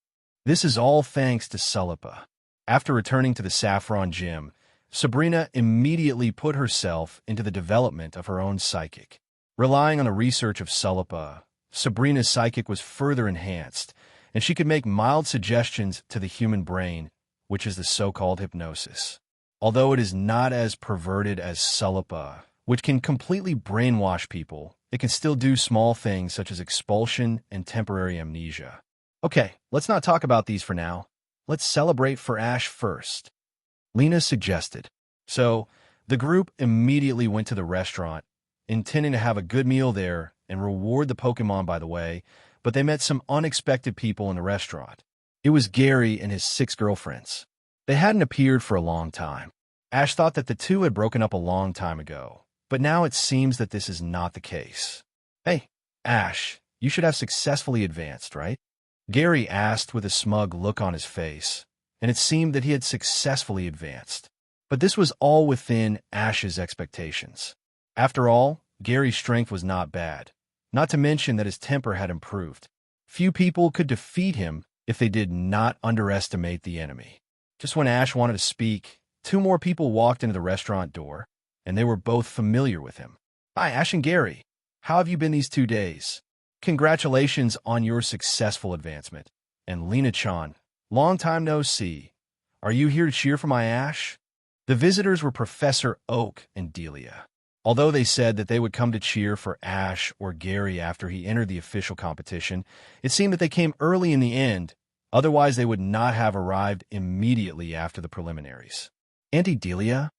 This is all thanks to Sullipa. After returning to the Saffron Gym, Sabrina immediately put herself into the development of her own psychic. Relying on the research of Sullipa, Sabrina's psychic was further enhanced, and she could make mild suggestions to the human brain, which is the so-called hypnosis. Although it is not as perverted as Sullipa, which can completely brainwash people, it can still do small things such as expulsion and temporary amnesia. Okay, let's not talk about these for now. Let's celebrate for Ash first, Lena suggested. So, the group immediately went to the restaurant, intending to have a good meal there and reward the Pokemon by the way, but they met some unexpected people in the restaurant. It was Gary and his 6 girlfriends. They hadn't appeared for a long time. Ash thought that the two had broken up a long time ago, but now it seems that this is not the case. Hey, Ash, you should have successfully advanced, right? Gary asked with a smug look on his face, and it seemed that he had successfully advanced. But this was all within Ash's expectations. After all, Gary's strength was not bad, not to mention that his temper had improved. Few people could defeat him if they did not underestimate the enemy. Just when Ash wanted to speak, 2 more people walked into the restaurant door, and they were both familiar with him. Hi, Ash and Gary. How have you been these 2 days? Congratulations on your successful advancement. And Lena-chan, long time no see. Are you here to cheer for my Ash? The visitors were Professor Oak and Delia. Although they said that they would come to cheer for Ash or Gary after he entered the official competition, it seemed that they came early in the end, otherwise they would not have arrived immediately after the preliminaries. Auntie Delia?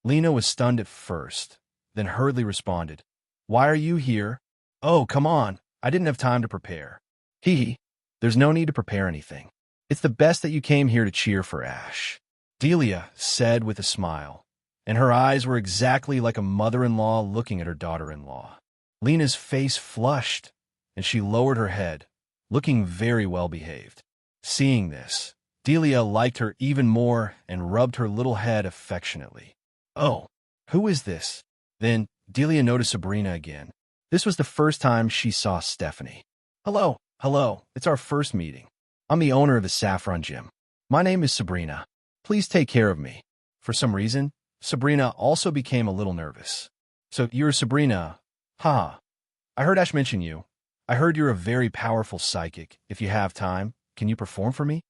Lena was stunned at first, then hurriedly responded, Why are you here? Oh, come on. I didn't have time to prepare. Hee hee. There's no need to prepare anything. It's the best that you came here to cheer for Ash, Delia said with a smile, and her eyes were exactly like a mother-in-law looking at her daughter-in-law. Lena's face flushed, and she lowered her head, looking very well-behaved. Seeing this, Delia liked her even more and rubbed her little head affectionately. Oh, who is this? Then Delia noticed Sabrina again. This was the first time she saw Stephanie. Hello, it's our first meeting. I'm the owner of the Saffron Gym. My name is Sabrina. Please take care of me. For some reason, Sabrina also became a little nervous. So you're Sabrina. Haha. I heard Ash mention you. I heard you're a very powerful psychic. If you have time, can you perform for me?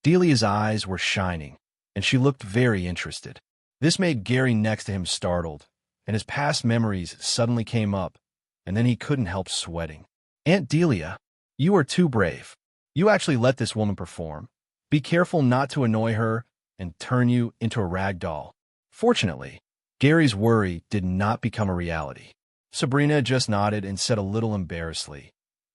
Delia's eyes were shining, and she looked very interested. This made Gary next to him startled, and his past memories suddenly came up, and then he couldn't help sweating. Aunt Delia, you are too brave. You actually let this woman perform. Be careful not to annoy her and turn you into a rag doll. Fortunately, Gary's worry did not become a reality. Sabrina just nodded and said a little embarrassedly,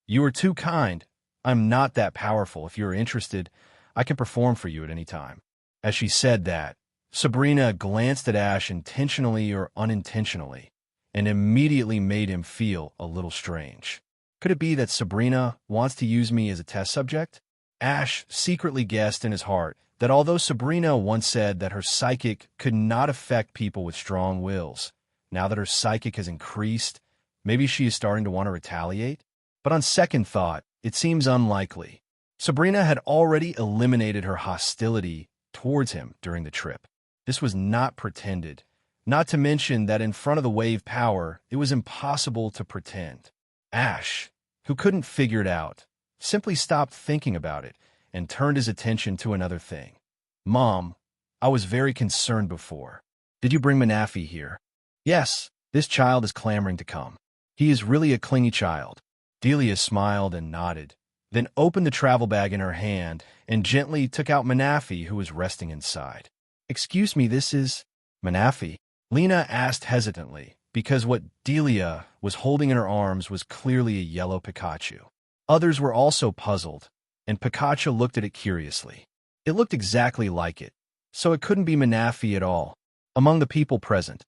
"You are too kind. I'm not that powerful. If you're interested, I can perform for you at any time." As she said that, Sabrina glanced at Ash intentionally or unintentionally, and immediately made him feel a little strange. Could it be that Sabrina wants to use me as a test subject? Ash secretly guessed in his heart that although Sabrina once said that her psychic could not affect people with strong wills, now that her psychic has increased, maybe she is starting to want to retaliate? But on second thought, it seems unlikely. Sabrina had already eliminated her hostility towards him during the trip. This was not pretended, not to mention that in front of the wave power, it was impossible to pretend. Ash, who couldn't figure it out, simply stopped thinking about it and turned his attention to another thing. Mom, I was very concerned before. Did you bring Manafi here? Yes, this child is clamoring to come. He is really a clingy child. Delia smiled and nodded, then opened the travel bag in her hand and gently took out Manafi, who was resting inside. Excuse me, this is Manafi? Lena asked hesitantly, because what Delia was holding in her arms was clearly a yellow Pikachu. Others were also puzzled, and Pikachu looked at it curiously. It looked exactly like it, so it couldn't be Manafi at all. Among the people present,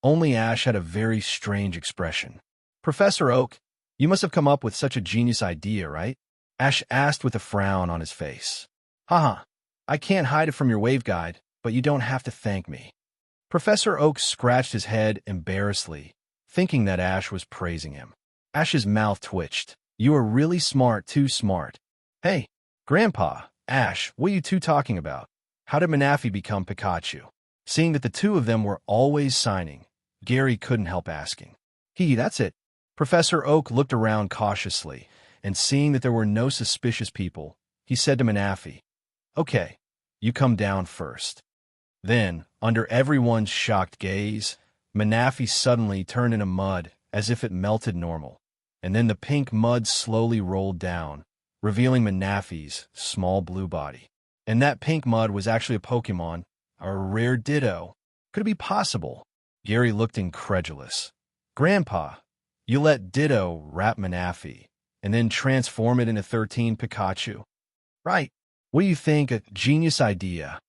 only Ash had a very strange expression. Professor Oak, you must have come up with such a genius idea, right? Ash asked with a frown on his face. Haha, I can't hide it from your wave guide, but you don't have to thank me. Professor Oak scratched his head embarrassedly, thinking that Ash was praising him. Ash's mouth twitched. You are really smart, too smart. Hey, Grandpa, Ash, what are you two talking about? How did Manafi become Pikachu? Seeing that the two of them were always signing, Gary couldn't help asking. That's it. Professor Oak looked around cautiously, and seeing that there were no suspicious people, he said to Manafi, Okay, you come down first. Then, under everyone's shocked gaze, Manafi suddenly turned into mud as if it melted normal, and then the pink mud slowly rolled down, revealing Manafi's small blue body. And that pink mud was actually a Pokemon, a rare Ditto. Could it be possible? Gary looked incredulous. Grandpa, you let Ditto wrap Manafi, and then transform it into 13 Pikachu? Right. What do you think? A genius idea.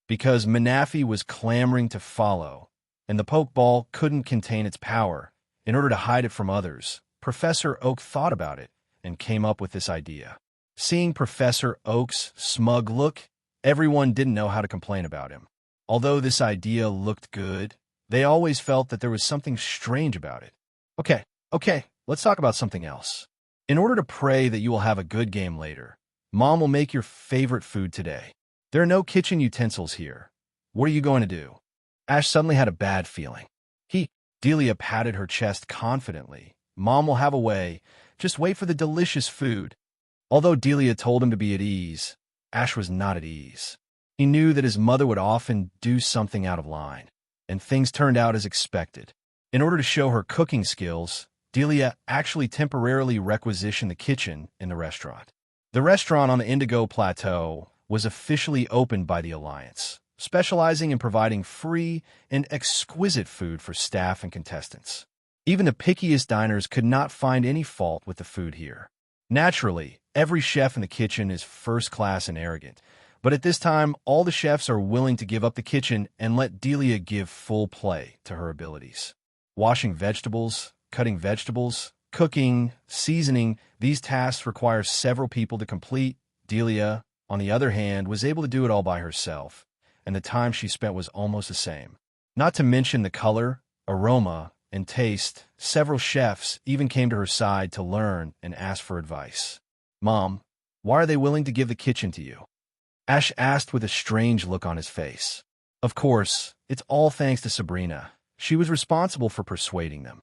Because Manafi was clamoring to follow, and the Pokeball couldn't contain its power. In order to hide it from others, Professor Oak thought about it and came up with this idea. Seeing Professor Oak's smug look, everyone didn't know how to complain about him. Although this idea looked good, they always felt that there was something strange about it. Okay, let's talk about something else. In order to pray that you will have a good game later, Mom will make your favorite food today. There are no kitchen utensils here. What are you going to do? Ash suddenly had a bad feeling. Delia patted her chest confidently. Mom will have a way. Just wait for the delicious food. Although Delia told him to be at ease, Ash was not at ease. He knew that his mother would often do something out of line, and things turned out as expected. In order to show her cooking skills, Delia actually temporarily requisitioned the kitchen in the restaurant. The restaurant on the Indigo Plateau was officially opened by the Alliance, specializing in providing free and exquisite food for staff and contestants. Even the pickiest diners could not find any fault with the food here. Naturally, every chef in the kitchen is first-class and arrogant, but at this time, all the chefs are willing to give up the kitchen and let Delia give full play to her abilities. Washing vegetables, cutting vegetables, cooking, seasoning, these tasks require several people to complete. Delia, on the other hand, was able to do it all by herself, and the time she spent was almost the same. Not to mention the color, aroma, and taste, several chefs even came to her side to learn and ask for advice. "Mom, why are they willing to give the kitchen to you?" Ash asked with a strange look on his face. Of course, it's all thanks to Sabrina. She was responsible for persuading them.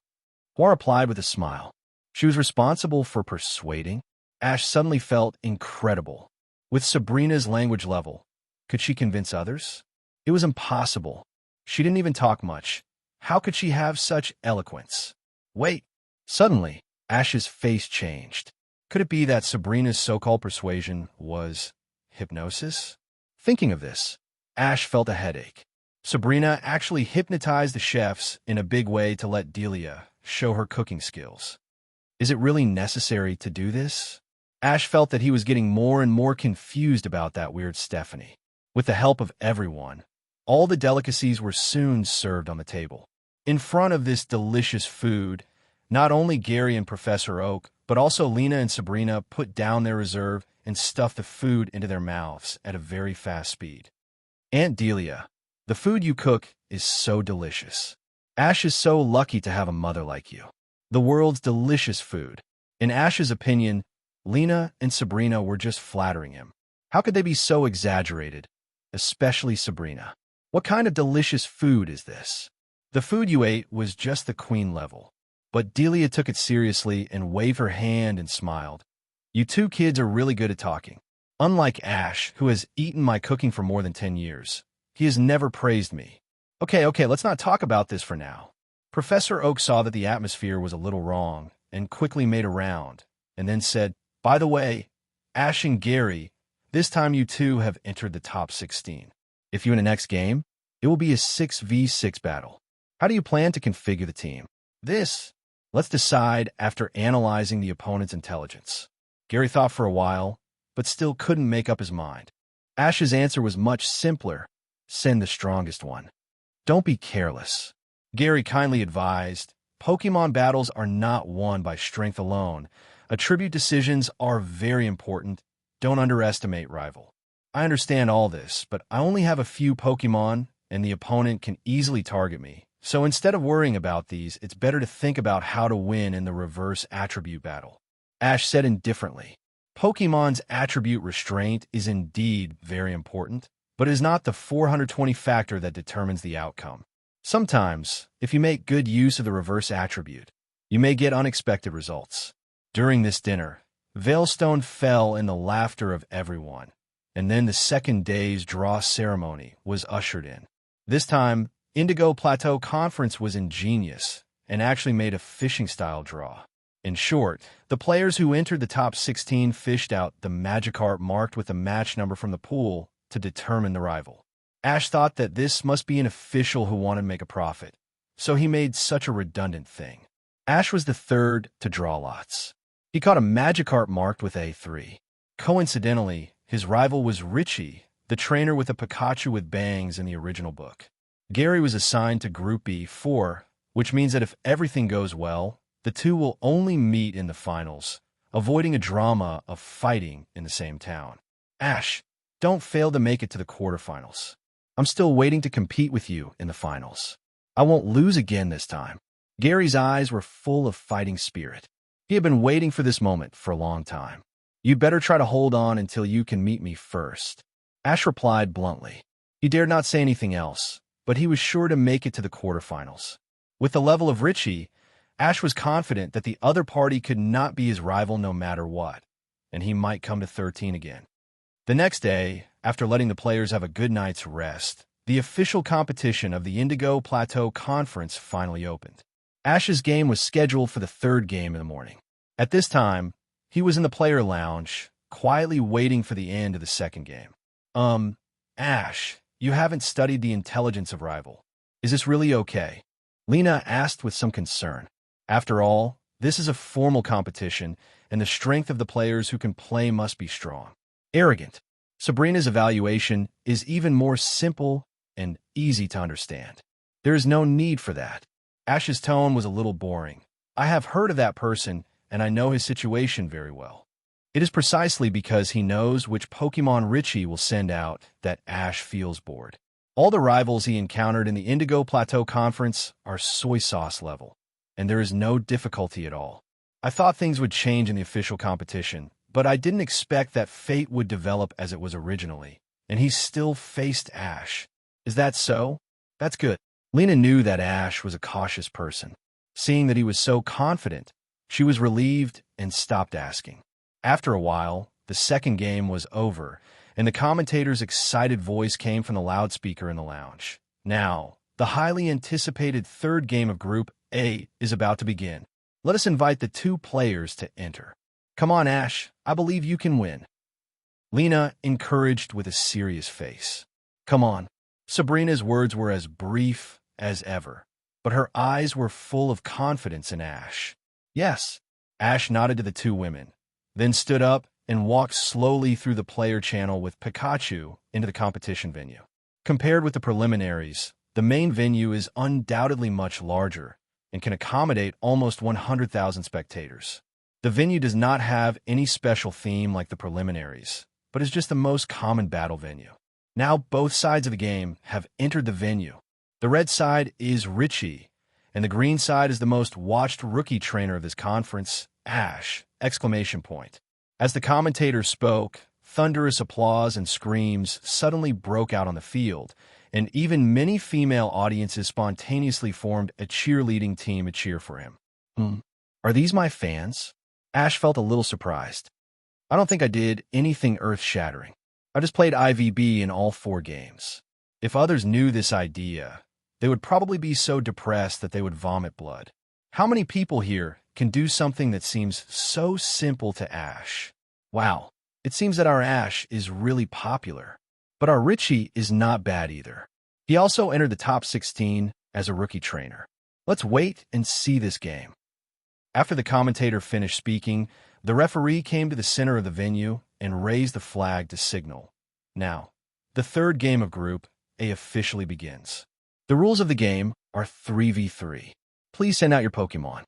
Hua replied with a smile. She was responsible for persuading? Ash suddenly felt incredible. With Sabrina's language level, could she convince others? It was impossible. She didn't even talk much. How could she have such eloquence? Wait. Suddenly, Ash's face changed. Could it be that Sabrina's so-called persuasion was hypnosis? Thinking of this, Ash felt a headache. Sabrina actually hypnotized the chefs in a big way to let Delia show her cooking skills. Is it really necessary to do this? Ash felt that he was getting more and more confused about that weird Stephanie. With the help of everyone, all the delicacies were soon served on the table. In front of this delicious food, not only Gary and Professor Oak, but also Lena and Sabrina put down their reserve and stuffed the food into their mouths at a very fast speed. Aunt Delia, the food you cook is so delicious. Ash is so lucky to have a mother like you. The world's delicious food. In Ash's opinion, Lena and Sabrina were just flattering him. How could they be so exaggerated? Especially Sabrina. What kind of delicious food is this? The food you ate was just the queen level. But Delia took it seriously and waved her hand and smiled. You two kids are really good at talking. Unlike Ash, who has eaten my cooking for more than 10 years, he has never praised me. Okay, let's not talk about this for now. Professor Oak saw that the atmosphere was a little wrong and quickly made a round, and then said, by the way, Ash and Gary, this time you two have entered the top 16. If you win the next game, it will be a 6v6 battle. How do you plan to configure the team? Let's decide after analyzing the opponent's intelligence. Gary thought for a while, but still couldn't make up his mind. Ash's answer was much simpler. Send the strongest one. Don't be careless. Gary kindly advised, Pokemon battles are not won by strength alone. Attribute decisions are very important. Don't underestimate rival. I understand all this, but I only have a few Pokemon, and the opponent can easily target me. So instead of worrying about these, it's better to think about how to win in the reverse attribute battle. Ash said indifferently, Pokemon's attribute restraint is indeed very important, but it is not the 420 factor that determines the outcome. Sometimes, if you make good use of the reverse attribute, you may get unexpected results. During this dinner, Veilstone fell in the laughter of everyone, and then the second day's draw ceremony was ushered in. This time, Indigo Plateau Conference was ingenious and actually made a fishing-style draw. In short, the players who entered the top 16 fished out the Magikarp marked with a match number from the pool to determine the rival. Ash thought that this must be an official who wanted to make a profit, so he made such a redundant thing. Ash was the third to draw lots. He caught a Magikarp marked with A3. Coincidentally, his rival was Richie, the trainer with a Pikachu with bangs in the original book. Gary was assigned to Group B4, which means that if everything goes well, the two will only meet in the finals, avoiding a drama of fighting in the same town. Ash, don't fail to make it to the quarterfinals. I'm still waiting to compete with you in the finals. I won't lose again this time. Gary's eyes were full of fighting spirit. He had been waiting for this moment for a long time. You'd better try to hold on until you can meet me first. Ash replied bluntly. He dared not say anything else, but he was sure to make it to the quarterfinals. With the level of Richie, Ash was confident that the other party could not be his rival no matter what, and he might come to 13 again. The next day, after letting the players have a good night's rest, the official competition of the Indigo Plateau Conference finally opened. Ash's game was scheduled for the third game in the morning. At this time, he was in the player lounge, quietly waiting for the end of the second game. Ash, you haven't studied the intelligence of rival. Is this really okay? Lena asked with some concern. After all, this is a formal competition, and the strength of the players who can play must be strong. Arrogant. Sabrina's evaluation is even more simple and easy to understand. There is no need for that. Ash's tone was a little boring. I have heard of that person, and I know his situation very well. It is precisely because he knows which Pokemon Richie will send out that Ash feels bored. All the rivals he encountered in the Indigo Plateau Conference are soy sauce level, and there is no difficulty at all. I thought things would change in the official competition, but I didn't expect that fate would develop as it was originally, and he still faced Ash. Is that so? That's good. Lena knew that Ash was a cautious person. Seeing that he was so confident, she was relieved and stopped asking. After a while, the second game was over, and the commentator's excited voice came from the loudspeaker in the lounge. Now, the highly anticipated third game of Group A is about to begin. Let us invite the two players to enter. Come on, Ash. I believe you can win. Lena encouraged with a serious face. Come on. Sabrina's words were as brief as ever, but her eyes were full of confidence in Ash. Yes. Ash nodded to the two women, then stood up and walked slowly through the player channel with Pikachu into the competition venue. Compared with the preliminaries, the main venue is undoubtedly much larger and can accommodate almost 100,000 spectators. The venue does not have any special theme like the preliminaries, but is just the most common battle venue. Now both sides of the game have entered the venue. The red side is Richie, and the green side is the most watched rookie trainer of this conference, Ash! As the commentator spoke, thunderous applause and screams suddenly broke out on the field, and even many female audiences spontaneously formed a cheerleading team to cheer for him. Are these my fans? Ash felt a little surprised. I don't think I did anything earth-shattering. I just played IVB in all 4 games. If others knew this idea, they would probably be so depressed that they would vomit blood. How many people here can do something that seems so simple to Ash? Wow, it seems that our Ash is really popular. But our Richie is not bad either. He also entered the top 16 as a rookie trainer. Let's wait and see this game. After the commentator finished speaking, the referee came to the center of the venue and raised the flag to signal. Now, the third game of Group A officially begins. The rules of the game are 3v3. Please send out your Pokemon.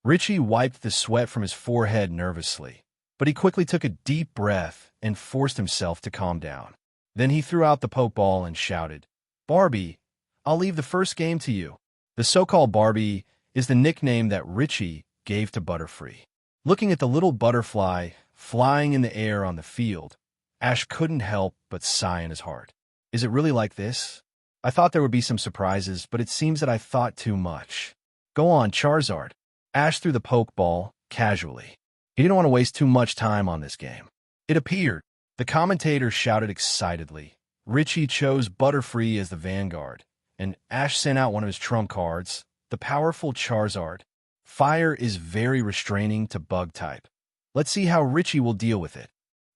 Richie wiped the sweat from his forehead nervously, but he quickly took a deep breath and forced himself to calm down. Then he threw out the Pokeball and shouted, Barbie, I'll leave the first game to you. The so-called Barbie is the nickname that Richie gave to Butterfree. Looking at the little butterfly flying in the air on the field, Ash couldn't help but sigh in his heart. Is it really like this? I thought there would be some surprises, but it seems that I thought too much. Go on, Charizard. Ash threw the Pokeball casually. He didn't want to waste too much time on this game. It appeared. The commentator shouted excitedly. Richie chose Butterfree as the vanguard, and Ash sent out one of his trump cards, the powerful Charizard. Fire is very restraining to bug type. Let's see how Richie will deal with it.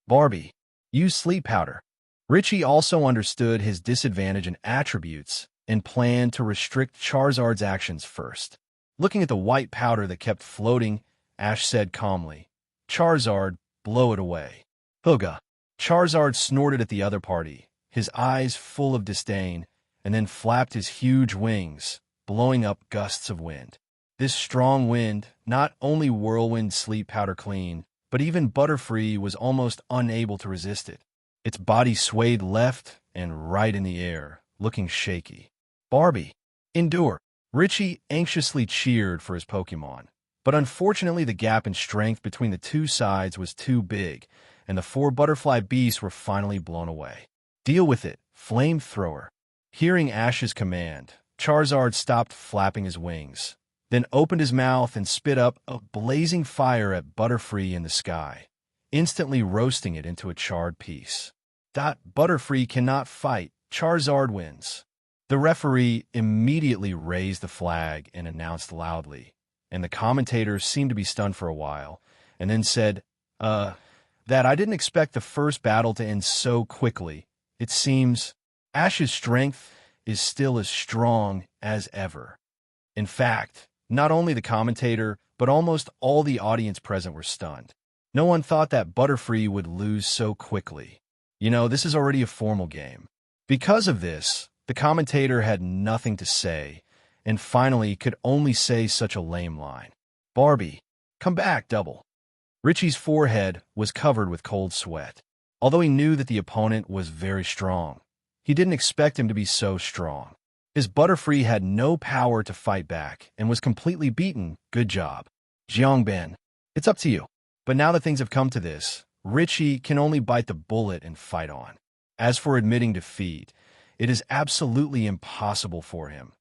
Barbie, use Sleep Powder. Richie also understood his disadvantage and attributes and planned to restrict Charizard's actions first. Looking at the white powder that kept floating, Ash said calmly, Charizard, blow it away. Hooga. Charizard snorted at the other party, his eyes full of disdain, and then flapped his huge wings, blowing up gusts of wind. This strong wind not only whirlwind Sleep Powder clean, but even Butterfree was almost unable to resist it. Its body swayed left and right in the air, looking shaky. Barbie, endure. Richie anxiously cheered for his Pokemon, but unfortunately the gap in strength between the two sides was too big, and the 4 butterfly beasts were finally blown away. Deal with it, Flamethrower. Hearing Ash's command, Charizard stopped flapping his wings, then opened his mouth and spit up a blazing fire at Butterfree in the sky, instantly roasting it into a charred piece. Butterfree cannot fight. Charizard wins. The referee immediately raised the flag and announced loudly, and the commentators seemed to be stunned for a while, and then said, that I didn't expect the first battle to end so quickly. It seems Ash's strength is still as strong as ever. In fact, Not only the commentator, but almost all the audience present were stunned. No one thought that Butterfree would lose so quickly. This is already a formal game. Because of this, the commentator had nothing to say, and finally could only say such a lame line. Barbie, come back, double. Richie's forehead was covered with cold sweat. Although he knew that the opponent was very strong, he didn't expect him to be so strong. His Butterfree had no power to fight back and was completely beaten. Good job. Jiangben, it's up to you. But now that things have come to this, Richie can only bite the bullet and fight on. As for admitting defeat, it is absolutely impossible for him.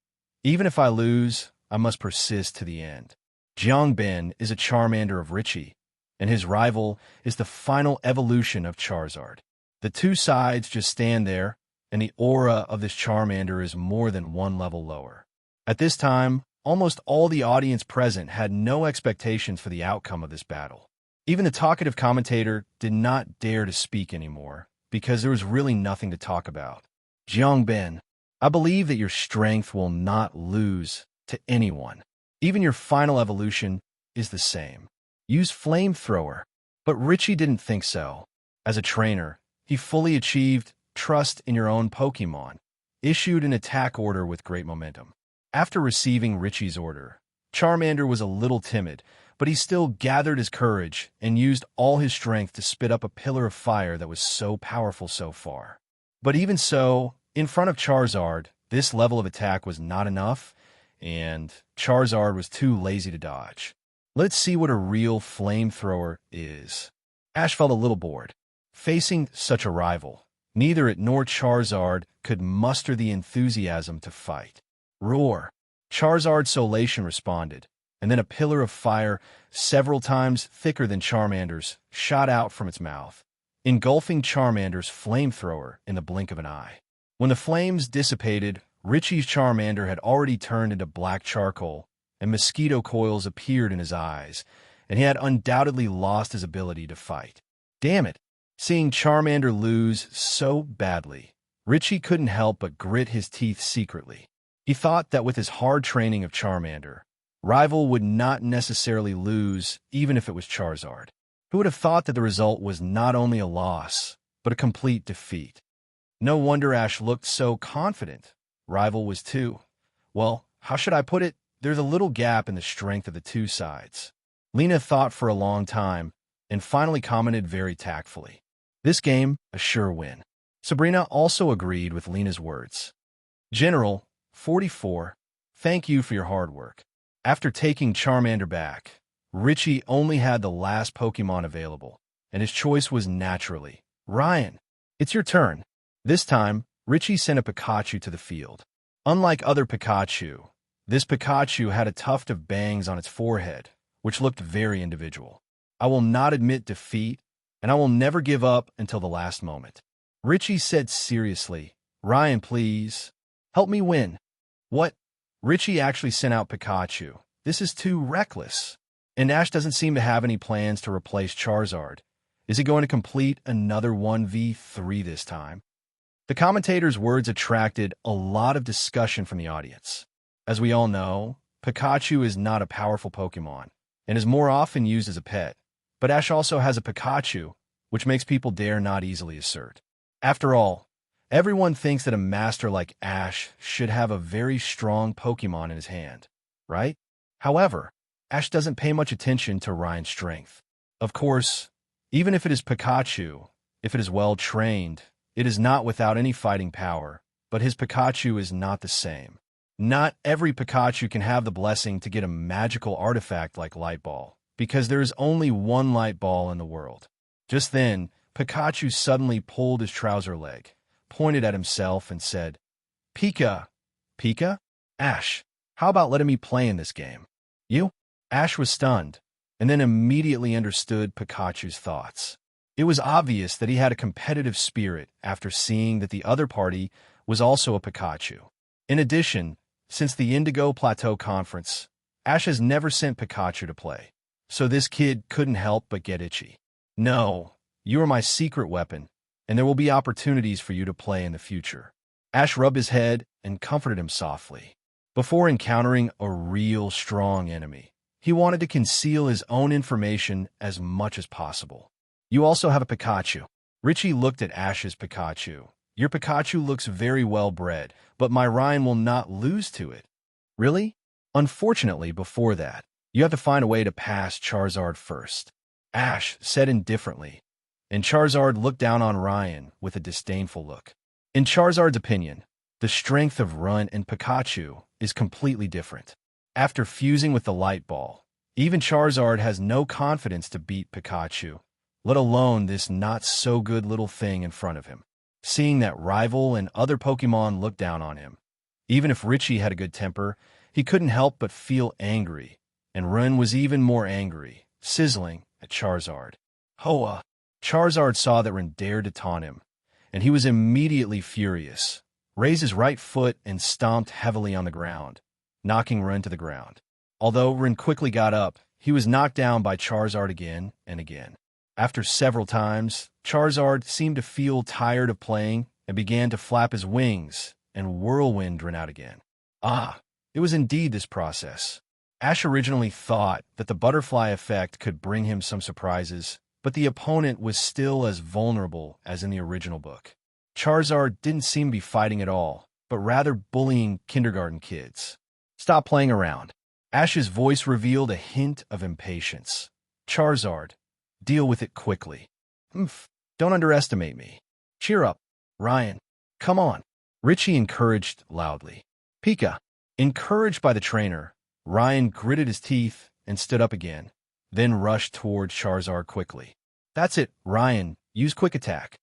Even if I lose, I must persist to the end. Jiangben is a Charmander of Richie, and his rival is the final evolution of Charizard. The two sides just stand there, and the aura of this Charmander is more than one level lower. At this time, almost all the audience present had no expectations for the outcome of this battle. Even the talkative commentator did not dare to speak anymore, because there was really nothing to talk about. Jiangben, I believe that your strength will not lose to anyone. Even your final evolution is the same. Use Flamethrower. But Richie didn't think so. As a trainer, he fully achieved trust in your own Pokemon, issued an attack order with great momentum. After receiving Richie's order, Charmander was a little timid, but he still gathered his courage and used all his strength to spit up a pillar of fire that was so powerful so far. But even so, in front of Charizard, this level of attack was not enough, and Charizard was too lazy to dodge. Let's see what a real flamethrower is. Ash felt a little bored. Facing such a rival, neither it nor Charizard could muster the enthusiasm to fight. Roar! Charizard's Solation responded, and then a pillar of fire, several times thicker than Charmander's, shot out from its mouth, engulfing Charmander's flamethrower in the blink of an eye. When the flames dissipated, Richie's Charmander had already turned into black charcoal, and mosquito coils appeared in his eyes, and he had undoubtedly lost his ability to fight. Damn it! Seeing Charmander lose so badly, Richie couldn't help but grit his teeth secretly. He thought that with his hard training of Charmander, rival would not necessarily lose even if it was Charizard. Who would have thought that the result was not only a loss, but a complete defeat? No wonder Ash looked so confident. Rival was too. Well, how should I put it? There's a little gap in the strength of the two sides. Lena thought for a long time and finally commented very tactfully. This game, a sure win. Sabrina also agreed with Lena's words. General, 44, thank you for your hard work. After taking Charmander back, Richie only had the last Pokemon available, and his choice was naturally Ryan. It's your turn. This time, Richie sent a Pikachu to the field. Unlike other Pikachu, this Pikachu had a tuft of bangs on its forehead, which looked very individual. I will not admit defeat, and I will never give up until the last moment. Richie said seriously, Ryan, please, help me win. What? Richie actually sent out Pikachu. This is too reckless. And Ash doesn't seem to have any plans to replace Charizard. Is he going to complete another 1v3 this time? The commentator's words attracted a lot of discussion from the audience. As we all know, Pikachu is not a powerful Pokemon, and is more often used as a pet. But Ash also has a Pikachu, which makes people dare not easily assert. After all, everyone thinks that a master like Ash should have a very strong Pokemon in his hand, right? However, Ash doesn't pay much attention to Ryan's strength. Of course, even if it is Pikachu, if it is well trained, it is not without any fighting power, but his Pikachu is not the same. Not every Pikachu can have the blessing to get a magical artifact like Light Ball, because there is only one Light Ball in the world. Just then, Pikachu suddenly pulled his trouser leg, pointed at himself, and said, Pika! Pika? Ash, how about letting me play in this game? You? Ash was stunned, and then immediately understood Pikachu's thoughts. It was obvious that he had a competitive spirit after seeing that the other party was also a Pikachu. In addition, since the Indigo Plateau Conference, Ash has never sent Pikachu to play, so this kid couldn't help but get itchy. No, you are my secret weapon, and there will be opportunities for you to play in the future. Ash rubbed his head and comforted him softly. before encountering a real strong enemy. He wanted to conceal his own information as much as possible. You also have a Pikachu. Richie looked at Ash's Pikachu. Your Pikachu looks very well bred, but my Ryan will not lose to it. Really? Unfortunately, before that, you have to find a way to pass Charizard first. Ash said indifferently, and Charizard looked down on Ryan with a disdainful look. In Charizard's opinion, the strength of Run and Pikachu is completely different. After fusing with the Light Ball, even Charizard has no confidence to beat Pikachu, let alone this not-so-good little thing in front of him. Seeing that rival and other Pokemon look down on him, even if Richie had a good temper, he couldn't help but feel angry, and Run was even more angry, sizzling at Charizard. Hoa! Charizard saw that Ren dared to taunt him, and he was immediately furious, raised his right foot and stomped heavily on the ground, knocking Ren to the ground. Although Ren quickly got up, he was knocked down by Charizard again and again. After several times, Charizard seemed to feel tired of playing and began to flap his wings and whirlwind Ren out again. It was indeed this process. Ash originally thought that the butterfly effect could bring him some surprises, but the opponent was still as vulnerable as in the original book. Charizard didn't seem to be fighting at all, but rather bullying kindergarten kids. Stop playing around. Ash's voice revealed a hint of impatience. Charizard, deal with it quickly. Don't underestimate me. Cheer up, Ryan. Come on. Richie encouraged loudly. Pika. Encouraged by the trainer, Ryan gritted his teeth and stood up again, then rushed towards Charizard quickly. That's it, Ryan. Use Quick Attack.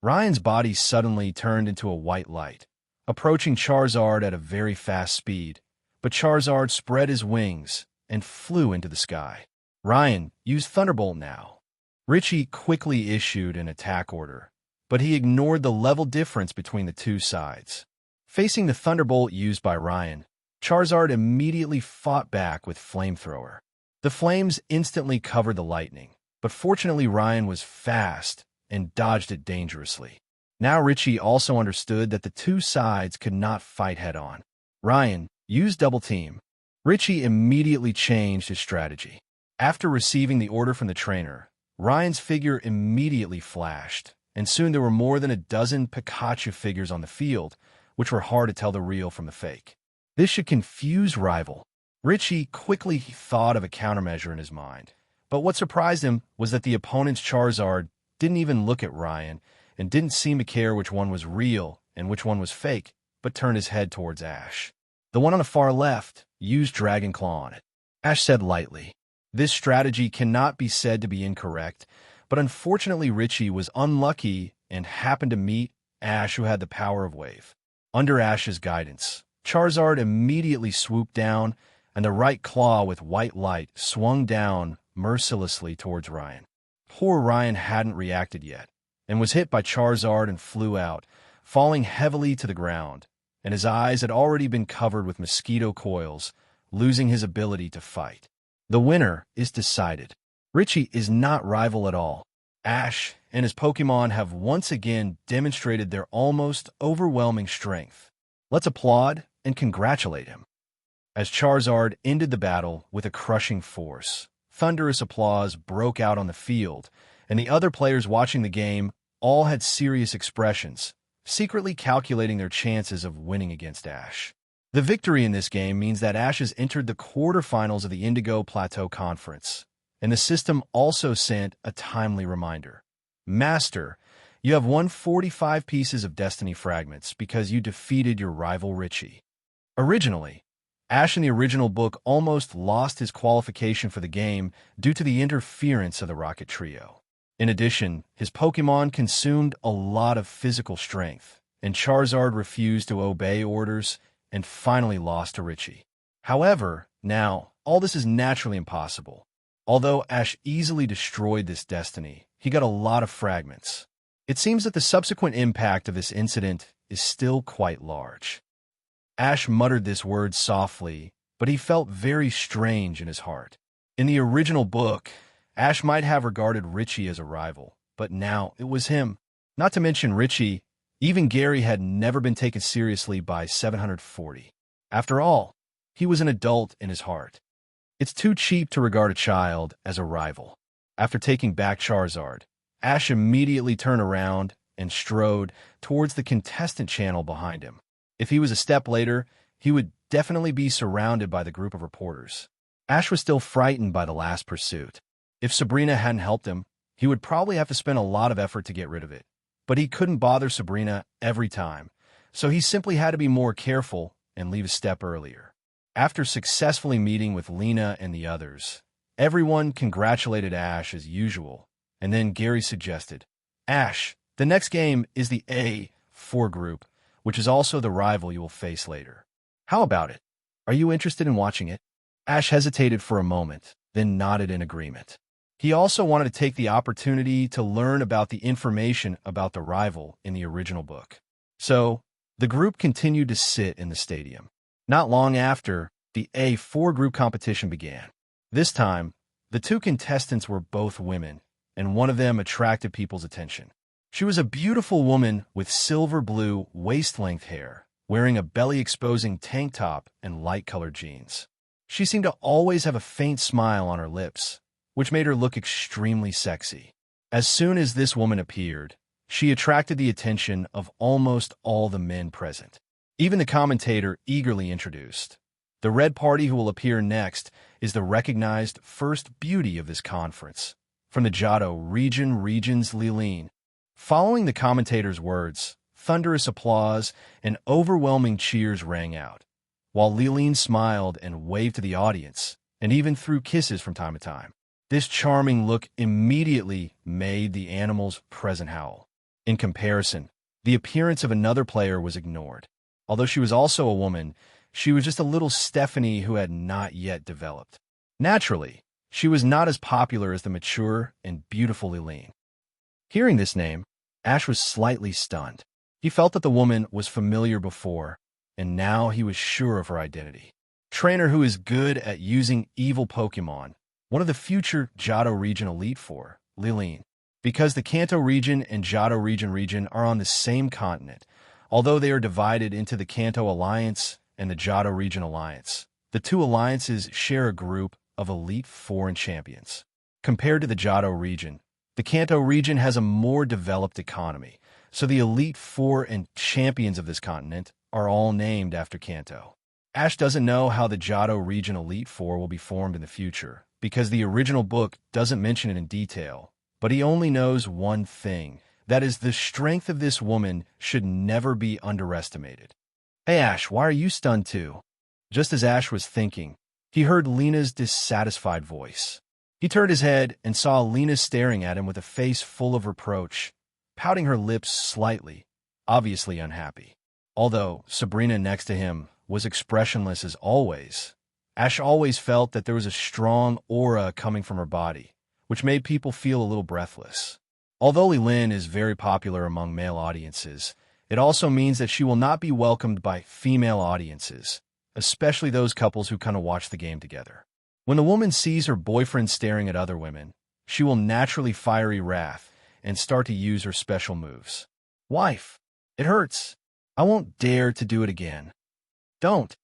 Ryan's body suddenly turned into a white light, approaching Charizard at a very fast speed, but Charizard spread his wings and flew into the sky. Ryan, use Thunderbolt now. Richie quickly issued an attack order, but he ignored the level difference between the two sides. Facing the Thunderbolt used by Ryan, Charizard immediately fought back with Flamethrower. The flames instantly covered the lightning, but fortunately Ryan was fast and dodged it dangerously. Now Richie also understood that the two sides could not fight head-on. Ryan, use Double Team. Richie immediately changed his strategy. After receiving the order from the trainer, Ryan's figure immediately flashed, and soon there were more than a dozen Pikachu figures on the field, which were hard to tell the real from the fake. This should confuse rival. Richie quickly thought of a countermeasure in his mind, but what surprised him was that the opponent's Charizard didn't even look at Ryan and didn't seem to care which one was real and which one was fake, but turned his head towards Ash. The one on the far left used Dragon Claw on it. Ash said lightly, "This strategy cannot be said to be incorrect, but unfortunately Richie was unlucky and happened to meet Ash, who had the power of Wave." Under Ash's guidance, Charizard immediately swooped down, and the right claw with white light swung down mercilessly towards Ryan. Poor Ryan hadn't reacted yet, and was hit by Charizard and flew out, falling heavily to the ground, and his eyes had already been covered with mosquito coils, losing his ability to fight. The winner is decided. Richie is not rival at all. Ash and his Pokemon have once again demonstrated their almost overwhelming strength. Let's applaud and congratulate him. As Charizard ended the battle with a crushing force, thunderous applause broke out on the field, and the other players watching the game all had serious expressions, secretly calculating their chances of winning against Ash. The victory in this game means that Ash has entered the quarterfinals of the Indigo Plateau Conference, and the system also sent a timely reminder. Master, you have won 45 pieces of Destiny Fragments because you defeated your rival Richie. Originally, Ash in the original book almost lost his qualification for the game due to the interference of the Rocket Trio. In addition, his Pokemon consumed a lot of physical strength, and Charizard refused to obey orders and finally lost to Richie. However, now, all this is naturally impossible. Although Ash easily destroyed this destiny, he got a lot of fragments. It seems that the subsequent impact of this incident is still quite large. Ash muttered this word softly, but he felt very strange in his heart. In the original book, Ash might have regarded Richie as a rival, but now it was him. Not to mention Richie, even Gary had never been taken seriously by 740. After all, He was an adult in his heart. It's too cheap to regard a child as a rival. After taking back Charizard, Ash immediately turned around and strode towards the contestant channel behind him. If he was a step later, he would definitely be surrounded by the group of reporters. Ash was still frightened by the last pursuit. If Sabrina hadn't helped him, he would probably have to spend a lot of effort to get rid of it. But he couldn't bother Sabrina every time, so he simply had to be more careful and leave a step earlier. After successfully meeting with Lena and the others, everyone congratulated Ash as usual, and then Gary suggested, "Ash, the next game is the A4 group, which is also the rival you will face later. How about it? Are you interested in watching it?" Ash hesitated for a moment, then nodded in agreement. He also wanted to take the opportunity to learn about the information about the rival in the original book. So, the group continued to sit in the stadium. Not long after, the A4 group competition began. This time, the two contestants were both women, and one of them attracted people's attention. She was a beautiful woman with silver-blue waist-length hair, wearing a belly-exposing tank top and light-colored jeans. She seemed to always have a faint smile on her lips, which made her look extremely sexy. As soon as this woman appeared, she attracted the attention of almost all the men present. Even the commentator eagerly introduced, "The red party who will appear next is the recognized first beauty of this conference. From the Johto region's Liline." Following the commentator's words, thunderous applause and overwhelming cheers rang out, while Liline smiled and waved to the audience, and even threw kisses from time to time. This charming look immediately made the animals present howl. In comparison, the appearance of another player was ignored. Although she was also a woman, she was just a little Stephanie who had not yet developed. Naturally, she was not as popular as the mature and beautiful Liline. Hearing this name, Ash was slightly stunned. He felt that the woman was familiar before, and now he was sure of her identity. Trainer who is good at using evil Pokemon, one of the future Johto Region Elite Four, Liline. Because the Kanto region and Johto region are on the same continent, although they are divided into the Kanto Alliance and the Johto Region Alliance, the two alliances share a group of Elite Four and champions. Compared to the Johto region, the Kanto region has a more developed economy, so the Elite Four and champions of this continent are all named after Kanto. Ash doesn't know how the Johto Region Elite Four will be formed in the future, because the original book doesn't mention it in detail, but he only knows one thing, that is, the strength of this woman should never be underestimated. "Hey Ash, why are you stunned too?" Just as Ash was thinking, he heard Lena's dissatisfied voice. He turned his head and saw Lena staring at him with a face full of reproach, pouting her lips slightly, obviously unhappy. Although Sabrina next to him was expressionless as always, Ash always felt that there was a strong aura coming from her body, which made people feel a little breathless. Although Liline is very popular among male audiences, it also means that she will not be welcomed by female audiences, especially those couples who kind of watch the game together. When the woman sees her boyfriend staring at other women, she will naturally fiery wrath and start to use her special moves. "Wife, it hurts. I won't dare to do it again. Don't.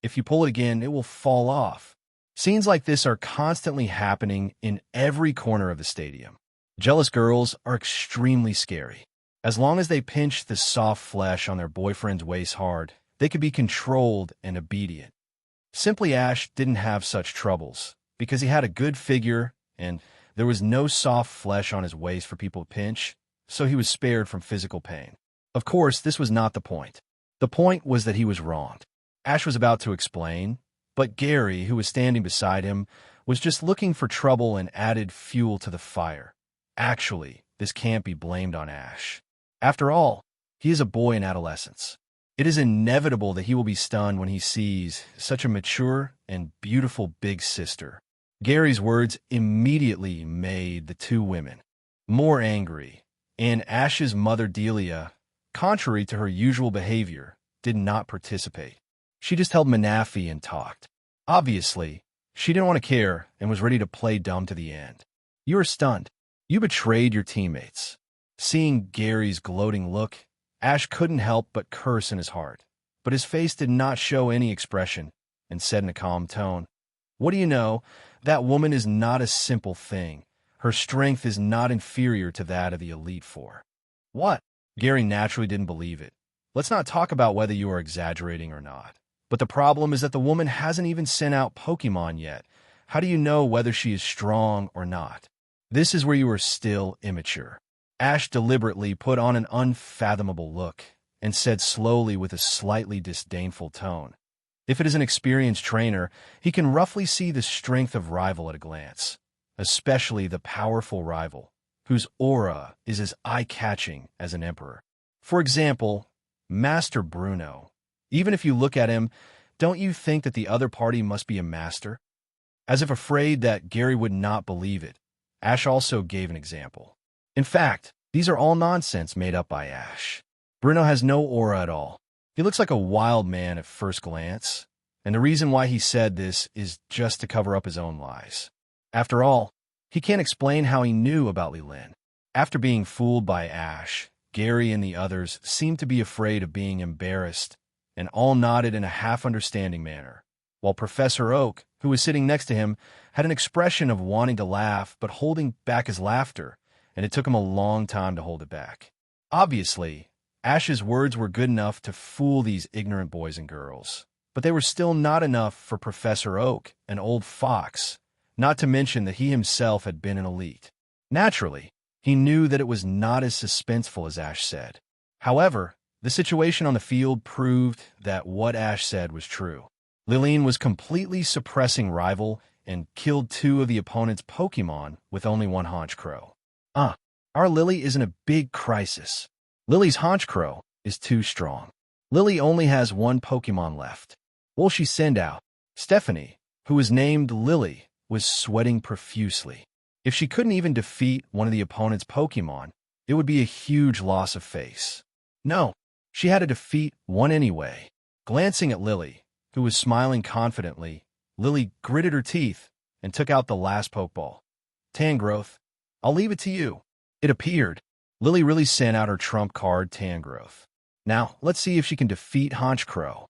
If you pull it again, it will fall off." Scenes like this are constantly happening in every corner of the stadium. Jealous girls are extremely scary. As long as they pinch the soft flesh on their boyfriend's waist hard, they could be controlled and obedient. Simply Ash didn't have such troubles, because he had a good figure and there was no soft flesh on his waist for people to pinch, so he was spared from physical pain. Of course, this was not the point. The point was that he was wronged. Ash was about to explain, but Gary, who was standing beside him, was just looking for trouble and added fuel to the fire. Actually, this can't be blamed on Ash. After all, he is a boy in adolescence. It is inevitable that he will be stunned when he sees such a mature and beautiful big sister. Gary's words immediately made the two women more angry, and Ash's mother Delia, contrary to her usual behavior, did not participate. She just held Manafi and talked. Obviously, she didn't want to care and was ready to play dumb to the end. "You are stunned. You betrayed your teammates." Seeing Gary's gloating look, Ash couldn't help but curse in his heart, but his face did not show any expression, and said in a calm tone, "What do you know? That woman is not a simple thing. Her strength is not inferior to that of the Elite Four." "What?" Gary naturally didn't believe it. "Let's not talk about whether you are exaggerating or not. But the problem is that the woman hasn't even sent out Pokemon yet. How do you know whether she is strong or not? This is where you are still immature." Ash deliberately put on an unfathomable look and said slowly with a slightly disdainful tone, "If it is an experienced trainer, he can roughly see the strength of rival at a glance, especially the powerful rival, whose aura is as eye-catching as an emperor. For example, Master Bruno. Even if you look at him, don't you think that the other party must be a master?" As if afraid that Gary would not believe it, Ash also gave an example. In fact, these are all nonsense made up by Ash. Bruno has no aura at all. He looks like a wild man at first glance, and the reason why he said this is just to cover up his own lies. After all, he can't explain how he knew about Li Lin. After being fooled by Ash, Gary and the others seemed to be afraid of being embarrassed, and all nodded in a half-understanding manner, while Professor Oak, who was sitting next to him, had an expression of wanting to laugh but holding back his laughter, and it took him a long time to hold it back. Obviously, Ash's words were good enough to fool these ignorant boys and girls, but they were still not enough for Professor Oak, an old fox, not to mention that he himself had been an elite. Naturally, he knew that it was not as suspenseful as Ash said. However, the situation on the field proved that what Ash said was true. Lillian was completely suppressing rival and killed 2 of the opponent's Pokemon with only 1 Honchkrow. Our Lily is in a big crisis. Lily's Honchkrow is too strong. Lily only has 1 Pokemon left. Will she send out? Stephanie, who was named Lily, was sweating profusely. If she couldn't even defeat one of the opponent's Pokemon, it would be a huge loss of face. No, she had to defeat one anyway. Glancing at Lily, who was smiling confidently, Lily gritted her teeth and took out the last Pokeball. "Tangrowth, I'll leave it to you." It appeared Lily really sent out her trump card, Tangrowth. "Now, let's see if she can defeat Honchkrow."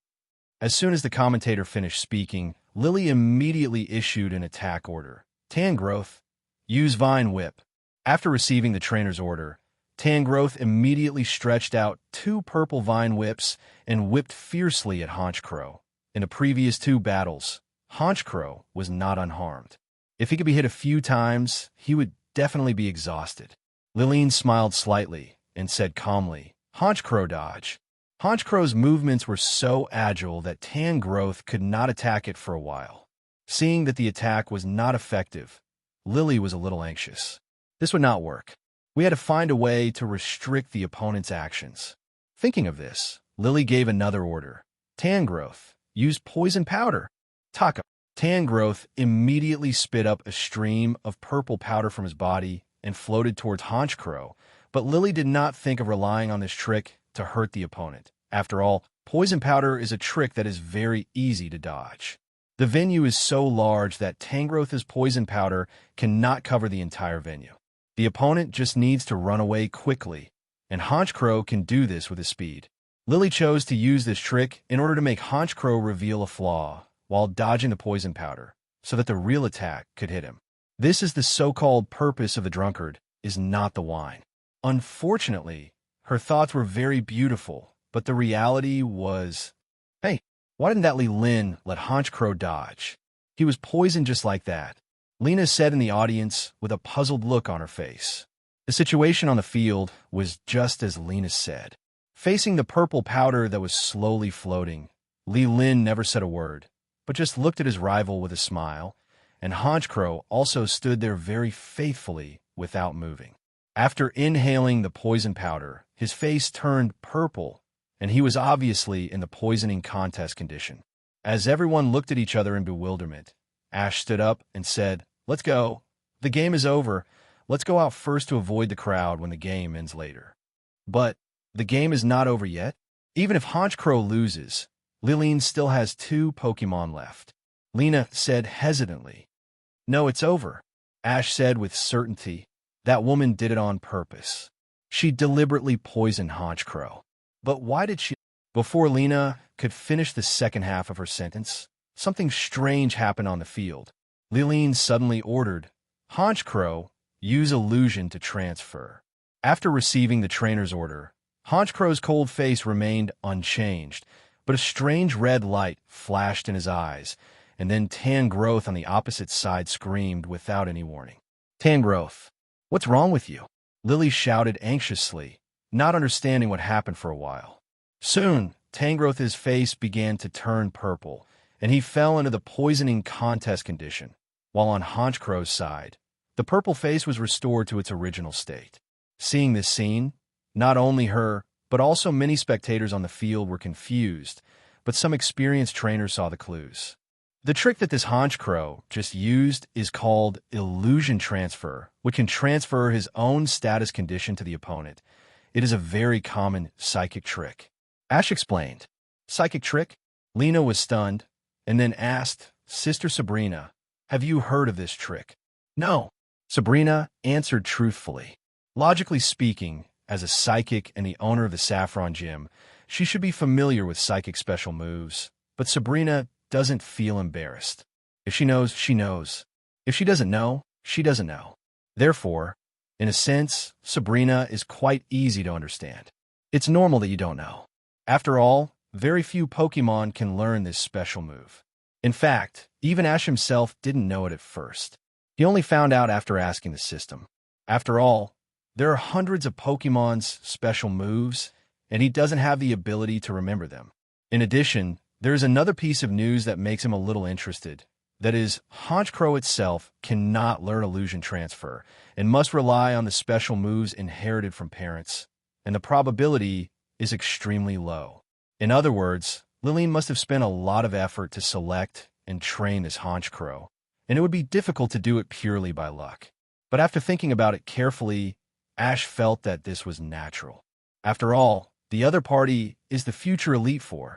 As soon as the commentator finished speaking, Lily immediately issued an attack order. "Tangrowth, use Vine Whip." After receiving the trainer's order, Tangrowth immediately stretched out 2 purple Vine Whips and whipped fiercely at Honchkrow. In the previous 2 battles, Honchkrow was not unharmed. If he could be hit a few times, he would definitely be exhausted. Lillian smiled slightly and said calmly, "Honchkrow dodge." Honchkrow's movements were so agile that Tangrowth could not attack it for a while. Seeing that the attack was not effective, Lily was a little anxious. This would not work. We had to find a way to restrict the opponent's actions. Thinking of this, Lily gave another order. "Tangrowth, use poison powder." Taka. Tangrowth immediately spit up a stream of purple powder from his body and floated towards Honchkrow, but Lily did not think of relying on this trick to hurt the opponent. After all, poison powder is a trick that is very easy to dodge. The venue is so large that Tangrowth's poison powder cannot cover the entire venue. The opponent just needs to run away quickly, and Honchkrow can do this with his speed. Lily chose to use this trick in order to make Honchkrow reveal a flaw while dodging the poison powder, so that the real attack could hit him. This is the so-called purpose of the drunkard, is not the wine. Unfortunately, her thoughts were very beautiful, but the reality was, hey, why didn't that Li Lin let Honchkrow dodge? He was poisoned just like that. Lena said in the audience with a puzzled look on her face. The situation on the field was just as Lena said. Facing the purple powder that was slowly floating, Li Lin never said a word, but just looked at his rival with a smile, and Honchkrow also stood there very faithfully without moving. After inhaling the poison powder, his face turned purple, and he was obviously in the poisoning contest condition. As everyone looked at each other in bewilderment, Ash stood up and said, "Let's go. The game is over. Let's go out first to avoid the crowd when the game ends later." But the game is not over yet. Even if Honchkrow loses, Lillian still has 2 Pokemon left. Lena said hesitantly, "No, it's over." Ash said with certainty, "That woman did it on purpose. She deliberately poisoned Honchkrow." But why did she? Before Lena could finish the second half of her sentence, something strange happened on the field. Liline suddenly ordered, Honchkrow, use illusion to transfer. After receiving the trainer's order, Honchkrow's cold face remained unchanged, but a strange red light flashed in his eyes, and then Tangrowth on the opposite side screamed without any warning. Tangrowth, what's wrong with you? Lily shouted anxiously, not understanding what happened for a while. Soon, Tangrowth's face began to turn purple, and he fell into the poisoning contest condition, while on Honchkrow's side, the purple face was restored to its original state. Seeing this scene, not only her, but also many spectators on the field were confused, but some experienced trainers saw the clues. The trick that this Honchkrow just used is called illusion transfer, which can transfer his own status condition to the opponent. It is a very common psychic trick. Ash explained. Psychic trick? Lena was stunned, and then asked, Sister Sabrina, have you heard of this trick? No. Sabrina answered truthfully. Logically speaking, as a psychic and the owner of the Saffron Gym, she should be familiar with psychic special moves, but Sabrina doesn't feel embarrassed. If she knows, she knows. If she doesn't know, she doesn't know. Therefore, in a sense, Sabrina is quite easy to understand. It's normal that you don't know. After all, very few Pokemon can learn this special move. In fact, even Ash himself didn't know it at first. He only found out after asking the system. After all, there are hundreds of Pokemon's special moves, and he doesn't have the ability to remember them. In addition, there is another piece of news that makes him a little interested. That is, Honchkrow itself cannot learn illusion transfer and must rely on the special moves inherited from parents, and the probability is extremely low. In other words, Liline must have spent a lot of effort to select and train this Honchkrow, and it would be difficult to do it purely by luck. But after thinking about it carefully, Ash felt that this was natural. After all, the other party is the future Elite Four.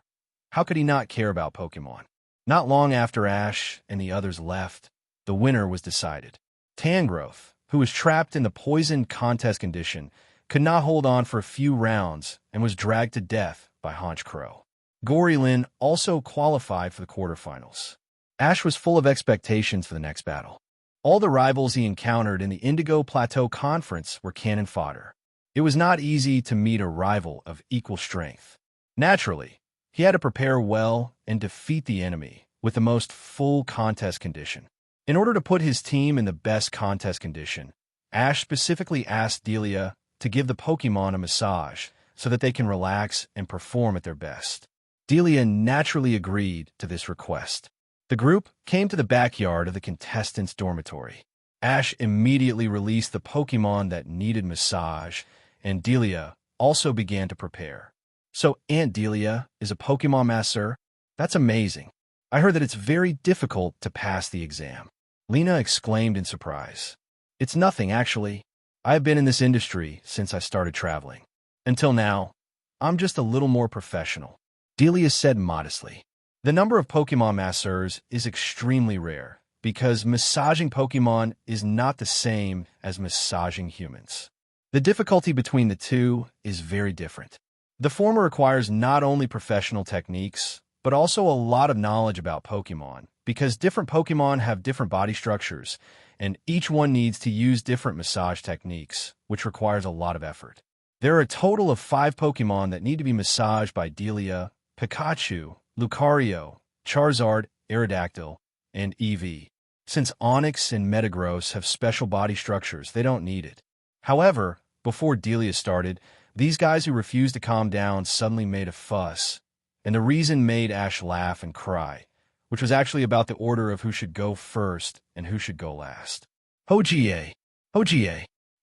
How could he not care about Pokemon? Not long after Ash and the others left, the winner was decided. Tangrowth, who was trapped in the poison contest condition, could not hold on for a few rounds and was dragged to death by Honchkrow. Gorilyn also qualified for the quarterfinals. Ash was full of expectations for the next battle. All the rivals he encountered in the Indigo Plateau Conference were cannon fodder. It was not easy to meet a rival of equal strength. Naturally, he had to prepare well and defeat the enemy with the most full contest condition. In order to put his team in the best contest condition, Ash specifically asked Delia to give the Pokemon a massage so that they can relax and perform at their best. Delia naturally agreed to this request. The group came to the backyard of the contestants' dormitory. Ash immediately released the Pokemon that needed massage, and Delia also began to prepare. So Aunt Delia is a Pokemon masseur? That's amazing. I heard that it's very difficult to pass the exam. Lena exclaimed in surprise. It's nothing, actually. I've been in this industry since I started traveling. Until now, I'm just a little more professional, Delia said modestly. The number of Pokemon masseurs is extremely rare because massaging Pokemon is not the same as massaging humans. The difficulty between the two is very different. The former requires not only professional techniques, but also a lot of knowledge about Pokemon, because different Pokemon have different body structures, and each one needs to use different massage techniques, which requires a lot of effort. There are a total of 5 Pokemon that need to be massaged by Delia: Pikachu, Lucario, Charizard, Aerodactyl, and Eevee. Since Onix and Metagross have special body structures, they don't need it. However, before Delia started, these guys who refused to calm down suddenly made a fuss, and the reason made Ash laugh and cry, which was actually about the order of who should go first and who should go last. Zhiye,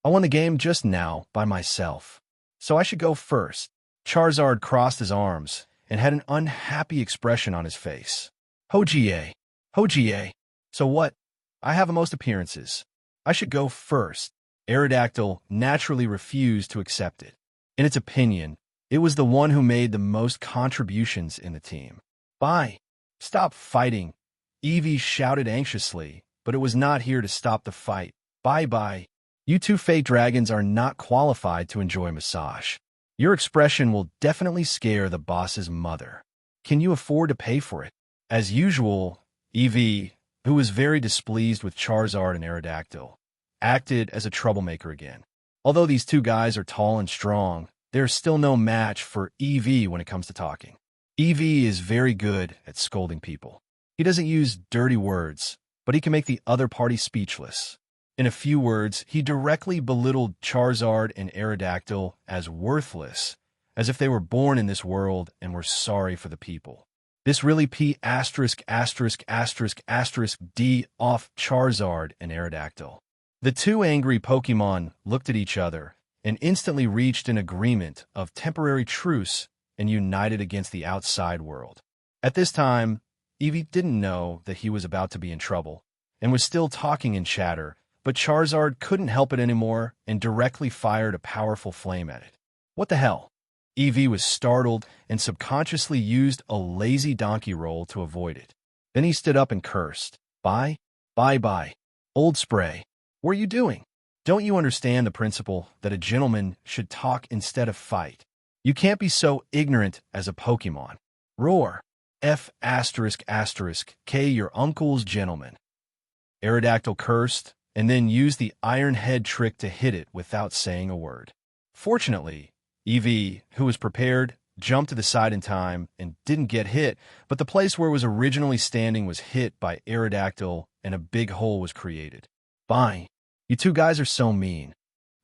I won the game just now by myself, so I should go first. Charizard crossed his arms and had an unhappy expression on his face. Zhiye, so what? I have the most appearances. I should go first. Aerodactyl naturally refused to accept it. In its opinion, it was the one who made the most contributions in the team. Bye. Stop fighting. Eevee shouted anxiously, but it was not here to stop the fight. Bye-bye. You two fake dragons are not qualified to enjoy massage. Your expression will definitely scare the boss's mother. Can you afford to pay for it? As usual, Eevee, who was very displeased with Charizard and Aerodactyl, acted as a troublemaker again. Although these two guys are tall and strong, there's still no match for Eevee when it comes to talking. Eevee is very good at scolding people. He doesn't use dirty words, but he can make the other party speechless. In a few words, he directly belittled Charizard and Aerodactyl as worthless, as if they were born in this world and were sorry for the people. This really P*** D off Charizard and Aerodactyl. The two angry Pokemon looked at each other and instantly reached an agreement of temporary truce and united against the outside world. At this time, Eevee didn't know that he was about to be in trouble and was still talking in chatter, but Charizard couldn't help it anymore and directly fired a powerful flame at it. What the hell? Eevee was startled and subconsciously used a lazy donkey roll to avoid it. Then he stood up and cursed. Bye, old spray. What are you doing? Don't you understand the principle that a gentleman should talk instead of fight? You can't be so ignorant as a Pokemon. Roar. K your uncle's gentleman. Aerodactyl cursed and then used the Iron Head trick to hit it without saying a word. Fortunately, Eevee, who was prepared, jumped to the side in time and didn't get hit, but the place where it was originally standing was hit by Aerodactyl and a big hole was created. Fine. You two guys are so mean.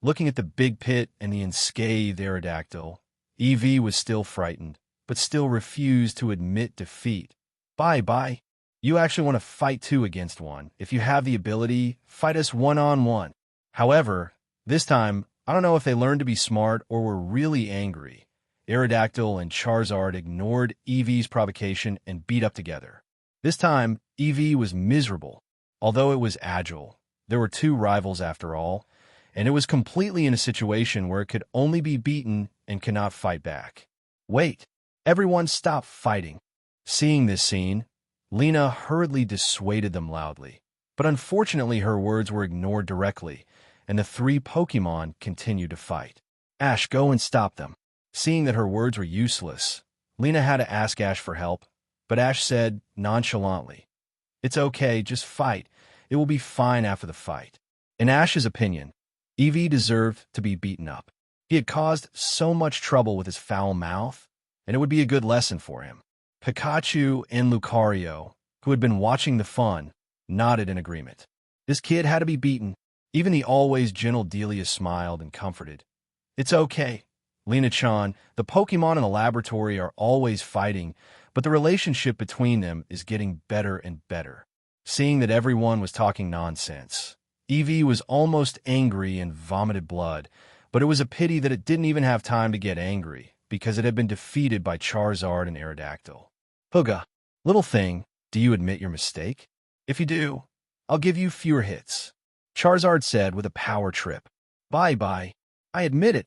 Looking at the big pit and the unscathed Aerodactyl, Eevee was still frightened, but still refused to admit defeat. Bye. You actually want to fight two against one. If you have the ability, fight us one-on-one. However, this time, I don't know if they learned to be smart or were really angry. Aerodactyl and Charizard ignored Eevee's provocation and beat up together. This time, Eevee was miserable. Although it was agile, there were two rivals after all, and it was completely in a situation where it could only be beaten and cannot fight back. Wait, everyone stop fighting. Seeing this scene, Lena hurriedly dissuaded them loudly, but unfortunately her words were ignored directly, and the three Pokemon continued to fight. Ash, go and stop them. Seeing that her words were useless, Lena had to ask Ash for help, but Ash said nonchalantly, "It's okay, just fight. It will be fine after the fight." In Ash's opinion, Eevee deserved to be beaten up. He had caused so much trouble with his foul mouth, and it would be a good lesson for him. Pikachu and Lucario, who had been watching the fun, nodded in agreement. This kid had to be beaten. Even the always gentle Delia smiled and comforted. It's okay. Lena-chan, the Pokemon in the laboratory are always fighting, but the relationship between them is getting better and better. Seeing that everyone was talking nonsense, Eevee was almost angry and vomited blood, but it was a pity that it didn't even have time to get angry, because it had been defeated by Charizard and Aerodactyl. Huga, little thing, do you admit your mistake? If you do, I'll give you fewer hits. Charizard said with a power trip. Bye. I admit it.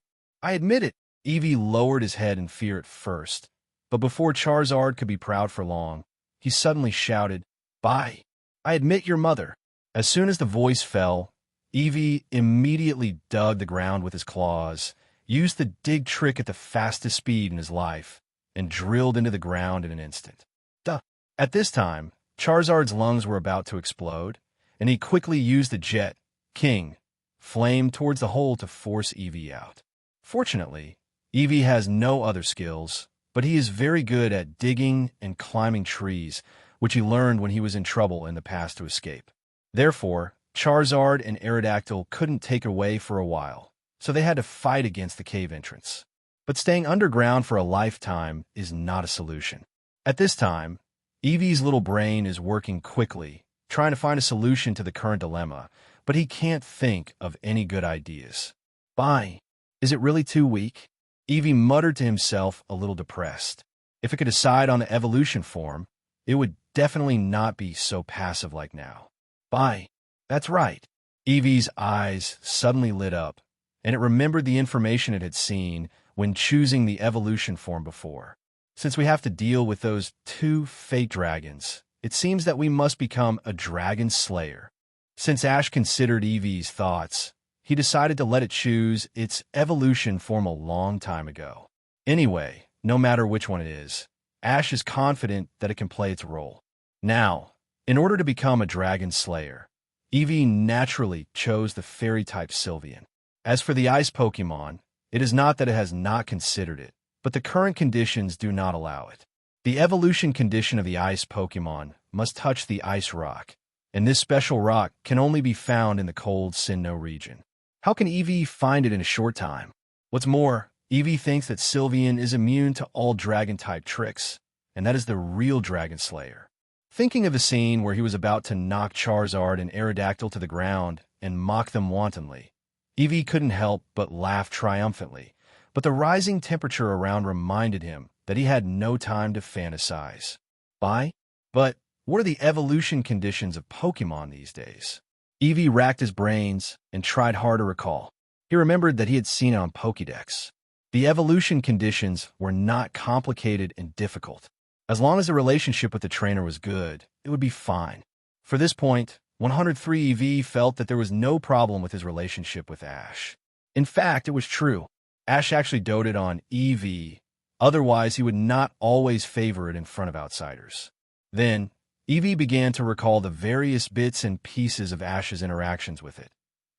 Eevee lowered his head in fear at first, but before Charizard could be proud for long, he suddenly shouted, Bye. I admit your mother. As soon as the voice fell, Eevee immediately dug the ground with his claws, used the dig trick at the fastest speed in his life, and drilled into the ground in an instant. At this time, Charizard's lungs were about to explode, and he quickly used the Jet King flame towards the hole to force Eevee out. Fortunately, Eevee has no other skills, but he is very good at digging and climbing trees, which he learned when he was in trouble in the past to escape. Therefore, Charizard and Aerodactyl couldn't take away for a while, so they had to fight against the cave entrance. But staying underground for a lifetime is not a solution. At this time, Eevee's little brain is working quickly, trying to find a solution to the current dilemma, but he can't think of any good ideas. Bye. Is it really too weak? Eevee muttered to himself, a little depressed. If it could decide on the evolution form, it would definitely not be so passive like now. Bye. That's right. Eevee's eyes suddenly lit up, and it remembered the information it had seen when choosing the evolution form before. Since we have to deal with those two fake dragons, it seems that we must become a dragon slayer. Since Ash considered Eevee's thoughts, he decided to let it choose its evolution form a long time ago. Anyway, no matter which one it is, Ash is confident that it can play its role. Now, in order to become a dragon slayer, Eevee naturally chose the fairy-type Sylveon. As for the ice Pokemon, it is not that it has not considered it, but the current conditions do not allow it. The evolution condition of the ice Pokemon must touch the ice rock, and this special rock can only be found in the cold Sinnoh region. How can Eevee find it in a short time? What's more, Eevee thinks that Sylveon is immune to all dragon-type tricks, and that is the real Dragon Slayer. Thinking of the scene where he was about to knock Charizard and Aerodactyl to the ground and mock them wantonly, Eevee couldn't help but laugh triumphantly, but the rising temperature around reminded him that he had no time to fantasize. But what are the evolution conditions of Pokemon these days? Eevee racked his brains and tried hard to recall. He remembered that he had seen it on Pokédex. The evolution conditions were not complicated and difficult. As long as the relationship with the trainer was good, it would be fine. For this point, 103 Eevee felt that there was no problem with his relationship with Ash. In fact, it was true. Ash actually doted on Eevee, otherwise he would not always favor it in front of outsiders. Then, Eevee began to recall the various bits and pieces of Ash's interactions with it,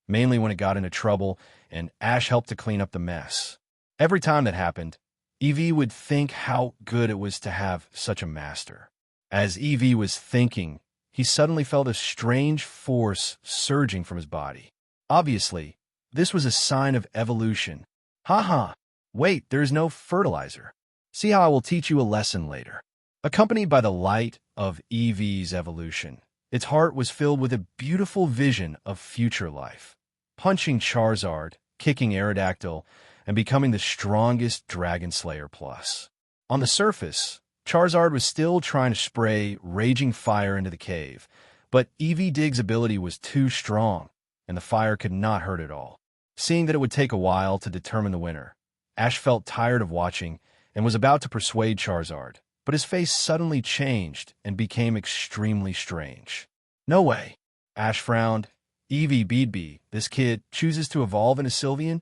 mainly when it got into trouble and Ash helped to clean up the mess. Every time that happened, Eevee would think how good it was to have such a master. As Eevee was thinking, he suddenly felt a strange force surging from his body. Obviously, this was a sign of evolution. Haha, wait, there is no fertilizer. See how I will teach you a lesson later. Accompanied by the light of Eevee's evolution, its heart was filled with a beautiful vision of future life. Punching Charizard, kicking Aerodactyl, and becoming the strongest Dragon Slayer plus. On the surface, Charizard was still trying to spray raging fire into the cave, but Eevee Dig's ability was too strong, and the fire could not hurt at all. Seeing that it would take a while to determine the winner, Ash felt tired of watching and was about to persuade Charizard, but his face suddenly changed and became extremely strange. No way. Ash frowned. Eevee Beedbee, this kid, chooses to evolve into Sylveon?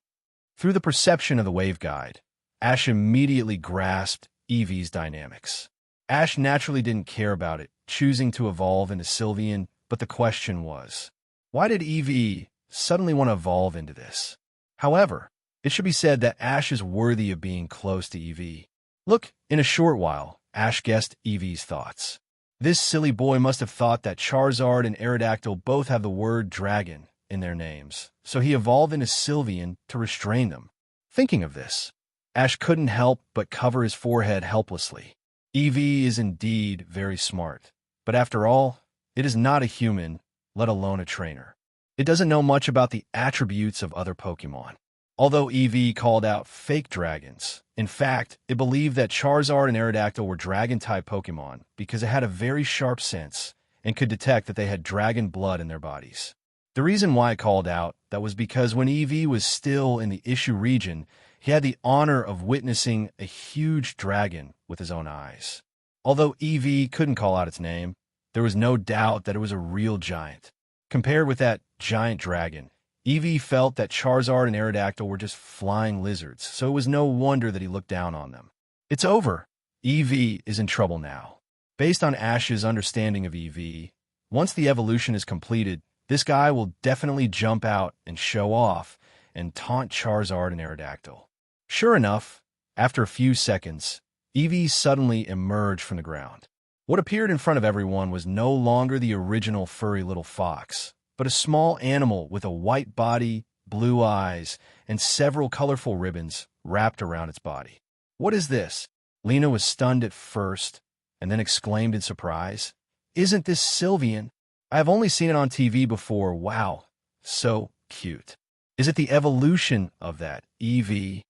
Through the perception of the waveguide, Ash immediately grasped Eevee's dynamics. Ash naturally didn't care about it, choosing to evolve into Sylveon, but the question was, why did Eevee suddenly want to evolve into this? However, it should be said that Ash is worthy of being close to Eevee. Look, in a short while, Ash guessed Eevee's thoughts. This silly boy must have thought that Charizard and Aerodactyl both have the word dragon in their names, so he evolved into Sylveon to restrain them. Thinking of this, Ash couldn't help but cover his forehead helplessly. Eevee is indeed very smart, but after all, it is not a human, let alone a trainer. It doesn't know much about the attributes of other Pokemon. Although Eevee called out fake dragons, in fact, it believed that Charizard and Aerodactyl were dragon-type Pokemon because it had a very sharp sense and could detect that they had dragon blood in their bodies. The reason why it called out that was because when Eevee was still in the Issue region, he had the honor of witnessing a huge dragon with his own eyes. Although Eevee couldn't call out its name, there was no doubt that it was a real giant. Compared with that giant dragon, Eevee felt that Charizard and Aerodactyl were just flying lizards, so it was no wonder that he looked down on them. It's over. Eevee is in trouble now. Based on Ash's understanding of Eevee, once the evolution is completed, this guy will definitely jump out and show off and taunt Charizard and Aerodactyl. Sure enough, after a few seconds, Eevee suddenly emerged from the ground. What appeared in front of everyone was no longer the original furry little fox, but a small animal with a white body, blue eyes, and several colorful ribbons wrapped around its body. What is this? Lena was stunned at first, and then exclaimed in surprise, "Isn't this Sylveon? I have only seen it on TV before. Wow, so cute." "Is it the evolution of that, Eevee?"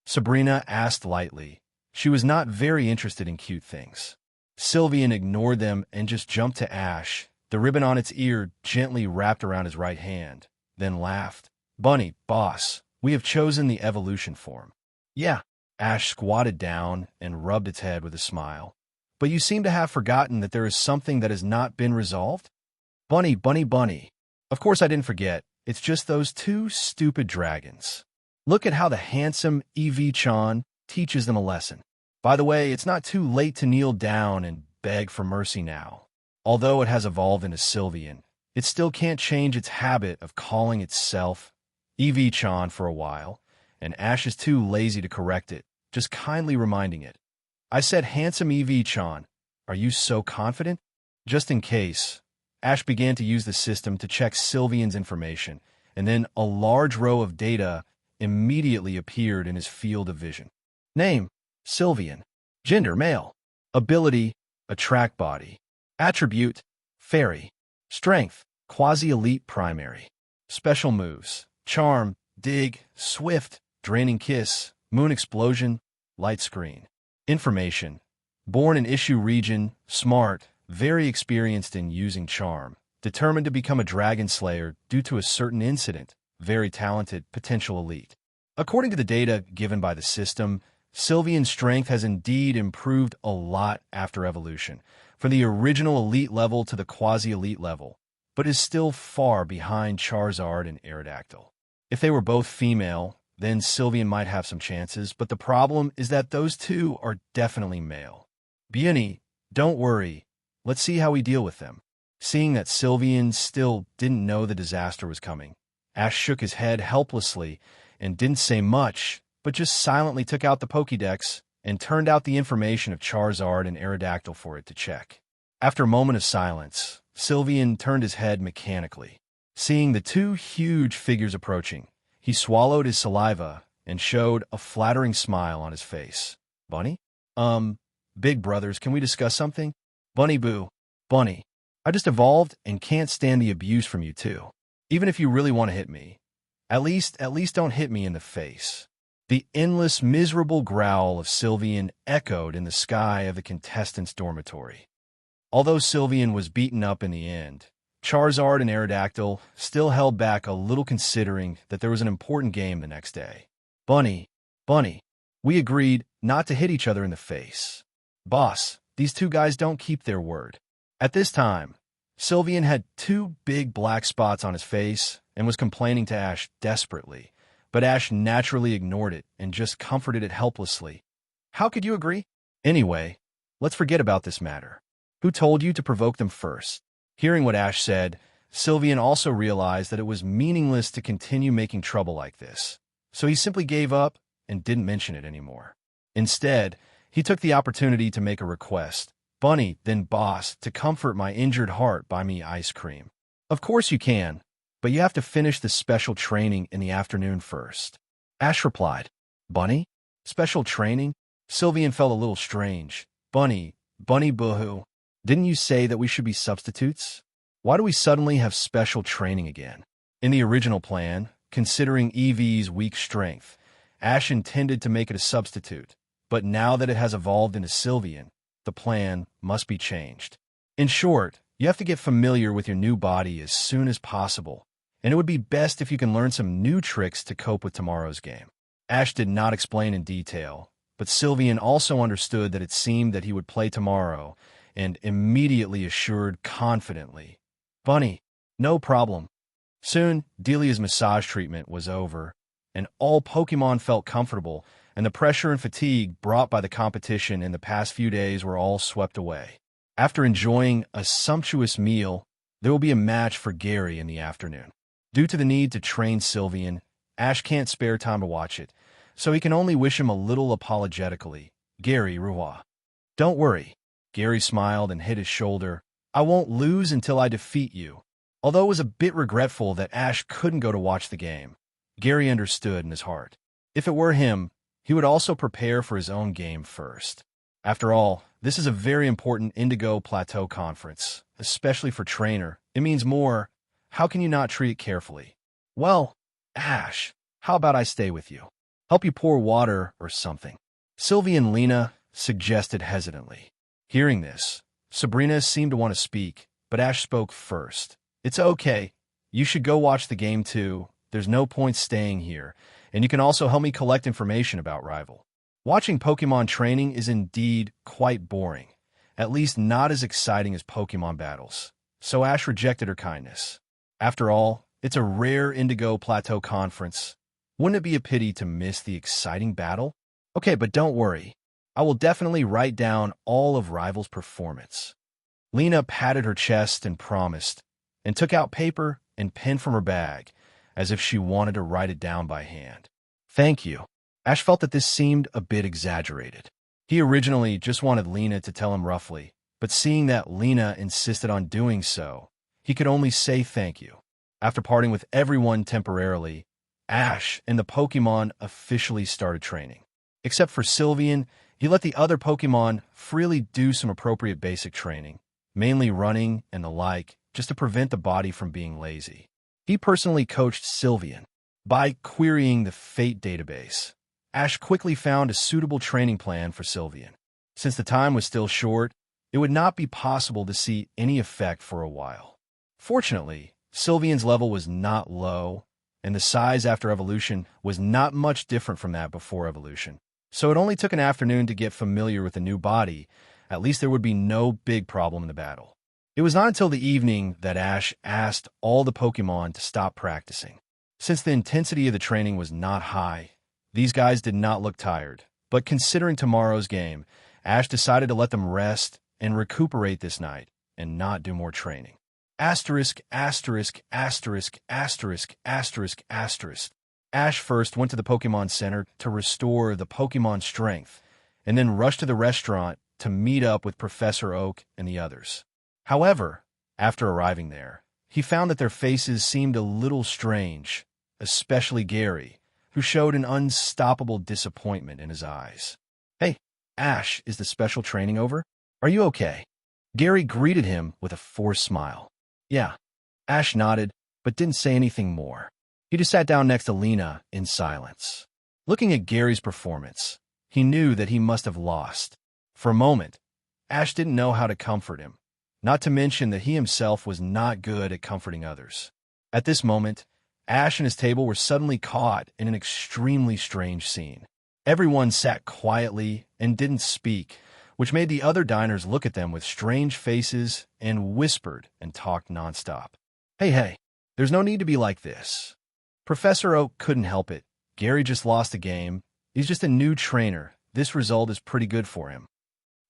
Sabrina asked lightly. She was not very interested in cute things. Sylveon ignored them and just jumped to Ash, the ribbon on its ear gently wrapped around his right hand, then laughed. "Bunny, boss, we have chosen the evolution form." "Yeah." Ash squatted down and rubbed its head with a smile. "But you seem to have forgotten that there is something that has not been resolved?" "Bunny, bunny, bunny. Of course I didn't forget. It's just those two stupid dragons. Look at how the handsome Eevee-chan teaches them a lesson. By the way, it's not too late to kneel down and beg for mercy now. Although it has evolved into Sylvian, it still can't change its habit of calling itself EV-chan for a while, and Ash is too lazy to correct it, just kindly reminding it. I said, handsome EV-chan, are you so confident? Just in case, Ash began to use the system to check Sylvian's information, and then a large row of data immediately appeared in his field of vision. Name, Sylvian. Gender, male. Ability, attract body. Attribute, fairy. Strength, quasi-elite primary. Special moves, charm, dig, swift, draining kiss, moon explosion, light screen. Information, born in Issue region, smart, very experienced in using charm, determined to become a dragon slayer due to a certain incident, very talented, potential elite. According to the data given by the system, Sylvian's strength has indeed improved a lot after evolution, from the original elite level to the quasi-elite level, but is still far behind Charizard and Aerodactyl. If they were both female, then Sylvian might have some chances, but the problem is that those two are definitely male. Biuni, don't worry, let's see how we deal with them. Seeing that Sylvian still didn't know the disaster was coming, Ash shook his head helplessly and didn't say much, but just silently took out the Pokédex and turned out the information of Charizard and Aerodactyl for it to check. After a moment of silence, Sylvian turned his head mechanically. Seeing the two huge figures approaching, he swallowed his saliva and showed a flattering smile on his face. Bunny? Big brothers, can we discuss something? Bunny boo. Bunny. I just evolved and can't stand the abuse from you two. Even if you really want to hit me, at least don't hit me in the face. The endless, miserable growl of Sylvian echoed in the sky of the contestants' dormitory. Although Sylvian was beaten up in the end, Charizard and Aerodactyl still held back a little considering that there was an important game the next day. Bunny, we agreed not to hit each other in the face. Boss, these two guys don't keep their word. At this time, Sylvian had two big black spots on his face and was complaining to Ash desperately, but Ash naturally ignored it and just comforted it helplessly. How could you agree? Anyway, let's forget about this matter. Who told you to provoke them first? Hearing what Ash said, Sylvian also realized that it was meaningless to continue making trouble like this, so he simply gave up and didn't mention it anymore. Instead, he took the opportunity to make a request. Bunny, then boss, to comfort my injured heart, buy me ice cream. Of course you can, but you have to finish the special training in the afternoon first. Ash replied. Bunny? Special training? Sylvian felt a little strange. Bunny boohoo. Didn't you say that we should be substitutes? Why do we suddenly have special training again? In the original plan, considering Eevee's weak strength, Ash intended to make it a substitute, but now that it has evolved into Sylvian, the plan must be changed. In short, you have to get familiar with your new body as soon as possible, and it would be best if you can learn some new tricks to cope with tomorrow's game. Ash did not explain in detail, but Sylvian also understood that it seemed that he would play tomorrow, and immediately assured confidently, Bunny, no problem. Soon, Delia's massage treatment was over, and all Pokemon felt comfortable, and the pressure and fatigue brought by the competition in the past few days were all swept away. After enjoying a sumptuous meal, there will be a match for Gary in the afternoon. Due to the need to train Sylvian, Ash can't spare time to watch it, so he can only wish him a little apologetically, Gary Ruwa. Don't worry. Gary smiled and hit his shoulder. I won't lose until I defeat you. Although it was a bit regretful that Ash couldn't go to watch the game, Gary understood in his heart. If it were him, he would also prepare for his own game first. After all, this is a very important Indigo Plateau conference, especially for Trainer. It means more. How can you not treat it carefully? Well, Ash, how about I stay with you? Help you pour water or something. Sylvie and Lena suggested hesitantly. Hearing this, Sabrina seemed to want to speak, but Ash spoke first. It's okay. You should go watch the game too. There's no point staying here, and you can also help me collect information about Rival. Watching Pokemon training is indeed quite boring, at least not as exciting as Pokemon battles, so Ash rejected her kindness. After all, it's a rare Indigo Plateau conference. Wouldn't it be a pity to miss the exciting battle? Okay, but don't worry. I will definitely write down all of Rival's performance. Lena patted her chest and promised, and took out paper and pen from her bag, as if she wanted to write it down by hand. Thank you. Ash felt that this seemed a bit exaggerated. He originally just wanted Lena to tell him roughly, but seeing that Lena insisted on doing so, he could only say thank you. After parting with everyone temporarily, Ash and the Pokemon officially started training. Except for Sylveon, he let the other Pokemon freely do some appropriate basic training, mainly running and the like, just to prevent the body from being lazy. He personally coached Sylveon. By querying the Fate database, Ash quickly found a suitable training plan for Sylveon. Since the time was still short, it would not be possible to see any effect for a while. Fortunately, Sylveon's level was not low, and the size after evolution was not much different from that before evolution. So it only took an afternoon to get familiar with the new body. At least there would be no big problem in the battle. It was not until the evening that Ash asked all the Pokemon to stop practicing. Since the intensity of the training was not high, these guys did not look tired. But considering tomorrow's game, Ash decided to let them rest and recuperate this night and not do more training. Asterisk, asterisk, asterisk, asterisk, asterisk, asterisk. Ash first went to the Pokemon Center to restore the Pokemon strength, and then rushed to the restaurant to meet up with Professor Oak and the others. However, after arriving there, he found that their faces seemed a little strange, especially Gary, who showed an unstoppable disappointment in his eyes. Hey, Ash, is the special training over? Are you okay? Gary greeted him with a forced smile. Yeah. Ash nodded, but didn't say anything more. He just sat down next to Lena in silence. Looking at Gary's performance, he knew that he must have lost. For a moment, Ash didn't know how to comfort him, not to mention that he himself was not good at comforting others. At this moment, Ash and his table were suddenly caught in an extremely strange scene. Everyone sat quietly and didn't speak, which made the other diners look at them with strange faces and whispered and talked nonstop. Hey, there's no need to be like this. Professor Oak couldn't help it. Gary just lost a game. He's just a new trainer. This result is pretty good for him.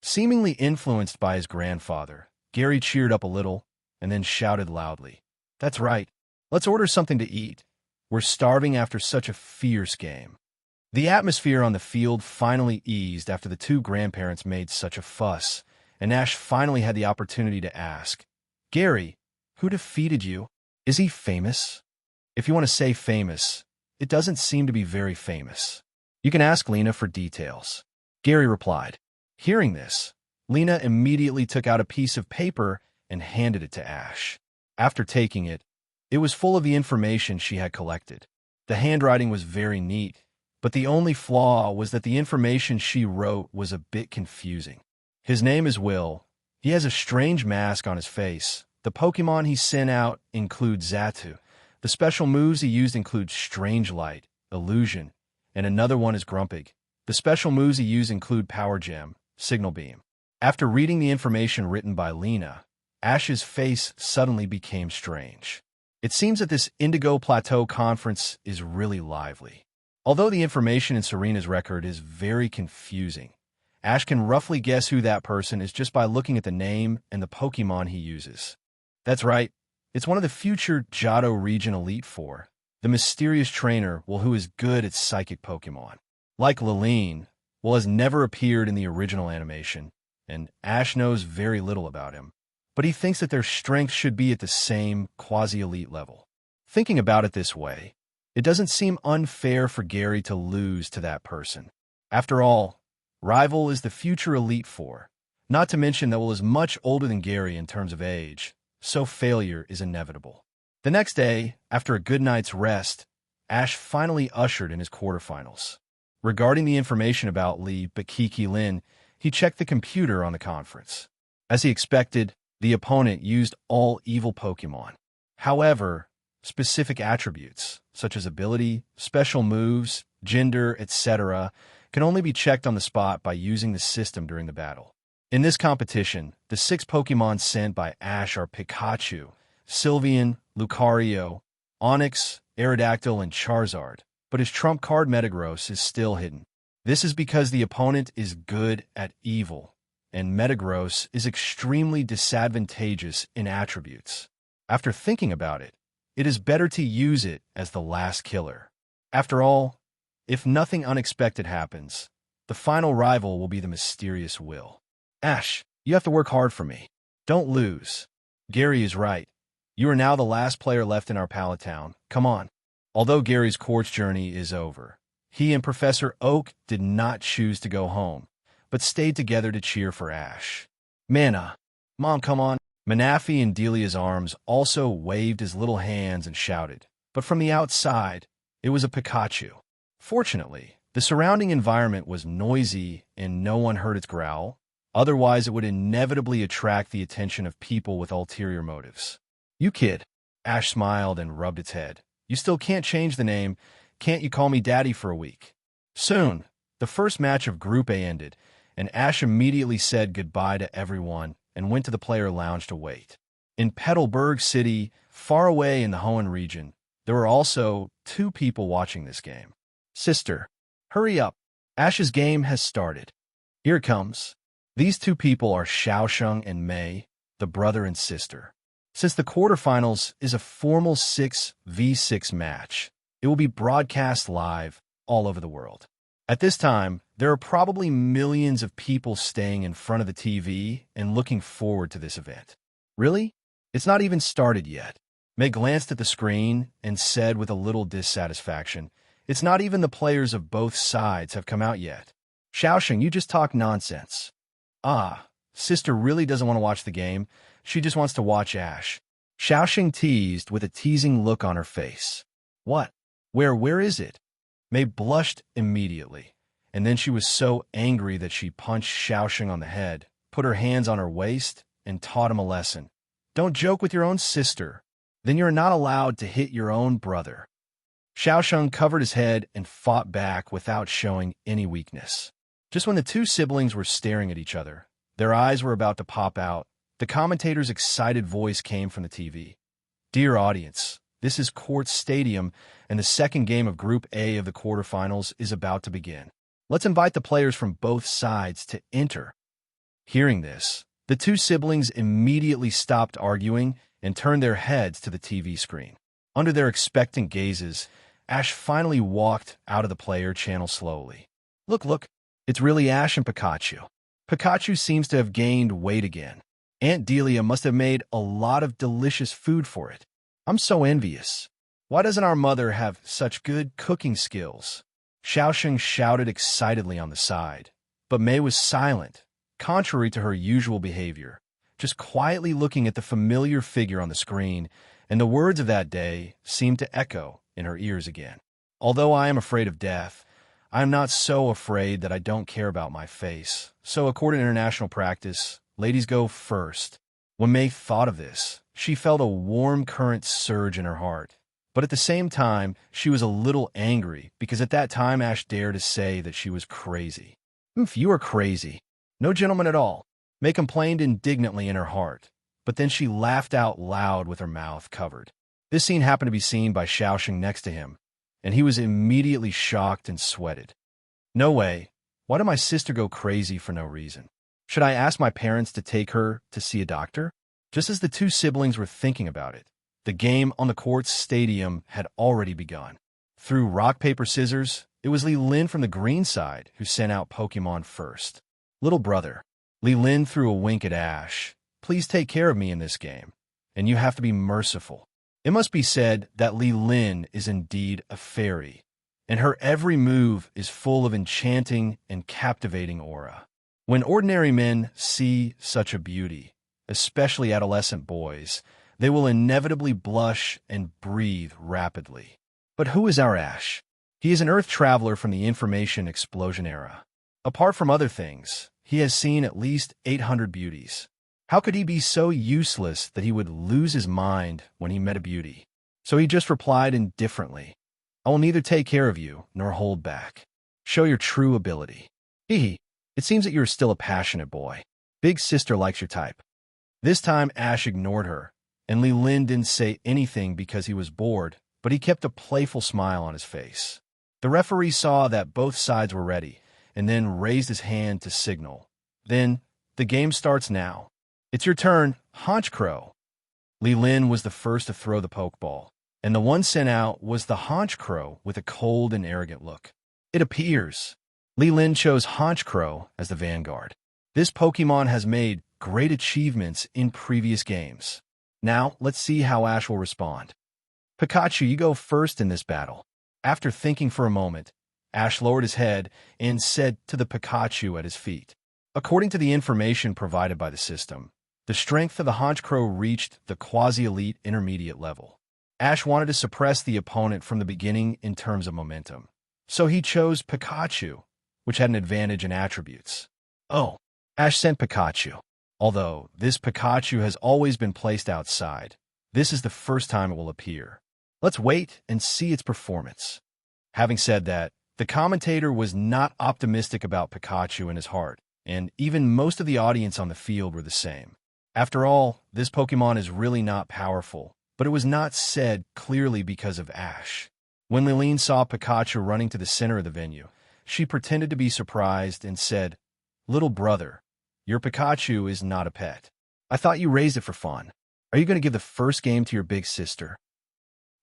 Seemingly influenced by his grandfather, Gary cheered up a little and then shouted loudly, "That's right. Let's order something to eat. We're starving after such a fierce game." The atmosphere on the field finally eased after the two grandparents made such a fuss, and Ash finally had the opportunity to ask, "Gary, who defeated you? Is he famous?" If you want to say famous, it doesn't seem to be very famous. You can ask Lena for details. Gary replied. Hearing this, Lena immediately took out a piece of paper and handed it to Ash. After taking it, it was full of the information she had collected. The handwriting was very neat, but the only flaw was that the information she wrote was a bit confusing. His name is Will. He has a strange mask on his face. The Pokemon he sent out include Xatu. The special moves he used include Strange Light, Illusion, and another one is Grumpig. The special moves he used include Power Gem, Signal Beam. After reading the information written by Lena, Ash's face suddenly became strange. It seems that this Indigo Plateau conference is really lively. Although the information in Serena's record is very confusing, Ash can roughly guess who that person is just by looking at the name and the Pokemon he uses. That's right, it's one of the future Johto Region Elite Four, the mysterious trainer who is good at psychic Pokemon. Like Liline, has never appeared in the original animation, and Ash knows very little about him, but he thinks that their strength should be at the same quasi-elite level. Thinking about it this way, it doesn't seem unfair for Gary to lose to that person. After all, Rival is the future Elite Four, not to mention that Will is much older than Gary in terms of age, so failure is inevitable. The next day, after a good night's rest, Ash finally ushered in his quarterfinals. Regarding the information about Lee Bakiki Lin, he checked the computer on the conference. As he expected, the opponent used all evil Pokemon. However, specific attributes, such as ability, special moves, gender, etc., can only be checked on the spot by using the system during the battle. In this competition, the 6 Pokemon sent by Ash are Pikachu, Sylveon, Lucario, Onix, Aerodactyl, and Charizard, but his trump card Metagross is still hidden. This is because the opponent is good at evil, and metagross is extremely disadvantageous in attributes. After thinking about it, it is better to use it as the last killer. After all, if nothing unexpected happens, the final rival will be the mysterious Will. Ash, you have to work hard for me. Don't lose. Gary is right. You are now the last player left in our pallet town. Come on. Although Gary's quartz journey is over, he and Professor Oak did not choose to go home, but stayed together to cheer for Ash. Mana, Mom, come on. Manafi in Delia's arms also waved his little hands and shouted, but from the outside, it was a Pikachu. Fortunately, the surrounding environment was noisy and no one heard its growl. Otherwise, it would inevitably attract the attention of people with ulterior motives. You kid. Ash smiled and rubbed its head. You still can't change the name. Can't you call me Daddy for a week? Soon, the first match of Group A ended, and Ash immediately said goodbye to everyone and went to the player lounge to wait. In Petalburg City, far away in the Hoenn region, there were also 2 people watching this game. Sister, hurry up. Ash's game has started. Here it comes. These 2 people are Xiaosheng and Mei, the brother and sister. Since the quarterfinals is a formal 6v6 match, it will be broadcast live all over the world. At this time, there are probably millions of people staying in front of the TV and looking forward to this event. Really? It's not even started yet. Mei glanced at the screen and said with a little dissatisfaction, it's not even the players of both sides have come out yet. Xiaosheng, you just talk nonsense. Ah, sister really doesn't want to watch the game. She just wants to watch Ash. Xiaosheng teased with a teasing look on her face. What? Where is it? Mei blushed immediately, and then she was so angry that she punched Xiaosheng on the head, put her hands on her waist, and taught him a lesson. Don't joke with your own sister. Then you're not allowed to hit your own brother. Xiaosheng covered his head and fought back without showing any weakness. Just when the 2 siblings were staring at each other, their eyes were about to pop out, the commentator's excited voice came from the TV. Dear audience, this is Quartz Stadium, and the second game of Group A of the quarterfinals is about to begin. Let's invite the players from both sides to enter. Hearing this, the 2 siblings immediately stopped arguing and turned their heads to the TV screen. Under their expectant gazes, Ash finally walked out of the player channel slowly. Look, it's really Ash and Pikachu. Pikachu seems to have gained weight again. Aunt Delia must have made a lot of delicious food for it. I'm so envious. Why doesn't our mother have such good cooking skills? Xiaosheng shouted excitedly on the side, but Mei was silent, contrary to her usual behavior, just quietly looking at the familiar figure on the screen, and the words of that day seemed to echo in her ears again. Although I am afraid of death, I am not so afraid that I don't care about my face. So according to international practice, ladies go first. When Mei thought of this, she felt a warm current surge in her heart. But at the same time, she was a little angry because at that time Ash dared to say that she was crazy. You are crazy. No gentleman at all. Mei complained indignantly in her heart, but then she laughed out loud with her mouth covered. This scene happened to be seen by Xiaosheng next to him, and he was immediately shocked and sweated. No way. Why did my sister go crazy for no reason? Should I ask my parents to take her to see a doctor? Just as the 2 siblings were thinking about it, the game on the Quartz Stadium had already begun. Through rock, paper, scissors, it was Li Lin from the green side who sent out Pokemon first. Little brother. Li Lin threw a wink at Ash. Please take care of me in this game, and you have to be merciful. It must be said that Li Lin is indeed a fairy, and her every move is full of enchanting and captivating aura. When ordinary men see such a beauty, especially adolescent boys, they will inevitably blush and breathe rapidly. But who is our Ash? He is an Earth traveler from the information explosion era. Apart from other things, he has seen at least 800 beauties. How could he be so useless that he would lose his mind when he met a beauty? So he just replied indifferently, I will neither take care of you nor hold back. Show your true ability. Hee. It seems that you're still a passionate boy. Big sister likes your type. This time Ash ignored her, and Li Lin didn't say anything because he was bored, but he kept a playful smile on his face. The referee saw that both sides were ready, and then raised his hand to signal. Then, The game starts now. It's your turn, Honchcrow. Li Lin was the first to throw the Pokeball, and the one sent out was the Honchcrow with a cold and arrogant look. It appears. Li Lin chose Honchcrow as the vanguard. This Pokemon has made great achievements in previous games. Now, let's see how Ash will respond. Pikachu, you go first in this battle. After thinking for a moment, Ash lowered his head and said to the Pikachu at his feet. According to the information provided by the system, the strength of the Honchcrow reached the quasi-elite intermediate level. Ash wanted to suppress the opponent from the beginning in terms of momentum, so he chose Pikachu, which had an advantage in attributes. Oh, Ash sent Pikachu. Although this Pikachu has always been placed outside, this is the first time it will appear. Let's wait and see its performance. Having said that, the commentator was not optimistic about Pikachu in his heart, and even most of the audience on the field were the same. After all, this Pokemon is really not powerful, but it was not said clearly because of Ash. When Liline saw Pikachu running to the center of the venue, she pretended to be surprised and said, "Little brother, your Pikachu is not a pet. I thought you raised it for fun. Are you going to give the first game to your big sister?"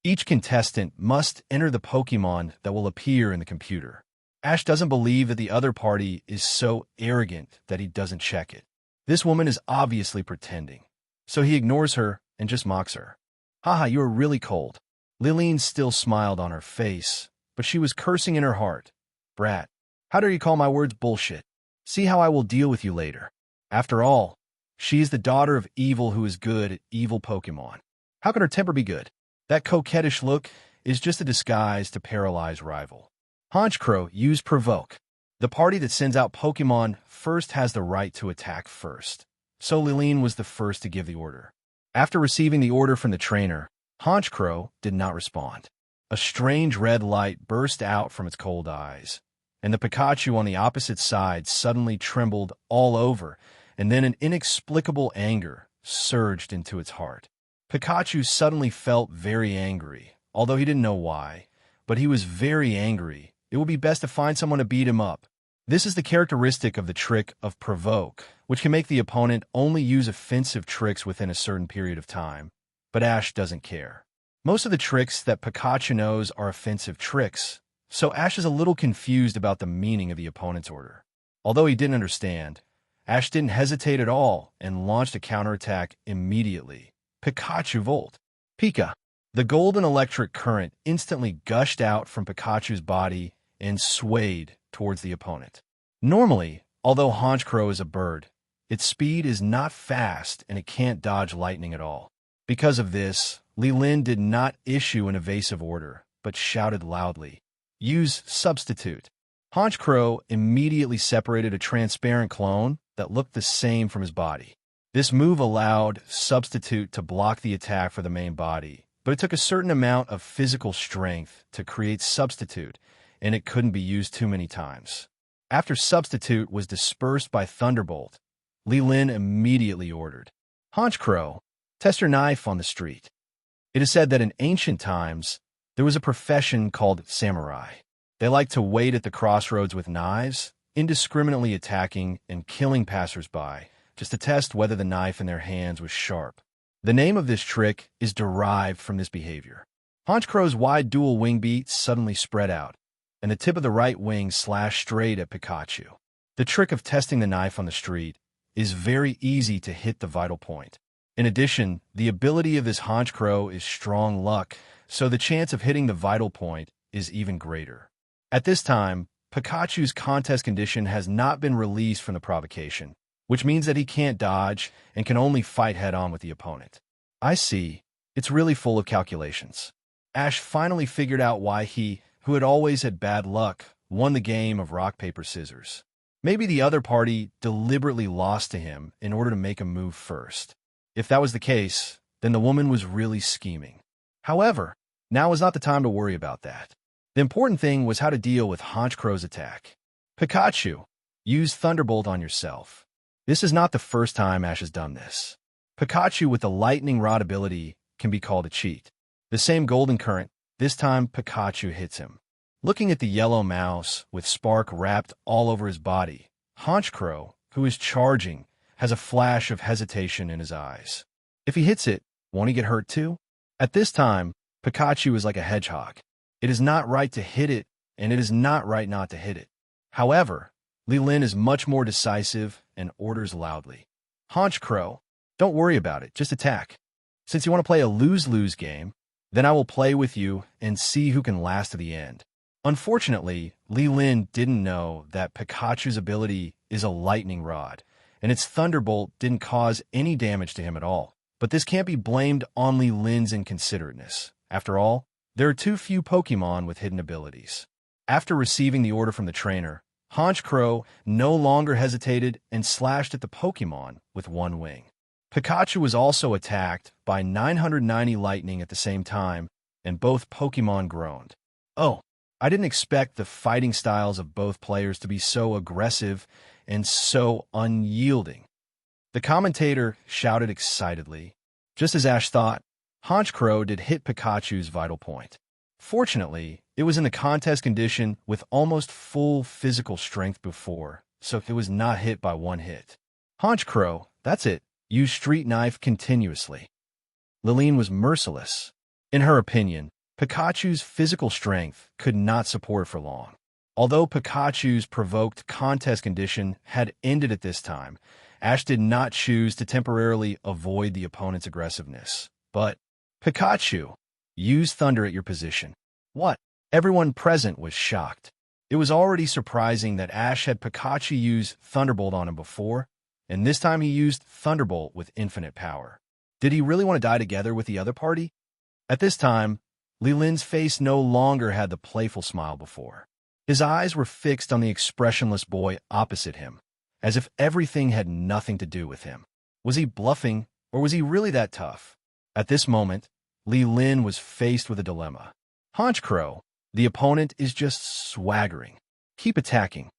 Each contestant must enter the Pokemon that will appear in the computer. Ash doesn't believe that the other party is so arrogant that he doesn't check it. This woman is obviously pretending, so he ignores her and just mocks her. "Haha, you are really cold." Liline still smiled on her face, but she was cursing in her heart. "Brat, how dare you call my words bullshit? See how I will deal with you later." After all, she is the daughter of evil who is good at evil Pokemon. How can her temper be good? That coquettish look is just a disguise to paralyze rival. Honchcrow, use Provoke. The party that sends out Pokemon first has the right to attack first, so Liline was the first to give the order. After receiving the order from the trainer, Honchcrow did not respond. A strange red light burst out from its cold eyes, and the Pikachu on the opposite side suddenly trembled all over, and then an inexplicable anger surged into its heart. Pikachu suddenly felt very angry, although he didn't know why, but he was very angry. It would be best to find someone to beat him up. This is the characteristic of the trick of Provoke, which can make the opponent only use offensive tricks within a certain period of time, but Ash doesn't care. Most of the tricks that Pikachu knows are offensive tricks, so Ash is a little confused about the meaning of the opponent's order. Although he didn't understand, Ash didn't hesitate at all and launched a counterattack immediately. Pikachu Volt. Pika. The golden electric current instantly gushed out from Pikachu's body and swayed towards the opponent. Normally, although Honchcrow is a bird, its speed is not fast and it can't dodge lightning at all. Because of this, Liline did not issue an evasive order, but shouted loudly, "Use Substitute." Honchcrow immediately separated a transparent clone that looked the same from his body. This move allowed Substitute to block the attack for the main body, but it took a certain amount of physical strength to create Substitute, and it couldn't be used too many times. After Substitute was dispersed by Thunderbolt, Liline immediately ordered, "Honchcrow, test your knife on the street." It is said that in ancient times, there was a profession called samurai. They liked to wait at the crossroads with knives, indiscriminately attacking and killing passersby, just to test whether the knife in their hands was sharp. The name of this trick is derived from this behavior. Honchcrow's wide dual wing beats suddenly spread out, and the tip of the right wing slashed straight at Pikachu. The trick of testing the knife on the street is very easy to hit the vital point. In addition, the ability of this Honchcrow is strong luck, so the chance of hitting the vital point is even greater. At this time, Pikachu's contest condition has not been released from the provocation, which means that he can't dodge and can only fight head-on with the opponent. I see. It's really full of calculations. Ash finally figured out why he, who had always had bad luck, won the game of rock, paper, scissors. Maybe the other party deliberately lost to him in order to make him move first. If that was the case, then the woman was really scheming. However, now was not the time to worry about that. The important thing was how to deal with Honchcrow's attack. Pikachu, use Thunderbolt on yourself. This is not the first time Ash has done this. Pikachu with the Lightning Rod ability can be called a cheat. The same golden current, this time Pikachu hits him. Looking at the yellow mouse with spark wrapped all over his body, Honchcrow, who is charging, has a flash of hesitation in his eyes. If he hits it, won't he get hurt too? At this time, Pikachu is like a hedgehog. It is not right to hit it, and it is not right not to hit it. However, Li Lin is much more decisive and orders loudly. Honchkrow, don't worry about it, just attack. Since you want to play a lose-lose game, then I will play with you and see who can last to the end. Unfortunately, Li Lin didn't know that Pikachu's ability is a lightning rod, and its Thunderbolt didn't cause any damage to him at all. But this can't be blamed on Li Lin's inconsiderateness. After all, there are too few Pokemon with hidden abilities. After receiving the order from the trainer, Honchkrow no longer hesitated and slashed at the Pokemon with one wing. Pikachu was also attacked by 990 lightning at the same time, and both Pokemon groaned. Oh, I didn't expect the fighting styles of both players to be so aggressive and so unyielding. The commentator shouted excitedly. Just as Ash thought, Honchkrow did hit Pikachu's vital point. Fortunately, it was in the contest condition with almost full physical strength before, so it was not hit by one hit. Honchkrow, that's it, used Street Knife continuously. Li Lin was merciless. In her opinion, Pikachu's physical strength could not support for long. Although Pikachu's provoked contest condition had ended at this time, Ash did not choose to temporarily avoid the opponent's aggressiveness. But, Pikachu, use Thunder at your position. What? Everyone present was shocked. It was already surprising that Ash had Pikachu use Thunderbolt on him before, and this time he used Thunderbolt with infinite power. Did he really want to die together with the other party? At this time, Li Lin's face no longer had the playful smile before. His eyes were fixed on the expressionless boy opposite him, as if everything had nothing to do with him. Was he bluffing, or was he really that tough? At this moment, Li Lin was faced with a dilemma. Honchkrow, the opponent, is just swaggering. Keep attacking.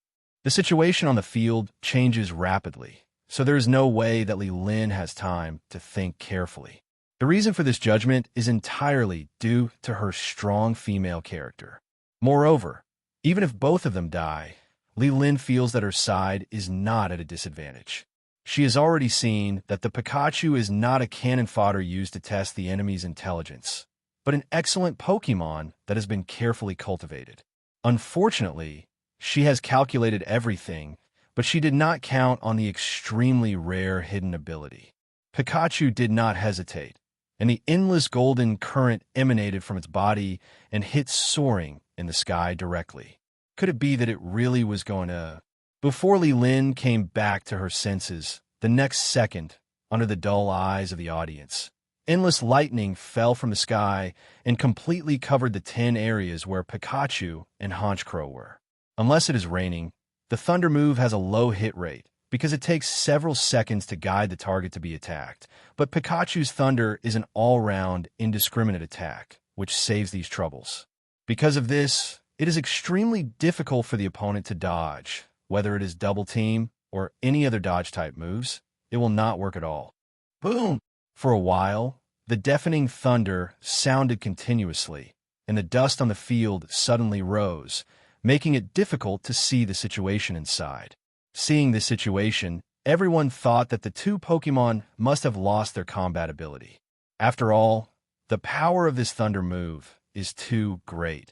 The situation on the field changes rapidly, so there is no way that Li Lin has time to think carefully. The reason for this judgment is entirely due to her strong female character. Moreover, even if both of them die, Li Lin feels that her side is not at a disadvantage. She has already seen that the Pikachu is not a cannon fodder used to test the enemy's intelligence, but an excellent Pokemon that has been carefully cultivated. Unfortunately, she has calculated everything, but she did not count on the extremely rare hidden ability. Pikachu did not hesitate, and the endless golden current emanated from its body and hit soaring in the sky directly. Could it be that it really was going to... Before Li Lin came back to her senses, the next second, under the dull eyes of the audience, endless lightning fell from the sky and completely covered the 10 areas where Pikachu and Honchkrow were. Unless it is raining, the Thunder move has a low hit rate because it takes several seconds to guide the target to be attacked, but Pikachu's Thunder is an all-round, indiscriminate attack, which saves these troubles. Because of this, it is extremely difficult for the opponent to dodge. Whether it is double team or any other dodge type moves, it will not work at all. Boom! For a while, the deafening thunder sounded continuously, and the dust on the field suddenly rose, making it difficult to see the situation inside. Seeing this situation, everyone thought that the two Pokemon must have lost their combat ability. After all, the power of this thunder move is too great.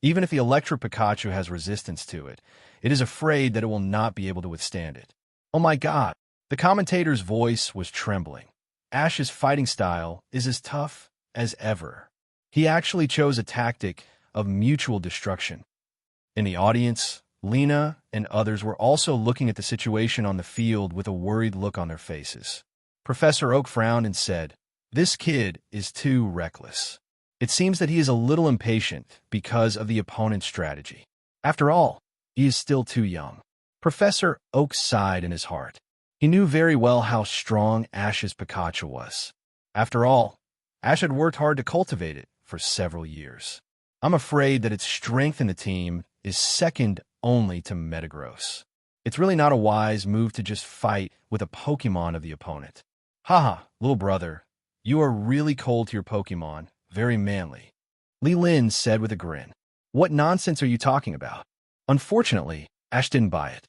Even if the electric Pikachu has resistance to it, it is afraid that it will not be able to withstand it. Oh my god! The commentator's voice was trembling. Ash's fighting style is as tough as ever. He actually chose a tactic of mutual destruction. In the audience, Lena and others were also looking at the situation on the field with a worried look on their faces. Professor Oak frowned and said, "This kid is too reckless. It seems that he is a little impatient because of the opponent's strategy. After all, he is still too young." Professor Oak sighed in his heart. He knew very well how strong Ash's Pikachu was. After all, Ash had worked hard to cultivate it for several years. I'm afraid that its strength in the team is second only to Metagross. It's really not a wise move to just fight with a Pokemon of the opponent. Haha, little brother, you are really cold to your Pokemon, very manly. Li Lin said with a grin. What nonsense are you talking about? Unfortunately, Ash didn't buy it.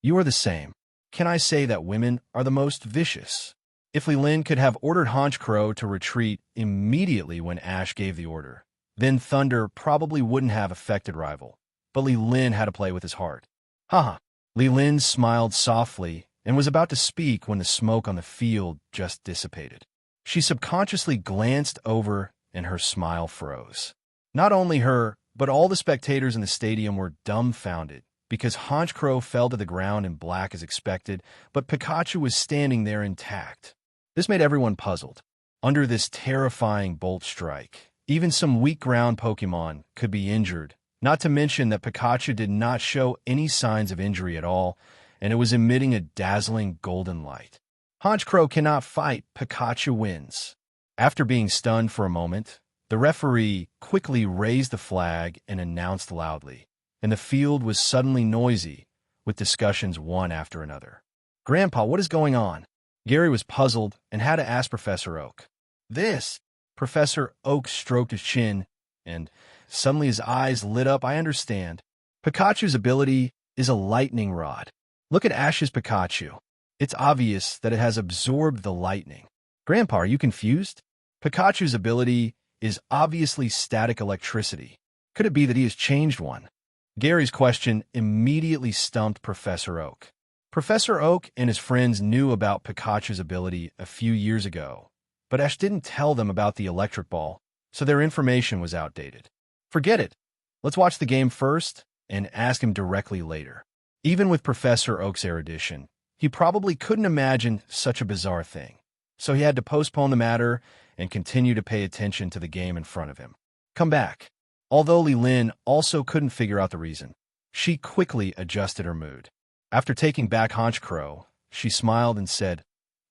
You are the same. can I say that women are the most vicious? If Li Lin could have ordered Honchkrow to retreat immediately when Ash gave the order, then Thunder probably wouldn't have affected Rival. But Li Lin had to play with his heart. Haha. Li Lin smiled softly and was about to speak when the smoke on the field just dissipated. She subconsciously glanced over and her smile froze. Not only her, but all the spectators in the stadium were dumbfounded because Honchkrow fell to the ground in black as expected, but Pikachu was standing there intact. This made everyone puzzled. Under this terrifying bolt strike, even some weak ground Pokemon could be injured, not to mention that Pikachu did not show any signs of injury at all, and it was emitting a dazzling golden light. Honchkrow cannot fight, Pikachu wins. After being stunned for a moment, the referee quickly raised the flag and announced loudly, and the field was suddenly noisy, with discussions one after another. Grandpa, what is going on? Gary was puzzled and had to ask Professor Oak. This. Professor Oak stroked his chin, and suddenly his eyes lit up. I understand. Pikachu's ability is a lightning rod. Look at Ash's Pikachu. It's obvious that it has absorbed the lightning. Grandpa, are you confused? Pikachu's ability is obviously static electricity. Could it be that he has changed one? Gary's question immediately stumped Professor Oak. Professor Oak and his friends knew about Pikachu's ability a few years ago, but Ash didn't tell them about the electric ball, so their information was outdated. Forget it. Let's watch the game first and ask him directly later. Even with Professor Oak's erudition, he probably couldn't imagine such a bizarre thing, so he had to postpone the matter and continue to pay attention to the game in front of him. Come back. Although Li Lin also couldn't figure out the reason, she quickly adjusted her mood. After taking back Honchkrow, she smiled and said,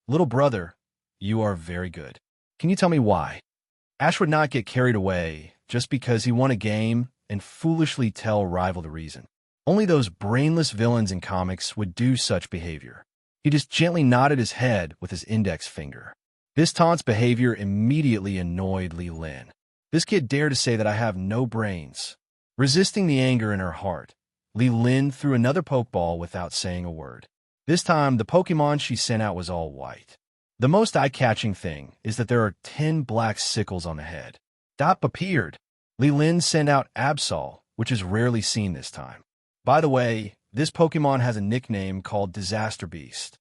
"Little brother, you are very good. Can you tell me why?" Ash would not get carried away just because he won a game and foolishly tell Rival the reason. Only those brainless villains in comics would do such behavior. He just gently nodded his head with his index finger. This taunt's behavior immediately annoyed Li Lin. This kid dared to say that I have no brains. Resisting the anger in her heart, Li Lin threw another Pokeball without saying a word. This time, the Pokemon she sent out was all white. The most eye-catching thing is that there are 10 black sickles on the head. Dop appeared. Li Lin sent out Absol, which is rarely seen this time. By the way, this Pokemon has a nickname called Disaster Beast.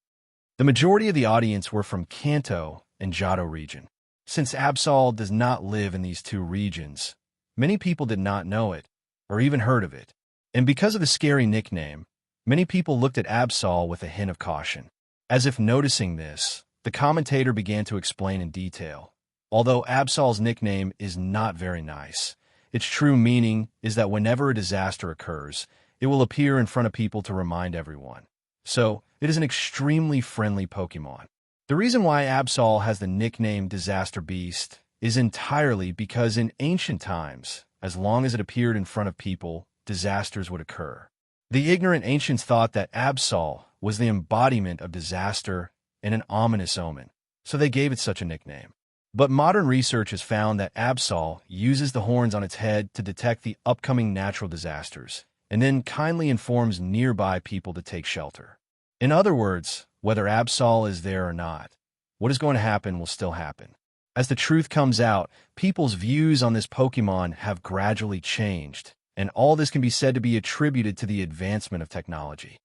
The majority of the audience were from Kanto and Johto region. Since Absol does not live in these two regions, many people did not know it, or even heard of it. And because of the scary nickname, many people looked at Absol with a hint of caution. As if noticing this, the commentator began to explain in detail. Although Absol's nickname is not very nice, its true meaning is that whenever a disaster occurs, it will appear in front of people to remind everyone. So, it is an extremely friendly Pokemon. The reason why Absol has the nickname Disaster Beast is entirely because in ancient times, as long as it appeared in front of people, disasters would occur. The ignorant ancients thought that Absol was the embodiment of disaster and an ominous omen, so they gave it such a nickname. But modern research has found that Absol uses the horns on its head to detect the upcoming natural disasters, and then kindly informs nearby people to take shelter. In other words, whether Absol is there or not, what is going to happen will still happen. As the truth comes out, people's views on this Pokemon have gradually changed, and all this can be said to be attributed to the advancement of technology.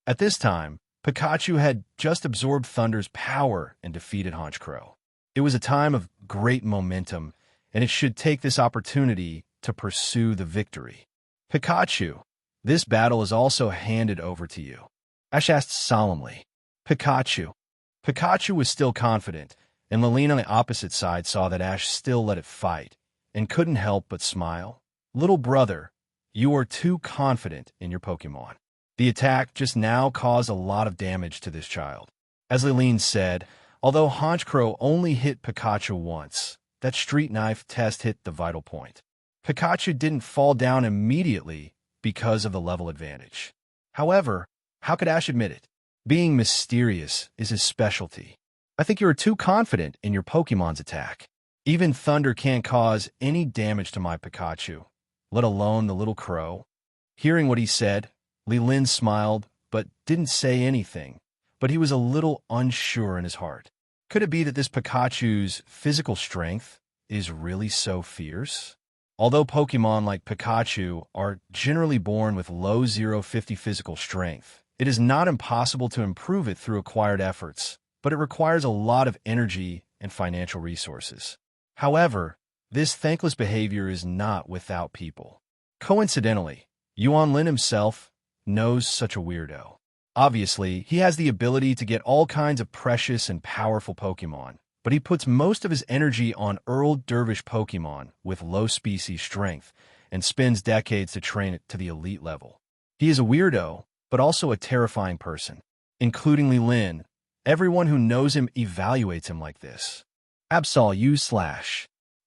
At this time, Pikachu had just absorbed Thunder's power and defeated Honchkrow. It was a time of great momentum, and it should take this opportunity to pursue the victory. Pikachu, this battle is also handed over to you. Ash asked solemnly. Pikachu. Pikachu was still confident, and Lilina on the opposite side saw that Ash still let it fight, and couldn't help but smile. Little brother, you are too confident in your Pokemon. The attack just now caused a lot of damage to this child. As Liline said, although Honchkrow only hit Pikachu once, that street knife test hit the vital point. Pikachu didn't fall down immediately because of the level advantage. However, how could Ash admit it? Being mysterious is his specialty. I think you are too confident in your Pokemon's attack. Even Thunder can't cause any damage to my Pikachu, let alone the little crow. Hearing what he said, Li Lin smiled, but didn't say anything, but he was a little unsure in his heart. Could it be that this Pikachu's physical strength is really so fierce? Although Pokemon like Pikachu are generally born with low 0-50 physical strength, it is not impossible to improve it through acquired efforts, but it requires a lot of energy and financial resources. However, this thankless behavior is not without people. Coincidentally, Yuan Lin himself knows such a weirdo. Obviously, he has the ability to get all kinds of precious and powerful Pokemon, but he puts most of his energy on Earl Dervish Pokemon with low species strength and spends decades to train it to the elite level. He is a weirdo, but also a terrifying person. Including Li Lin, everyone who knows him evaluates him like this. Absol U/.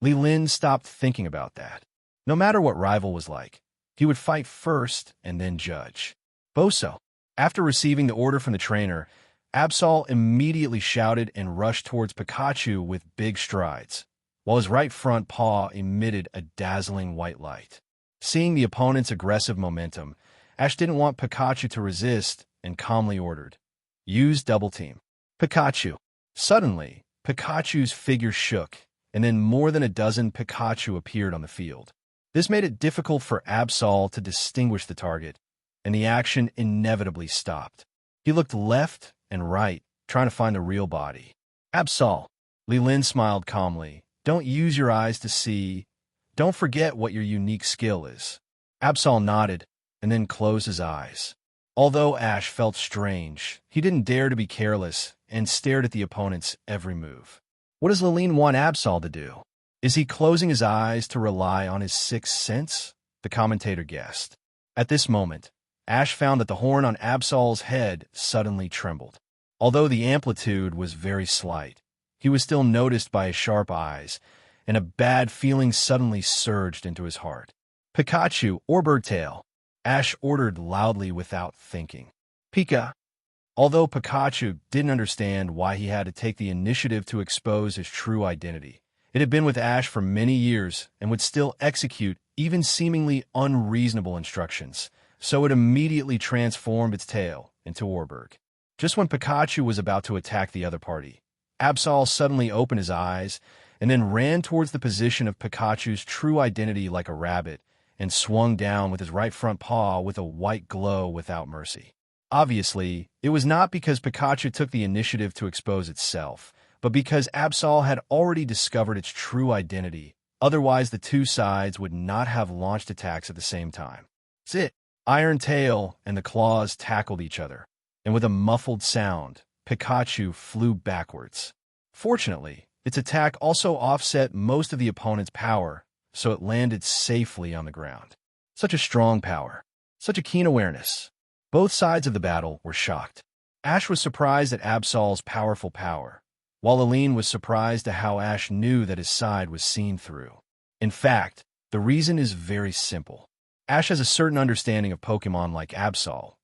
Li Lin stopped thinking about that. No matter what rival was like, he would fight first and then judge. Boso. After receiving the order from the trainer, Absol immediately shouted and rushed towards Pikachu with big strides, while his right front paw emitted a dazzling white light. Seeing the opponent's aggressive momentum, Ash didn't want Pikachu to resist and calmly ordered, "Use double team." Pikachu. Suddenly, Pikachu's figure shook, and then more than a dozen Pikachu appeared on the field. This made it difficult for Absol to distinguish the target, and the action inevitably stopped. He looked left and right, trying to find the real body. Absol. Li Lin smiled calmly. "Don't use your eyes to see. Don't forget what your unique skill is." Absol nodded, and then closed his eyes. Although Ash felt strange, he didn't dare to be careless and stared at the opponent's every move. What does Li Lin want Absol to do? Is he closing his eyes to rely on his sixth sense? The commentator guessed. At this moment, Ash found that the horn on Absol's head suddenly trembled. Although the amplitude was very slight, he was still noticed by his sharp eyes, and a bad feeling suddenly surged into his heart. "Pikachu or Birdtail," Ash ordered loudly without thinking. "Pika." Although Pikachu didn't understand why he had to take the initiative to expose his true identity, it had been with Ash for many years and would still execute even seemingly unreasonable instructions, so it immediately transformed its tail into Warburg. Just when Pikachu was about to attack the other party, Absol suddenly opened his eyes and then ran towards the position of Pikachu's true identity like a rabbit and swung down with his right front paw with a white glow without mercy. Obviously, it was not because Pikachu took the initiative to expose itself, but because Absol had already discovered its true identity. Otherwise, the two sides would not have launched attacks at the same time. Zit! Iron Tail and the claws tackled each other, and with a muffled sound, Pikachu flew backwards. Fortunately, its attack also offset most of the opponent's power, so it landed safely on the ground. Such a strong power. Such a keen awareness. Both sides of the battle were shocked. Ash was surprised at Absol's powerful power, while Aline was surprised at how Ash knew that his side was seen through. In fact, the reason is very simple. Ash has a certain understanding of Pokemon like Absol,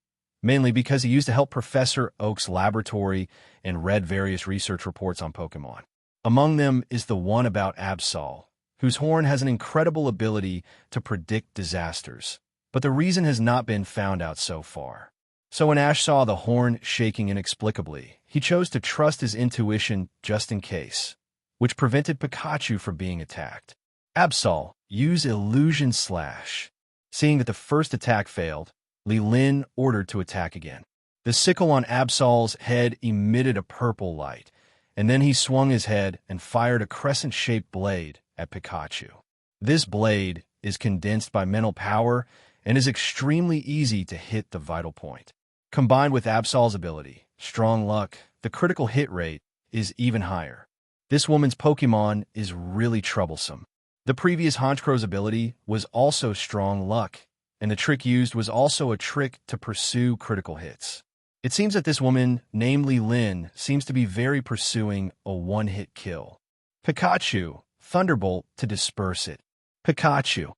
mainly because he used to help Professor Oak's laboratory and read various research reports on Pokemon. Among them is the one about Absol, whose horn has an incredible ability to predict disasters, but the reason has not been found out so far. So when Ash saw the horn shaking inexplicably, he chose to trust his intuition just in case, which prevented Pikachu from being attacked. Absol, use Illusion Slash. Seeing that the first attack failed, Li Lin ordered to attack again. The sickle on Absol's head emitted a purple light, and then he swung his head and fired a crescent-shaped blade at Pikachu. This blade is condensed by mental power and is extremely easy to hit the vital point. Combined with Absol's ability, strong luck, the critical hit rate is even higher. This woman's Pokemon is really troublesome. The previous Honchkro's ability was also strong luck, and the trick used was also a trick to pursue critical hits. It seems that this woman, named Li Lin, seems to be very pursuing a one-hit kill. Pikachu, Thunderbolt to disperse it. Pikachu.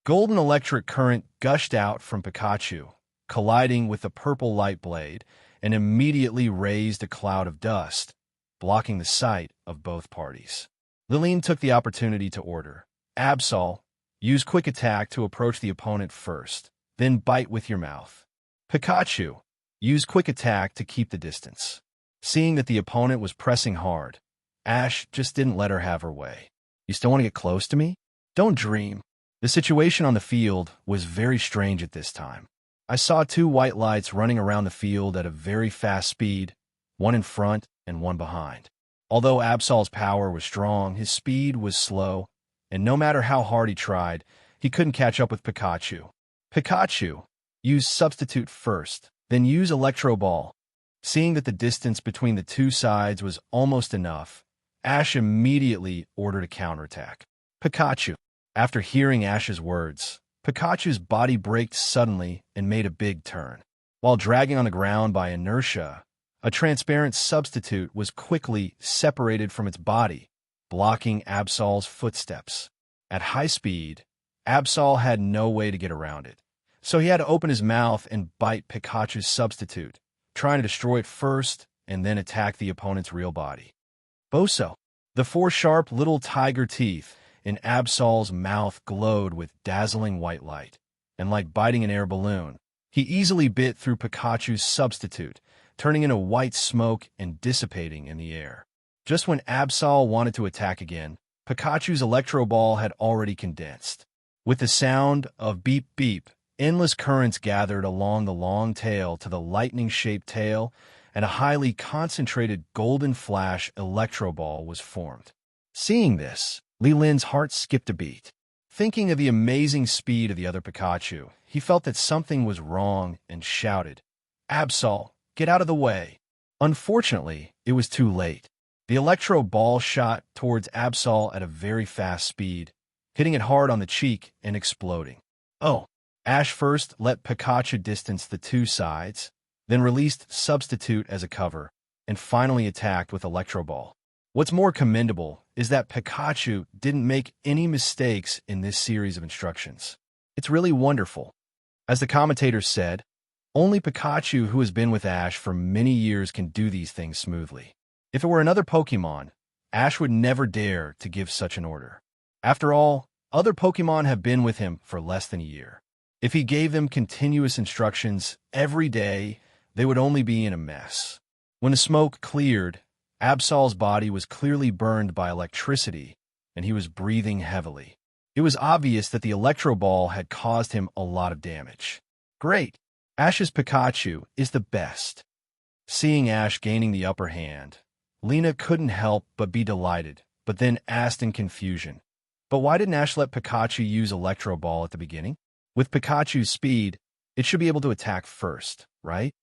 Golden electric current gushed out from Pikachu, colliding with the purple light blade, and immediately raised a cloud of dust, blocking the sight of both parties. Lillian took the opportunity to order, Absol, use Quick Attack to approach the opponent first, then bite with your mouth. Pikachu, use Quick Attack to keep the distance. Seeing that the opponent was pressing hard, Ash just didn't let her have her way. You still want to get close to me? Don't dream. The situation on the field was very strange at this time. I saw two white lights running around the field at a very fast speed, one in front and one behind. Although Absol's power was strong, his speed was slow, and no matter how hard he tried, he couldn't catch up with Pikachu. Pikachu used Substitute first, then use Electro Ball. Seeing that the distance between the two sides was almost enough, Ash immediately ordered a counterattack. Pikachu. After hearing Ash's words, Pikachu's body braked suddenly and made a big turn. While dragging on the ground by inertia, a transparent substitute was quickly separated from its body, blocking Absol's footsteps. At high speed, Absol had no way to get around it, so he had to open his mouth and bite Pikachu's substitute, trying to destroy it first and then attack the opponent's real body. Boso. The four sharp little tiger teeth in Absol's mouth glowed with dazzling white light, and like biting an air balloon, he easily bit through Pikachu's substitute, turning into white smoke and dissipating in the air. Just when Absol wanted to attack again, Pikachu's Electro Ball had already condensed. With the sound of beep beep, endless currents gathered along the long tail to the lightning-shaped tail, and a highly concentrated golden flash Electro Ball was formed. Seeing this, Li Lin's heart skipped a beat. Thinking of the amazing speed of the other Pikachu, he felt that something was wrong and shouted, "Absol, get out of the way!" Unfortunately, it was too late. The Electro Ball shot towards Absol at a very fast speed, hitting it hard on the cheek and exploding. Oh! Ash first let Pikachu distance the two sides, then released Substitute as a cover, and finally attacked with Electro Ball. What's more commendable is that Pikachu didn't make any mistakes in this series of instructions. It's really wonderful. As the commentators said, only Pikachu who has been with Ash for many years can do these things smoothly. If it were another Pokemon, Ash would never dare to give such an order. After all, other Pokemon have been with him for less than a year. If he gave them continuous instructions every day, they would only be in a mess. When the smoke cleared, Absol's body was clearly burned by electricity, and he was breathing heavily. It was obvious that the Electro Ball had caused him a lot of damage. Great! Ash's Pikachu is the best. Seeing Ash gaining the upper hand, Lena couldn't help but be delighted, but then asked in confusion, "But why didn't Ash let Pikachu use Electro Ball at the beginning? With Pikachu's speed, it should be able to attack first, right?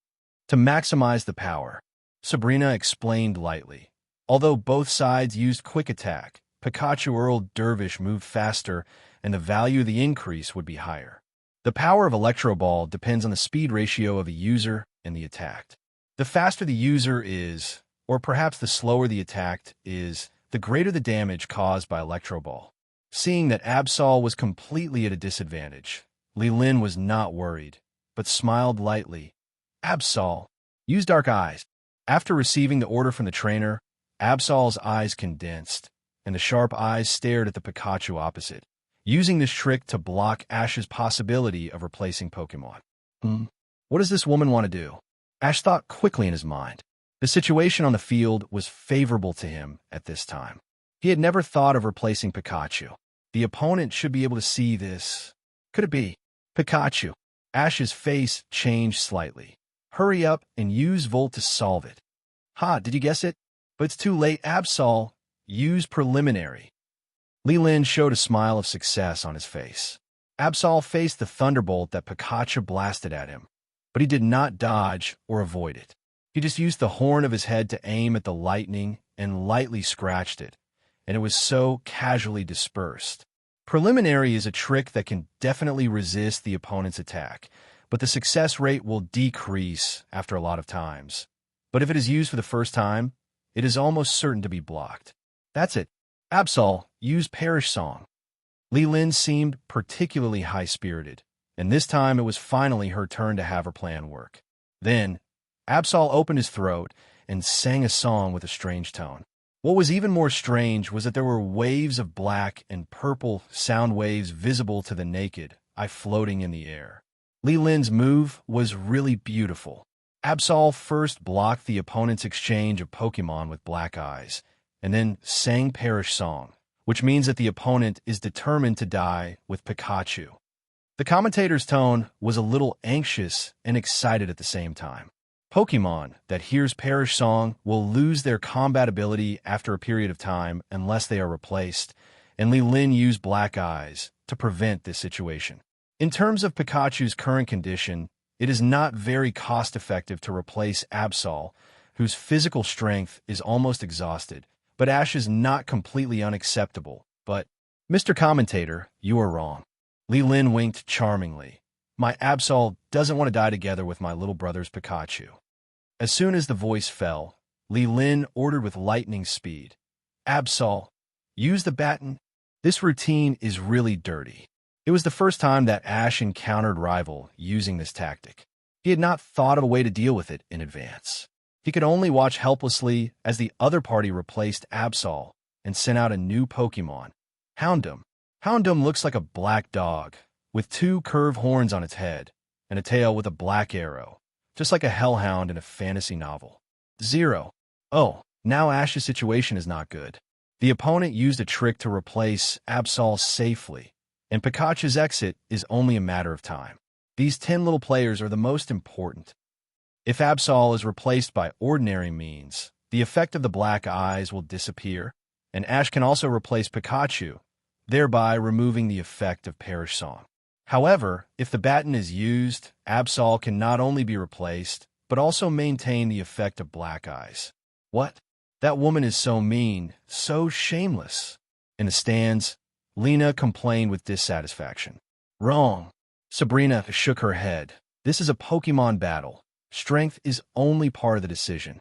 To maximize the power." Sabrina explained lightly. Although both sides used Quick Attack, Pikachu Earl Dervish moved faster and the value of the increase would be higher. The power of Electro Ball depends on the speed ratio of a user and the attacked. The faster the user is, or perhaps the slower the attacked is, the greater the damage caused by Electro Ball. Seeing that Absol was completely at a disadvantage, Li Lin was not worried, but smiled lightly. "Absol, use Dark Eyes." After receiving the order from the trainer, Absol's eyes condensed, and the sharp eyes stared at the Pikachu opposite, using this trick to block Ash's possibility of replacing Pokemon. What does this woman want to do? Ash thought quickly in his mind. The situation on the field was favorable to him at this time. He had never thought of replacing Pikachu. The opponent should be able to see this. Could it be? Pikachu. Ash's face changed slightly. Hurry up and use Volt to solve it. Ha, did you guess it? But it's too late. Absol, use Preliminary. Li Lin showed a smile of success on his face. Absol faced the thunderbolt that Pikachu blasted at him, but he did not dodge or avoid it. He just used the horn of his head to aim at the lightning and lightly scratched it, and it was so casually dispersed. Preliminary is a trick that can definitely resist the opponent's attack, but the success rate will decrease after a lot of times. But if it is used for the first time, it is almost certain to be blocked. That's it. Absol, use Perish Song. Li Lin seemed particularly high-spirited, and this time it was finally her turn to have her plan work. Then, Absol opened his throat and sang a song with a strange tone. What was even more strange was that there were waves of black and purple sound waves visible to the naked eye floating in the air. Li Lin's move was really beautiful. Absol first blocked the opponent's exchange of Pokemon with black eyes, and then sang Perish Song, which means that the opponent is determined to die with Pikachu. The commentator's tone was a little anxious and excited at the same time. Pokemon that hears Perish Song will lose their combat ability after a period of time unless they are replaced, and Li Lin used Black Eyes to prevent this situation. In terms of Pikachu's current condition, it is not very cost-effective to replace Absol, whose physical strength is almost exhausted, but Ash is not completely unacceptable. But, Mr. Commentator, you are wrong. Li Lin winked charmingly. My Absol doesn't want to die together with my little brother's Pikachu. As soon as the voice fell, Li Lin ordered with lightning speed. Absol, use the baton. This routine is really dirty. It was the first time that Ash encountered Rival using this tactic. He had not thought of a way to deal with it in advance. He could only watch helplessly as the other party replaced Absol and sent out a new Pokemon, Houndoom. Houndoom looks like a black dog, with 2 curved horns on its head, and a tail with a black arrow, just like a hellhound in a fantasy novel. 0. Oh, now Ash's situation is not good. The opponent used a trick to replace Absol safely, and Pikachu's exit is only a matter of time. These 10 little players are the most important. If Absol is replaced by ordinary means, the effect of the black eyes will disappear, and Ash can also replace Pikachu, thereby removing the effect of Perish Song. However, if the baton is used, Absol can not only be replaced, but also maintain the effect of black eyes. What? That woman is so mean, so shameless. In the stands, Lena complained with dissatisfaction. Wrong. Sabrina shook her head. This is a Pokemon battle. Strength is only part of the decision.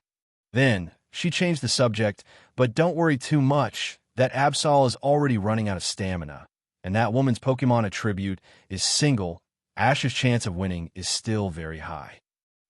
Then, she changed the subject, but don't worry too much. That Absol is already running out of stamina, and that woman's Pokemon attribute is single. Ash's chance of winning is still very high.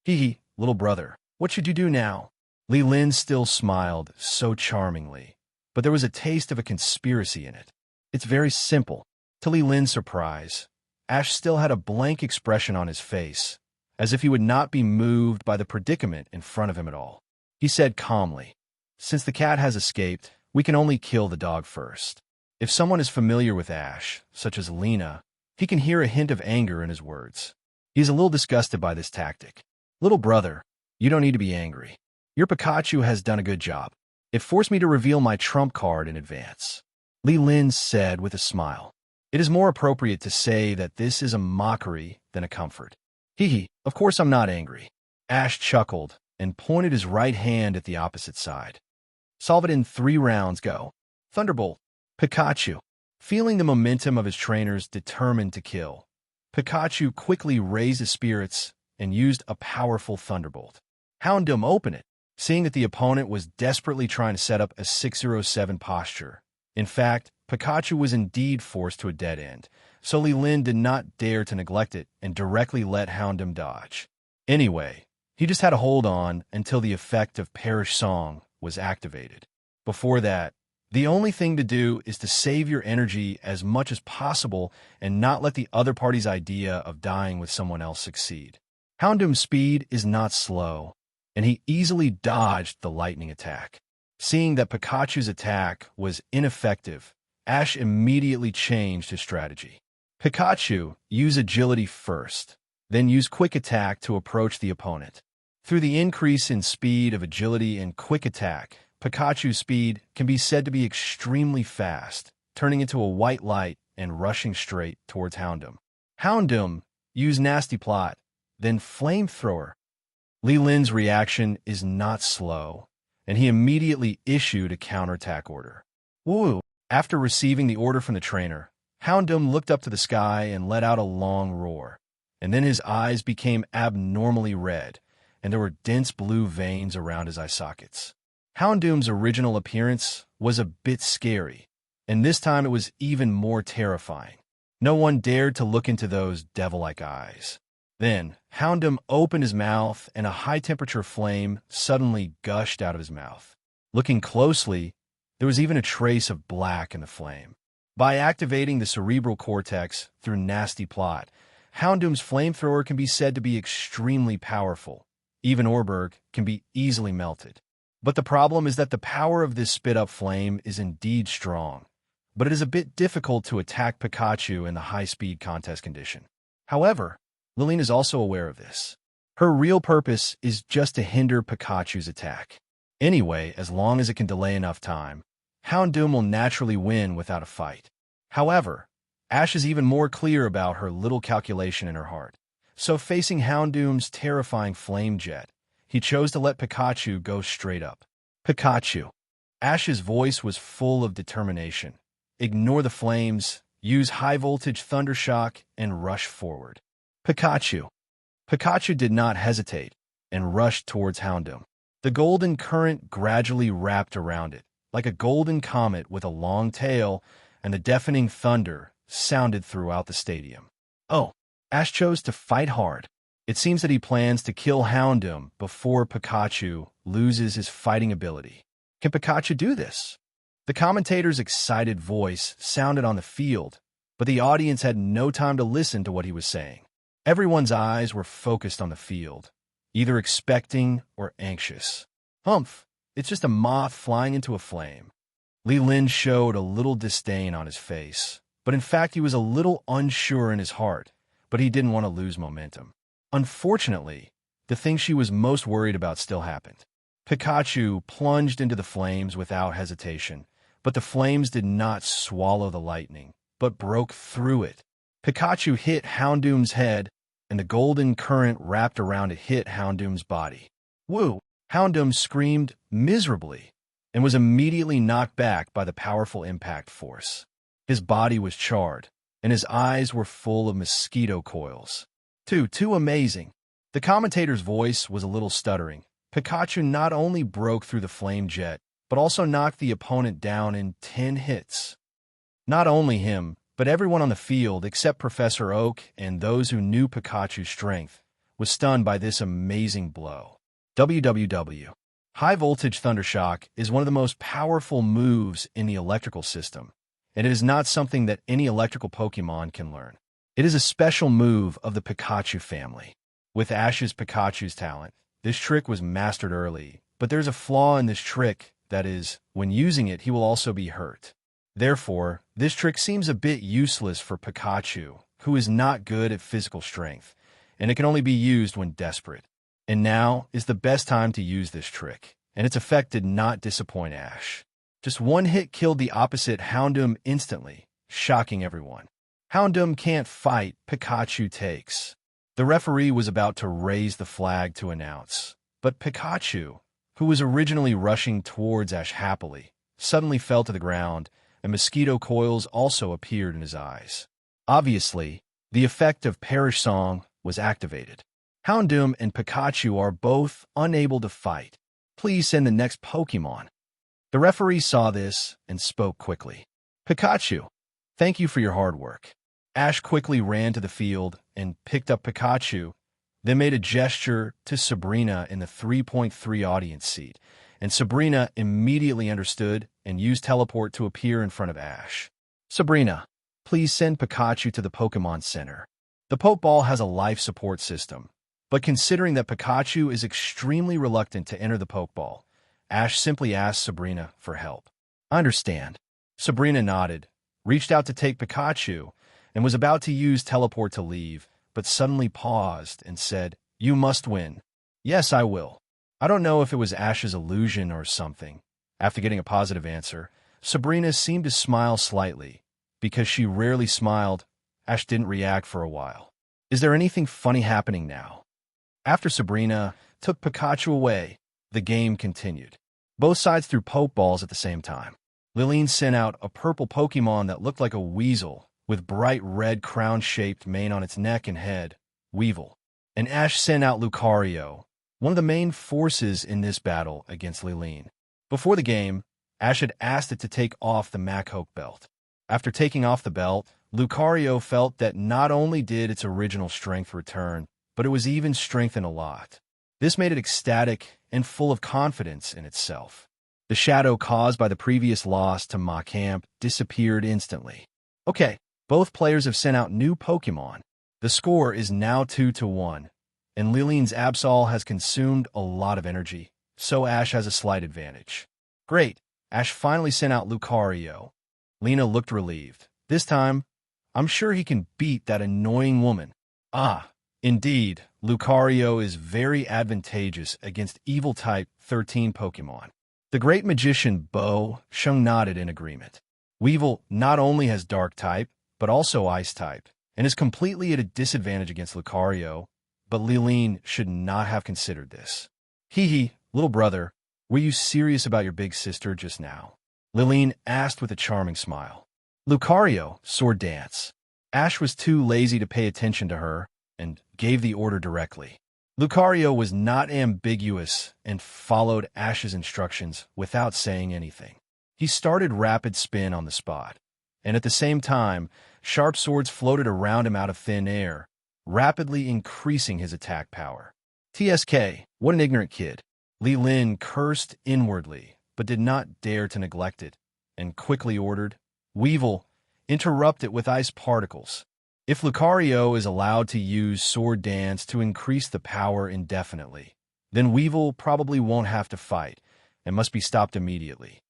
Hee, little brother, what should you do now? Li Lin still smiled so charmingly, but there was a taste of a conspiracy in it. It's very simple. To Li Lin's surprise, Ash still had a blank expression on his face, as if he would not be moved by the predicament in front of him at all. He said calmly, since the cat has escaped, we can only kill the dog first. If someone is familiar with Ash, such as Lena, he can hear a hint of anger in his words. He is a little disgusted by this tactic. Little brother, you don't need to be angry. Your Pikachu has done a good job. It forced me to reveal my trump card in advance. Li Lin said with a smile. It is more appropriate to say that this is a mockery than a comfort. Hee, of course I'm not angry. Ash chuckled and pointed his right hand at the opposite side. Solve it in 3 rounds, go. Thunderbolt. Pikachu. Feeling the momentum of his trainers determined to kill, Pikachu quickly raised his spirits and used a powerful Thunderbolt. Houndoom opened it, seeing that the opponent was desperately trying to set up a 607 posture. In fact, Pikachu was indeed forced to a dead end, so Li Lin did not dare to neglect it and directly let Houndoom dodge. Anyway, he just had to hold on until the effect of Perish Song was activated. Before that, the only thing to do is to save your energy as much as possible and not let the other party's idea of dying with someone else succeed. Houndoom's speed is not slow, and he easily dodged the lightning attack. Seeing that Pikachu's attack was ineffective, Ash immediately changed his strategy. Pikachu used agility first, then used quick attack to approach the opponent. Through the increase in speed of agility and quick attack, Pikachu's speed can be said to be extremely fast, turning into a white light and rushing straight towards Houndoom. Houndoom used Nasty Plot, then Flamethrower. Li Lin's reaction is not slow, and he immediately issued a counterattack order. Woo! After receiving the order from the trainer, Houndoom looked up to the sky and let out a long roar, and then his eyes became abnormally red, and there were dense blue veins around his eye sockets. Houndoom's original appearance was a bit scary, and this time it was even more terrifying. No one dared to look into those devil-like eyes. Then, Houndoom opened his mouth, and a high-temperature flame suddenly gushed out of his mouth. Looking closely, there was even a trace of black in the flame. By activating the cerebral cortex through Nasty Plot, Houndoom's flamethrower can be said to be extremely powerful, even Orberg, can be easily melted. But the problem is that the power of this spit-up flame is indeed strong, but it is a bit difficult to attack Pikachu in the high-speed contest condition. However, Liline is also aware of this. Her real purpose is just to hinder Pikachu's attack. Anyway, as long as it can delay enough time, Houndoom will naturally win without a fight. However, Ash is even more clear about her little calculation in her heart. So facing Houndoom's terrifying flame jet, he chose to let Pikachu go straight up. Pikachu. Ash's voice was full of determination. Ignore the flames, use high-voltage thundershock, and rush forward. Pikachu. Pikachu did not hesitate and rushed towards Houndoom. The golden current gradually wrapped around it, like a golden comet with a long tail, and the deafening thunder sounded throughout the stadium. Oh, Ash chose to fight hard. It seems that he plans to kill Houndoom before Pikachu loses his fighting ability. Can Pikachu do this? The commentator's excited voice sounded on the field, but the audience had no time to listen to what he was saying. Everyone's eyes were focused on the field, either expecting or anxious. Humph, it's just a moth flying into a flame. Li Lin showed a little disdain on his face, but in fact he was a little unsure in his heart, but he didn't want to lose momentum. Unfortunately, the thing she was most worried about still happened. Pikachu plunged into the flames without hesitation, but the flames did not swallow the lightning, but broke through it. Pikachu hit Houndoom's head, and the golden current wrapped around it hit Houndoom's body. Woo! Houndoom screamed miserably and was immediately knocked back by the powerful impact force. His body was charred, and his eyes were full of mosquito coils. Too amazing. The commentator's voice was a little stuttering. Pikachu not only broke through the flame jet, but also knocked the opponent down in 10 hits. Not only him, but everyone on the field except Professor Oak and those who knew Pikachu's strength was stunned by this amazing blow. WWW. High-voltage thundershock is one of the most powerful moves in the electrical system, and it is not something that any electrical Pokemon can learn. It is a special move of the Pikachu family. With Ash's Pikachu's talent, this trick was mastered early, but there's a flaw in this trick, that is, when using it he will also be hurt. Therefore, this trick seems a bit useless for Pikachu, who is not good at physical strength, and it can only be used when desperate. And now is the best time to use this trick, and its effect did not disappoint Ash. Just one hit killed the opposite Houndoom instantly, shocking everyone. Houndoom can't fight, Pikachu takes. The referee was about to raise the flag to announce, but Pikachu, who was originally rushing towards Ash happily, suddenly fell to the ground, and mosquito coils also appeared in his eyes. Obviously, the effect of Perish Song was activated. Houndoom and Pikachu are both unable to fight. Please send the next Pokemon. The referee saw this and spoke quickly. Pikachu, thank you for your hard work. Ash quickly ran to the field and picked up Pikachu, then made a gesture to Sabrina in the 3.3 audience seat, and Sabrina immediately understood and used teleport to appear in front of Ash. Sabrina, please send Pikachu to the Pokemon Center. The Pokeball has a life support system, but considering that Pikachu is extremely reluctant to enter the Pokeball, Ash simply asked Sabrina for help. I understand. Sabrina nodded, reached out to take Pikachu, and was about to use teleport to leave, but suddenly paused and said, You must win. Yes, I will. I don't know if it was Ash's illusion or something. After getting a positive answer, Sabrina seemed to smile slightly. Because she rarely smiled, Ash didn't react for a while. Is there anything funny happening now? After Sabrina took Pikachu away, the game continued. Both sides threw Pokeballs at the same time. Liline sent out a purple Pokemon that looked like a weasel, with bright red crown-shaped mane on its neck and head, Weevil. And Ash sent out Lucario, one of the main forces in this battle against Liline. Before the game, Ash had asked it to take off the Machoke belt. After taking off the belt, Lucario felt that not only did its original strength return, but it was even strengthened a lot. This made it ecstatic and full of confidence in itself. The shadow caused by the previous loss to Machamp disappeared instantly. Okay, both players have sent out new Pokemon. The score is now 2-1, and Liline's Absol has consumed a lot of energy, so Ash has a slight advantage. Great, Ash finally sent out Lucario. Lena looked relieved. This time, I'm sure he can beat that annoying woman. Ah, indeed, Lucario is very advantageous against Evil-type 13 Pokemon. The great magician Bo Sheng nodded in agreement. Weevil not only has Dark-type, but also Ice-type, and is completely at a disadvantage against Lucario, but Liline should not have considered this. Hee, little brother, were you serious about your big sister just now? Liline asked with a charming smile. Lucario, sword dance. Ash was too lazy to pay attention to her, and gave the order directly. Lucario was not ambiguous and followed Ash's instructions without saying anything. He started rapid spin on the spot, and at the same time, sharp swords floated around him out of thin air, rapidly increasing his attack power. TSK, what an ignorant kid. Li Lin cursed inwardly, but did not dare to neglect it, and quickly ordered, Weevil, interrupt it with ice particles. If Lucario is allowed to use Sword Dance to increase the power indefinitely, then Weevil probably won't have to fight, and must be stopped immediately.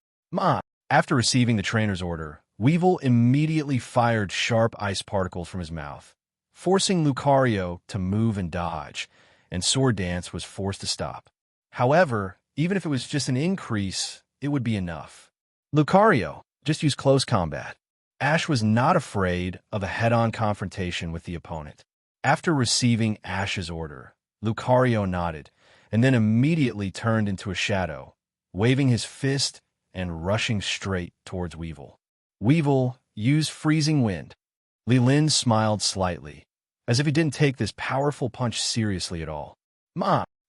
After receiving the trainer's order, Weevil immediately fired sharp ice particles from his mouth, forcing Lucario to move and dodge, and Sword Dance was forced to stop. However, even if it was just an increase, it would be enough. Lucario, just use close combat. Ash was not afraid of a head-on confrontation with the opponent. After receiving Ash's order, Lucario nodded, and then immediately turned into a shadow, waving his fist and rushing straight towards Weevil. Weevil, use freezing wind. Li Lin smiled slightly, as if he didn't take this powerful punch seriously at all.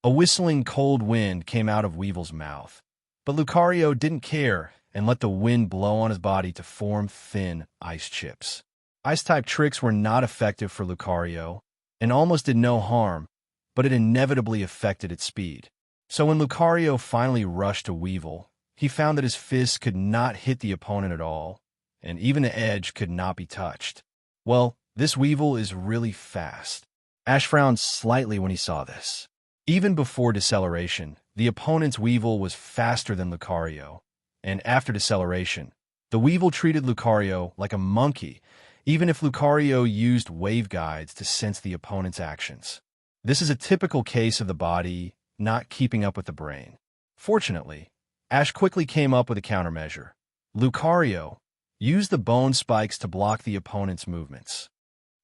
A whistling cold wind came out of Weevil's mouth, but Lucario didn't care and let the wind blow on his body to form thin ice chips. Ice-type tricks were not effective for Lucario, and almost did no harm, but it inevitably affected its speed. So when Lucario finally rushed to Weevil, he found that his fists could not hit the opponent at all, and even the edge could not be touched. Well, this Weevil is really fast. Ash frowned slightly when he saw this. Even before deceleration, the opponent's Weevil was faster than Lucario, and after deceleration, the Weevil treated Lucario like a monkey, even if Lucario used waveguides to sense the opponent's actions. This is a typical case of the body not keeping up with the brain. Fortunately, Ash quickly came up with a countermeasure. Lucario used the bone spikes to block the opponent's movements.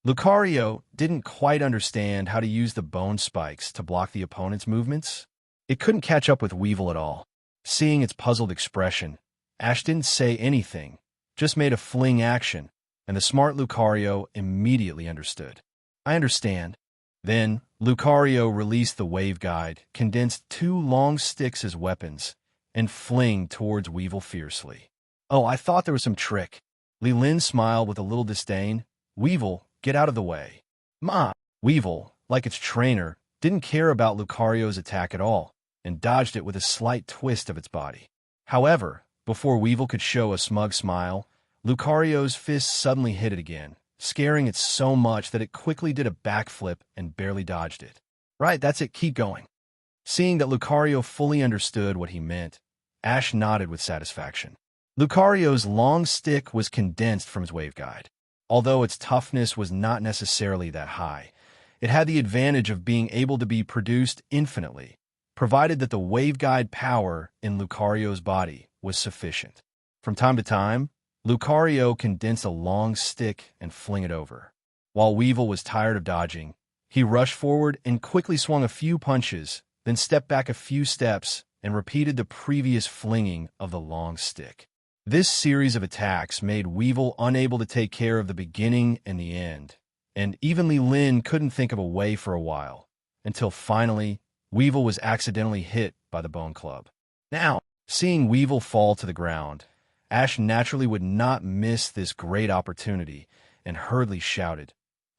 Lucario didn't quite understand how to use the bone spikes to block the opponent's movements. It couldn't catch up with Weevil at all. Seeing its puzzled expression, Ash didn't say anything, just made a fling action, and the smart Lucario immediately understood. I understand. Then, Lucario released the waveguide, condensed 2 long sticks as weapons, and fling towards Weevil fiercely. Oh, I thought there was some trick. Li Lin smiled with a little disdain. Weevil, get out of the way. Weevil, like its trainer, didn't care about Lucario's attack at all, and dodged it with a slight twist of its body. However, before Weevil could show a smug smile, Lucario's fist suddenly hit it again, scaring it so much that it quickly did a backflip and barely dodged it. Right, that's it, keep going. Seeing that Lucario fully understood what he meant, Ash nodded with satisfaction. Lucario's long stick was condensed from his waveguide. Although its toughness was not necessarily that high, it had the advantage of being able to be produced infinitely, provided that the waveguide power in Lucario's body was sufficient. From time to time, Lucario condensed a long stick and fling it over. While Weevil was tired of dodging, he rushed forward and quickly swung a few punches, then stepped back a few steps and repeated the previous flinging of the long stick. This series of attacks made Weevil unable to take care of the beginning and the end, and even Li Lin couldn't think of a way for a while, until finally, Weevil was accidentally hit by the bone club. Now, seeing Weevil fall to the ground, Ash naturally would not miss this great opportunity, and hurriedly shouted,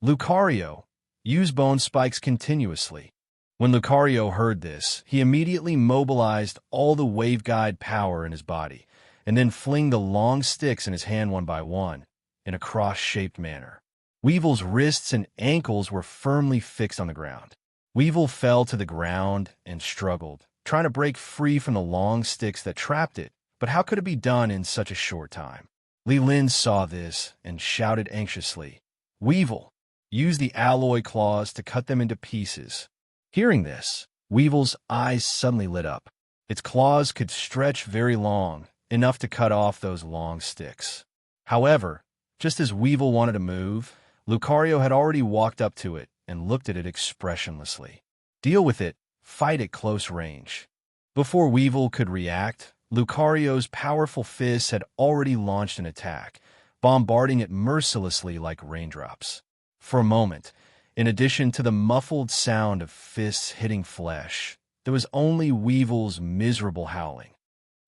Lucario, use bone spikes continuously. When Lucario heard this, he immediately mobilized all the waveguide power in his body, and then fling the long sticks in his hand one by one, in a cross-shaped manner. Weevil's wrists and ankles were firmly fixed on the ground. Weevil fell to the ground and struggled, trying to break free from the long sticks that trapped it, but how could it be done in such a short time? Li Lin saw this and shouted anxiously, "Weevil, use the alloy claws to cut them into pieces." Hearing this, Weevil's eyes suddenly lit up. Its claws could stretch very long, enough to cut off those long sticks. However, just as Weevil wanted to move, Lucario had already walked up to it and looked at it expressionlessly. Deal with it, fight at close range. Before Weevil could react, Lucario's powerful fists had already launched an attack, bombarding it mercilessly like raindrops. For a moment, in addition to the muffled sound of fists hitting flesh, there was only Weevil's miserable howling.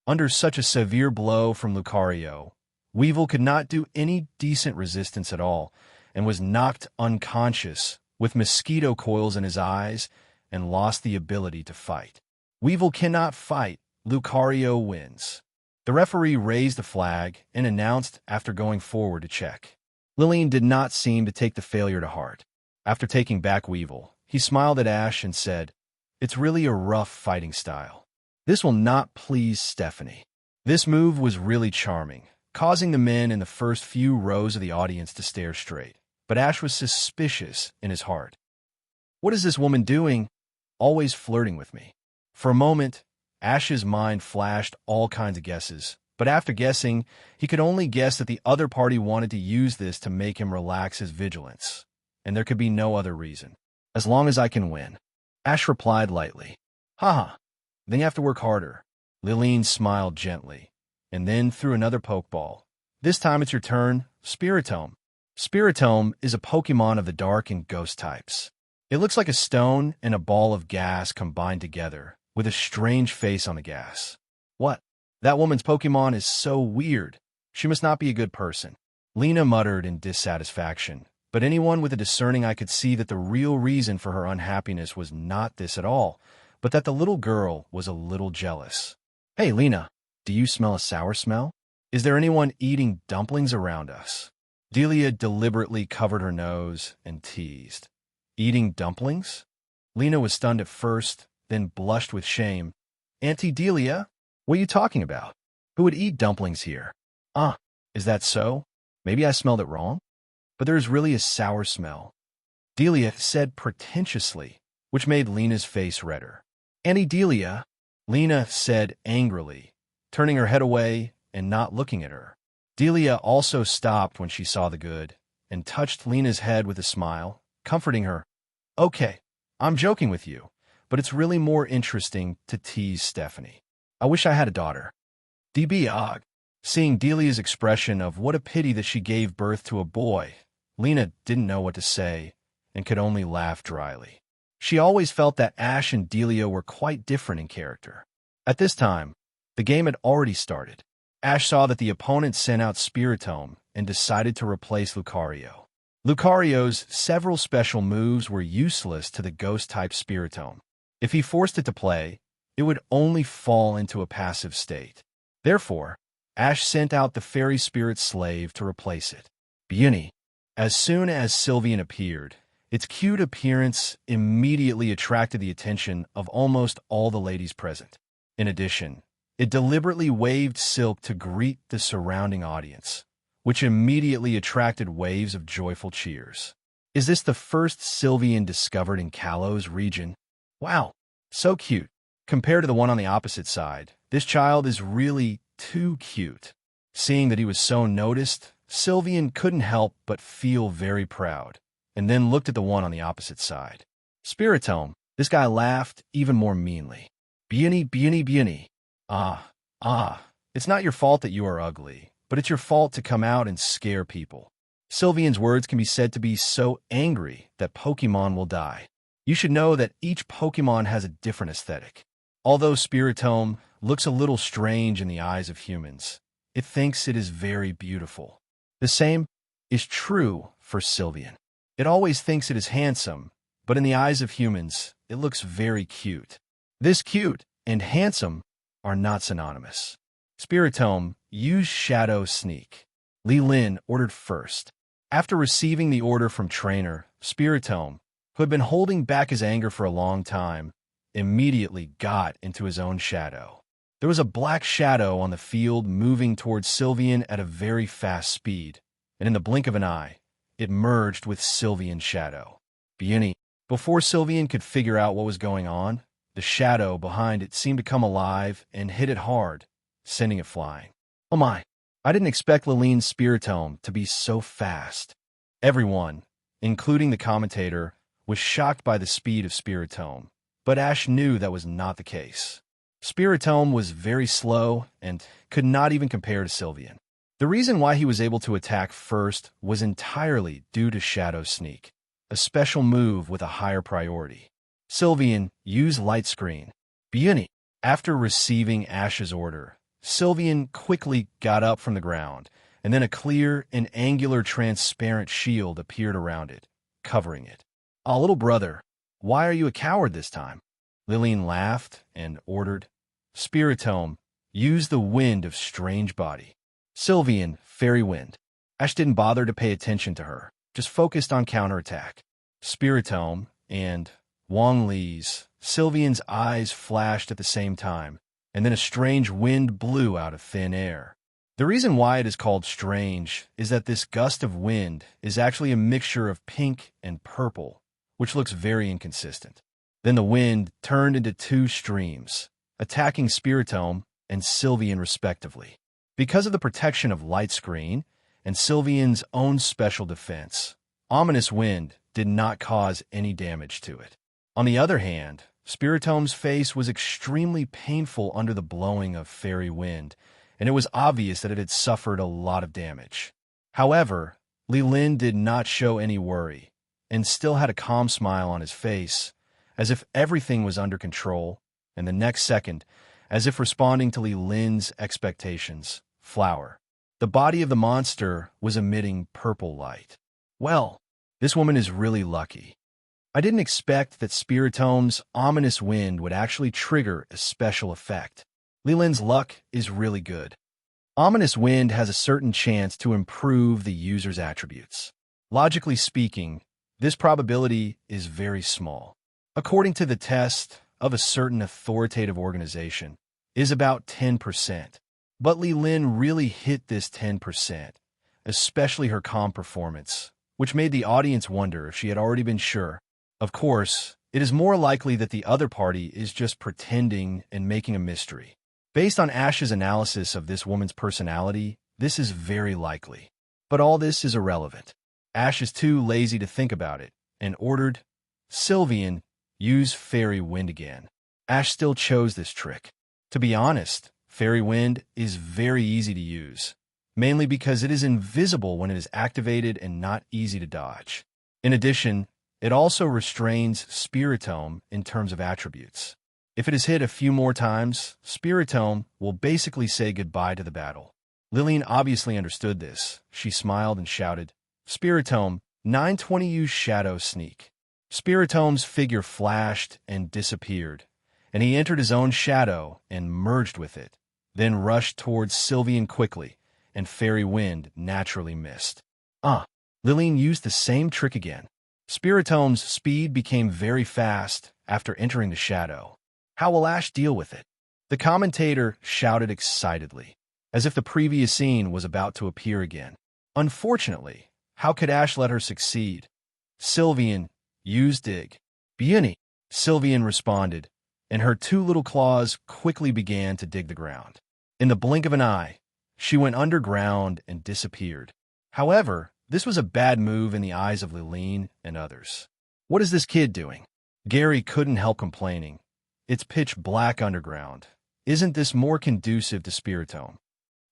Under such a severe blow from Lucario, Weevil could not do any decent resistance at all and was knocked unconscious with mosquito coils in his eyes and lost the ability to fight. Weevil cannot fight. Lucario wins. The referee raised the flag and announced after going forward to check. Lillian did not seem to take the failure to heart. After taking back Weevil, he smiled at Ash and said, "It's really a rough fighting style. This will not please Stephanie." This move was really charming, causing the men in the first few rows of the audience to stare straight. But Ash was suspicious in his heart. What is this woman doing? Always flirting with me. For a moment, Ash's mind flashed all kinds of guesses, but after guessing, he could only guess that the other party wanted to use this to make him relax his vigilance, and there could be no other reason. As long as I can win. Ash replied lightly. Haha, then you have to work harder. Lillian smiled gently, and then threw another Pokeball. This time it's your turn, Spiritome. Spiritome is a Pokemon of the dark and ghost types. It looks like a stone and a ball of gas combined together, with a strange face on the gas. What? That woman's Pokemon is so weird. She must not be a good person. Lena muttered in dissatisfaction, but anyone with a discerning eye could see that the real reason for her unhappiness was not this at all, but that the little girl was a little jealous. Hey, Lena, do you smell a sour smell? Is there anyone eating dumplings around us? Delia deliberately covered her nose and teased. Eating dumplings? Lena was stunned at first, then blushed with shame. Auntie Delia, what are you talking about? Who would eat dumplings here? Is that so? Maybe I smelled it wrong? But there is really a sour smell. Delia said pretentiously, which made Lena's face redder. Auntie Delia, Lena said angrily, turning her head away and not looking at her. Delia also stopped when she saw the good and touched Lena's head with a smile, comforting her. Okay, I'm joking with you, but it's really more interesting to tease Stephanie. I wish I had a daughter. DB. Seeing Delia's expression of what a pity that she gave birth to a boy, Lena didn't know what to say and could only laugh dryly. She always felt that Ash and Delia were quite different in character. At this time, the game had already started. Ash saw that the opponent sent out Spiritome and decided to replace Lucario. Lucario's several special moves were useless to the ghost-type Spiritome. If he forced it to play, it would only fall into a passive state. Therefore, Ash sent out the Fairy Spirit Slave to replace it. Beauty. As soon as Sylveon appeared, its cute appearance immediately attracted the attention of almost all the ladies present. In addition, it deliberately waved silk to greet the surrounding audience, which immediately attracted waves of joyful cheers. Is this the first Sylveon discovered in Kalo's region? Wow, so cute. Compared to the one on the opposite side, this child is really too cute. Seeing that he was so noticed, Sylveon couldn't help but feel very proud, and then looked at the one on the opposite side. Spiritome, this guy laughed even more meanly. Beauty, beauty, beauty. It's not your fault that you are ugly, but it's your fault to come out and scare people. Sylveon's words can be said to be so angry that Pokemon will die. You should know that each Pokemon has a different aesthetic. Although Spiritome looks a little strange in the eyes of humans, it thinks it is very beautiful. The same is true for Sylveon. It always thinks it is handsome, but in the eyes of humans, it looks very cute. This cute and handsome are not synonymous. Spiritome, use Shadow Sneak. Li Lin ordered first. After receiving the order from Trainer, Spiritome, who had been holding back his anger for a long time, immediately got into his own shadow. There was a black shadow on the field moving towards Sylvian at a very fast speed, and in the blink of an eye, it merged with Sylvian's shadow. Before Sylvian could figure out what was going on, the shadow behind it seemed to come alive and hit it hard, sending it flying. Oh my! I didn't expect Liline's spiritome to be so fast. Everyone, including the commentator, was shocked by the speed of spiritome, but Ash knew that was not the case. Spiritome was very slow and could not even compare to Sylvian. The reason why he was able to attack first was entirely due to Shadow Sneak, a special move with a higher priority. Sylvian used Light Screen. After receiving Ash's order, Sylvian quickly got up from the ground, and then a clear and angular transparent shield appeared around it, covering it. "Oh, little brother, why are you a coward this time?" Liline laughed and ordered, "Spiritome, use the wind of strange body." Sylvian, fairy wind. Ash didn't bother to pay attention to her, just focused on counterattack. Spiritome and Wang Li's, Sylvian's eyes flashed at the same time, and then a strange wind blew out of thin air. The reason why it is called strange is that this gust of wind is actually a mixture of pink and purple, which looks very inconsistent. Then the wind turned into two streams, attacking Spiritome and Sylvian respectively. Because of the protection of Light Screen and Sylvian's own special defense, Ominous Wind did not cause any damage to it. On the other hand, Spiritome's face was extremely painful under the blowing of Fairy Wind, and it was obvious that it had suffered a lot of damage. However, Lilin did not show any worry, and still had a calm smile on his face, as if everything was under control, and the next second, as if responding to Lilin's expectations, flower. The body of the monster was emitting purple light. Well, this woman is really lucky. I didn't expect that Spiritome's Ominous Wind would actually trigger a special effect. Lilin's luck is really good. Ominous Wind has a certain chance to improve the user's attributes. Logically speaking, this probability is very small. According to the test of a certain authoritative organization, is about 10%. But Lilin really hit this 10%, especially her calm performance, which made the audience wonder if she had already been sure. Of course, it is more likely that the other party is just pretending and making a mystery. Based on Ash's analysis of this woman's personality, this is very likely. But all this is irrelevant. Ash is too lazy to think about it, and ordered, "Sylvian, use Fairy Wind again." Ash still chose this trick. To be honest, Fairy Wind is very easy to use, mainly because it is invisible when it is activated and not easy to dodge. In addition, it also restrains Spiritome in terms of attributes. If it is hit a few more times, Spiritome will basically say goodbye to the battle. Lillian obviously understood this. She smiled and shouted, "Spiritome, 920 use Shadow Sneak." Spiritome's figure flashed and disappeared, and he entered his own shadow and merged with it, then rushed towards Sylvian quickly, and Fairy Wind naturally missed. Lillian used the same trick again. Spiritome's speed became very fast after entering the shadow. How will Ash deal with it? The commentator shouted excitedly, as if the previous scene was about to appear again. Unfortunately, how could Ash let her succeed? "Sylvian, use dig." "Biuni," Sylvian responded, and her two little claws quickly began to dig the ground. In the blink of an eye, she went underground and disappeared. However, this was a bad move in the eyes of Liline and others. "What is this kid doing?" Gary couldn't help complaining. "It's pitch black underground. Isn't this more conducive to Spiritome?"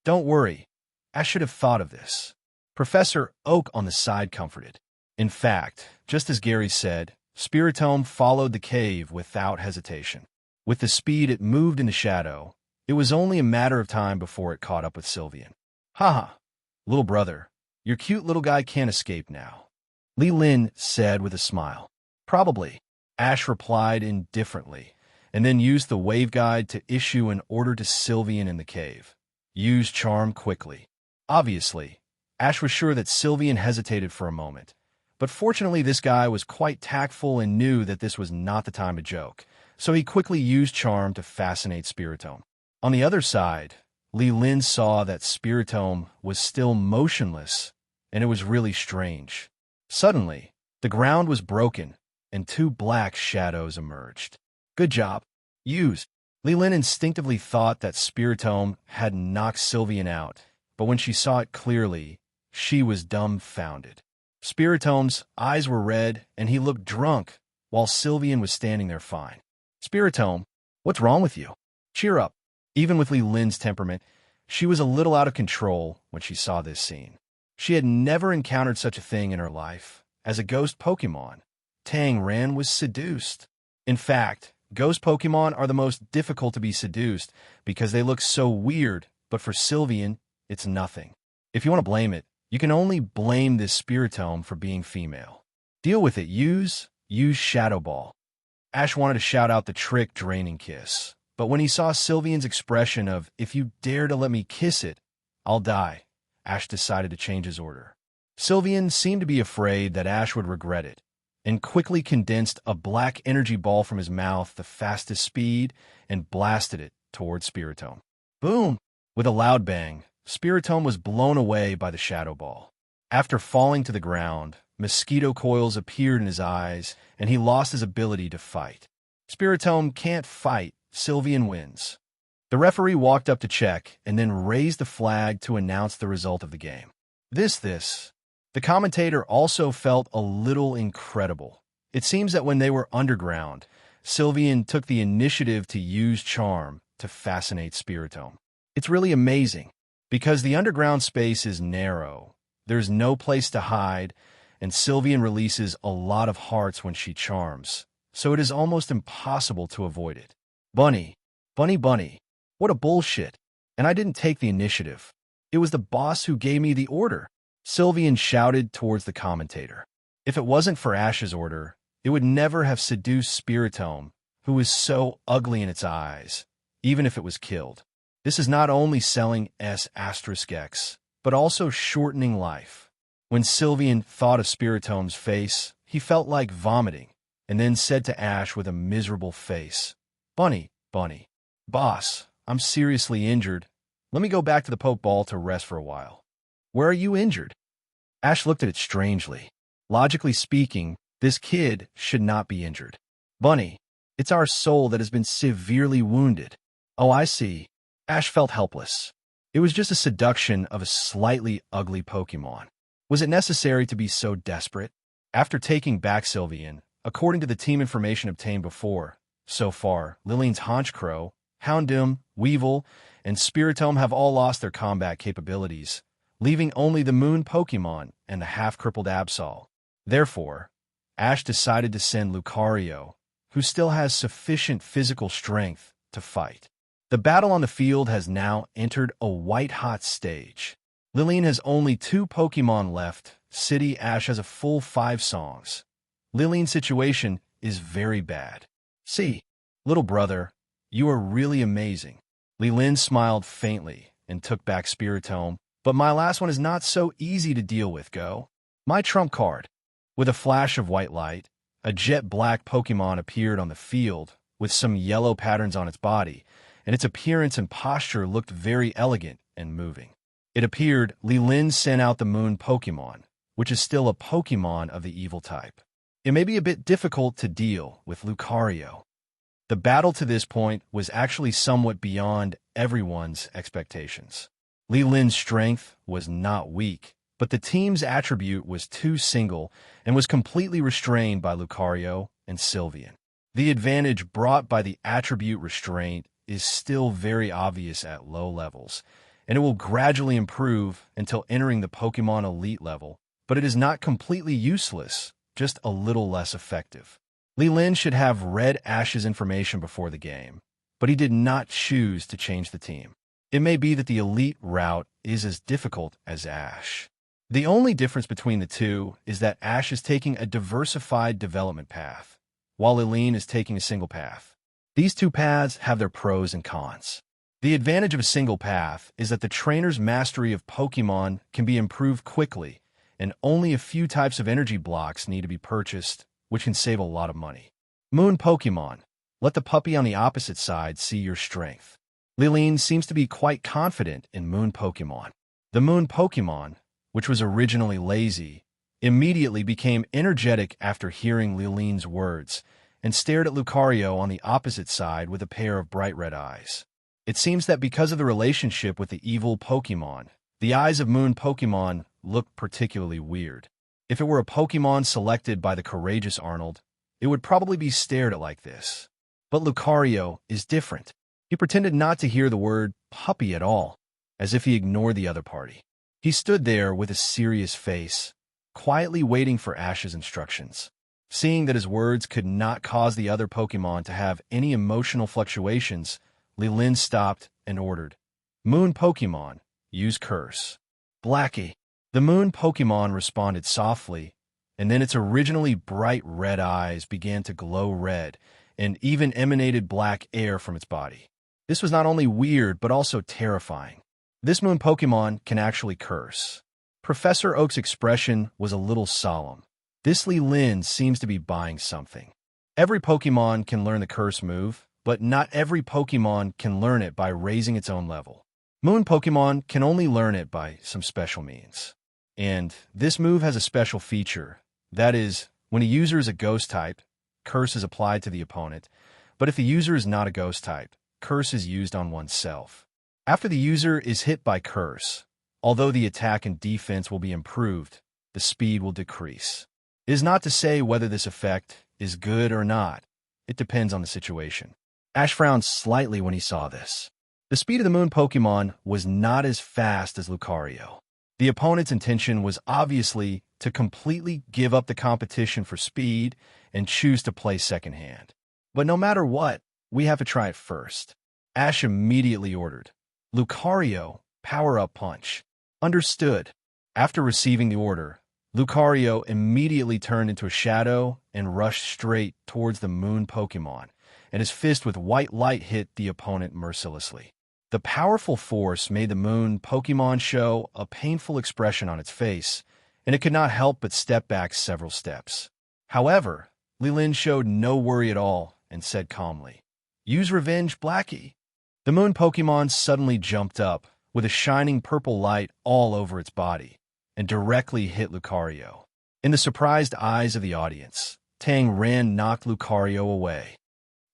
"Don't worry, I should have thought of this." Professor Oak on the side comforted. In fact, just as Gary said, Spiritome followed the cave without hesitation. With the speed it moved in the shadow, it was only a matter of time before it caught up with Sylvian. "Haha, little brother, your cute little guy can't escape now," Li Lin said with a smile. "Probably," Ash replied indifferently, and then used the wave guide to issue an order to Sylvian in the cave. "Use charm quickly." Obviously, Ash was sure that Sylvian hesitated for a moment, But fortunately, this guy was quite tactful and knew that this was not the time to joke, so he quickly used charm to fascinate Spiritome. On the other side, Li Lin saw that Spiritome was still motionless, and it was really strange. Suddenly, the ground was broken, and two black shadows emerged. Good job. Use. Li Lin instinctively thought that Spiritome had knocked Sylvian out, but when she saw it clearly, she was dumbfounded. Spiritome's eyes were red, and he looked drunk, while Sylvian was standing there fine. Spiritome, what's wrong with you? Cheer up. Even with Li Lin's temperament, she was a little out of control when she saw this scene. She had never encountered such a thing in her life. As a ghost Pokemon, Tang Ran was seduced. In fact, ghost Pokemon are the most difficult to be seduced because they look so weird, but for Sylvian, it's nothing. If you want to blame it, you can only blame this Spiritome for being female. Deal with it. Use Shadow Ball. Ash wanted to shout out the trick Draining Kiss, but when he saw Sylvian's expression of, "If you dare to let me kiss it, I'll die," Ash decided to change his order. Sylvian seemed to be afraid that Ash would regret it, and quickly condensed a black energy ball from his mouth the fastest speed and blasted it towards Spiritome. Boom! With a loud bang, Spiritome was blown away by the Shadow Ball. After falling to the ground, mosquito coils appeared in his eyes, and he lost his ability to fight. Spiritome can't fight. Sylvian wins. The referee walked up to check and then raised the flag to announce the result of the game. The commentator also felt a little incredible. It seems that when they were underground, Sylvian took the initiative to use charm to fascinate Spiritome. It's really amazing. Because the underground space is narrow, there's no place to hide, and Sylvian releases a lot of hearts when she charms, so it is almost impossible to avoid it. Bunny, what a bullshit. And I didn't take the initiative. It was the boss who gave me the order, Sylvian shouted towards the commentator. If it wasn't for Ash's order, it would never have seduced Spiritome, who was so ugly in its eyes, even if it was killed. This is not only selling S*X, but also shortening life. When Sylvian thought of Spiritome's face, he felt like vomiting, and then said to Ash with a miserable face, Bunny, boss, I'm seriously injured. Let me go back to the Pokeball to rest for a while. Where are you injured? Ash looked at it strangely. Logically speaking, this kid should not be injured. Bunny, it's our soul that has been severely wounded. Oh, I see. Ash felt helpless. It was just a seduction of a slightly ugly Pokemon. Was it necessary to be so desperate? After taking back Sylvian, according to the team information obtained before, so far, Lillian's Honchkrow, Houndoom, Weevil, and Spiritome have all lost their combat capabilities, leaving only the Moon Pokemon and the half-crippled Absol. Therefore, Ash decided to send Lucario, who still has sufficient physical strength, to fight. The battle on the field has now entered a white-hot stage. Lillian has only 2 Pokemon left. City Ash has a full 5 songs. Lillian's situation is very bad. See, little brother, you are really amazing. Li Lin smiled faintly and took back Spiritome, but my last one is not so easy to deal with, go. My trump card. With a flash of white light, a jet black Pokemon appeared on the field with some yellow patterns on its body, and its appearance and posture looked very elegant and moving. It appeared Li Lin sent out the Moon Pokemon, which is still a Pokemon of the evil type. It may be a bit difficult to deal with Lucario. The battle to this point was actually somewhat beyond everyone's expectations. Li Lin's strength was not weak, but the team's attribute was too single and was completely restrained by Lucario and Sylvian. The advantage brought by the attribute restraint is still very obvious at low levels, and it will gradually improve until entering the Pokemon Elite level, but it is not completely useless, just a little less effective. Li Lin should have read Ash's information before the game, but he did not choose to change the team. It may be that the Elite route is as difficult as Ash. The only difference between the two is that Ash is taking a diversified development path, while Li Lin is taking a single path. These two paths have their pros and cons. The advantage of a single path is that the trainer's mastery of Pokemon can be improved quickly, and only a few types of energy blocks need to be purchased, which can save a lot of money. Moon Pokemon. Let the puppy on the opposite side see your strength. Liline seems to be quite confident in Moon Pokemon. The Moon Pokemon, which was originally lazy, immediately became energetic after hearing Liline's words and stared at Lucario on the opposite side with a pair of bright red eyes. It seems that because of the relationship with the evil Pokemon, the eyes of Moon Pokemon look particularly weird. If it were a Pokemon selected by the courageous Arnold, it would probably be stared at like this. But Lucario is different. He pretended not to hear the word puppy at all, as if he ignored the other party. He stood there with a serious face, quietly waiting for Ash's instructions. Seeing that his words could not cause the other Pokemon to have any emotional fluctuations, Liline stopped and ordered, "Moon Pokemon, use Curse." Blackie. The Moon Pokemon responded softly, and then its originally bright red eyes began to glow red and even emanated black air from its body. This was not only weird, but also terrifying. This Moon Pokemon can actually curse. Professor Oak's expression was a little solemn. This Liline seems to be buying something. Every Pokemon can learn the curse move, but not every Pokemon can learn it by raising its own level. Moon Pokemon can only learn it by some special means. And this move has a special feature. That is, when a user is a ghost type, curse is applied to the opponent, but if the user is not a ghost type, curse is used on oneself. After the user is hit by curse, although the attack and defense will be improved, the speed will decrease. It is not to say whether this effect is good or not. It depends on the situation. Ash frowned slightly when he saw this. The speed of the Moon Pokemon was not as fast as Lucario. The opponent's intention was obviously to completely give up the competition for speed and choose to play second hand. But no matter what, we have to try it first. Ash immediately ordered, "Lucario, power-up punch." Understood. After receiving the order, Lucario immediately turned into a shadow and rushed straight towards the Moon Pokemon, and his fist with white light hit the opponent mercilessly. The powerful force made the Moon Pokemon show a painful expression on its face, and it could not help but step back several steps. However, Liline showed no worry at all and said calmly, "Use revenge, Blackie." The Moon Pokemon suddenly jumped up, with a shining purple light all over its body, and directly hit Lucario. In the surprised eyes of the audience, Tang Ran knocked Lucario away.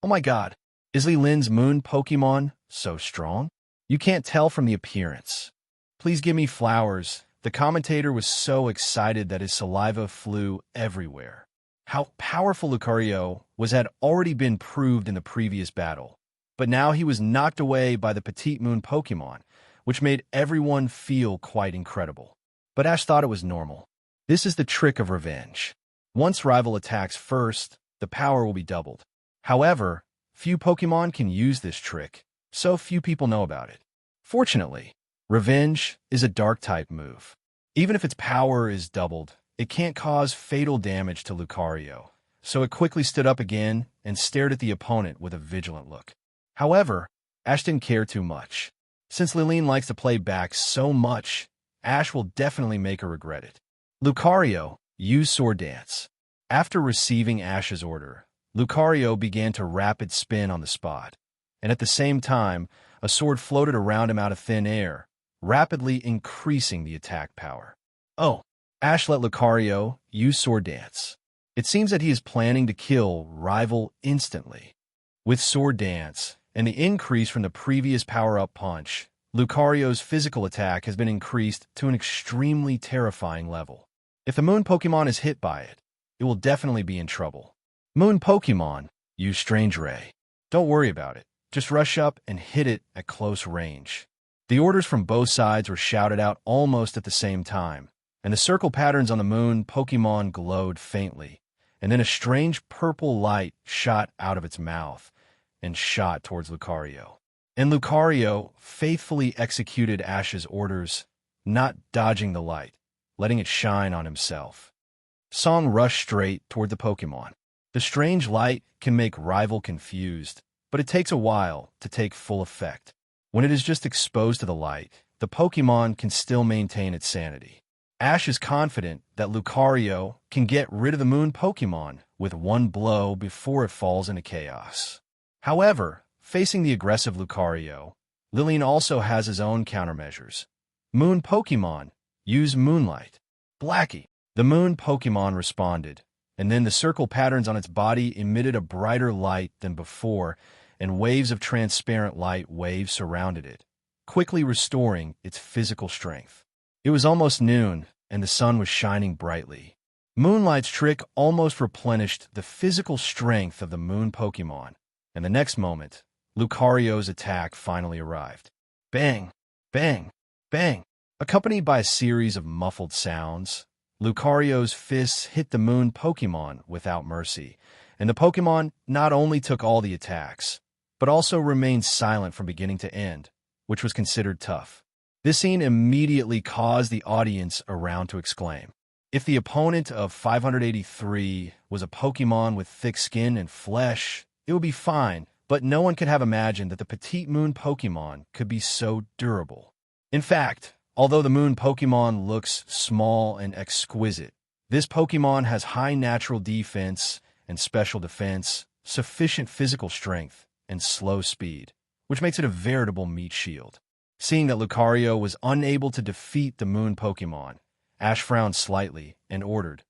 "Oh my god, is Liline's Moon Pokemon so strong? You can't tell from the appearance. Please give me flowers." The commentator was so excited that his saliva flew everywhere. How powerful Lucario was had already been proved in the previous battle, but now he was knocked away by the petite Moon Pokemon, which made everyone feel quite incredible. But Ash thought it was normal. This is the trick of revenge. Once rival attacks first, the power will be doubled. However, few Pokemon can use this trick, so few people know about it. Fortunately, revenge is a dark-type move. Even if its power is doubled, it can't cause fatal damage to Lucario, so it quickly stood up again and stared at the opponent with a vigilant look. However, Ash didn't care too much. Since Liline likes to play back so much, Ash will definitely make her regret it. Lucario, use Sword Dance. After receiving Ash's order, Lucario began to rapid spin on the spot, and at the same time, a sword floated around him out of thin air, rapidly increasing the attack power. Oh, Ash let Lucario use Sword Dance. It seems that he is planning to kill rival instantly. With Sword Dance and the increase from the previous power-up punch, Lucario's physical attack has been increased to an extremely terrifying level. If the Moon Pokemon is hit by it, it will definitely be in trouble. Moon Pokemon, use Strange Ray. Don't worry about it. Just rush up and hit it at close range. The orders from both sides were shouted out almost at the same time, and the circle patterns on the Moon Pokemon glowed faintly, and then a strange purple light shot out of its mouth and shot towards Lucario. And Lucario faithfully executed Ash's orders, not dodging the light, letting it shine on himself. Song rushed straight toward the Pokemon. The strange light can make rival confused, but it takes a while to take full effect. When it is just exposed to the light, the Pokemon can still maintain its sanity. Ash is confident that Lucario can get rid of the Moon Pokemon with one blow before it falls into chaos. However, facing the aggressive Lucario, Lillian also has his own countermeasures. Moon Pokemon, use Moonlight. Blackie. The Moon Pokemon responded, and then the circle patterns on its body emitted a brighter light than before, and waves of transparent light waves surrounded it, quickly restoring its physical strength. It was almost noon, and the sun was shining brightly. Moonlight's trick almost replenished the physical strength of the Moon Pokemon, and the next moment, Lucario's attack finally arrived. Bang! Bang! Bang! Accompanied by a series of muffled sounds, Lucario's fists hit the Moon Pokemon without mercy, and the Pokemon not only took all the attacks, but also remained silent from beginning to end, which was considered tough. This scene immediately caused the audience around to exclaim. If the opponent of 583 was a Pokemon with thick skin and flesh, it would be fine, but no one could have imagined that the petite Moon Pokemon could be so durable. In fact, although the Moon Pokemon looks small and exquisite, this Pokemon has high natural defense and special defense, sufficient physical strength, and slow speed, which makes it a veritable meat shield. Seeing that Lucario was unable to defeat the Moon Pokemon, Ash frowned slightly and ordered,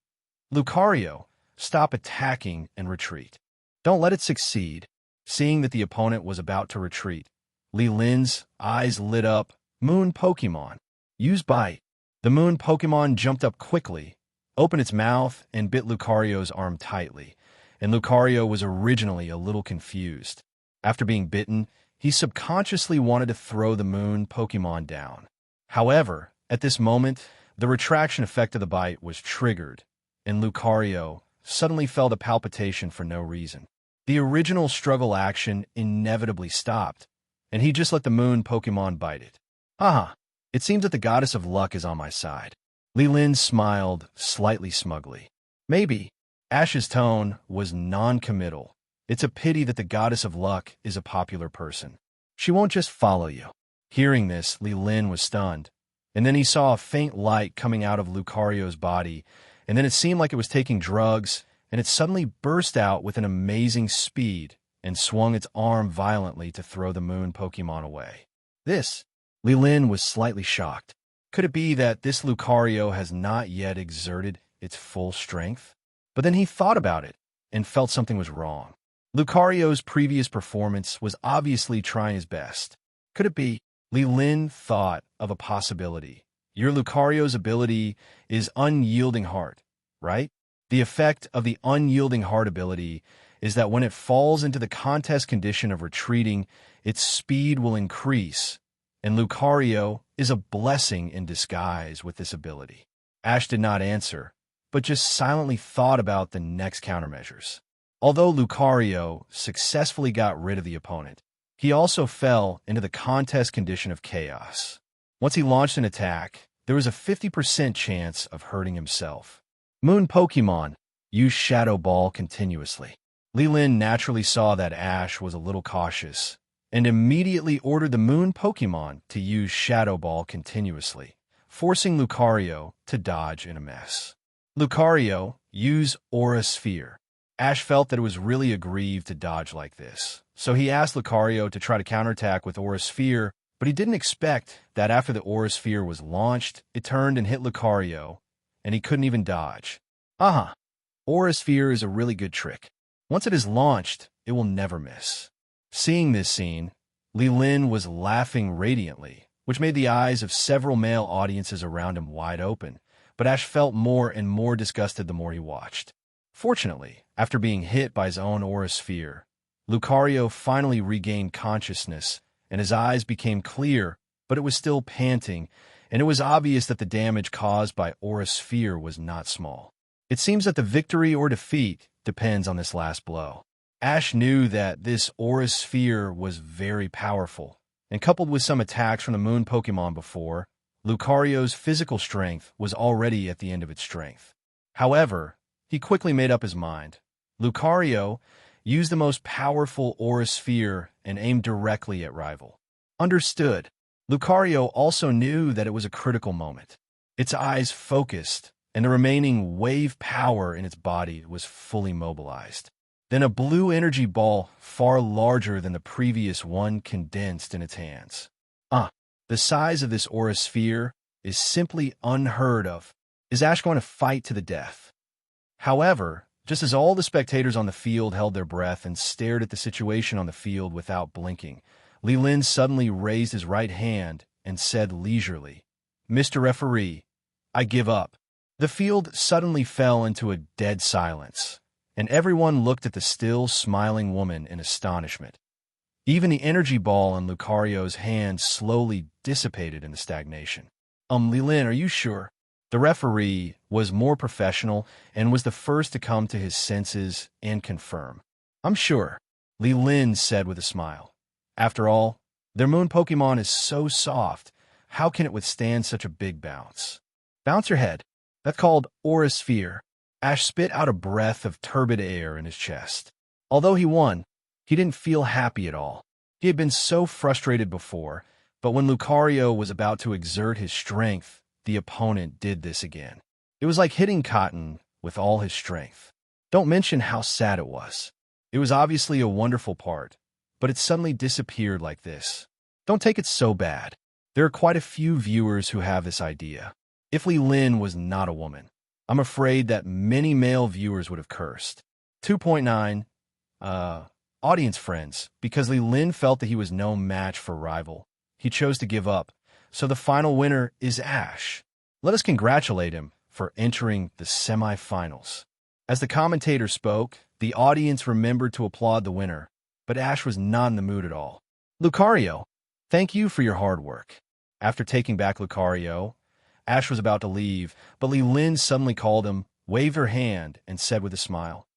"Lucario, stop attacking and retreat. Don't let it succeed." Seeing that the opponent was about to retreat, Li Lin's eyes lit up. "Moon Pokemon, use Bite." The Moon Pokemon jumped up quickly, opened its mouth, and bit Lucario's arm tightly, and Lucario was originally a little confused. After being bitten, he subconsciously wanted to throw the Moon Pokemon down. However, at this moment, the retraction effect of the bite was triggered, and Lucario suddenly felt a palpitation for no reason. The original struggle action inevitably stopped, and he just let the Moon Pokemon bite it. Haha, it seems that the goddess of luck is on my side. Li Lin smiled slightly smugly. Maybe. Ash's tone was non-committal. It's a pity that the goddess of luck is a popular person. She won't just follow you. Hearing this, Li Lin was stunned, and then he saw a faint light coming out of Lucario's body, and then it seemed like it was taking drugs, and it suddenly burst out with an amazing speed and swung its arm violently to throw the Moon Pokemon away. Li Lin was slightly shocked. Could it be that this Lucario has not yet exerted its full strength? But then he thought about it and felt something was wrong. Lucario's previous performance was obviously trying his best. Could it be? Li Lin thought of a possibility. Your Lucario's ability is Unyielding Heart, right? The effect of the Unyielding Heart ability is that when it falls into the contest condition of retreating, its speed will increase, and Lucario is a blessing in disguise with this ability. Ash did not answer, but just silently thought about the next countermeasures. Although Lucario successfully got rid of the opponent, he also fell into the contest condition of chaos. Once he launched an attack, there was a 50% chance of hurting himself. Moon Pokemon, use Shadow Ball continuously. Li Lin naturally saw that Ash was a little cautious, and immediately ordered the Moon Pokemon to use Shadow Ball continuously, forcing Lucario to dodge in a mess. Lucario, use Aura Sphere. Ash felt that it was really aggrieved to dodge like this, so he asked Lucario to try to counterattack with Aura Sphere, but he didn't expect that after the Aura Sphere was launched, it turned and hit Lucario, and he couldn't even dodge. Aura Sphere is a really good trick. Once it is launched, it will never miss. Seeing this scene, Li Lin was laughing radiantly, which made the eyes of several male audiences around him wide open, but Ash felt more and more disgusted the more he watched. Fortunately, after being hit by his own Aura Sphere, Lucario finally regained consciousness, and his eyes became clear, but it was still panting, and it was obvious that the damage caused by Aura Sphere was not small. It seems that the victory or defeat depends on this last blow. Ash knew that this Aura Sphere was very powerful, and coupled with some attacks from the Moon Pokemon before, Lucario's physical strength was already at the end of its strength. However, he quickly made up his mind. Lucario used the most powerful Aura Sphere and aimed directly at rival. Understood. Lucario also knew that it was a critical moment. its eyes focused, and the remaining wave power in its body was fully mobilized. Then a blue energy ball, far larger than the previous one, condensed in its hands. The size of this aura sphere is simply unheard of. Is Ash going to fight to the death? However, just as all the spectators on the field held their breath and stared at the situation on the field without blinking, Li Lin suddenly raised his right hand and said leisurely, "Mr. Referee, I give up." The field suddenly fell into a dead silence, and everyone looked at the still smiling woman in astonishment. Even the energy ball in Lucario's hand slowly dissipated in the stagnation. Li Lin, are you sure? The referee was more professional and was the first to come to his senses and confirm. "I'm sure," Li Lin said with a smile. "After all, their moon Pokemon is so soft. How can it withstand such a big bounce?" "Bounce your head. That's called Aura Sphere." Ash spit out a breath of turbid air in his chest. Although he won, he didn't feel happy at all. He had been so frustrated before, but when Lucario was about to exert his strength, the opponent did this again. It was like hitting cotton with all his strength. Don't mention how sad it was. It was obviously a wonderful part, but it suddenly disappeared like this. Don't take it so bad. There are quite a few viewers who have this idea. If Li Lin was not a woman, I'm afraid that many male viewers would have cursed. 2.9 Audience friends, because Li Lin felt that he was no match for rival. He chose to give up, so the final winner is Ash. Let us congratulate him for entering the semi-finals. As the commentator spoke, the audience remembered to applaud the winner, but Ash was not in the mood at all. "Lucario, thank you for your hard work." After taking back Lucario, Ash was about to leave, but Li Lin suddenly called him, waved her hand, and said with a smile,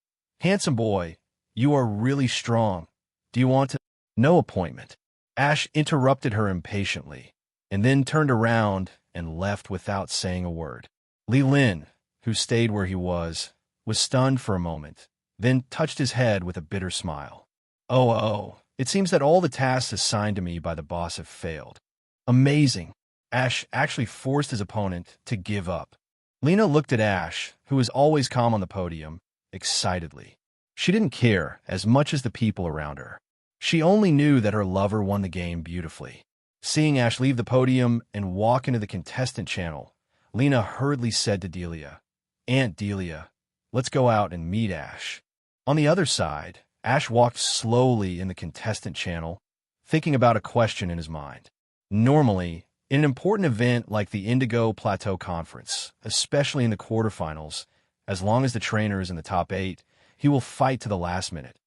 "Handsome boy, you are really strong. Do you want to—" "No appointment." Ash interrupted her impatiently, and then turned around and left without saying a word. Li Lin, who stayed where he was stunned for a moment, then touched his head with a bitter smile. Oh, it seems that all the tasks assigned to me by the boss have failed." Amazing. Ash actually forced his opponent to give up. Lena looked at Ash, who was always calm on the podium, excitedly. She didn't care as much as the people around her. She only knew that her lover won the game beautifully. Seeing Ash leave the podium and walk into the contestant channel, Lena hurriedly said to Delia, "Aunt Delia, let's go out and meet Ash." On the other side, Ash walked slowly in the contestant channel, thinking about a question in his mind. Normally, in an important event like the Indigo Plateau Conference, especially in the quarterfinals, as long as the trainer is in the top 8, he will fight to the last minute,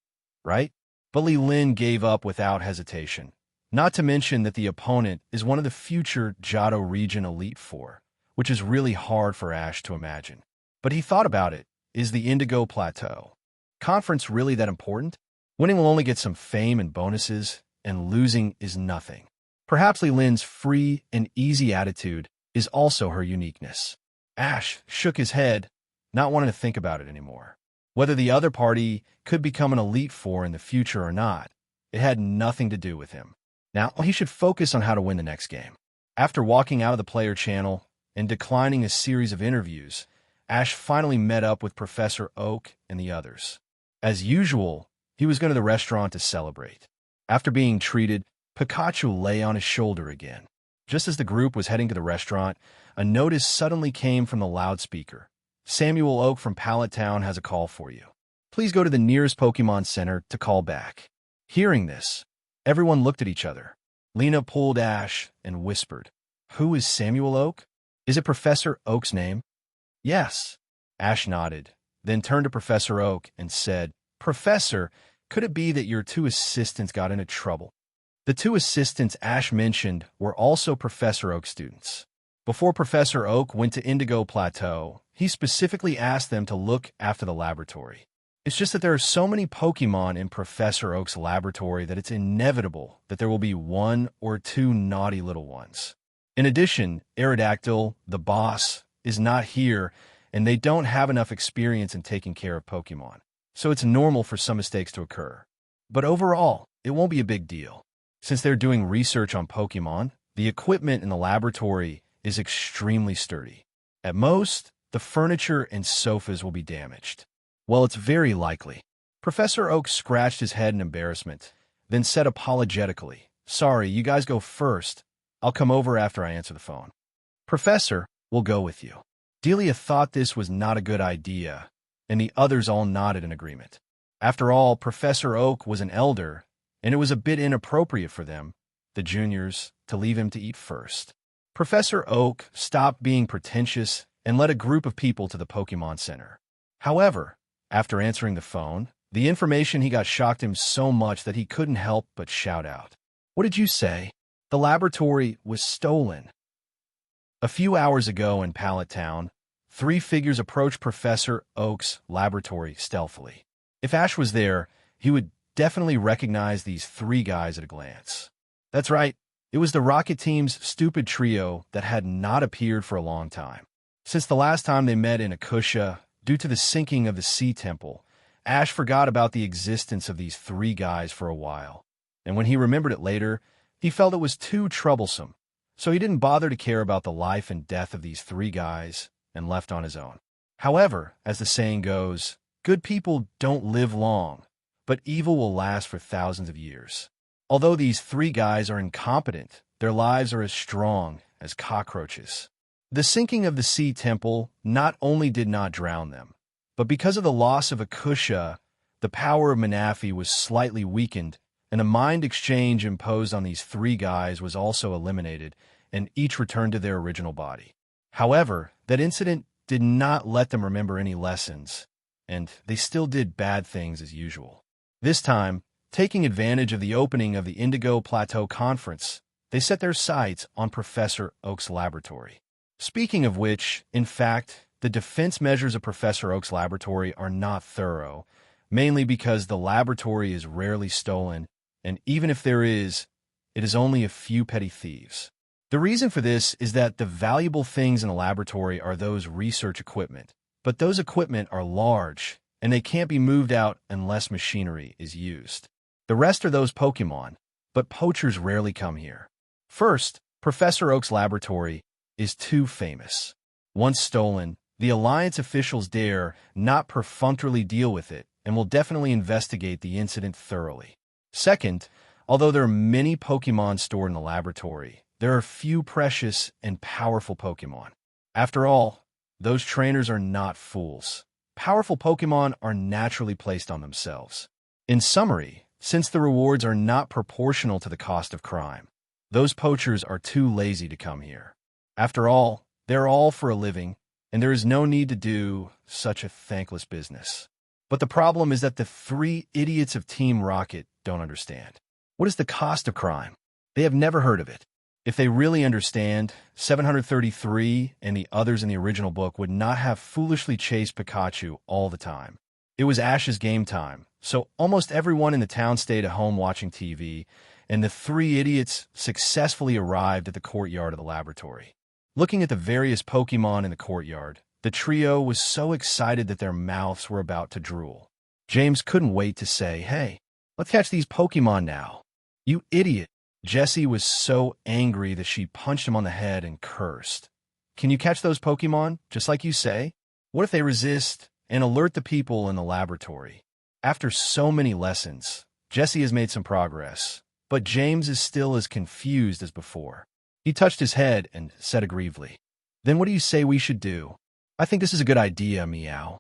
right? But Li Lin gave up without hesitation. Not to mention that the opponent is one of the future Johto region Elite Four, which is really hard for Ash to imagine. But he thought about it. Is the Indigo Plateau Conference really that important? Winning will only get some fame and bonuses, and losing is nothing. Perhaps Li Lin's free and easy attitude is also her uniqueness. Ash shook his head, not wanting to think about it anymore. Whether the other party could become an Elite Four in the future or not, it had nothing to do with him. Now he should focus on how to win the next game. After walking out of the player channel and declining a series of interviews, Ash finally met up with Professor Oak and the others. As usual, he was going to the restaurant to celebrate. After being treated, Pikachu lay on his shoulder again. Just as the group was heading to the restaurant, a notice suddenly came from the loudspeaker. "Samuel Oak from Pallet Town has a call for you. Please go to the nearest Pokemon Center to call back." Hearing this, everyone looked at each other. Lena pulled Ash and whispered, "Who is Samuel Oak? Is it Professor Oak's name?" "Yes." Ash nodded, then turned to Professor Oak and said, "Professor, could it be that your 2 assistants got into trouble?" The 2 assistants Ash mentioned were also Professor Oak students. Before Professor Oak went to Indigo Plateau, he specifically asked them to look after the laboratory. It's just that there are so many Pokemon in Professor Oak's laboratory that it's inevitable that there will be 1 or 2 naughty little ones. In addition, Aerodactyl, the boss, is not here, and they don't have enough experience in taking care of Pokemon, so it's normal for some mistakes to occur. But overall, it won't be a big deal. Since they're doing research on Pokemon, the equipment in the laboratory is extremely sturdy. At most, the furniture and sofas will be damaged. Well, it's very likely. Professor Oak scratched his head in embarrassment, then said apologetically, "Sorry, you guys go first. I'll come over after I answer the phone." "Professor, we'll go with you." Delia thought this was not a good idea, and the others all nodded in agreement. After all, Professor Oak was an elder, and it was a bit inappropriate for them, the juniors, to leave him to eat first. Professor Oak stopped being pretentious and led a group of people to the Pokemon Center. However, after answering the phone, the information he got shocked him so much that he couldn't help but shout out. "What did you say? The laboratory was stolen." A few hours ago in Pallet Town, 3 figures approached Professor Oak's laboratory stealthily. If Ash was there, he would definitely recognize these 3 guys at a glance. That's right, it was the Rocket Team's stupid trio that had not appeared for a long time. Since the last time they met in Akusha, due to the sinking of the Sea Temple, Ash forgot about the existence of these 3 guys for a while, and when he remembered it later, he felt it was too troublesome, so he didn't bother to care about the life and death of these 3 guys and left on his own. However, as the saying goes, good people don't live long, but evil will last for thousands of years. Although these 3 guys are incompetent, their lives are as strong as cockroaches. The sinking of the Sea Temple not only did not drown them, but because of the loss of Akusha, the power of Manaphy was slightly weakened, and a mind exchange imposed on these 3 guys was also eliminated, and each returned to their original body. However, that incident did not let them remember any lessons, and they still did bad things as usual. This time, taking advantage of the opening of the Indigo Plateau Conference, they set their sights on Professor Oak's laboratory. Speaking of which, in fact, the defense measures of Professor Oak's laboratory are not thorough, mainly because the laboratory is rarely stolen, and even if there is, it is only a few petty thieves. The reason for this is that the valuable things in the laboratory are those research equipment, but those equipment are large, and they can't be moved out unless machinery is used. The rest are those Pokemon, but poachers rarely come here. First, Professor Oak's laboratory is too famous. Once stolen, the Alliance officials dare not perfunctorily deal with it and will definitely investigate the incident thoroughly. Second, although there are many Pokemon stored in the laboratory, there are few precious and powerful Pokemon. After all, those trainers are not fools. Powerful Pokemon are naturally placed on themselves. In summary, since the rewards are not proportional to the cost of crime, those poachers are too lazy to come here. After all, they're all for a living, and there is no need to do such a thankless business. But the problem is that the 3 idiots of Team Rocket don't understand. What is the cost of crime? They have never heard of it. If they really understand, 733 and the others in the original book would not have foolishly chased Pikachu all the time. It was Ash's game time, so almost everyone in the town stayed at home watching TV, and the 3 idiots successfully arrived at the courtyard of the laboratory. Looking at the various Pokemon in the courtyard, the trio was so excited that their mouths were about to drool. James couldn't wait to say, "Hey, let's catch these Pokemon now." "You idiot." Jessie was so angry that she punched him on the head and cursed. "Can you catch those Pokemon, just like you say? What if they resist and alert the people in the laboratory?" After so many lessons, Jessie has made some progress, but James is still as confused as before. He touched his head and said aggrievedly, "Then what do you say we should do?" "I think this is a good idea, Meow."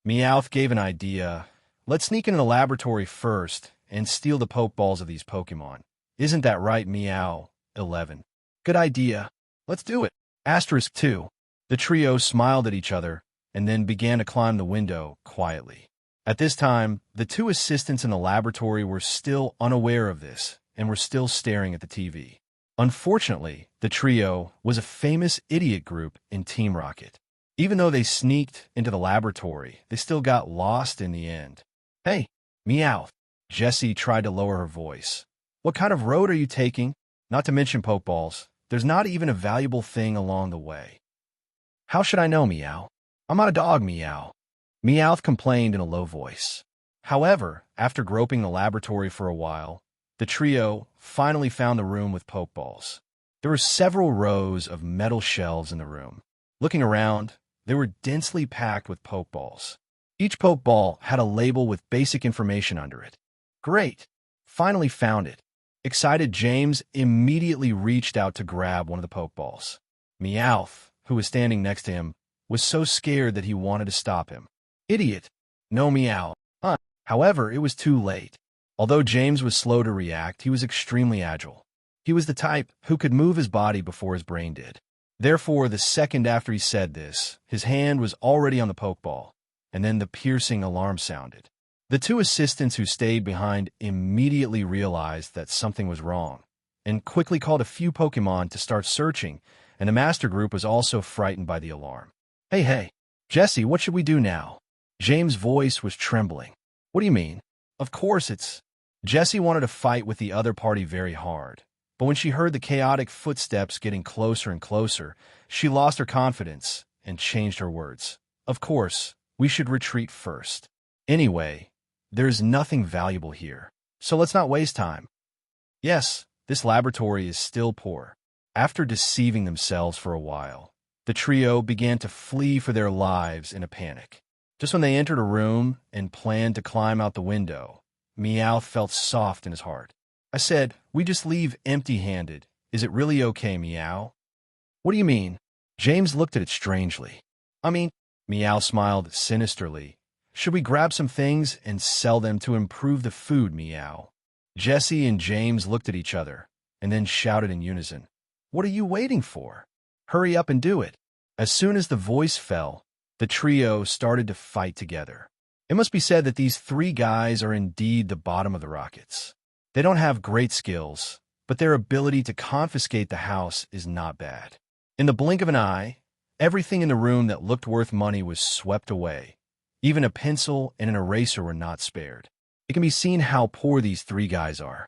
Meowth gave an idea. "Let's sneak into the laboratory first and steal the Pokeballs of these Pokemon. Isn't that right, Meow 11? "Good idea. Let's do it." Asterisk 2. The trio smiled at each other and then began to climb the window quietly. At this time, the 2 assistants in the laboratory were still unaware of this and were still staring at the TV. Unfortunately, the trio was a famous idiot group in Team Rocket. Even though they sneaked into the laboratory, they still got lost in the end. "Hey, Meowth." Jessie tried to lower her voice. "What kind of road are you taking? Not to mention Pokeballs. There's not even a valuable thing along the way." "How should I know, Meow? I'm not a dog, Meow." Meowth complained in a low voice. However, after groping the laboratory for a while, the trio finally found the room with Pokeballs. There were several rows of metal shelves in the room. Looking around, they were densely packed with pokeballs. Each pokeball had a label with basic information under it. Great! Finally found it. Excited, James immediately reached out to grab one of the pokeballs. Meowth, who was standing next to him, was so scared that he wanted to stop him. Idiot! No, Meow. However, it was too late. Although James was slow to react, he was extremely agile. He was the type who could move his body before his brain did. Therefore, the second after he said this, his hand was already on the pokeball, and then the piercing alarm sounded. The two assistants who stayed behind immediately realized that something was wrong, and quickly called a few Pokemon to start searching, and the master group was also frightened by the alarm. Hey, Jesse, what should we do now? James' voice was trembling. What do you mean? Of course it's... Jessie wanted to fight with the other party very hard, but when she heard the chaotic footsteps getting closer and closer, she lost her confidence and changed her words. Of course, we should retreat first. Anyway, there's nothing valuable here, so let's not waste time. Yes, this laboratory is still poor. After deceiving themselves for a while, the trio began to flee for their lives in a panic. Just when they entered a room and planned to climb out the window, Meowth felt soft in his heart. I said, we just leave empty-handed. Is it really okay, Meow? What do you mean? James looked at it strangely. Meow smiled sinisterly. Should we grab some things and sell them to improve the food, Meow? Jessie and James looked at each other and then shouted in unison. What are you waiting for? Hurry up and do it. As soon as the voice fell, the trio started to fight together. It must be said that these three guys are indeed the bottom of the rockets. They don't have great skills, but their ability to confiscate the house is not bad. In the blink of an eye, everything in the room that looked worth money was swept away. Even a pencil and an eraser were not spared. It can be seen how poor these three guys are.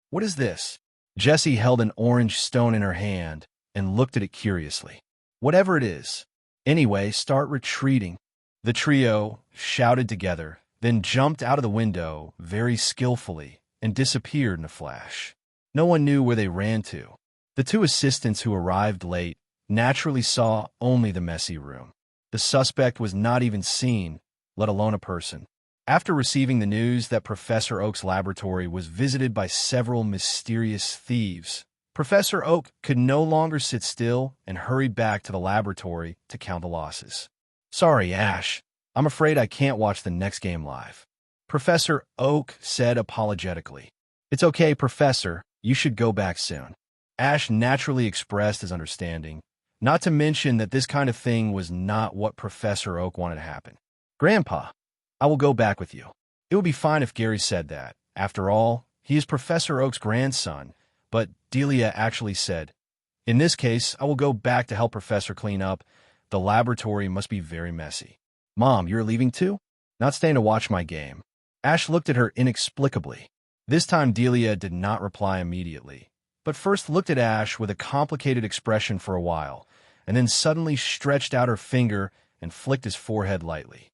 What is this? Jessie held an orange stone in her hand and looked at it curiously. Whatever it is. Anyway, start retreating. The trio shouted together, then jumped out of the window very skillfully and disappeared in a flash. No one knew where they ran to. The two assistants who arrived late naturally saw only the messy room. The suspect was not even seen, let alone a person. After receiving the news that Professor Oak's laboratory was visited by several mysterious thieves, Professor Oak could no longer sit still and hurried back to the laboratory to count the losses. Sorry, Ash. I'm afraid I can't watch the next game live. Professor Oak said apologetically. It's okay, Professor. You should go back soon. Ash naturally expressed his understanding, not to mention that this kind of thing was not what Professor Oak wanted to happen. Grandpa, I will go back with you. It would be fine if Gary said that. After all, he is Professor Oak's grandson, but Delia actually said, in this case, I will go back to help Professor clean up. The laboratory must be very messy. Mom, you're leaving too? Not staying to watch my game. Ash looked at her inexplicably. This time Delia did not reply immediately, but first looked at Ash with a complicated expression for a while, and then suddenly stretched out her finger and flicked his forehead lightly.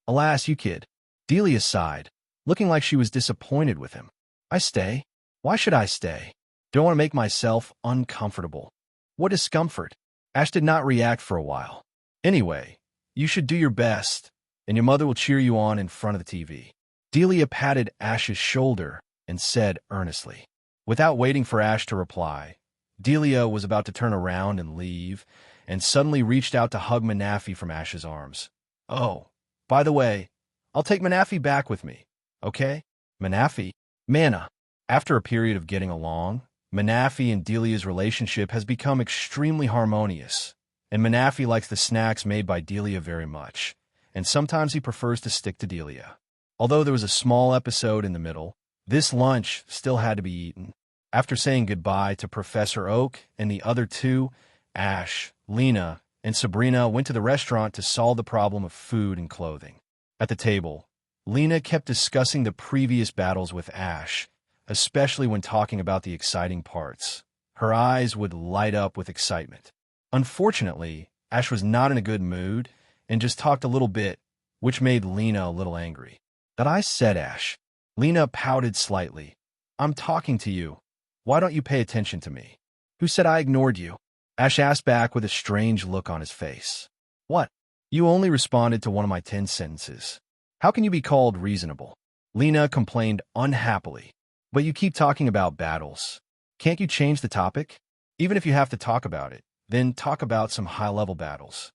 Alas, you kid. Delia sighed, looking like she was disappointed with him. I stay? Why should I stay? Don't want to make myself uncomfortable. What discomfort? Ash did not react for a while. Anyway, you should do your best, and your mother will cheer you on in front of the TV. Delia patted Ash's shoulder and said earnestly. Without waiting for Ash to reply, Delia was about to turn around and leave, and suddenly reached out to hug Manaphy from Ash's arms. Oh, by the way, I'll take Manaphy back with me, okay? Manaphy? Mana. After a period of getting along, Manaphy and Delia's relationship has become extremely harmonious, and Manaphy likes the snacks made by Delia very much, and sometimes he prefers to stick to Delia. Although there was a small episode in the middle, this lunch still had to be eaten. After saying goodbye to Professor Oak and the other two, Ash, Lena, and Sabrina went to the restaurant to solve the problem of food and clothing. At the table, Lena kept discussing the previous battles with Ash, especially when talking about the exciting parts. Her eyes would light up with excitement. Unfortunately, Ash was not in a good mood and just talked a little bit, which made Lena a little angry. That I said, Ash. Lena pouted slightly. I'm talking to you. Why don't you pay attention to me? Who said I ignored you? Ash asked back with a strange look on his face. What? You only responded to one of my 10 sentences. How can you be called reasonable? Lena complained unhappily. But you keep talking about battles. Can't you change the topic? Even if you have to talk about it, then talk about some high-level battles.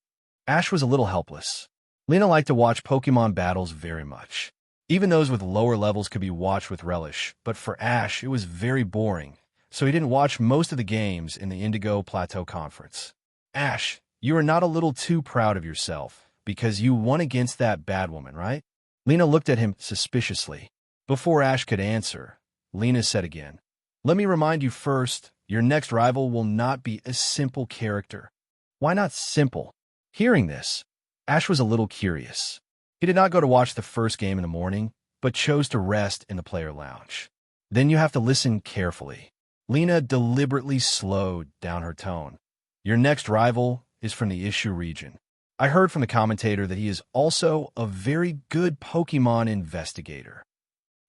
Ash was a little helpless. Lena liked to watch Pokemon battles very much. Even those with lower levels could be watched with relish, but for Ash, it was very boring, so he didn't watch most of the games in the Indigo Plateau Conference. Ash, you are not a little too proud of yourself, because you won against that bad woman, right? Lena looked at him suspiciously. Before Ash could answer, Lena said again, let me remind you first, your next rival will not be a simple character. Why not simple? Hearing this, Ash was a little curious. He did not go to watch the first game in the morning, but chose to rest in the player lounge. Then you have to listen carefully. Lena deliberately slowed down her tone. Your next rival is from the Issue region. I heard from the commentator that he is also a very good Pokemon investigator.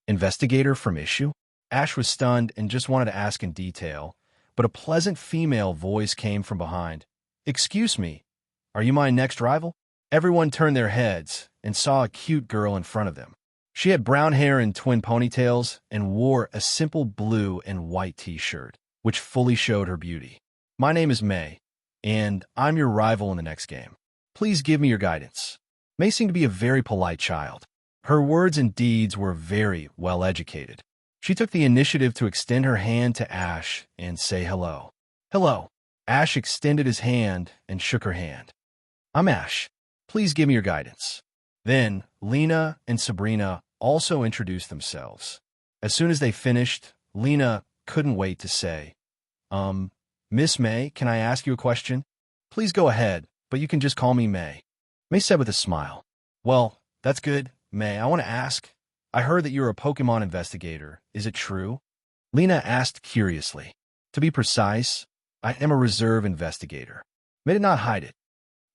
Investigator from Issue? Ash was stunned and just wanted to ask in detail, but a pleasant female voice came from behind. Excuse me, are you my next rival? Everyone turned their heads and saw a cute girl in front of them. She had brown hair and twin ponytails and wore a simple blue and white t-shirt, which fully showed her beauty. My name is May, and I'm your rival in the next game. Please give me your guidance. May seemed to be a very polite child. Her words and deeds were very well educated. She took the initiative to extend her hand to Ash and say hello. Hello. Ash extended his hand and shook her hand. I'm Ash. Please give me your guidance. Then Lena and Sabrina also introduced themselves. As soon as they finished, Lena couldn't wait to say, Miss May, can I ask you a question? Please go ahead, but you can just call me May. May said with a smile. Well, that's good, May. I want to ask. I heard that you're a Pokemon investigator. Is it true? Lena asked curiously. To be precise, I am a reserve investigator. May did not hide it.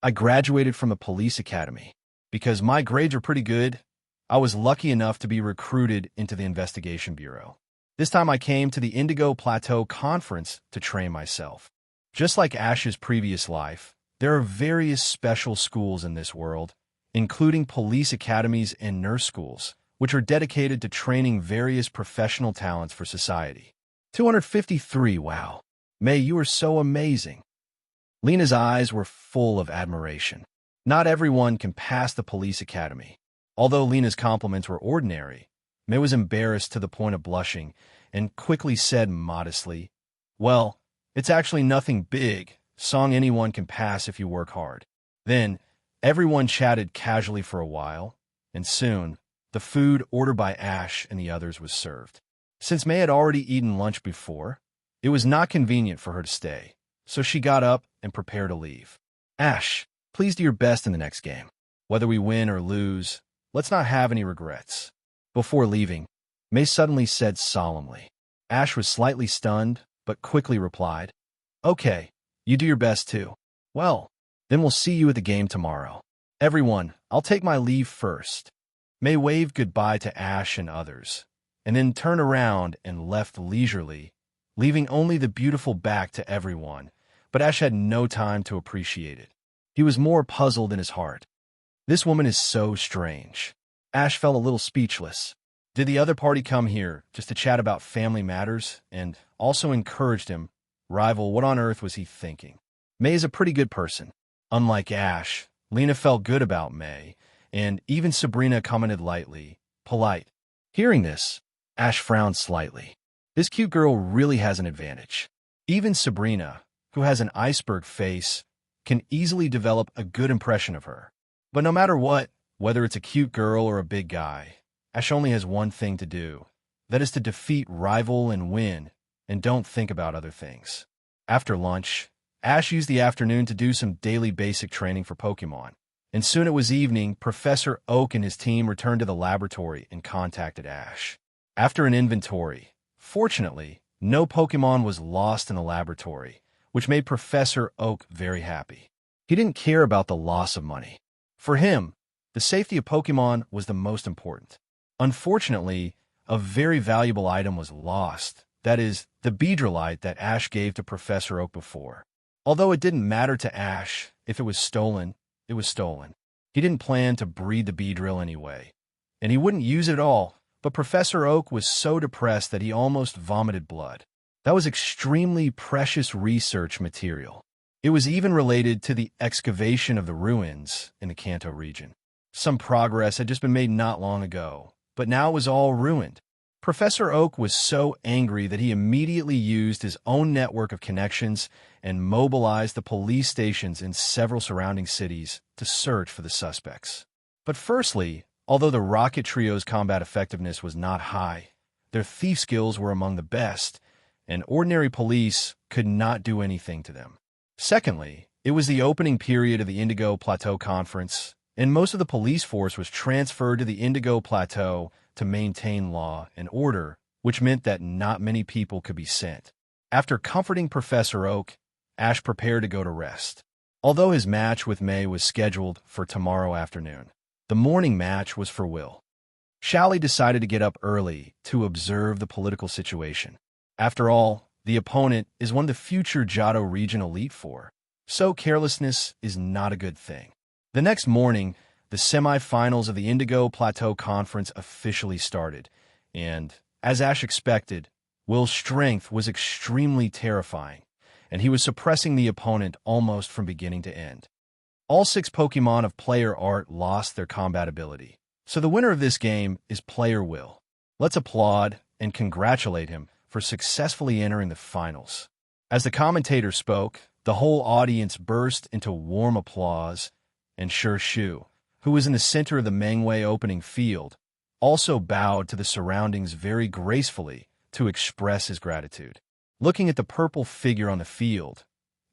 I graduated from a police academy. Because my grades are pretty good, I was lucky enough to be recruited into the investigation bureau. This time I came to the Indigo Plateau Conference to train myself. Just like Ash's previous life, there are various special schools in this world, including police academies and nurse schools, which are dedicated to training various professional talents for society. 253, wow. May, you are so amazing. Lena's eyes were full of admiration. Not everyone can pass the police academy. Although Lena's compliments were ordinary, May was embarrassed to the point of blushing and quickly said modestly, well, it's actually nothing big, song anyone can pass if you work hard. Then, everyone chatted casually for a while, and soon, the food ordered by Ash and the others was served. Since May had already eaten lunch before, it was not convenient for her to stay, so she got up and prepared to leave. Ash, please do your best in the next game. Whether we win or lose, let's not have any regrets. Before leaving, May suddenly said solemnly. Ash was slightly stunned, but quickly replied, okay, you do your best too. Well, then we'll see you at the game tomorrow. Everyone, I'll take my leave first. May waved goodbye to Ash and others, and then turned around and left leisurely, leaving only the beautiful back to everyone, but Ash had no time to appreciate it. He was more puzzled in his heart. This woman is so strange. Ash felt a little speechless. Did the other party come here just to chat about family matters and also encouraged him? Rival, what on earth was he thinking? May is a pretty good person. Unlike Ash, Lena felt good about May, and even Sabrina commented lightly, polite. Hearing this, Ash frowned slightly. This cute girl really has an advantage. Even Sabrina, who has an iceberg face, can easily develop a good impression of her. But no matter what, whether it's a cute girl or a big guy, Ash only has one thing to do. That is to defeat Rival and win, and don't think about other things. After lunch, Ash used the afternoon to do some daily basic training for Pokemon. And soon it was evening. Professor Oak and his team returned to the laboratory and contacted Ash. After an inventory, fortunately, no Pokemon was lost in the laboratory, which made Professor Oak very happy. He didn't care about the loss of money. For him, the safety of Pokemon was the most important. Unfortunately, a very valuable item was lost, that is, the beadrillite that Ash gave to Professor Oak before. Although it didn't matter to Ash if it was stolen, it was stolen. He didn't plan to breed the beadrill anyway, and he wouldn't use it at all, but Professor Oak was so depressed that he almost vomited blood. That was extremely precious research material. It was even related to the excavation of the ruins in the Kanto region. Some progress had just been made not long ago, but now it was all ruined. Professor Oak was so angry that he immediately used his own network of connections and mobilized the police stations in several surrounding cities to search for the suspects. But firstly, although the Rocket Trio's combat effectiveness was not high, their thief skills were among the best, and ordinary police could not do anything to them. Secondly, it was the opening period of the Indigo Plateau Conference, and most of the police force was transferred to the Indigo Plateau to maintain law and order, which meant that not many people could be sent. After comforting Professor Oak, Ash prepared to go to rest. Although his match with May was scheduled for tomorrow afternoon, the morning match was for Will. Shally decided to get up early to observe the political situation. After all, the opponent is one of the future Johto region Elite Four, so carelessness is not a good thing. The next morning, the semifinals of the Indigo Plateau Conference officially started, and, as Ash expected, Will's strength was extremely terrifying, and he was suppressing the opponent almost from beginning to end. All 6 Pokemon of Player Art lost their combat ability, so the winner of this game is Player Will. Let's applaud and congratulate him for successfully entering the finals. As the commentator spoke, the whole audience burst into warm applause, and Shu, who was in the center of the Mengwei opening field, also bowed to the surroundings very gracefully to express his gratitude. Looking at the purple figure on the field,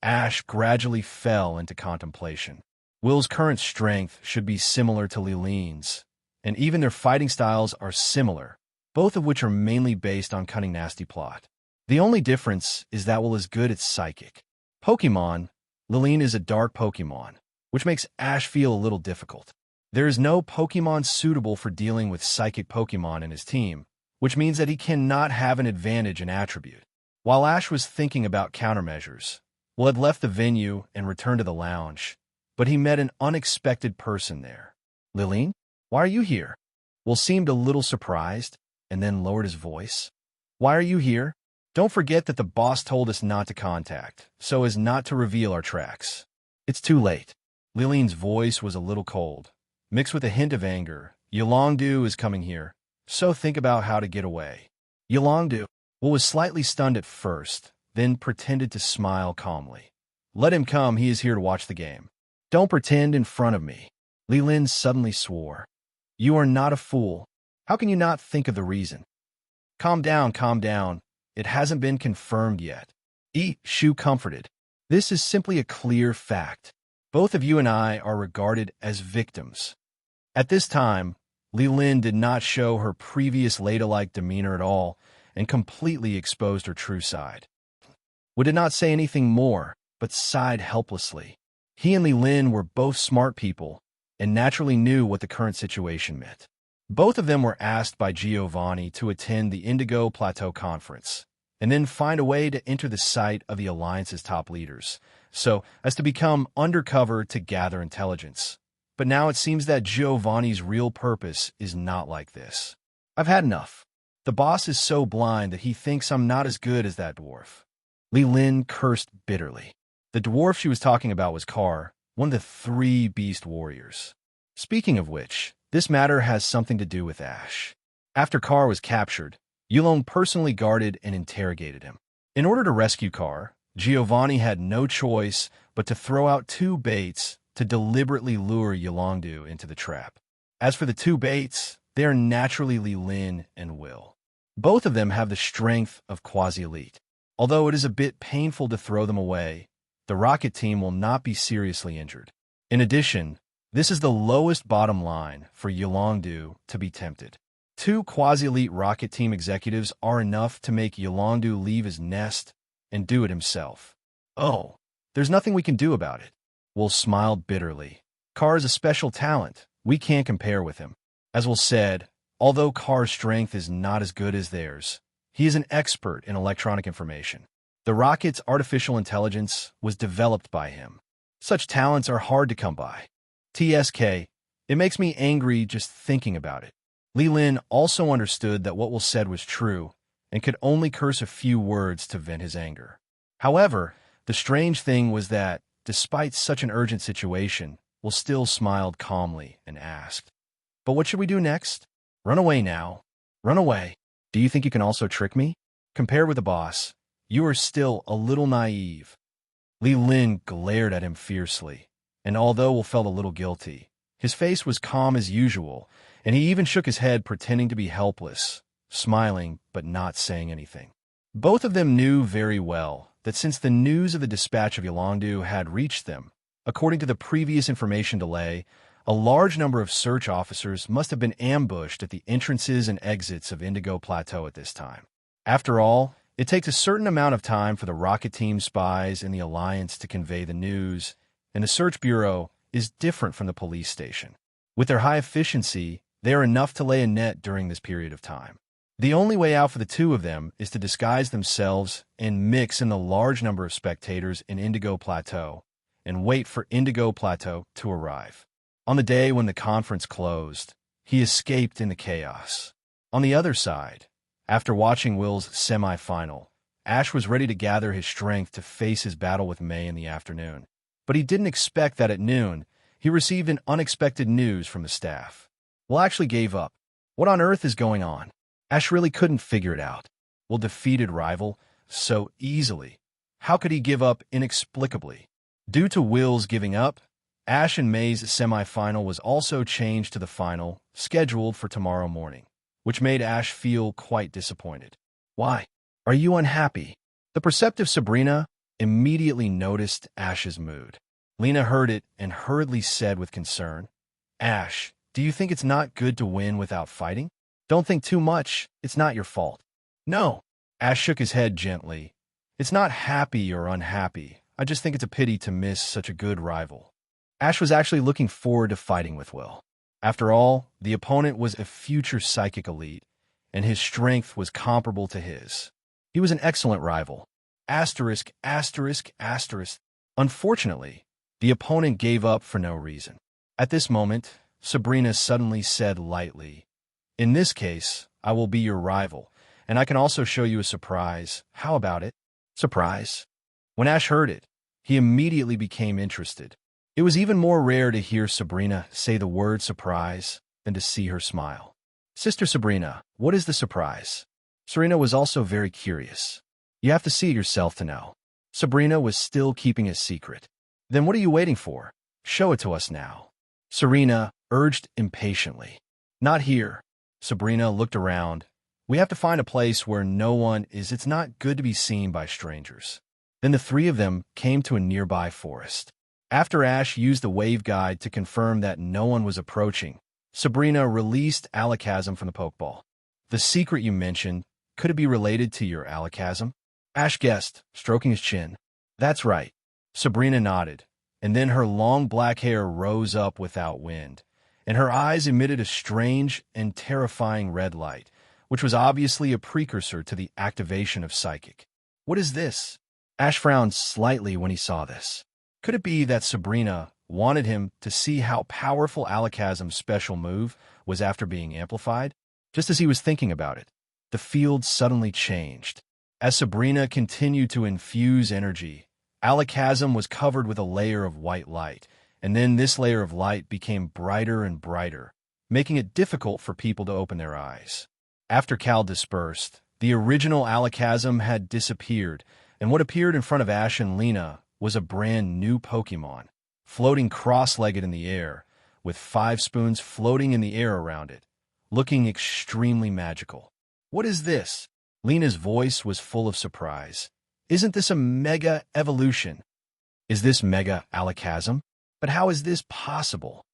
Ash gradually fell into contemplation. Will's current strength should be similar to Lilin's, and even their fighting styles are similar, both of which are mainly based on Cunning Nasty Plot. The only difference is that Will is good at Psychic. Pokemon, Lilin is a dark Pokemon, which makes Ash feel a little difficult. There is no Pokemon suitable for dealing with Psychic Pokemon in his team, which means that he cannot have an advantage in attribute. While Ash was thinking about countermeasures, Will had left the venue and returned to the lounge, but he met an unexpected person there. Lilin, why are you here? Will seemed a little surprised, and then lowered his voice. Why are you here? Don't forget that the boss told us not to contact, so as not to reveal our tracks. It's too late. Lilin's voice was a little cold, mixed with a hint of anger. Yolongdu is coming here, so think about how to get away. Yolongdu. Will was slightly stunned at first, then pretended to smile calmly. Let him come, he is here to watch the game. Don't pretend in front of me. Lilin suddenly swore. You are not a fool. How can you not think of the reason? Calm down, calm down. It hasn't been confirmed yet. Shu comforted. This is simply a clear fact. Both of you and I are regarded as victims. At this time, Lilin did not show her previous ladylike demeanor at all and completely exposed her true side. Wu did not say anything more, but sighed helplessly. He and Lilin were both smart people and naturally knew what the current situation meant. Both of them were asked by Giovanni to attend the Indigo Plateau Conference and then find a way to enter the sight of the Alliance's top leaders, so as to become undercover to gather intelligence. But now it seems that Giovanni's real purpose is not like this. I've had enough. The boss is so blind that he thinks I'm not as good as that dwarf. Lilin cursed bitterly. The dwarf she was talking about was Carve, one of the 3 beast warriors. Speaking of which, this matter has something to do with Ash. After Carve was captured, Yulong personally guarded and interrogated him. In order to rescue Carve, Giovanni had no choice but to throw out 2 baits to deliberately lure Yolongdu into the trap. As for the 2 baits, they are naturally Lilin and Will. Both of them have the strength of Quasi-Elite. Although it is a bit painful to throw them away, the Rocket team will not be seriously injured. In addition, this is the lowest bottom line for Yolongdu to be tempted. 2 Quasi-Elite Rocket team executives are enough to make Yolongdu leave his nest and do it himself. Oh, there's nothing we can do about it. Will smiled bitterly. Carve is a special talent. We can't compare with him. As Will said, although Carve's strength is not as good as theirs, He is an expert in electronic information. The rocket's artificial intelligence was developed by him. Such talents are hard to come by. TSK, it makes me angry just thinking about it. Li Lin also understood that what was said was true and could only curse a few words to vent his anger. However, the strange thing was that, despite such an urgent situation, Will still smiled calmly and asked, "But what should we do next? Run away now. Run away. Do you think you can also trick me? Compared with the boss, you are still a little naive." Li Lin glared at him fiercely, and although Will felt a little guilty, his face was calm as usual, and he even shook his head pretending to be helpless, smiling but not saying anything. Both of them knew very well that since the news of the dispatch of Yolangdu had reached them, according to the previous information delay, a large number of search officers must have been ambushed at the entrances and exits of Indigo Plateau at this time. After all, it takes a certain amount of time for the rocket team spies in the Alliance to convey the news, and the search bureau is different from the police station. With their high efficiency, they are enough to lay a net during this period of time. The only way out for the two of them is to disguise themselves and mix in the large number of spectators in Indigo Plateau and wait for Indigo Plateau to arrive. On the day when the conference closed, he escaped in the chaos. On the other side, after watching Will's semi-final, Ash was ready to gather his strength to face his battle with May in the afternoon. But he didn't expect that at noon, he received an unexpected news from the staff. Will actually gave up. What on earth is going on? Ash really couldn't figure it out. Will defeated rival so easily. How could he give up inexplicably? Due to Will's giving up, Ash and May's semi-final was also changed to the final, scheduled for tomorrow morning, which made Ash feel quite disappointed. "Why? Are you unhappy?" The perceptive Sabrina immediately noticed Ash's mood. Lena heard it and hurriedly said with concern, "Ash, do you think it's not good to win without fighting? Don't think too much. It's not your fault." "No." Ash shook his head gently. "It's not happy or unhappy. I just think it's a pity to miss such a good rival." Ash was actually looking forward to fighting with Will. After all, the opponent was a future psychic elite, and his strength was comparable to his. He was an excellent rival. Asterisk, asterisk, asterisk. Unfortunately, the opponent gave up for no reason. At this moment, Sabrina suddenly said lightly, "In this case, I will be your rival, and I can also show you a surprise. How about it?" Surprise? When Ash heard it, he immediately became interested. It was even more rare to hear Sabrina say the word surprise than to see her smile. "Sister Sabrina, what is the surprise?" Serena was also very curious. "You have to see it yourself to know." Sabrina was still keeping a secret. "Then what are you waiting for? Show it to us now." Serena urged impatiently. "Not here." Sabrina looked around. "We have to find a place where no one is. It's not good to be seen by strangers." Then the three of them came to a nearby forest. After Ash used the wave guide to confirm that no one was approaching, Sabrina released Alakazam from the Pokeball. "The secret you mentioned, could it be related to your Alakazam?" Ash guessed, stroking his chin. "That's right." Sabrina nodded, and then her long black hair rose up without wind, and her eyes emitted a strange and terrifying red light, which was obviously a precursor to the activation of Psychic. "What is this?" Ash frowned slightly when he saw this. Could it be that Sabrina wanted him to see how powerful Alakazam's special move was after being amplified? Just as he was thinking about it, the field suddenly changed. As Sabrina continued to infuse energy, Alakazam was covered with a layer of white light, and then this layer of light became brighter and brighter, making it difficult for people to open their eyes. After Cal dispersed, the original Alakazam had disappeared, and what appeared in front of Ash and Lena was a brand new Pokemon, floating cross-legged in the air, with 5 spoons floating in the air around it, looking extremely magical. "What is this?" Lena's voice was full of surprise. "Isn't this a Mega Evolution?" "Is this Mega Alakazam? But how is this possible?"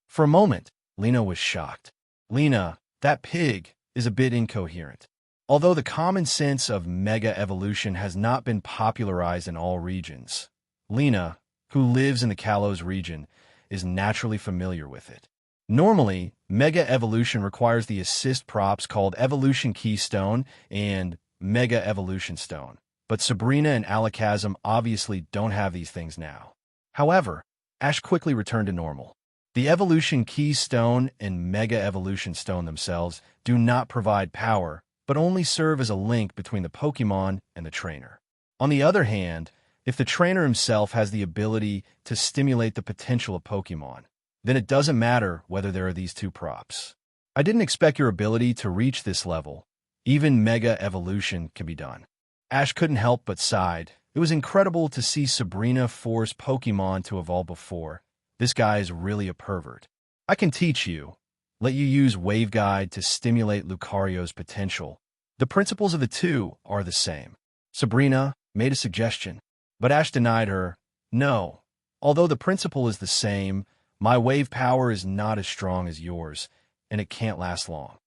For a moment, Lena was shocked. "Lena, that pig is a bit incoherent." Although the common sense of Mega Evolution has not been popularized in all regions, Lena, who lives in the Kalos region, is naturally familiar with it. Normally, Mega Evolution requires the assist props called Evolution Keystone and Mega Evolution Stone, but Sabrina and Alakazam obviously don't have these things now. However, Ash quickly returned to normal. The Evolution Key Stone and Mega Evolution Stone themselves do not provide power, but only serve as a link between the Pokémon and the trainer. On the other hand, if the trainer himself has the ability to stimulate the potential of Pokémon, then it doesn't matter whether there are these two props. I didn't expect your ability to reach this level. Even Mega Evolution can be done. Ash couldn't help but sighed. It was incredible to see Sabrina force Pokémon to evolve before. This guy is really a pervert. I can teach you. Let you use Wave Guide to stimulate Lucario's potential. The principles of the two are the same. Sabrina made a suggestion, but Ash denied her. No, although the principle is the same, my wave power is not as strong as yours, and it can't last long.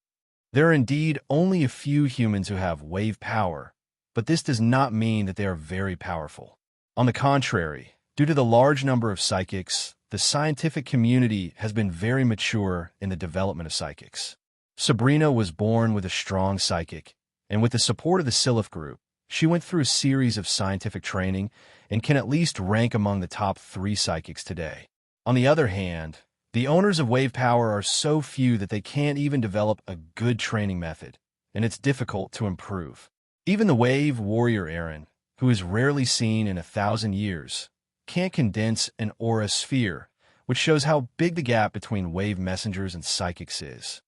There are indeed only a few humans who have wave power, but this does not mean that they are very powerful. On the contrary, due to the large number of psychics, the scientific community has been very mature in the development of psychics. Sabrina was born with a strong psychic, and with the support of the Silph group, she went through a series of scientific training and can at least rank among the top 3 psychics today. On the other hand, the owners of wave power are so few that they can't even develop a good training method, and it's difficult to improve. Even the wave warrior Aaron, who is rarely seen in 1,000 years, can't condense an aura sphere, which shows how big the gap between wave messengers and psychics is.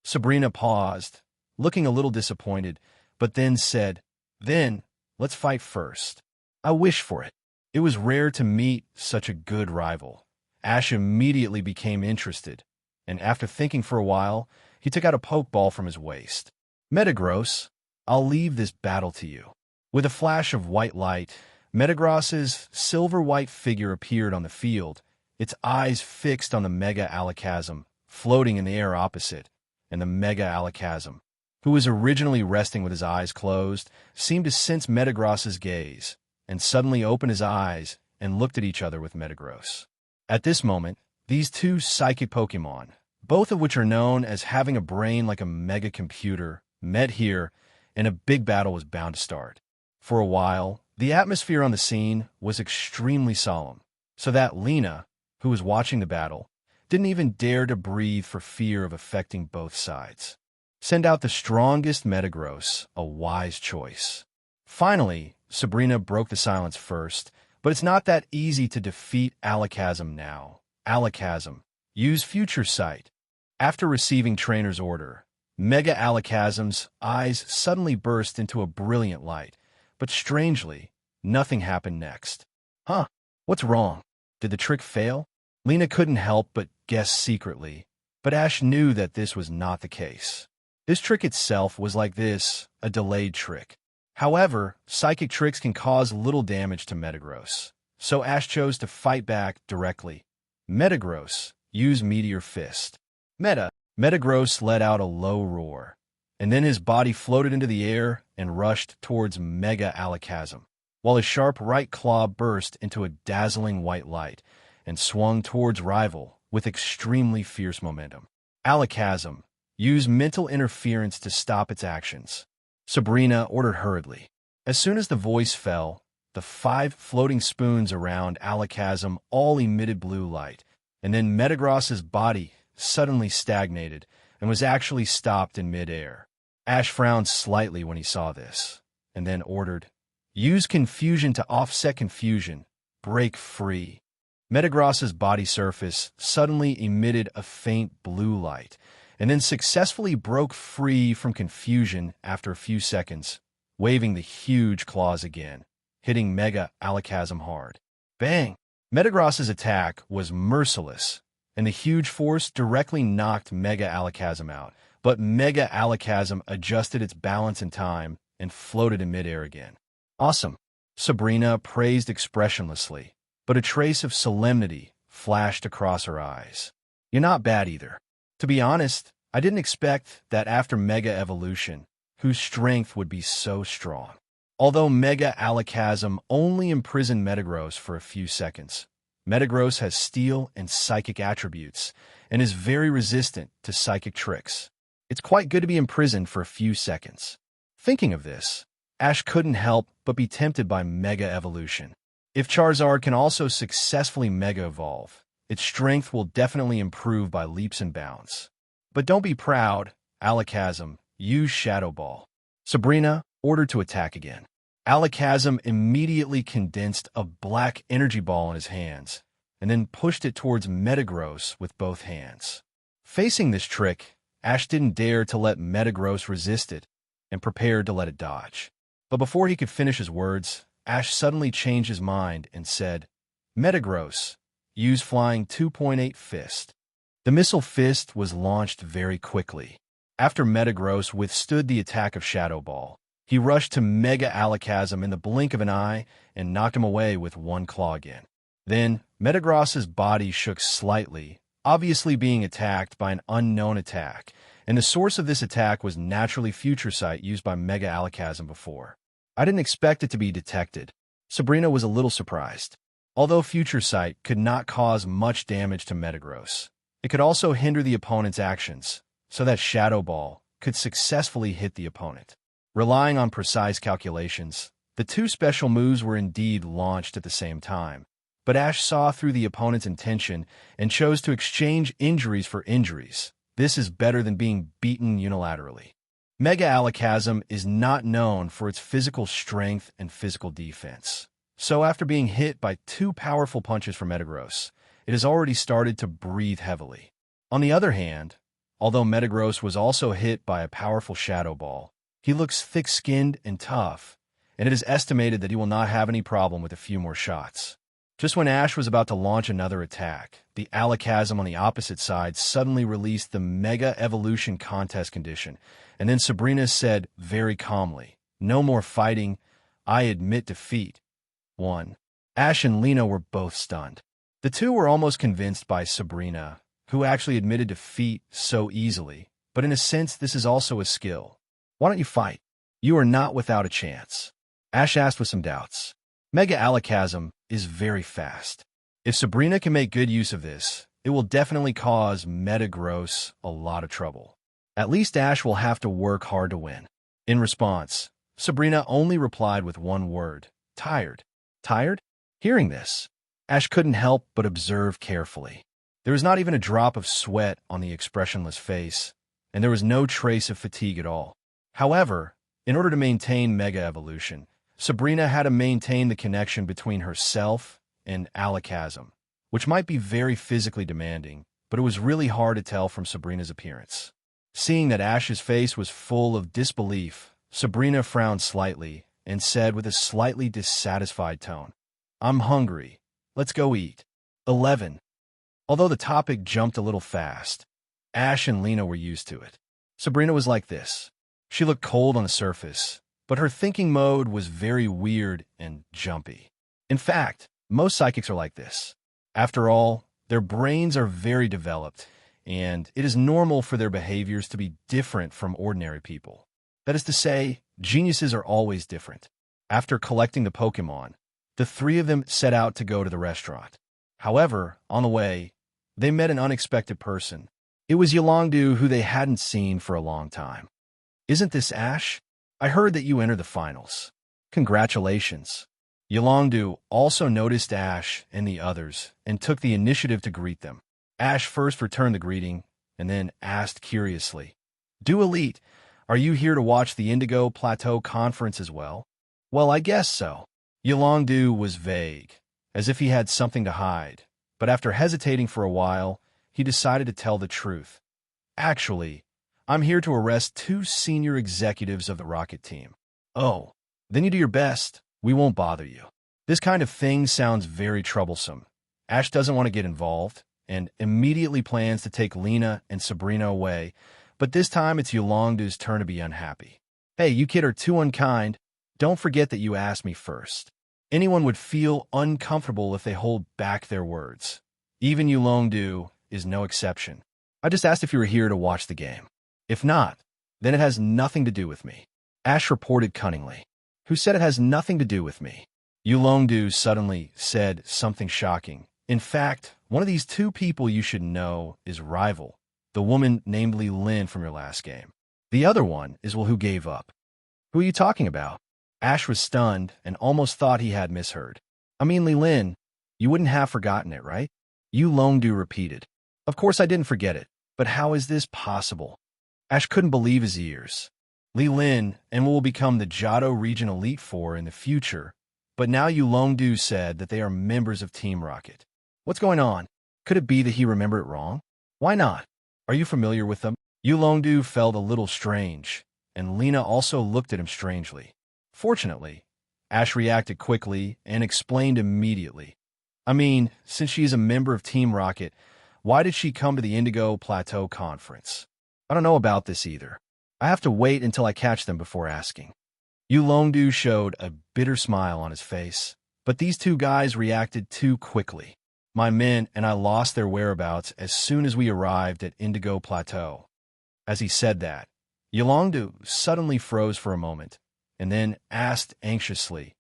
Sabrina paused, looking a little disappointed, but then said, "Then, let's fight first. I wish for it." It was rare to meet such a good rival. Ash immediately became interested, and after thinking for a while, he took out a pokeball from his waist. "Metagross, I'll leave this battle to you." With a flash of white light, Metagross's silver-white figure appeared on the field, its eyes fixed on the Mega Alakazam, floating in the air opposite, and the Mega Alakazam, who was originally resting with his eyes closed, seemed to sense Metagross's gaze, and suddenly opened his eyes and looked at each other with Metagross. At this moment, these two psychic Pokémon, both of which are known as having a brain like a mega computer, met here, and a big battle was bound to start. For a while, the atmosphere on the scene was extremely solemn, so that Lena, who was watching the battle, didn't even dare to breathe for fear of affecting both sides. Send out the strongest Metagross, a wise choice. Finally, Sabrina broke the silence first, but it's not that easy to defeat Alakazam now. Alakazam, use Future Sight. After receiving trainer's order, Mega Alakazam's eyes suddenly burst into a brilliant light, but strangely, nothing happened next. Huh? What's wrong? Did the trick fail? Lena couldn't help but guess secretly, but Ash knew that this was not the case. This trick itself was like this, a delayed trick. However, psychic tricks can cause little damage to Metagross, so Ash chose to fight back directly. Metagross, use Meteor Fist. Metagross let out a low roar, and then his body floated into the air and rushed towards Mega Alakazam, while his sharp right claw burst into a dazzling white light and swung towards rival with extremely fierce momentum. Alakazam, use mental interference to stop its actions. Sabrina ordered hurriedly. As soon as the voice fell, the 5 floating spoons around Alakazam all emitted blue light, and then Metagross's body suddenly stagnated and was actually stopped in midair. Ash frowned slightly when he saw this, and then ordered, use Confusion to offset confusion. Break free. Metagross's body surface suddenly emitted a faint blue light, and then successfully broke free from confusion after a few seconds, waving the huge claws again, hitting Mega Alakazam hard. Bang! Metagross's attack was merciless, and the huge force directly knocked Mega Alakazam out, but Mega Alakazam adjusted its balance in time and floated in midair again. Awesome! Sabrina praised expressionlessly, but a trace of solemnity flashed across her eyes. You're not bad either. To be honest, I didn't expect that after Mega Evolution, whose strength would be so strong. Although Mega Alakazam only imprisoned Metagross for a few seconds, Metagross has steel and psychic attributes and is very resistant to psychic tricks. It's quite good to be imprisoned for a few seconds. Thinking of this, Ash couldn't help but be tempted by Mega Evolution. If Charizard can also successfully Mega Evolve, its strength will definitely improve by leaps and bounds. But don't be proud, Alakazam, use Shadow Ball. Sabrina ordered to attack again. Alakazam immediately condensed a black energy ball in his hands, and then pushed it towards Metagross with both hands. Facing this trick, Ash didn't dare to let Metagross resist it, and prepared to let it dodge. But before he could finish his words, Ash suddenly changed his mind and said, Metagross, use Flying 2.8 Fist. The Missile Fist was launched very quickly. After Metagross withstood the attack of Shadow Ball, he rushed to Mega Alakazam in the blink of an eye and knocked him away with one claw again. Then, Metagross's body shook slightly, obviously being attacked by an unknown attack, and the source of this attack was naturally Future Sight used by Mega Alakazam before. I didn't expect it to be detected. Sabrina was a little surprised. Although Future Sight could not cause much damage to Metagross, it could also hinder the opponent's actions, so that Shadow Ball could successfully hit the opponent. Relying on precise calculations, the two special moves were indeed launched at the same time, but Ash saw through the opponent's intention and chose to exchange injuries for injuries. This is better than being beaten unilaterally. Mega Alakazam is not known for its physical strength and physical defense. So after being hit by two powerful punches from Metagross, it has already started to breathe heavily. On the other hand, although Metagross was also hit by a powerful Shadow Ball, he looks thick-skinned and tough, and it is estimated that he will not have any problem with a few more shots. Just when Ash was about to launch another attack, the Alakazam on the opposite side suddenly released the Mega Evolution Contest condition, and then Sabrina said very calmly, "No more fighting. I admit defeat." 1. Ash and Lena were both stunned. The two were almost convinced by Sabrina, who actually admitted defeat so easily, but in a sense this is also a skill. "Why don't you fight? You are not without a chance." Ash asked with some doubts. Mega Alakazam is very fast. If Sabrina can make good use of this, it will definitely cause Metagross a lot of trouble. At least Ash will have to work hard to win. In response, Sabrina only replied with one word, tired. Tired? Hearing this, Ash couldn't help but observe carefully. There was not even a drop of sweat on the expressionless face, and there was no trace of fatigue at all. However, in order to maintain Mega Evolution, Sabrina had to maintain the connection between herself and Alakazam, which might be very physically demanding, but it was really hard to tell from Sabrina's appearance. Seeing that Ash's face was full of disbelief, Sabrina frowned slightly and said with a slightly dissatisfied tone, "I'm hungry. Let's go eat." 11. Although the topic jumped a little fast, Ash and Lena were used to it. Sabrina was like this. She looked cold on the surface, but her thinking mode was very weird and jumpy. In fact, most psychics are like this. After all, their brains are very developed, and it is normal for their behaviors to be different from ordinary people. That is to say, geniuses are always different. After collecting the Pokémon, the three of them set out to go to the restaurant. However, on the way, they met an unexpected person. It was Yolongdu, who they hadn't seen for a long time. "Isn't this Ash? I heard that you entered the finals. Congratulations." Yolongdu also noticed Ash and the others and took the initiative to greet them. Ash first returned the greeting and then asked curiously, "Do Elite, are you here to watch the Indigo Plateau Conference as well?" "Well, I guess so." Yolongdu was vague, as if he had something to hide, but after hesitating for a while, he decided to tell the truth. "Actually, I'm here to arrest two senior executives of the Rocket team." "Oh, then you do your best. We won't bother you." This kind of thing sounds very troublesome. Ash doesn't want to get involved, and immediately plans to take Lena and Sabrina away, but this time it's Yolongdu's turn to be unhappy. "Hey, you kid are too unkind. Don't forget that you asked me first." Anyone would feel uncomfortable if they hold back their words. Even Yolongdu is no exception. "I just asked if you were here to watch the game. If not, then it has nothing to do with me." Ash reported cunningly. "Who said it has nothing to do with me?" Yolongdu suddenly said something shocking. "In fact, one of these two people you should know is Rival, the woman namely Lynn from your last game. The other one is who gave up." Who are you talking about? Ash was stunned and almost thought he had misheard. I mean, Li Lin, you wouldn't have forgotten it, right? Yu Longdu repeated. Of course I didn't forget it, but how is this possible? Ash couldn't believe his ears. Li Lin and will become the Jiado Region Elite Four in the future, but now Yu Longdu said that they are members of Team Rocket. What's going on? Could it be that he remembered it wrong? Why not? Are you familiar with them? Yu Longdu felt a little strange, and Lena also looked at him strangely. Fortunately, Ash reacted quickly and explained immediately. I mean, since she is a member of Team Rocket, why did she come to the Indigo Plateau Conference? I don't know about this either. I have to wait until I catch them before asking. Yu Longdu showed a bitter smile on his face, but these two guys reacted too quickly. My men and I lost their whereabouts as soon as we arrived at Indigo Plateau. As he said that, Yu Longdu suddenly froze for a moment, and then asked anxiously,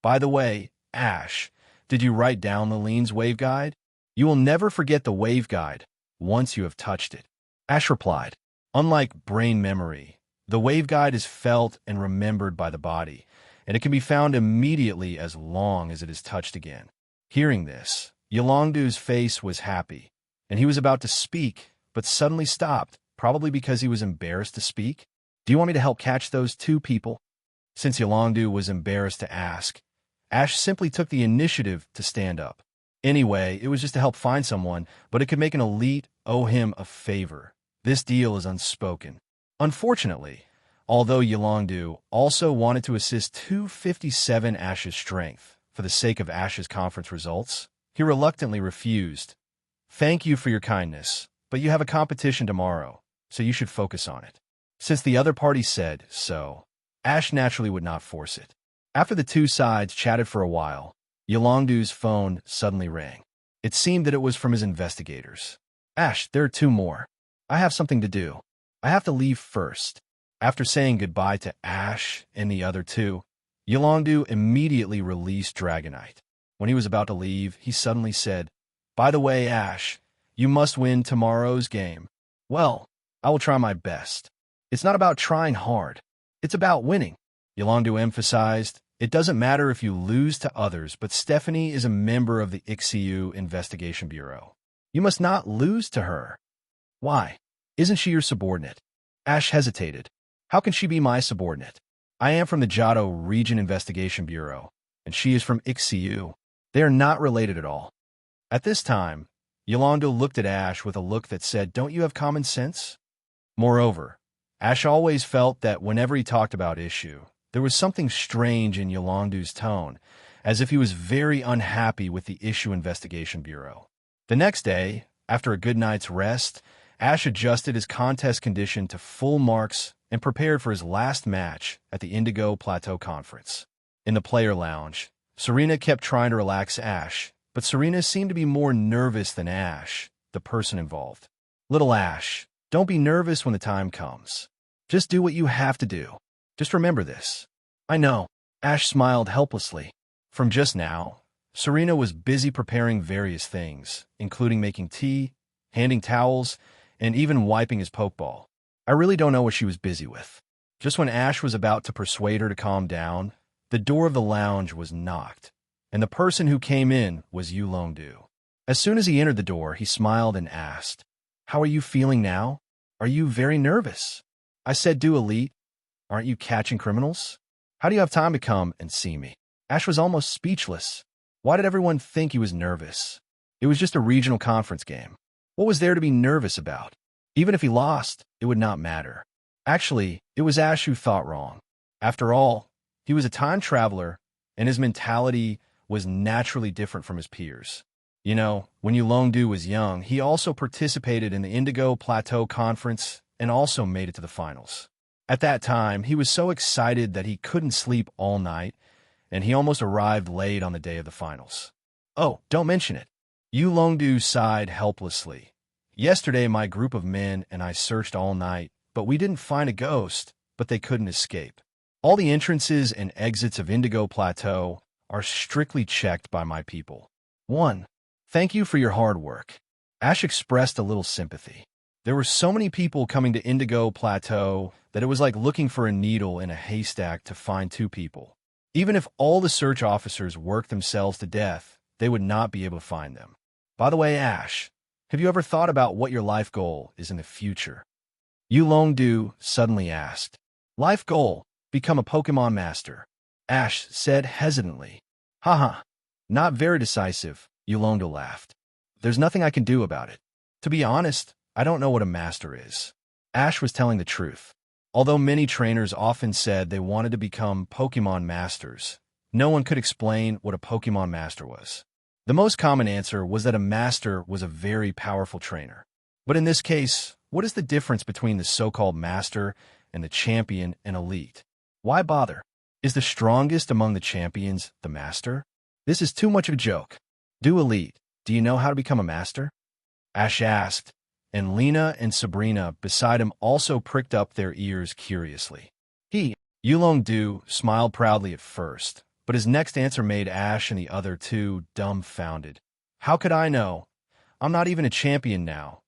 By the way, Ash, did you write down Lilin's wave guide? You will never forget the wave guide once you have touched it. Ash replied, Unlike brain memory, the wave guide is felt and remembered by the body, and it can be found immediately as long as it is touched again. Hearing this, Yu Longdu's face was happy, and he was about to speak, but suddenly stopped, probably because he was embarrassed to speak. Do you want me to help catch those two people? Since Yu Longdu was embarrassed to ask, Ash simply took the initiative to stand up. Anyway, it was just to help find someone, but it could make an elite owe him a favor. This deal is unspoken. Unfortunately, although Yu Longdu also wanted to assist 257 Ash's strength for the sake of Ash's conference results, he reluctantly refused. Thank you for your kindness, but you have a competition tomorrow, so you should focus on it. Since the other party said so, Ash naturally would not force it. After the two sides chatted for a while, Yu Longdu's phone suddenly rang. It seemed that it was from his investigators. Ash, there are two more. I have something to do. I have to leave first. After saying goodbye to Ash and the other two, Yu Longdu immediately released Dragonite. When he was about to leave, he suddenly said, By the way, Ash, you must win tomorrow's game. Well, I will try my best. It's not about trying hard. It's about winning. Yu Longdu emphasized, It doesn't matter if you lose to others, but Stephanie is a member of the IXIU Investigation Bureau. You must not lose to her. Why? Isn't she your subordinate? Ash hesitated. How can she be my subordinate? I am from the Jiado Region Investigation Bureau, and she is from IXIU. They are not related at all. At this time, Yu Longdu looked at Ash with a look that said, Don't you have common sense? Moreover, Ash always felt that whenever he talked about issue, there was something strange in Yu Longdu's tone, as if he was very unhappy with the Issue Investigation Bureau. The next day, after a good night's rest, Ash adjusted his contest condition to full marks and prepared for his last match at the Indigo Plateau Conference. In the player lounge, Serena kept trying to relax Ash, but Serena seemed to be more nervous than Ash, the person involved. Little Ash, don't be nervous when the time comes. Just do what you have to do. Just remember this. I know. Ash smiled helplessly. From just now, Serena was busy preparing various things, including making tea, handing towels, and even wiping his pokeball. I really don't know what she was busy with. Just when Ash was about to persuade her to calm down, the door of the lounge was knocked, and the person who came in was Yu Longdu. As soon as he entered the door, he smiled and asked, How are you feeling now? Are you very nervous? I said, Do elite. Aren't you catching criminals? How do you have time to come and see me? Ash was almost speechless. Why did everyone think he was nervous? It was just a regional conference game. What was there to be nervous about? Even if he lost, it would not matter. Actually, it was Ash who thought wrong. After all, he was a time traveler, and his mentality was naturally different from his peers. You know, when Yu Longdu was young, he also participated in the Indigo Plateau Conference and also made it to the finals. At that time, he was so excited that he couldn't sleep all night, and he almost arrived late on the day of the finals. Oh, don't mention it. Yu Longdu sighed helplessly. Yesterday, my group of men and I searched all night, but we didn't find a ghost, but they couldn't escape. All the entrances and exits of Indigo Plateau are strictly checked by my people. 1. Thank you for your hard work. Ash expressed a little sympathy. There were so many people coming to Indigo Plateau that it was like looking for a needle in a haystack to find two people. Even if all the search officers worked themselves to death, they would not be able to find them. By the way, Ash, have you ever thought about what your life goal is in the future? Yulongdu suddenly asked. Life goal, become a Pokemon master, Ash said hesitantly. Haha, not very decisive, Yulongdu laughed. There's nothing I can do about it. To be honest, I don't know what a master is. Ash was telling the truth. Although many trainers often said they wanted to become Pokemon masters, no one could explain what a Pokemon master was. The most common answer was that a master was a very powerful trainer. But in this case, what is the difference between the so-called master and the champion and elite? Why bother? Is the strongest among the champions the master? This is too much of a joke. Do elite, do you know how to become a master? Ash asked, and Lena and Sabrina beside him also pricked up their ears curiously. Yulongdu, smiled proudly at first, but his next answer made Ash and the other two dumbfounded. How could I know? I'm not even a champion now,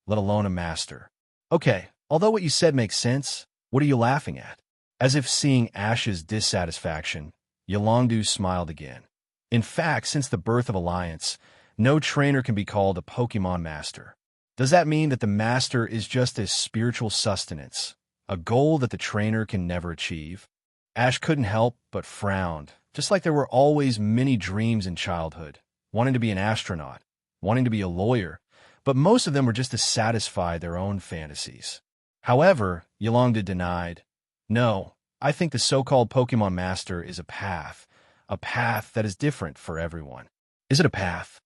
let alone a master. Okay, although what you said makes sense, what are you laughing at? As if seeing Ash's dissatisfaction, Yulongdu smiled again. In fact, since the birth of Alliance, no trainer can be called a Pokemon master. Does that mean that the master is just a spiritual sustenance, a goal that the trainer can never achieve? Ash couldn't help but frowned, just like there were always many dreams in childhood, wanting to be an astronaut, wanting to be a lawyer, but most of them were just to satisfy their own fantasies. However, Yulongdu denied, no, I think the so-called Pokemon master is a path that is different for everyone. Is it a path?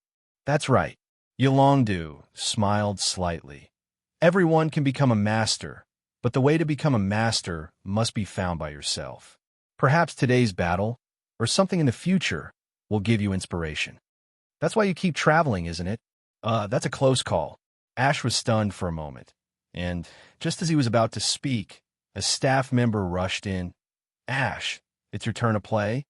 That's right. Yulongdu smiled slightly. Everyone can become a master, but the way to become a master must be found by yourself. Perhaps today's battle, or something in the future, will give you inspiration. That's why you keep traveling, isn't it? That's a close call. Ash was stunned for a moment, and just as he was about to speak, a staff member rushed in. Ash, it's your turn to play?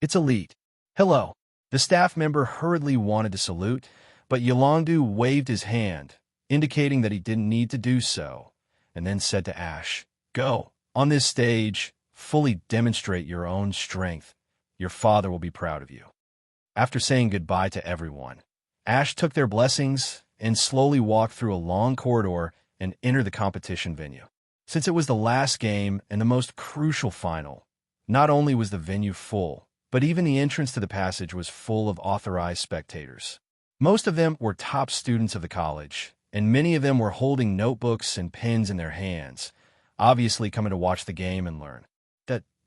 It's Elite. Hello. The staff member hurriedly wanted to salute, but Yulongdu waved his hand, indicating that he didn't need to do so, and then said to Ash, Go, on this stage, fully demonstrate your own strength. Your father will be proud of you. After saying goodbye to everyone, Ash took their blessings and slowly walked through a long corridor and entered the competition venue. Since it was the last game and the most crucial final, not only was the venue full, but even the entrance to the passage was full of authorized spectators. Most of them were top students of the college, and many of them were holding notebooks and pens in their hands, obviously coming to watch the game and learn.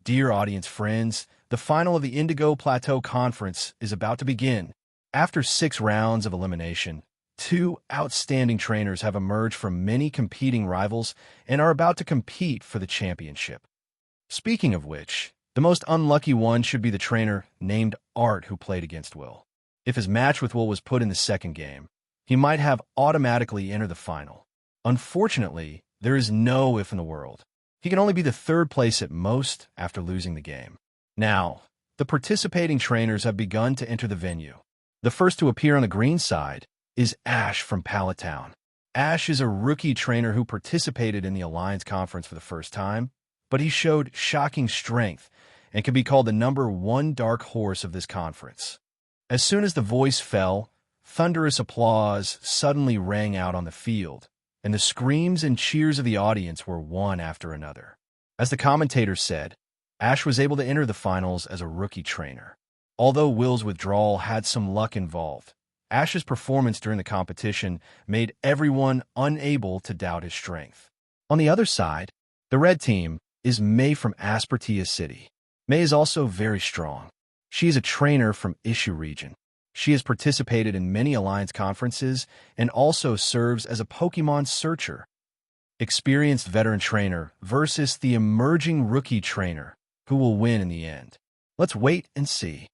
Dear audience friends, the final of the Indigo Plateau Conference is about to begin. After 6 rounds of elimination, 2 outstanding trainers have emerged from many competing rivals and are about to compete for the championship. Speaking of which, the most unlucky one should be the trainer named Art who played against Will. If his match with Will was put in the second game, he might have automatically entered the final. Unfortunately, there is no if in the world. He can only be the 3rd place at most after losing the game. Now, the participating trainers have begun to enter the venue. The first to appear on the green side is Ash from Pallet Town. Ash is a rookie trainer who participated in the Alliance Conference for the first time, but he showed shocking strength and can be called the #1 dark horse of this conference. As soon as the voice fell, thunderous applause suddenly rang out on the field, and the screams and cheers of the audience were one after another. As the commentator said, Ash was able to enter the finals as a rookie trainer. Although Will's withdrawal had some luck involved, Ash's performance during the competition made everyone unable to doubt his strength. On the other side, the red team is May from Aspertia City. May is also very strong. She is a trainer from Ishu region. She has participated in many Alliance conferences and also serves as a Pokemon searcher. Experienced veteran trainer versus the emerging rookie trainer, who will win in the end. Let's wait and see.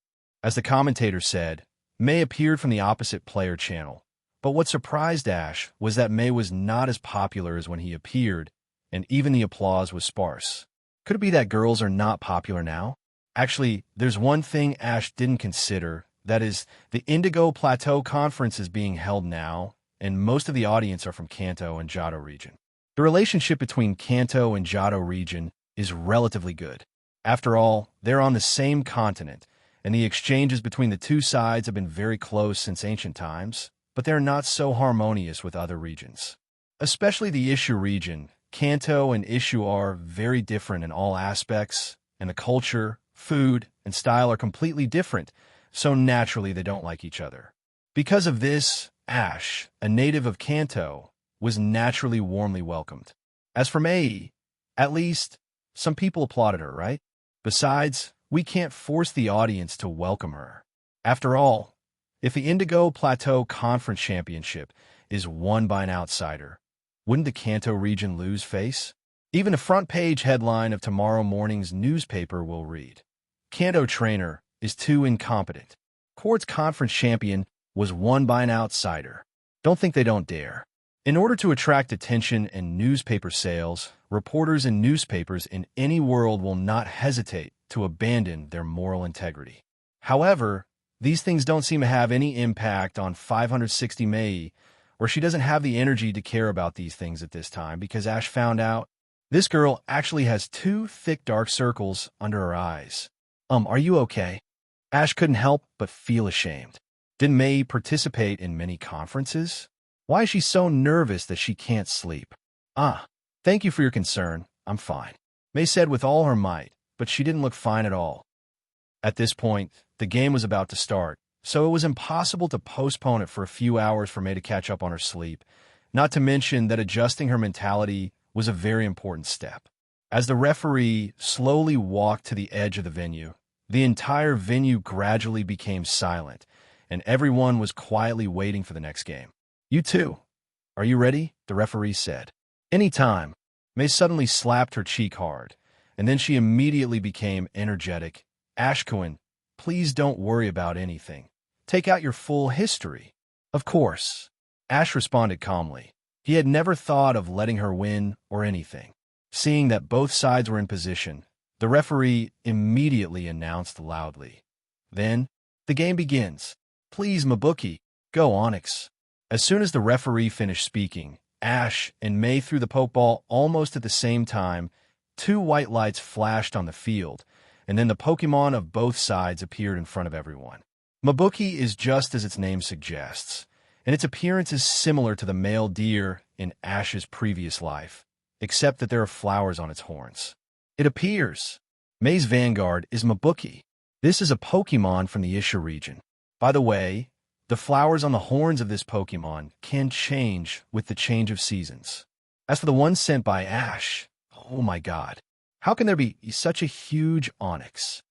As the commentator said, May appeared from the opposite player channel, but what surprised Ash was that May was not as popular as when he appeared, and even the applause was sparse. Could it be that girls are not popular now? Actually, there's one thing Ash didn't consider. That is, the Indigo Plateau Conference is being held now, and most of the audience are from Kanto and Johto region. The relationship between Kanto and Johto region is relatively good. After all, they're on the same continent, and the exchanges between the two sides have been very close since ancient times, but they're not so harmonious with other regions. Especially the Ishu region, Kanto and Ishu are very different in all aspects, and the culture, food, and style are completely different, so naturally they don't like each other. Because of this, Ash, a native of Kanto, was naturally warmly welcomed. As for Mei, at least, some people applauded her, right? Besides, we can't force the audience to welcome her. After all, if the Indigo Plateau Conference Championship is won by an outsider, wouldn't the Kanto region lose face? Even the front page headline of tomorrow morning's newspaper will read, Kanto trainer is too incompetent. Court's conference champion was won by an outsider. Don't think they don't dare. In order to attract attention and newspaper sales, reporters in newspapers in any world will not hesitate to abandon their moral integrity. However, these things don't seem to have any impact on 560 Mei, or she doesn't have the energy to care about these things at this time because Ash found out this girl actually has 2 thick dark circles under her eyes. Are you okay? Ash couldn't help but feel ashamed. Didn't Mei participate in many conferences? Why is she so nervous that she can't sleep? Thank you for your concern. I'm fine, Mei said with all her might, but she didn't look fine at all. At this point, the game was about to start, so it was impossible to postpone it for a few hours for Mei to catch up on her sleep, not to mention that adjusting her mentality was a very important step. As the referee slowly walked to the edge of the venue, the entire venue gradually became silent, and everyone was quietly waiting for the next game. You too. Are you ready? The referee said. Anytime. Mei suddenly slapped her cheek hard, and then she immediately became energetic. Ashkuin, please don't worry about anything. Take out your full history. Of course. Ash responded calmly. He had never thought of letting her win or anything. Seeing that both sides were in position, the referee immediately announced loudly. Then, the game begins. Please, Mabuki, go Onyx. As soon as the referee finished speaking, Ash and Mei threw the pokeball almost at the same time. 2 white lights flashed on the field, and then the Pokemon of both sides appeared in front of everyone. Mabuki is just as its name suggests, and its appearance is similar to the male deer in Ash's previous life, except that there are flowers on its horns. It appears Mei's Vanguard is Mabuki. This is a Pokemon from the Isha region. By the way, the flowers on the horns of this Pokemon can change with the change of seasons. As for the one sent by Ash, oh my god, how can there be such a huge Onyx?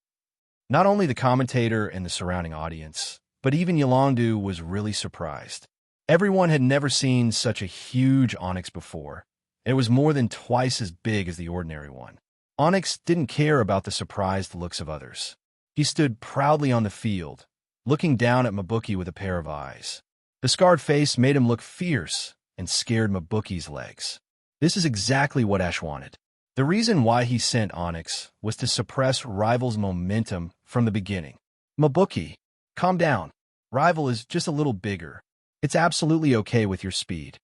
Not only the commentator and the surrounding audience, but even Yolondu was really surprised. Everyone had never seen such a huge Onyx before, and it was more than twice as big as the ordinary one. Onyx didn't care about the surprised looks of others. He stood proudly on the field, looking down at Mabuki with a pair of eyes. The scarred face made him look fierce and scared Mabuki's legs. This is exactly what Ash wanted. The reason why he sent Onyx was to suppress Rival's momentum from the beginning. Mabuki, calm down. Rival is just a little bigger. It's absolutely okay with your speed.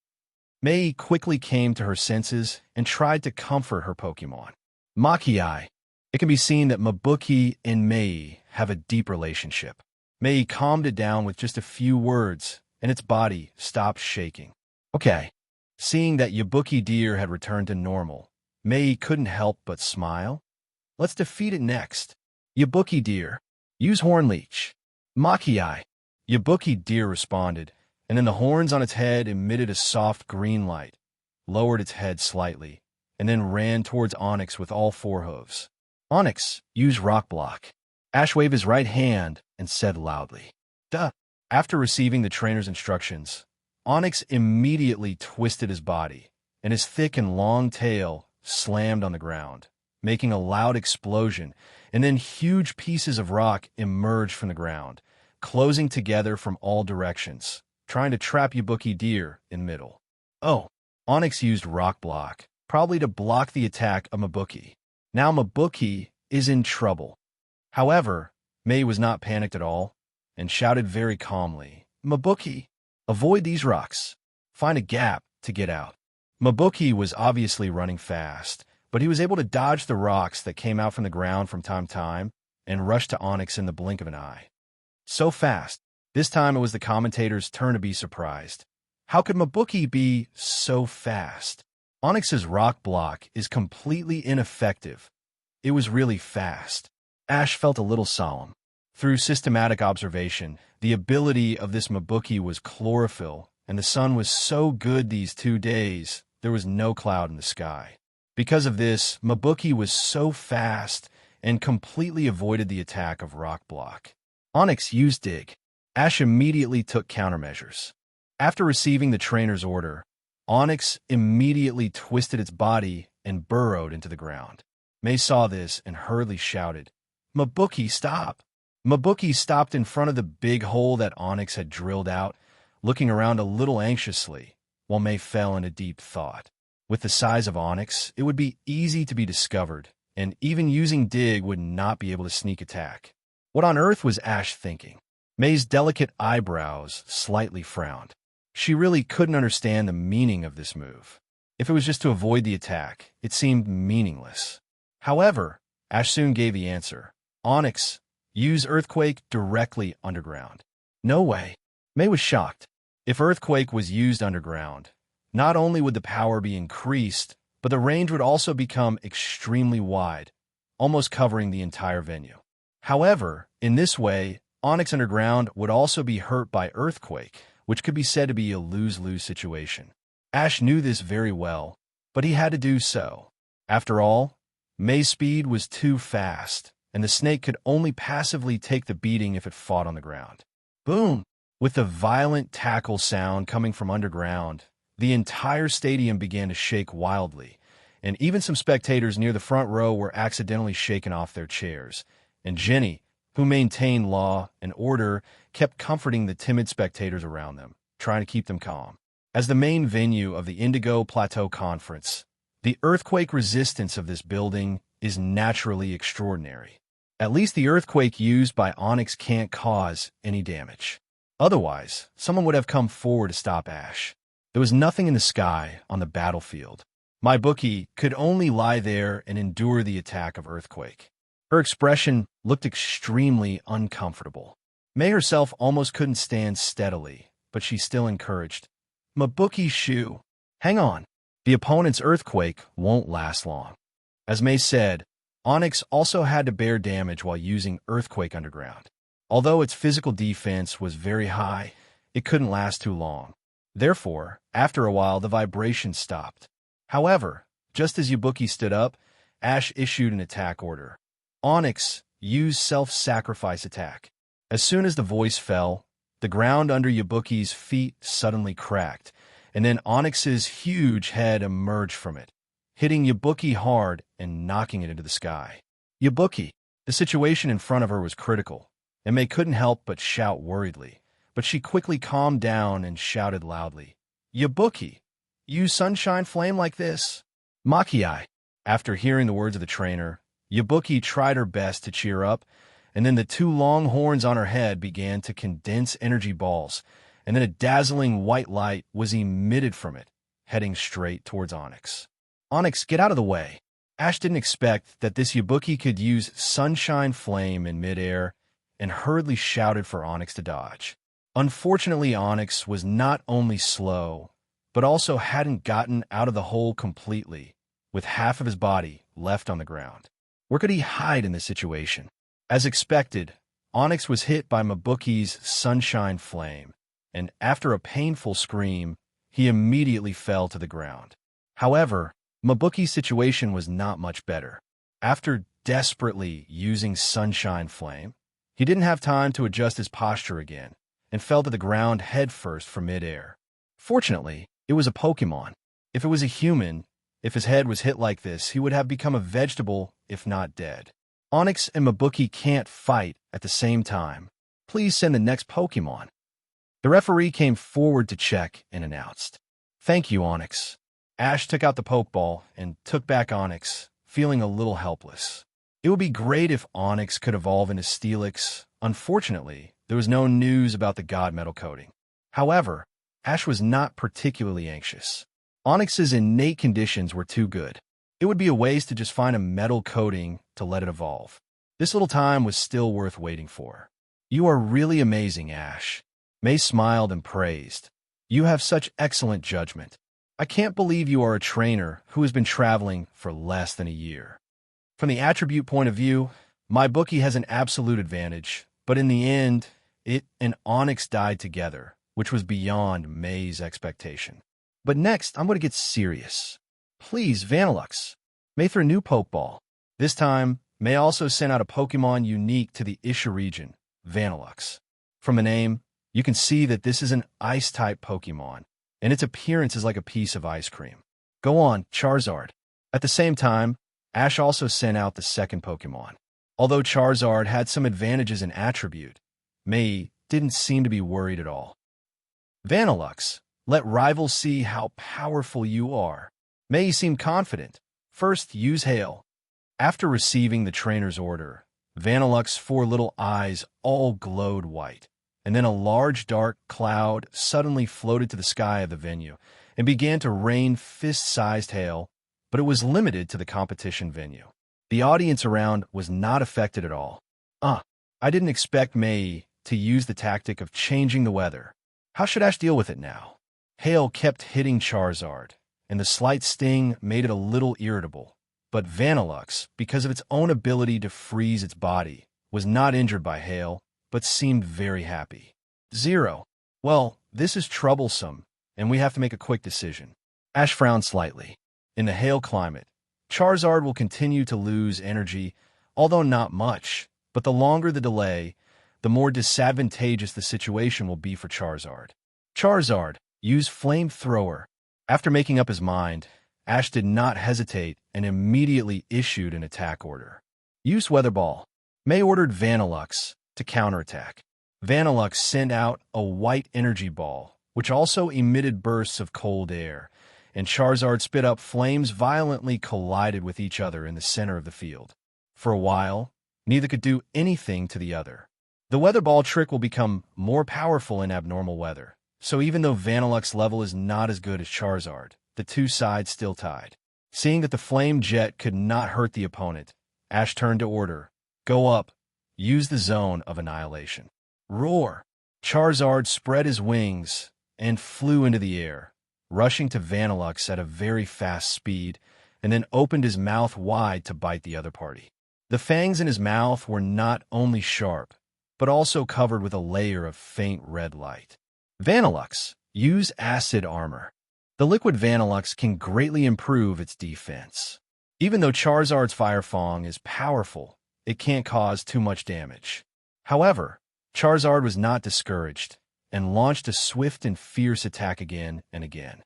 Mei quickly came to her senses and tried to comfort her Pokemon. Makiai. It can be seen that Mabuki and Mei have a deep relationship. Mei calmed it down with just a few words, and its body stopped shaking. Okay. Seeing that Yabuki deer had returned to normal, Mei couldn't help but smile. Let's defeat it next. Yabuki deer, use Horn Leech. Makiai. Yabuki deer responded, and then the horns on its head emitted a soft green light, lowered its head slightly, and then ran towards Onyx with all 4 hooves. Onyx, use Rock Block. Ash waved his right hand and said loudly, Duh. After receiving the trainer's instructions, Onyx immediately twisted his body, and his thick and long tail slammed on the ground, making a loud explosion, and then huge pieces of rock emerged from the ground, closing together from all directions, trying to trap Yabuki deer in the middle. Oh, Onyx used Rock Block, probably to block the attack of Mabuki. Now Mabuki is in trouble. However, Mei was not panicked at all, and shouted very calmly, Mabuki, avoid these rocks. find a gap to get out. Mabuki was obviously running fast, but he was able to dodge the rocks that came out from the ground from time to time and rush to Onyx in the blink of an eye. So fast. This time it was the commentator's turn to be surprised. How could Mabuki be so fast? Onyx's rock block is completely ineffective. It was really fast. Ash felt a little solemn. Through systematic observation, the ability of this Mabuki was chlorophyll, and the sun was so good these 2 days, there was no cloud in the sky. Because of this, Mabuki was so fast and completely avoided the attack of rock block. Onyx used dig. Ash immediately took countermeasures. After receiving the trainer's order, Onyx immediately twisted its body and burrowed into the ground. May saw this and hurriedly shouted, "Mabuki, stop!" Mabuki stopped in front of the big hole that Onyx had drilled out, looking around a little anxiously, while May fell into deep thought. With the size of Onyx, it would be easy to be discovered, and even using dig would not be able to sneak attack. What on earth was Ash thinking? May's delicate eyebrows slightly frowned. She really couldn't understand the meaning of this move. If it was just to avoid the attack, it seemed meaningless. However, Ash soon gave the answer. Onyx, use earthquake directly underground. No way. May was shocked. If earthquake was used underground, not only would the power be increased, but the range would also become extremely wide, almost covering the entire venue. However, in this way, Onyx underground would also be hurt by earthquake, which could be said to be a lose-lose situation. Ash knew this very well, but he had to do so. After all, May's speed was too fast, and the snake could only passively take the beating if it fought on the ground. Boom! With the violent tackle sound coming from underground, the entire stadium began to shake wildly, and even some spectators near the front row were accidentally shaken off their chairs, and Jenny, who maintained law and order, kept comforting the timid spectators around them, trying to keep them calm. As the main venue of the Indigo Plateau Conference, the earthquake resistance of this building is naturally extraordinary. At least the earthquake used by Onyx can't cause any damage. Otherwise, someone would have come forward to stop Ash. There was nothing in the sky on the battlefield. My bookie could only lie there and endure the attack of earthquake. Her expression looked extremely uncomfortable. May herself almost couldn't stand steadily, but she still encouraged, "Mabuki Shu, hang on. The opponent's earthquake won't last long." As May said, Onyx also had to bear damage while using earthquake underground. Although its physical defense was very high, it couldn't last too long. Therefore, after a while, the vibration stopped. However, just as Yabuki stood up, Ash issued an attack order. Onyx, use self-sacrifice attack. As soon as the voice fell, the ground under Yabuki's feet suddenly cracked, and then Onyx's huge head emerged from it, hitting Yabuki hard and knocking it into the sky. Yabuki, the situation in front of her was critical, and May couldn't help but shout worriedly, but she quickly calmed down and shouted loudly, "Yabuki, use sunshine flame like this?" Makiai. After hearing the words of the trainer, Yabuki tried her best to cheer up, and then the two long horns on her head began to condense energy balls, and then a dazzling white light was emitted from it, heading straight towards Onyx. "Onyx, get out of the way." Ash didn't expect that this Yabuki could use sunshine flame in midair, and hurriedly shouted for Onyx to dodge. Unfortunately, Onyx was not only slow, but also hadn't gotten out of the hole completely, with half of his body left on the ground. Where could he hide in this situation? As expected, Onyx was hit by Mabuki's sunshine flame, and after a painful scream, he immediately fell to the ground. However, Mabuki's situation was not much better. After desperately using sunshine flame, he didn't have time to adjust his posture again, and fell to the ground headfirst from midair. Fortunately, it was a Pokemon. If it was a human, if his head was hit like this, he would have become a vegetable, if not dead. Onyx and Mabuki can't fight at the same time. Please send the next Pokemon. The referee came forward to check and announced, "Thank you, Onyx." Ash took out the Pokeball and took back Onyx, feeling a little helpless. It would be great if Onyx could evolve into Steelix. Unfortunately, there was no news about the God Metal coating. However, Ash was not particularly anxious. Onyx's innate conditions were too good. It would be a waste to just find a metal coating to let it evolve. This little time was still worth waiting for. You are really amazing, Ash. May smiled and praised. You have such excellent judgment. I can't believe you are a trainer who has been traveling for less than a year. From the attribute point of view, my bookie has an absolute advantage, but in the end, it and Onyx died together, which was beyond May's expectation. But next, I'm going to get serious. Please, Vanillux. May threw a new Pokeball. This time, May also sent out a Pokemon unique to the Isha region, Vanillux. From the name, you can see that this is an Ice-type Pokemon, and its appearance is like a piece of ice cream. Go on, Charizard. At the same time, Ash also sent out the second Pokemon. Although Charizard had some advantages in attribute, May didn't seem to be worried at all. Vanillux, let rivals see how powerful you are. May seemed confident. First, use Hail. After receiving the trainer's order, Vanillux's four little eyes all glowed white, and then a large dark cloud suddenly floated to the sky of the venue and began to rain fist-sized hail, but it was limited to the competition venue. The audience around was not affected at all. I didn't expect May to use the tactic of changing the weather. How should Ash deal with it now? Hail kept hitting Charizard, and the slight sting made it a little irritable. But Vanillux, because of its own ability to freeze its body, was not injured by hail, but seemed very happy. 0. Well, this is troublesome, and we have to make a quick decision. Ash frowned slightly. In the hail climate, Charizard will continue to lose energy, although not much, but the longer the delay, the more disadvantageous the situation will be for Charizard. Charizard, use Flamethrower. After making up his mind, Ash did not hesitate and immediately issued an attack order. Use Weather Ball. May ordered Vanillux to counterattack. Vanillux sent out a white energy ball, which also emitted bursts of cold air, and Charizard spit up flames violently collided with each other in the center of the field. For a while, neither could do anything to the other. The Weather Ball trick will become more powerful in abnormal weather, so even though Vanillux's level is not as good as Charizard, the two sides still tied. Seeing that the flame jet could not hurt the opponent, Ash turned to order, go up, use the zone of annihilation. Roar! Charizard spread his wings and flew into the air, rushing to Vanillux at a very fast speed, and then opened his mouth wide to bite the other party. The fangs in his mouth were not only sharp, but also covered with a layer of faint red light. Vanillux, use Acid Armor. The liquid Vanillux can greatly improve its defense. Even though Charizard's Fire Fang is powerful, it can't cause too much damage. However, Charizard was not discouraged and launched a swift and fierce attack again and again.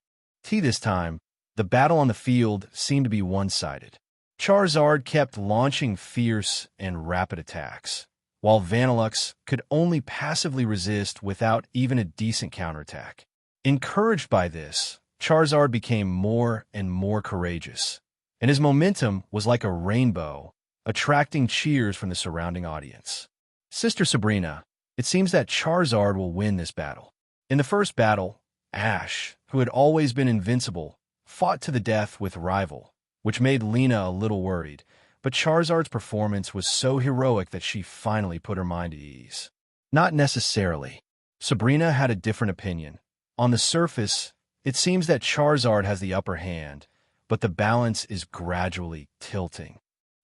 This time, the battle on the field seemed to be one-sided. Charizard kept launching fierce and rapid attacks, while Vanillux could only passively resist without even a decent counterattack. Encouraged by this, Charizard became more and more courageous, and his momentum was like a rainbow, attracting cheers from the surrounding audience. Sister Sabrina, it seems that Charizard will win this battle. In the first battle, Ash, who had always been invincible, fought to the death with Rival, which made Lena a little worried, but Charizard's performance was so heroic that she finally put her mind at ease. Not necessarily. Sabrina had a different opinion. On the surface, it seems that Charizard has the upper hand, but the balance is gradually tilting.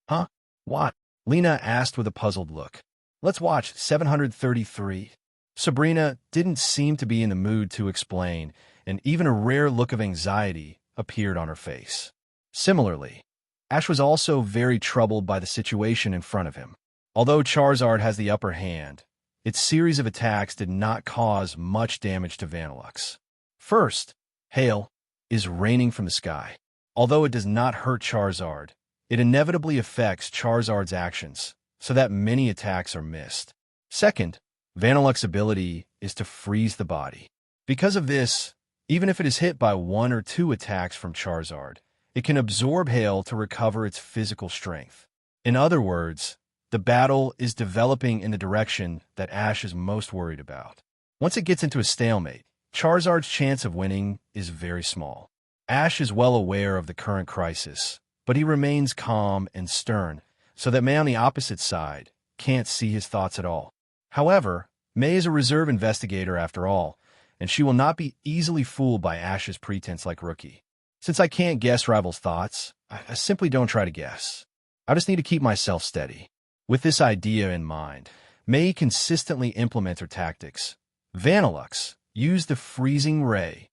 Huh? What? Lena asked with a puzzled look. Let's watch 733. Sabrina didn't seem to be in the mood to explain, and even a rare look of anxiety appeared on her face. Similarly, Ash was also very troubled by the situation in front of him. Although Charizard has the upper hand, its series of attacks did not cause much damage to Vanillux. First, hail is raining from the sky. Although it does not hurt Charizard, it inevitably affects Charizard's actions, so that many attacks are missed. Second, Vanillux's ability is to freeze the body. Because of this, even if it is hit by 1 or 2 attacks from Charizard, it can absorb hail to recover its physical strength. In other words, the battle is developing in the direction that Ash is most worried about. Once it gets into a stalemate, Charizard's chance of winning is very small. Ash is well aware of the current crisis, but he remains calm and stern, so that May on the opposite side can't see his thoughts at all. However, May is a reserve investigator after all, and she will not be easily fooled by Ash's pretense like rookie. Since I can't guess rivals' thoughts, I simply don't try to guess. I just need to keep myself steady. With this idea in mind, May consistently implements her tactics. Vanillux used the freezing ray.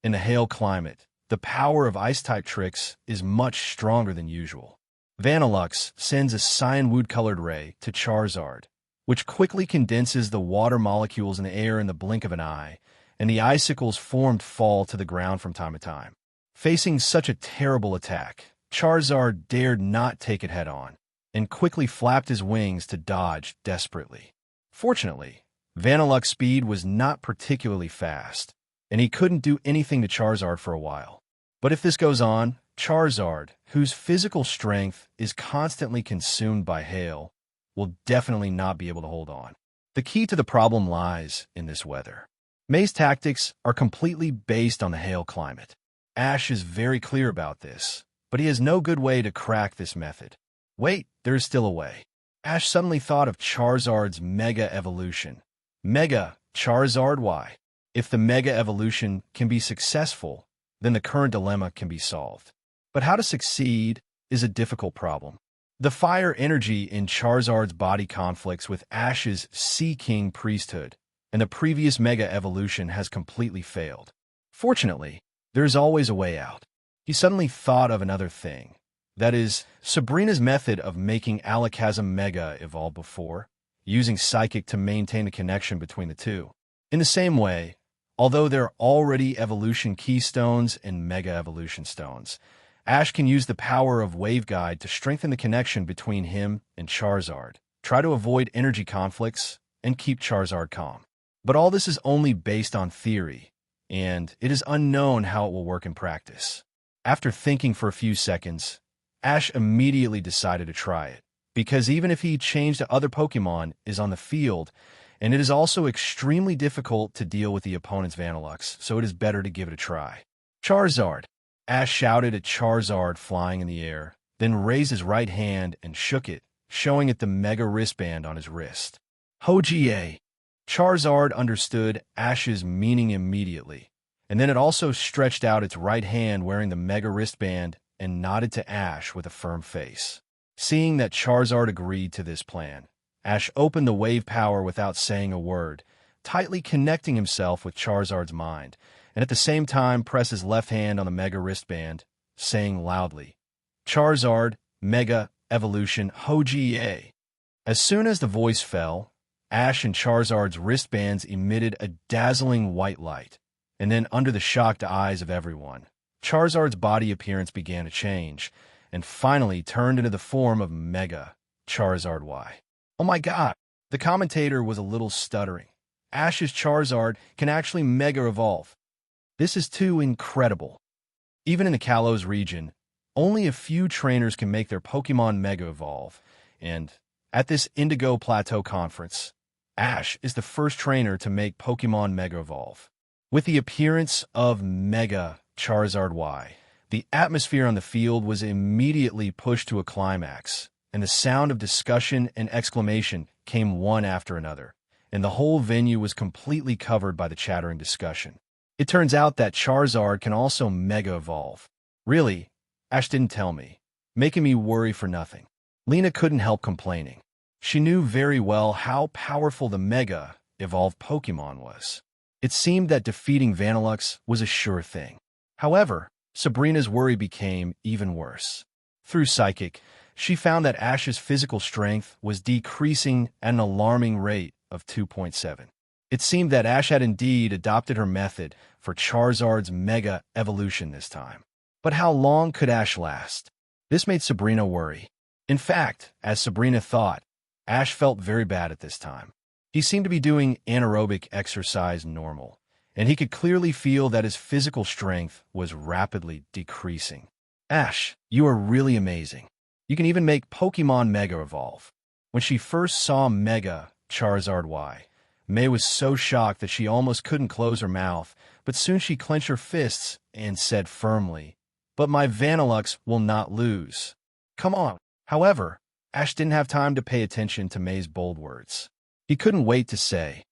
In the hail climate, the power of ice-type tricks is much stronger than usual. Vanillux sends a cyan-wood-colored ray to Charizard, which quickly condenses the water molecules in the air in the blink of an eye, and the icicles formed fall to the ground from time to time. Facing such a terrible attack, Charizard dared not take it head-on, and quickly flapped his wings to dodge desperately. Fortunately, Vanillux's speed was not particularly fast, and he couldn't do anything to Charizard for a while. But if this goes on, Charizard, whose physical strength is constantly consumed by hail, will definitely not be able to hold on. The key to the problem lies in this weather. May's tactics are completely based on the hail climate. Ash is very clear about this, but he has no good way to crack this method. Wait, there is still a way. Ash suddenly thought of Charizard's Mega Evolution. Mega Charizard Y. If the Mega Evolution can be successful, then the current dilemma can be solved. But how to succeed is a difficult problem. The fire energy in Charizard's body conflicts with Ash's Sea King priesthood, and the previous Mega Evolution has completely failed. Fortunately, there is always a way out. He suddenly thought of another thing. That is, Sabrina's method of making Alakazam Mega evolve before, using Psychic to maintain the connection between the two. In the same way, although there are already Evolution Keystones and Mega Evolution Stones, Ash can use the power of Wave Guide to strengthen the connection between him and Charizard, try to avoid energy conflicts, and keep Charizard calm. But all this is only based on theory, and it is unknown how it will work in practice. After thinking for a few seconds, Ash immediately decided to try it, because even if he changed to other Pokemon is on the field, and it is also extremely difficult to deal with the opponent's Vanillux, so it is better to give it a try. Charizard! Ash shouted at Charizard flying in the air, then raised his right hand and shook it, showing it the Mega wristband on his wrist. Zhiye! Charizard understood Ash's meaning immediately, and then it also stretched out its right hand wearing the Mega wristband and nodded to Ash with a firm face. Seeing that Charizard agreed to this plan, Ash opened the wave power without saying a word, tightly connecting himself with Charizard's mind, and at the same time pressed his left hand on the Mega wristband, saying loudly, Charizard, Mega, Evolution, Zhiye. As soon as the voice fell, Ash and Charizard's wristbands emitted a dazzling white light, and then under the shocked eyes of everyone, Charizard's body appearance began to change, and finally turned into the form of Mega Charizard Y. Oh my god! The commentator was a little stuttering. Ash's Charizard can actually Mega Evolve. This is too incredible. Even in the Kalos region, only a few trainers can make their Pokemon Mega Evolve, and at this Indigo Plateau Conference, Ash is the first trainer to make Pokemon Mega Evolve. With the appearance of Mega Charizard Y, the atmosphere on the field was immediately pushed to a climax, and the sound of discussion and exclamation came one after another, and the whole venue was completely covered by the chattering discussion. It turns out that Charizard can also Mega Evolve. Really? Ash didn't tell me, making me worry for nothing. Lena couldn't help complaining. She knew very well how powerful the Mega Evolved Pokemon was. It seemed that defeating Vanillux was a sure thing. However, Sabrina's worry became even worse. Through Psychic, she found that Ash's physical strength was decreasing at an alarming rate of 2.7. It seemed that Ash had indeed adopted her method for Charizard's Mega Evolution this time. But how long could Ash last? This made Sabrina worry. In fact, as Sabrina thought, Ash felt very bad at this time. He seemed to be doing anaerobic exercise normal, and he could clearly feel that his physical strength was rapidly decreasing. Ash, you are really amazing. You can even make Pokemon Mega Evolve. When she first saw Mega Charizard Y, May was so shocked that she almost couldn't close her mouth, but soon she clenched her fists and said firmly, "But my Vanillux will not lose. Come on." However, Ash didn't have time to pay attention to May's bold words. He couldn't wait to say,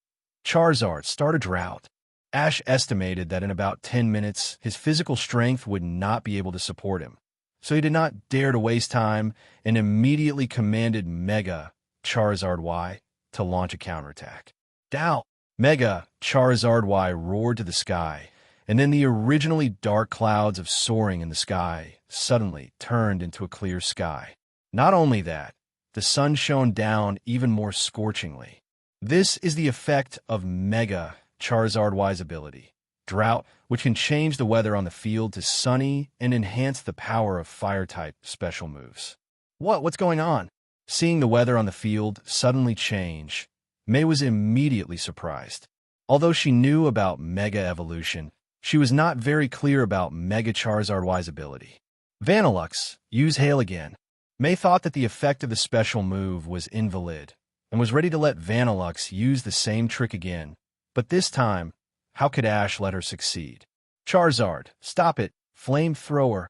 "Charizard, start a drought." Ash estimated that in about 10 minutes, his physical strength would not be able to support him. So he did not dare to waste time and immediately commanded Mega Charizard Y to launch a counterattack. Dow! Mega Charizard Y roared to the sky, and then the originally dark clouds of soaring in the sky suddenly turned into a clear sky. Not only that, the sun shone down even more scorchingly. This is the effect of Mega Charizard Y's ability, Drought, which can change the weather on the field to sunny and enhance the power of Fire-type special moves. What's going on? Seeing the weather on the field suddenly change, May was immediately surprised. Although she knew about Mega Evolution, she was not very clear about Mega Charizard Y's ability. Vanillux, use Hail again. May thought that the effect of the special move was invalid, and was ready to let Vanillux use the same trick again. But this time, how could Ash let her succeed? Charizard, stop it, Flamethrower.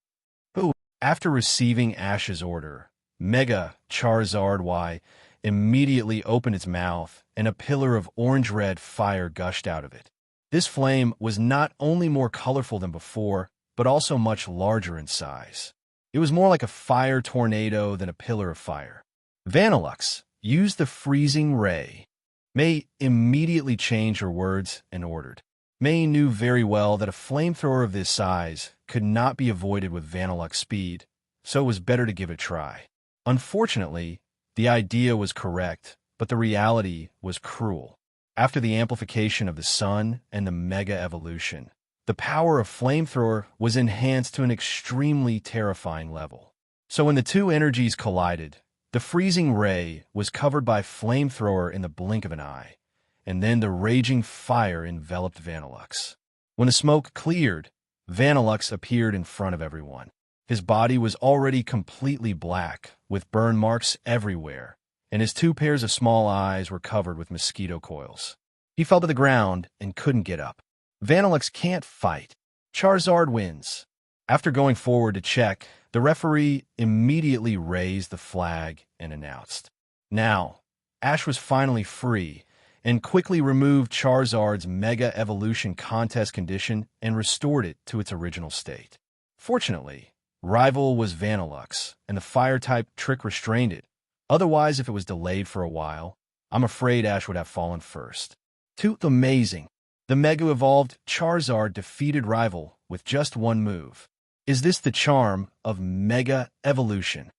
Ooh. After receiving Ash's order, Mega Charizard Y immediately opened its mouth, and a pillar of orange-red fire gushed out of it. This flame was not only more colorful than before, but also much larger in size. It was more like a fire tornado than a pillar of fire. Vanillux, use the freezing ray. May immediately changed her words and ordered. May knew very well that a flamethrower of this size could not be avoided with Vanillux speed, so it was better to give it a try. Unfortunately, the idea was correct, but the reality was cruel. After the amplification of the sun and the Mega Evolution, the power of Flamethrower was enhanced to an extremely terrifying level. So when the two energies collided, the freezing ray was covered by Flamethrower in the blink of an eye, and then the raging fire enveloped Vanillux. When the smoke cleared, Vanillux appeared in front of everyone. His body was already completely black, with burn marks everywhere, and his two pairs of small eyes were covered with mosquito coils. He fell to the ground and couldn't get up. Vanillux can't fight. Charizard wins. After going forward to check, the referee immediately raised the flag and announced, "Now, Ash was finally free," and quickly removed Charizard's Mega Evolution contest condition and restored it to its original state. Fortunately, rival was Vanillux, and the Fire-type trick restrained it. Otherwise, if it was delayed for a while, I'm afraid Ash would have fallen first. Too amazing. The Mega Evolved Charizard defeated rival with just one move. Is this the charm of Mega Evolution?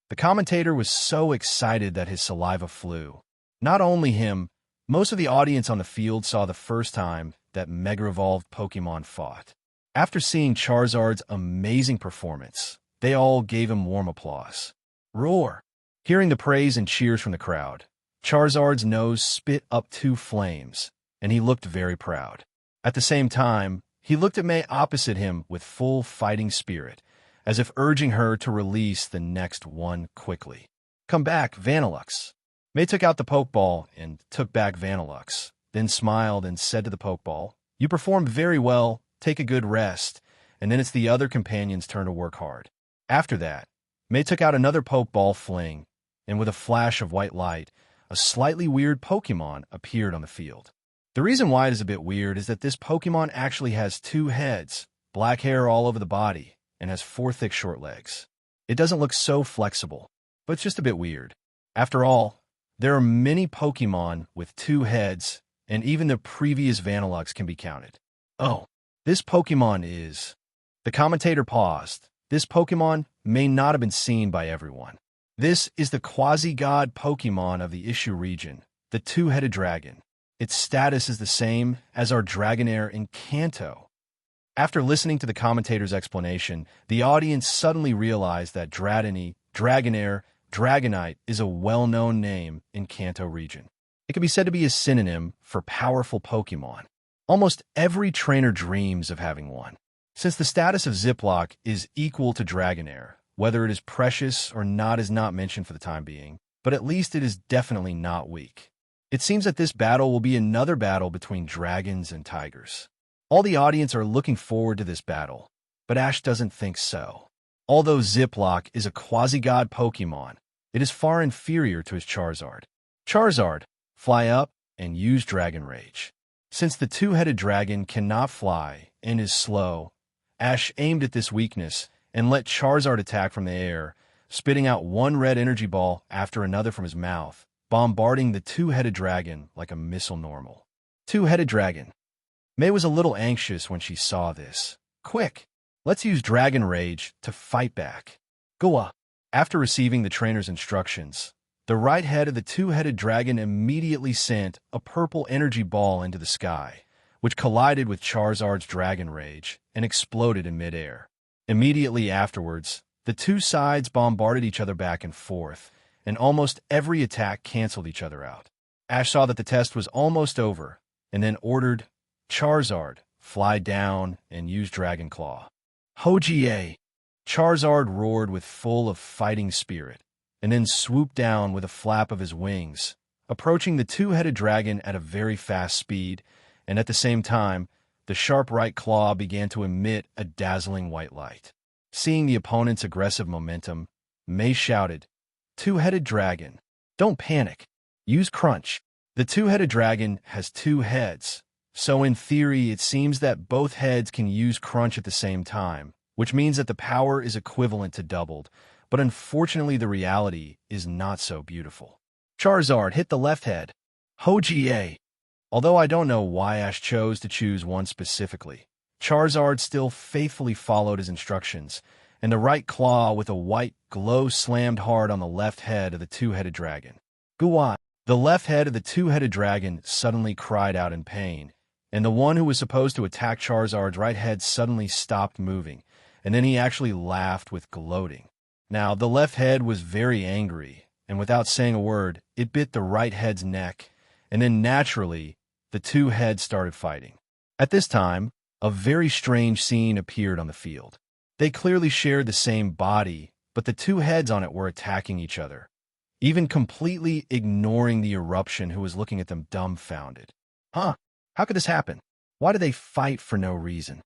The commentator was so excited that his saliva flew. Not only him, most of the audience on the field saw the first time that Mega Evolved Pokemon fought. After seeing Charizard's amazing performance, they all gave him warm applause. Roar! Hearing the praise and cheers from the crowd, Charizard's nose spit up two flames, and he looked very proud. At the same time, he looked at May opposite him with full fighting spirit, as if urging her to release the next one quickly. Come back, Vanillux. May took out the Pokeball and took back Vanillux, then smiled and said to the Pokeball, "You performed very well, take a good rest, and then it's the other companion's turn to work hard." After that, May took out another Pokeball fling, and with a flash of white light, a slightly weird Pokemon appeared on the field. The reason why it is a bit weird is that this Pokemon actually has two heads, black hair all over the body, and has four thick short legs. It doesn't look so flexible, but it's just a bit weird. After all, there are many Pokemon with two heads, and even the previous Vanillux can be counted. Oh, this Pokemon is... The commentator paused. This Pokemon may not have been seen by everyone. This is the quasi-god Pokemon of the Issue region, the two-headed dragon. Its status is the same as our Dragonair in Kanto. After listening to the commentator's explanation, the audience suddenly realized that Dragonair, Dragonite is a well-known name in Kanto region. It can be said to be a synonym for powerful Pokemon. Almost every trainer dreams of having one. Since the status of Ziploc is equal to Dragonair, whether it is precious or not is not mentioned for the time being, but at least it is definitely not weak. It seems that this battle will be another battle between dragons and tigers. All the audience are looking forward to this battle, but Ash doesn't think so. Although Ziploc is a quasi-god Pokemon, it is far inferior to his Charizard. Charizard, fly up and use Dragon Rage. Since the two-headed dragon cannot fly and is slow, Ash aimed at this weakness and let Charizard attack from the air, spitting out one red energy ball after another from his mouth, bombarding the two-headed dragon like a missile normal. Two-headed dragon. May was a little anxious when she saw this. Quick, let's use Dragon Rage to fight back. Goa. After receiving the trainer's instructions, the right head of the two-headed dragon immediately sent a purple energy ball into the sky, which collided with Charizard's Dragon Rage and exploded in midair. Immediately afterwards, the two sides bombarded each other back and forth, and almost every attack canceled each other out. Ash saw that the test was almost over, and then ordered Charizard, fly down and use Dragon Claw. Zhiye. Charizard roared with full of fighting spirit, and then swooped down with a flap of his wings, approaching the two-headed dragon at a very fast speed, and at the same time, the sharp right claw began to emit a dazzling white light. Seeing the opponent's aggressive momentum, May shouted, "Two-headed dragon, don't panic. Use Crunch." The two-headed dragon has two heads, so in theory it seems that both heads can use Crunch at the same time, which means that the power is equivalent to doubled, but unfortunately the reality is not so beautiful. Charizard hit the left head. Zhiye. Although I don't know why Ash chose to choose one specifically, Charizard still faithfully followed his instructions, and the right claw with a white glow slammed hard on the left head of the two-headed dragon. Guan. The left head of the two-headed dragon suddenly cried out in pain, and the one who was supposed to attack Charizard's right head suddenly stopped moving, and then he actually laughed with gloating. Now, the left head was very angry, and without saying a word, it bit the right head's neck, and then naturally, the two heads started fighting. At this time, a very strange scene appeared on the field. They clearly shared the same body, but the two heads on it were attacking each other, even completely ignoring the eruption who was looking at them dumbfounded. Huh? How could this happen? Why do they fight for no reason?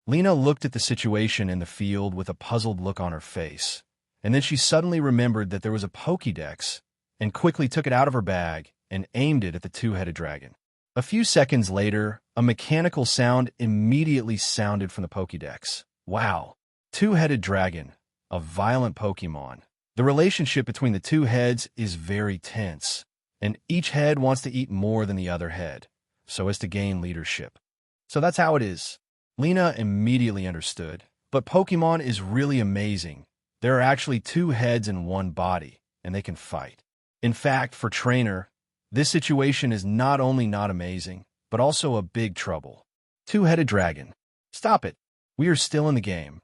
Lena looked at the situation in the field with a puzzled look on her face, and then she suddenly remembered that there was a Pokédex and quickly took it out of her bag and aimed it at the two-headed dragon. A few seconds later, a mechanical sound immediately sounded from the Pokédex. Wow. Two-headed dragon, a violent Pokemon. The relationship between the two heads is very tense, and each head wants to eat more than the other head, so as to gain leadership. So that's how it is. Lena immediately understood, but Pokemon is really amazing. There are actually two heads in one body, and they can fight. In fact, for Trainer, this situation is not only not amazing, but also a big trouble. Two-headed dragon. Stop it. We are still in the game.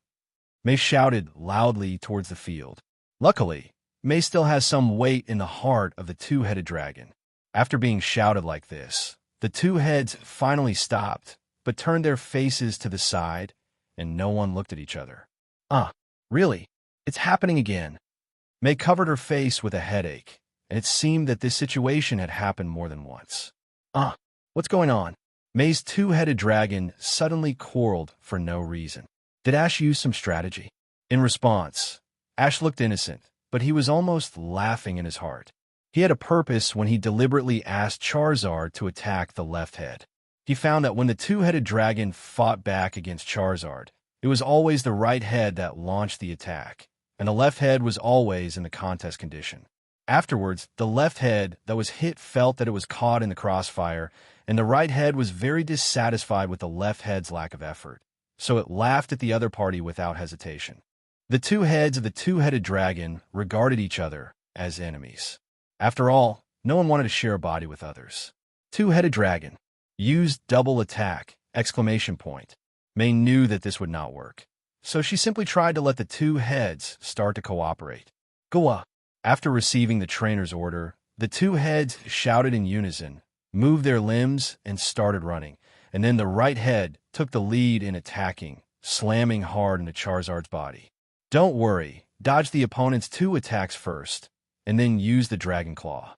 May shouted loudly towards the field. Luckily, May still has some weight in the heart of the two-headed dragon. After being shouted like this, the two heads finally stopped, but turned their faces to the side, and no one looked at each other. Really? It's happening again. May covered her face with a headache, and it seemed that this situation had happened more than once. What's going on? May's two-headed dragon suddenly quarreled for no reason. Did Ash use some strategy? In response, Ash looked innocent, but he was almost laughing in his heart. He had a purpose when he deliberately asked Charizard to attack the left head. He found that when the two-headed dragon fought back against Charizard, it was always the right head that launched the attack, and the left head was always in the contest condition. Afterwards, the left head that was hit felt that it was caught in the crossfire, and the right head was very dissatisfied with the left head's lack of effort, so it laughed at the other party without hesitation. The two heads of the two-headed dragon regarded each other as enemies. After all, no one wanted to share a body with others. Two-headed dragon. Used double attack! May knew that this would not work, so she simply tried to let the two heads start to cooperate. Goa. After receiving the trainer's order, the two heads shouted in unison, moved their limbs, and started running, and then the right head took the lead in attacking, slamming hard into Charizard's body. Don't worry, dodge the opponent's two attacks first, and then use the Dragon Claw.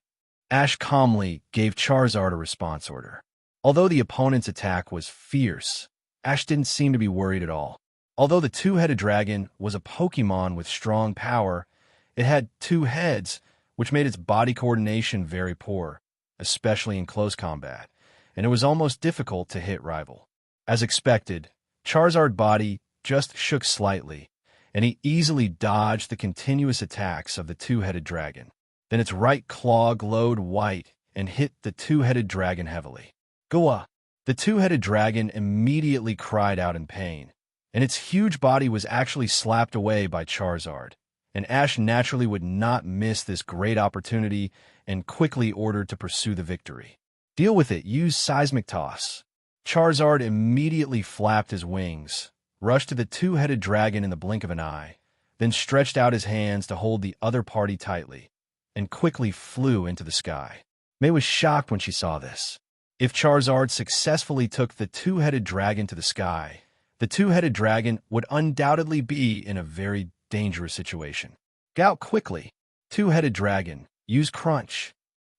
Ash calmly gave Charizard a response order. Although the opponent's attack was fierce, Ash didn't seem to be worried at all. Although the two-headed dragon was a Pokemon with strong power, it had two heads, which made its body coordination very poor, especially in close combat, and it was almost difficult to hit rival. As expected, Charizard's body just shook slightly, and he easily dodged the continuous attacks of the two-headed dragon. Then its right claw glowed white and hit the two-headed dragon heavily. Gua! The two-headed dragon immediately cried out in pain, and its huge body was actually slapped away by Charizard. And Ash naturally would not miss this great opportunity and quickly ordered to pursue the victory. Deal with it, use Seismic Toss. Charizard immediately flapped his wings, rushed to the two-headed dragon in the blink of an eye, then stretched out his hands to hold the other party tightly, and quickly flew into the sky. May was shocked when she saw this. If Charizard successfully took the two-headed dragon to the sky, the two-headed dragon would undoubtedly be in a very dangerous situation. Get out quickly. Two-headed dragon, use Crunch.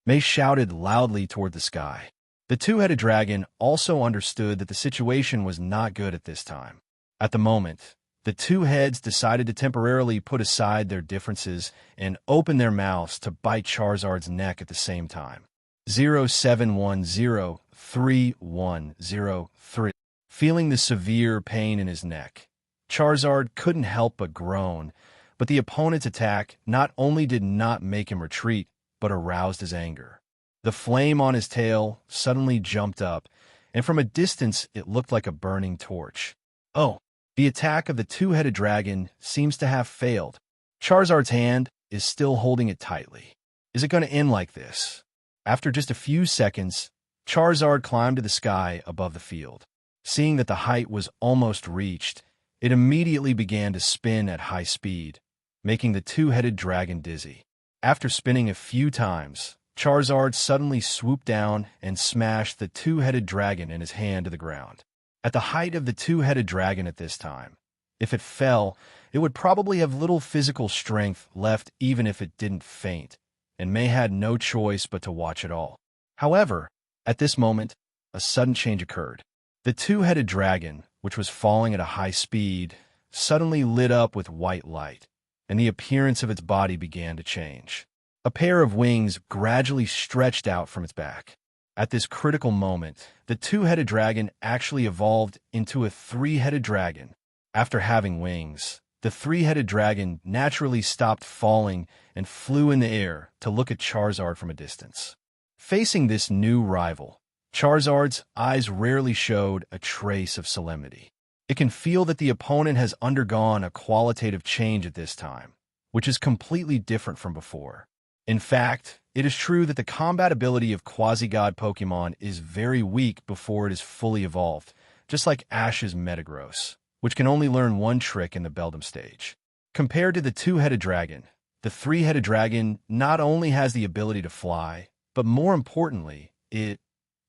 May shouted loudly toward the sky. The two-headed dragon also understood that the situation was not good at this time. At the moment, the two heads decided to temporarily put aside their differences and open their mouths to bite Charizard's neck at the same time. 07103103. Feeling the severe pain in his neck, Charizard couldn't help but groan, but the opponent's attack not only did not make him retreat, but aroused his anger. The flame on his tail suddenly jumped up, and from a distance it looked like a burning torch. Oh, the attack of the two-headed dragon seems to have failed. Charizard's hand is still holding it tightly. Is it going to end like this? After just a few seconds, Charizard climbed to the sky above the field. Seeing that the height was almost reached, it immediately began to spin at high speed, making the two-headed dragon dizzy. After spinning a few times, Charizard suddenly swooped down and smashed the two-headed dragon in his hand to the ground. At the height of the two-headed dragon at this time, if it fell, it would probably have little physical strength left even if it didn't faint, and May had no choice but to watch it all. However, at this moment, a sudden change occurred. The two-headed dragon, which was falling at a high speed, suddenly lit up with white light, and the appearance of its body began to change. A pair of wings gradually stretched out from its back. At this critical moment, the two-headed dragon actually evolved into a three-headed dragon. After having wings, the three-headed dragon naturally stopped falling and flew in the air to look at Charizard from a distance. Facing this new rival, Charizard's eyes rarely showed a trace of solemnity. It can feel that the opponent has undergone a qualitative change at this time, which is completely different from before. In fact, it is true that the combat ability of quasi-god Pokemon is very weak before it is fully evolved, just like Ash's Metagross, which can only learn one trick in the Beldum stage. Compared to the two-headed dragon, the three-headed dragon not only has the ability to fly, but more importantly, it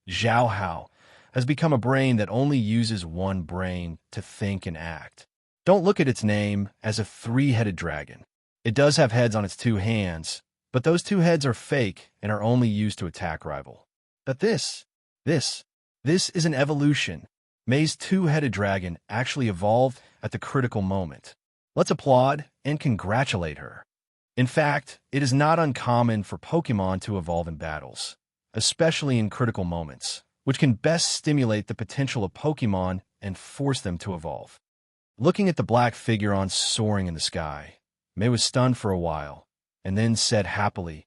Zhao Hao has become a brain that only uses one brain to think and act. Don't look at its name as a three-headed dragon. It does have heads on its two hands, but those two heads are fake and are only used to attack rival. But this is an evolution. May's two-headed dragon actually evolved at the critical moment. Let's applaud and congratulate her. In fact, it is not uncommon for Pokemon to evolve in battles, especially in critical moments, which can best stimulate the potential of Pokemon and force them to evolve. Looking at the black figure on soaring in the sky, May was stunned for a while, and then said happily,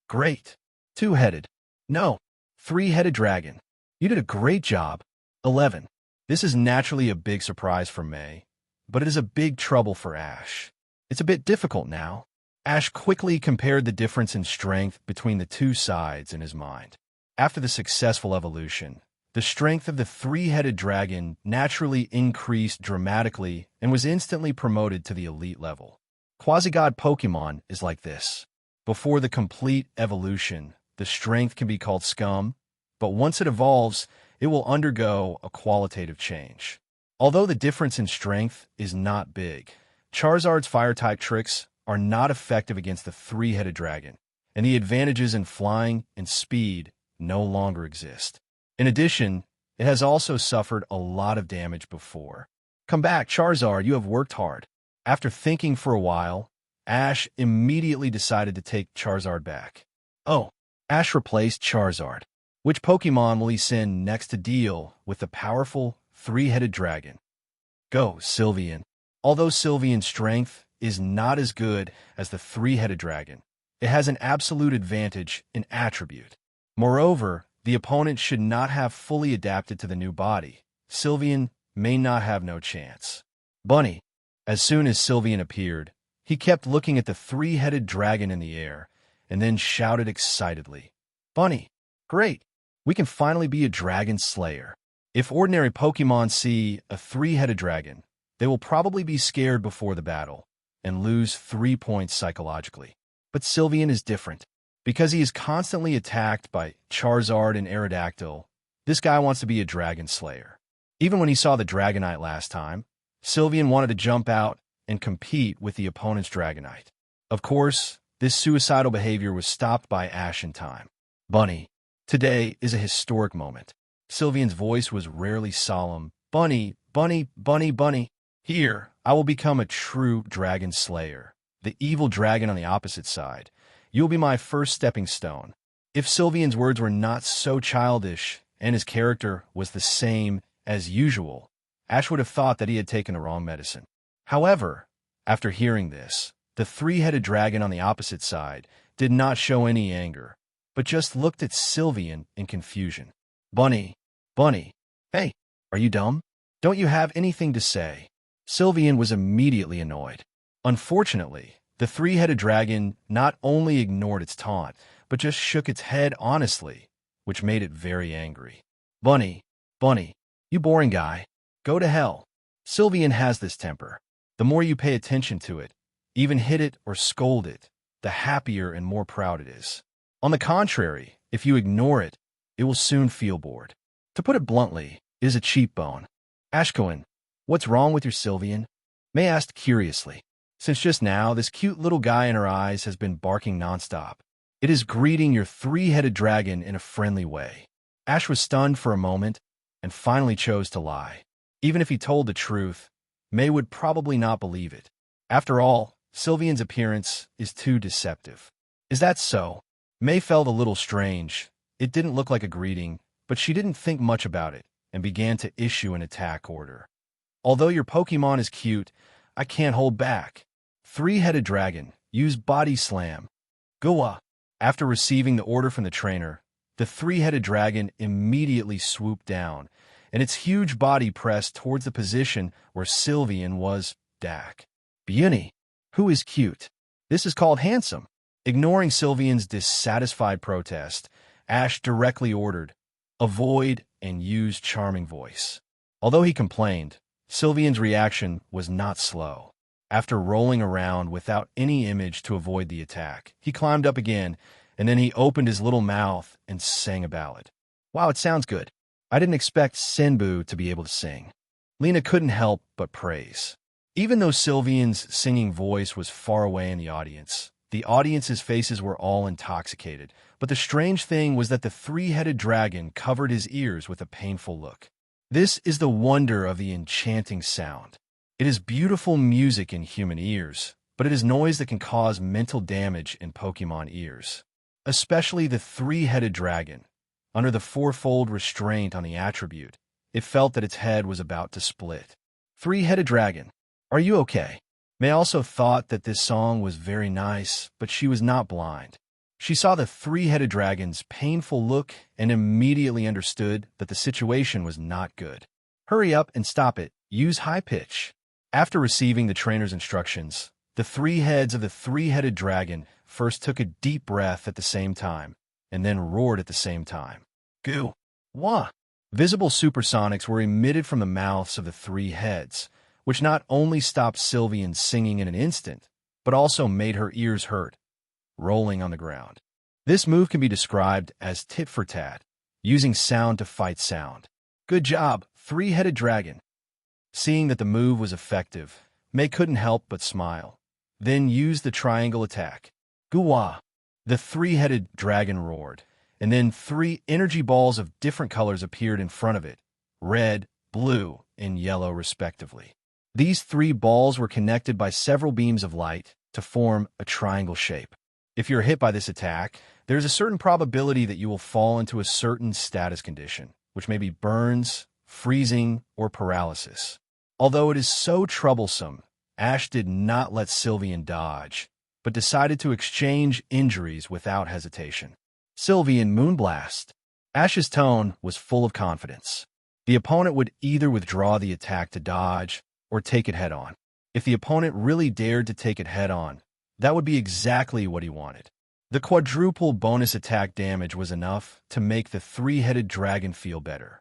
"Great! Two-headed. No, three-headed dragon. You did a great job." 11. This is naturally a big surprise for May, but it is a big trouble for Ash. It's a bit difficult now. Ash quickly compared the difference in strength between the two sides in his mind. After the successful evolution, the strength of the three-headed dragon naturally increased dramatically and was instantly promoted to the elite level. Quasi-god Pokemon is like this. Before the complete evolution, the strength can be called scum, but once it evolves, it will undergo a qualitative change. Although the difference in strength is not big, Charizard's fire-type tricks are not effective against the three-headed dragon, and the advantages in flying and speed no longer exist. In addition, it has also suffered a lot of damage before. Come back, Charizard, you have worked hard. After thinking for a while, Ash immediately decided to take Charizard back. Oh, Ash replaced Charizard. Which Pokemon will he send next to deal with the powerful three-headed dragon? Go, Sylveon. Although Sylveon's strength is not as good as the three-headed dragon, it has an absolute advantage in attribute. Moreover, the opponent should not have fully adapted to the new body. Sylveon may not have no chance. Bunny. As soon as Sylveon appeared, he kept looking at the three-headed dragon in the air and then shouted excitedly, "Bunny, great! We can finally be a dragon slayer." If ordinary Pokemon see a three-headed dragon, they will probably be scared before the battle and lose 3 points psychologically. But Sylveon is different. Because he is constantly attacked by Charizard and Aerodactyl, this guy wants to be a dragon slayer. Even when he saw the Dragonite last time, Sylveon wanted to jump out and compete with the opponent's Dragonite. Of course, this suicidal behavior was stopped by Ash in time. Bunny. Today is a historic moment. Sylveon's voice was rarely solemn. Bunny, Bunny, Bunny, Bunny. Here, I will become a true dragon slayer. The evil dragon on the opposite side. You will be my first stepping stone. If Sylveon's words were not so childish and his character was the same as usual, Ash would have thought that he had taken the wrong medicine. However, after hearing this, the three-headed dragon on the opposite side did not show any anger, but just looked at Sylveon in confusion. Bunny, Bunny, hey, are you dumb? Don't you have anything to say? Sylveon was immediately annoyed. Unfortunately, the three-headed dragon not only ignored its taunt, but just shook its head honestly, which made it very angry. Bunny, Bunny, you boring guy. Go to hell. Sylveon has this temper. The more you pay attention to it, even hit it or scold it, the happier and more proud it is. On the contrary, if you ignore it, it will soon feel bored. To put it bluntly, it is a cheap bone. Ashcoin, what's wrong with your Sylveon? May asked curiously. Since just now, this cute little guy in her eyes has been barking nonstop. It is greeting your three-headed dragon in a friendly way. Ash was stunned for a moment and finally chose to lie. Even if he told the truth, May would probably not believe it. After all, Sylveon's appearance is too deceptive. Is that so? May felt a little strange. It didn't look like a greeting, but she didn't think much about it and began to issue an attack order. Although your Pokemon is cute, I can't hold back. Three-headed dragon, use body slam. Goa. After receiving the order from the trainer, the three-headed dragon immediately swooped down, and its huge body pressed towards the position where Sylveon was. Dak. Beauty. Who is cute? This is called handsome. Ignoring Sylveon's dissatisfied protest, Ash directly ordered, avoid and use charming voice. Although he complained, Sylveon's reaction was not slow. After rolling around without any image to avoid the attack, he climbed up again, and then he opened his little mouth and sang a ballad. Wow, it sounds good. I didn't expect Senbu to be able to sing. Lena couldn't help but praise. Even though Sylveon's singing voice was far away in the audience's faces were all intoxicated. But the strange thing was that the three-headed dragon covered his ears with a painful look. This is the wonder of the enchanting sound. It is beautiful music in human ears, but it is noise that can cause mental damage in Pokemon ears. Especially the three-headed dragon. Under the fourfold restraint on the attribute, it felt that its head was about to split. Three-headed dragon, are you okay? May also thought that this song was very nice, but she was not blind. She saw the three-headed dragon's painful look and immediately understood that the situation was not good. Hurry up and stop it. Use high pitch. After receiving the trainer's instructions, the three heads of the three-headed dragon first took a deep breath at the same time, and then roared at the same time. Goo! Wah! Visible supersonics were emitted from the mouths of the three heads, which not only stopped Sylveon singing in an instant, but also made her ears hurt, rolling on the ground. This move can be described as tit-for-tat, using sound to fight sound. Good job, three-headed dragon. Seeing that the move was effective, May couldn't help but smile. Then used the triangle attack. Goo-wah! The three-headed dragon roared, and then three energy balls of different colors appeared in front of it, red, blue, and yellow respectively. These three balls were connected by several beams of light to form a triangle shape. If you're hit by this attack, there's a certain probability that you will fall into a certain status condition, which may be burns, freezing, or paralysis. Although it is so troublesome, Ash did not let Sylvian dodge, but decided to exchange injuries without hesitation. Sylvian Moonblast. Ash's tone was full of confidence. The opponent would either withdraw the attack to dodge or take it head-on. If the opponent really dared to take it head-on, that would be exactly what he wanted. The quadruple bonus attack damage was enough to make the three-headed dragon feel better.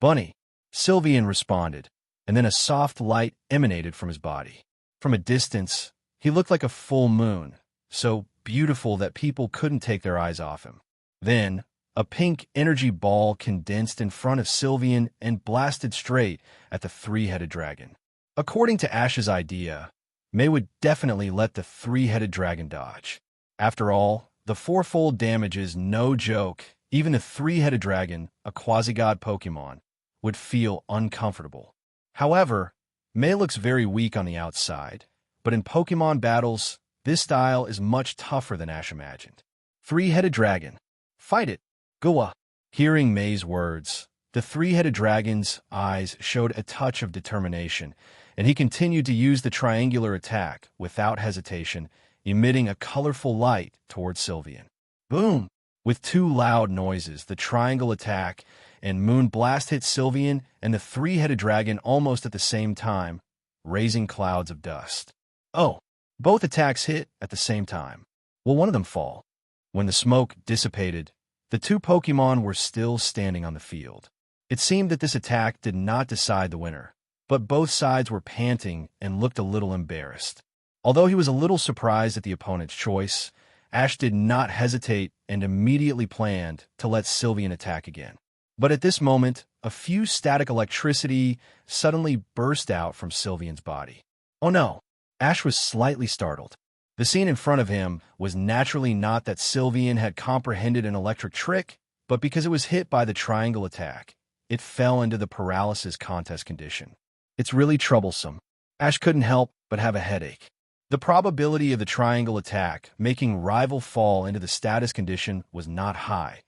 Bunny, Sylvian responded, and then a soft light emanated from his body. From a distance, he looked like a full moon, so beautiful that people couldn't take their eyes off him. Then, a pink energy ball condensed in front of Sylvian and blasted straight at the three-headed dragon. According to Ash's idea, May would definitely let the three-headed dragon dodge. After all, the fourfold damage is no joke. Even the three-headed dragon, a quasi-god Pokemon, would feel uncomfortable. However, May looks very weak on the outside, but in Pokemon battles, this style is much tougher than Ash imagined. Three-headed dragon. Fight it. Goa. Hearing May's words, the three-headed dragon's eyes showed a touch of determination, and he continued to use the triangular attack without hesitation, emitting a colorful light towards Sylvian. Boom! With two loud noises, the triangle attack and moon blast hit Sylvian and the three-headed dragon almost at the same time, raising clouds of dust. Oh, both attacks hit at the same time. Will one of them fall? When the smoke dissipated, the two Pokemon were still standing on the field. It seemed that this attack did not decide the winner, but both sides were panting and looked a little embarrassed. Although he was a little surprised at the opponent's choice, Ash did not hesitate and immediately planned to let Sylvian attack again. But at this moment, a few static electricity suddenly burst out from Sylvian's body. Oh no! Ash was slightly startled. The scene in front of him was naturally not that Sylvian had comprehended an electric trick, but because it was hit by the triangle attack, it fell into the paralysis contest condition. It's really troublesome. Ash couldn't help but have a headache. The probability of the triangle attack making rival fall into the status condition was not high,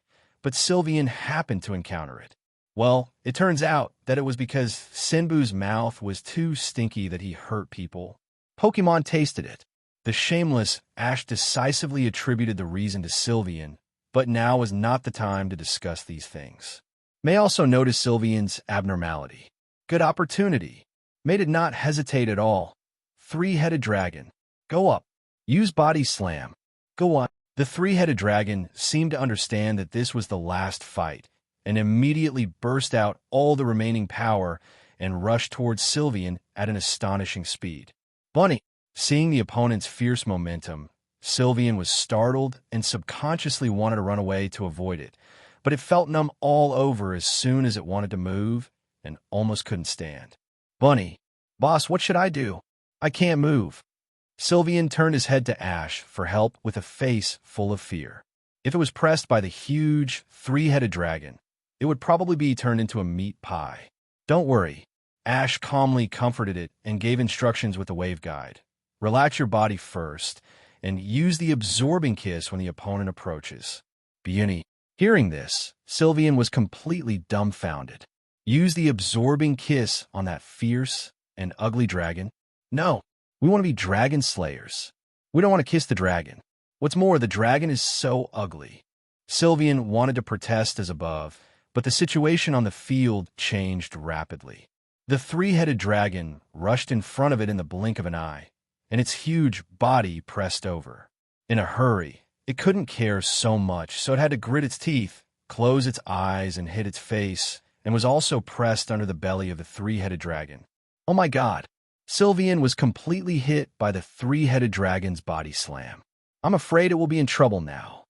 but Sylvian happened to encounter it. Well, it turns out that it was because Sinbu's mouth was too stinky that he hurt people. Pokemon tasted it. The shameless Ash decisively attributed the reason to Sylvian, but now was not the time to discuss these things. May also noticed Sylvian's abnormality. Good opportunity. May did not hesitate at all. Three-headed dragon. Go up. Use body slam. Go on. The three-headed dragon seemed to understand that this was the last fight, and immediately burst out all the remaining power and rushed towards Sylvian at an astonishing speed. Bunny. Seeing the opponent's fierce momentum, Sylvian was startled and subconsciously wanted to run away to avoid it, but it felt numb all over as soon as it wanted to move and almost couldn't stand. Bunny. Boss, what should I do? I can't move. Sylvian turned his head to Ash for help with a face full of fear. If it was pressed by the huge, three-headed dragon, it would probably be turned into a meat pie. Don't worry. Ash calmly comforted it and gave instructions with the wave guide. Relax your body first, and use the absorbing kiss when the opponent approaches. Beauty. Hearing this, Sylvian was completely dumbfounded. Use the absorbing kiss on that fierce and ugly dragon? No, we want to be dragon slayers. We don't want to kiss the dragon. What's more, the dragon is so ugly. Sylvian wanted to protest as above, but the situation on the field changed rapidly. The three-headed dragon rushed in front of it in the blink of an eye, and its huge body pressed over. In a hurry, it couldn't care so much, so it had to grit its teeth, close its eyes, and hid its face, and was also pressed under the belly of the three-headed dragon. Oh my god! Sylvian was completely hit by the three-headed dragon's body slam. I'm afraid it will be in trouble now.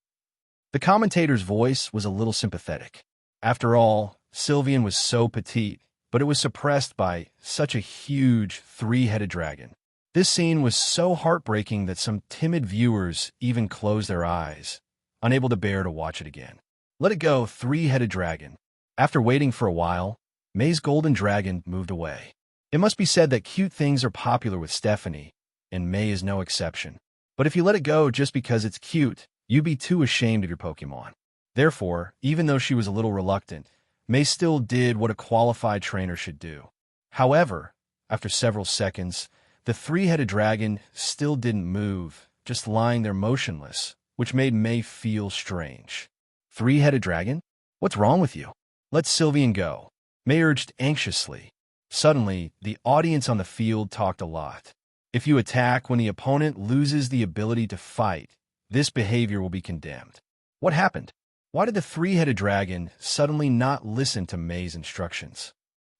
The commentator's voice was a little sympathetic. After all, Sylvian was so petite, but it was suppressed by such a huge three-headed dragon. This scene was so heartbreaking that some timid viewers even closed their eyes, unable to bear to watch it again. Let it go, three-headed dragon. After waiting for a while, May's golden dragon moved away. It must be said that cute things are popular with Stephanie, and May is no exception. But if you let it go just because it's cute, you'd be too ashamed of your Pokemon. Therefore, even though she was a little reluctant, May still did what a qualified trainer should do. However, after several seconds, the three-headed dragon still didn't move, just lying there motionless, which made May feel strange. Three-headed dragon? What's wrong with you? Let Sylveon go, May urged anxiously. Suddenly, the audience on the field talked a lot. If you attack when the opponent loses the ability to fight, this behavior will be condemned. What happened? Why did the three-headed dragon suddenly not listen to May's instructions?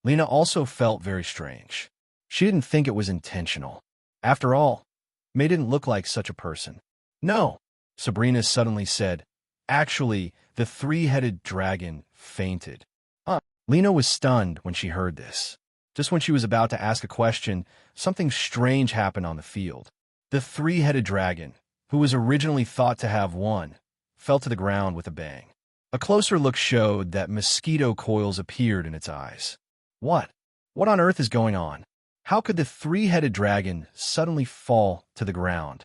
Lena also felt very strange. She didn't think it was intentional. After all, May didn't look like such a person. No, Sabrina suddenly said. Actually, the three-headed dragon fainted. Lena was stunned when she heard this. Just when she was about to ask a question, something strange happened on the field. The three-headed dragon, who was originally thought to have one, fell to the ground with a bang. A closer look showed that mosquito coils appeared in its eyes. What? What on earth is going on? How could the three-headed dragon suddenly fall to the ground?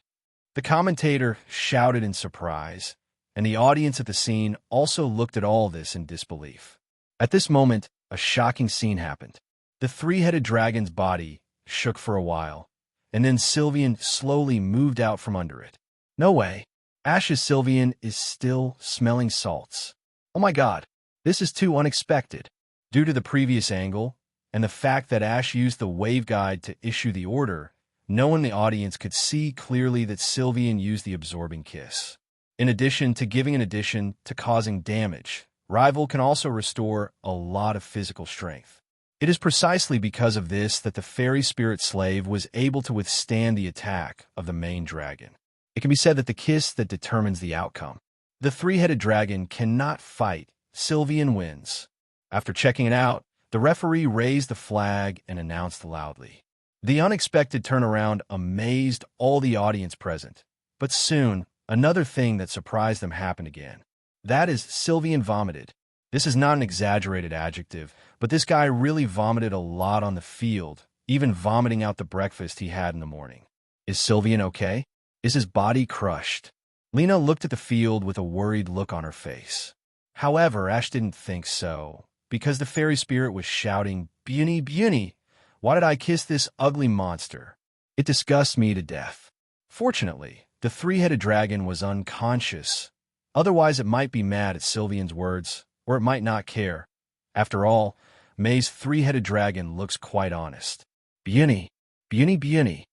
The commentator shouted in surprise, and the audience at the scene also looked at all this in disbelief. At this moment, a shocking scene happened. The three-headed dragon's body shook for a while, and then Sylveon slowly moved out from under it. No way. Ash's Sylveon is still smelling salts. Oh my god, this is too unexpected. Due to the previous angle, and the fact that Ash used the wave guide to issue the order, no one in the audience could see clearly that Sylveon used the absorbing kiss. In addition to causing damage, Rival can also restore a lot of physical strength. It is precisely because of this that the fairy spirit slave was able to withstand the attack of the main dragon. It can be said that the kiss that determines the outcome. The three-headed dragon cannot fight. Sylveon wins. After checking it out, the referee raised the flag and announced loudly. The unexpected turnaround amazed all the audience present. But soon, another thing that surprised them happened again. That is, Sylveon vomited. This is not an exaggerated adjective, but this guy really vomited a lot on the field, even vomiting out the breakfast he had in the morning. Is Sylveon okay? Is his body crushed? Lena looked at the field with a worried look on her face. However, Ash didn't think so, because the fairy spirit was shouting, "Beauty, beauty! Why did I kiss this ugly monster? It disgusts me to death." Fortunately, the three-headed dragon was unconscious. Otherwise, it might be mad at Sylveon's words, or it might not care. After all, May's three-headed dragon looks quite honest. Beauty, beauty, beauty.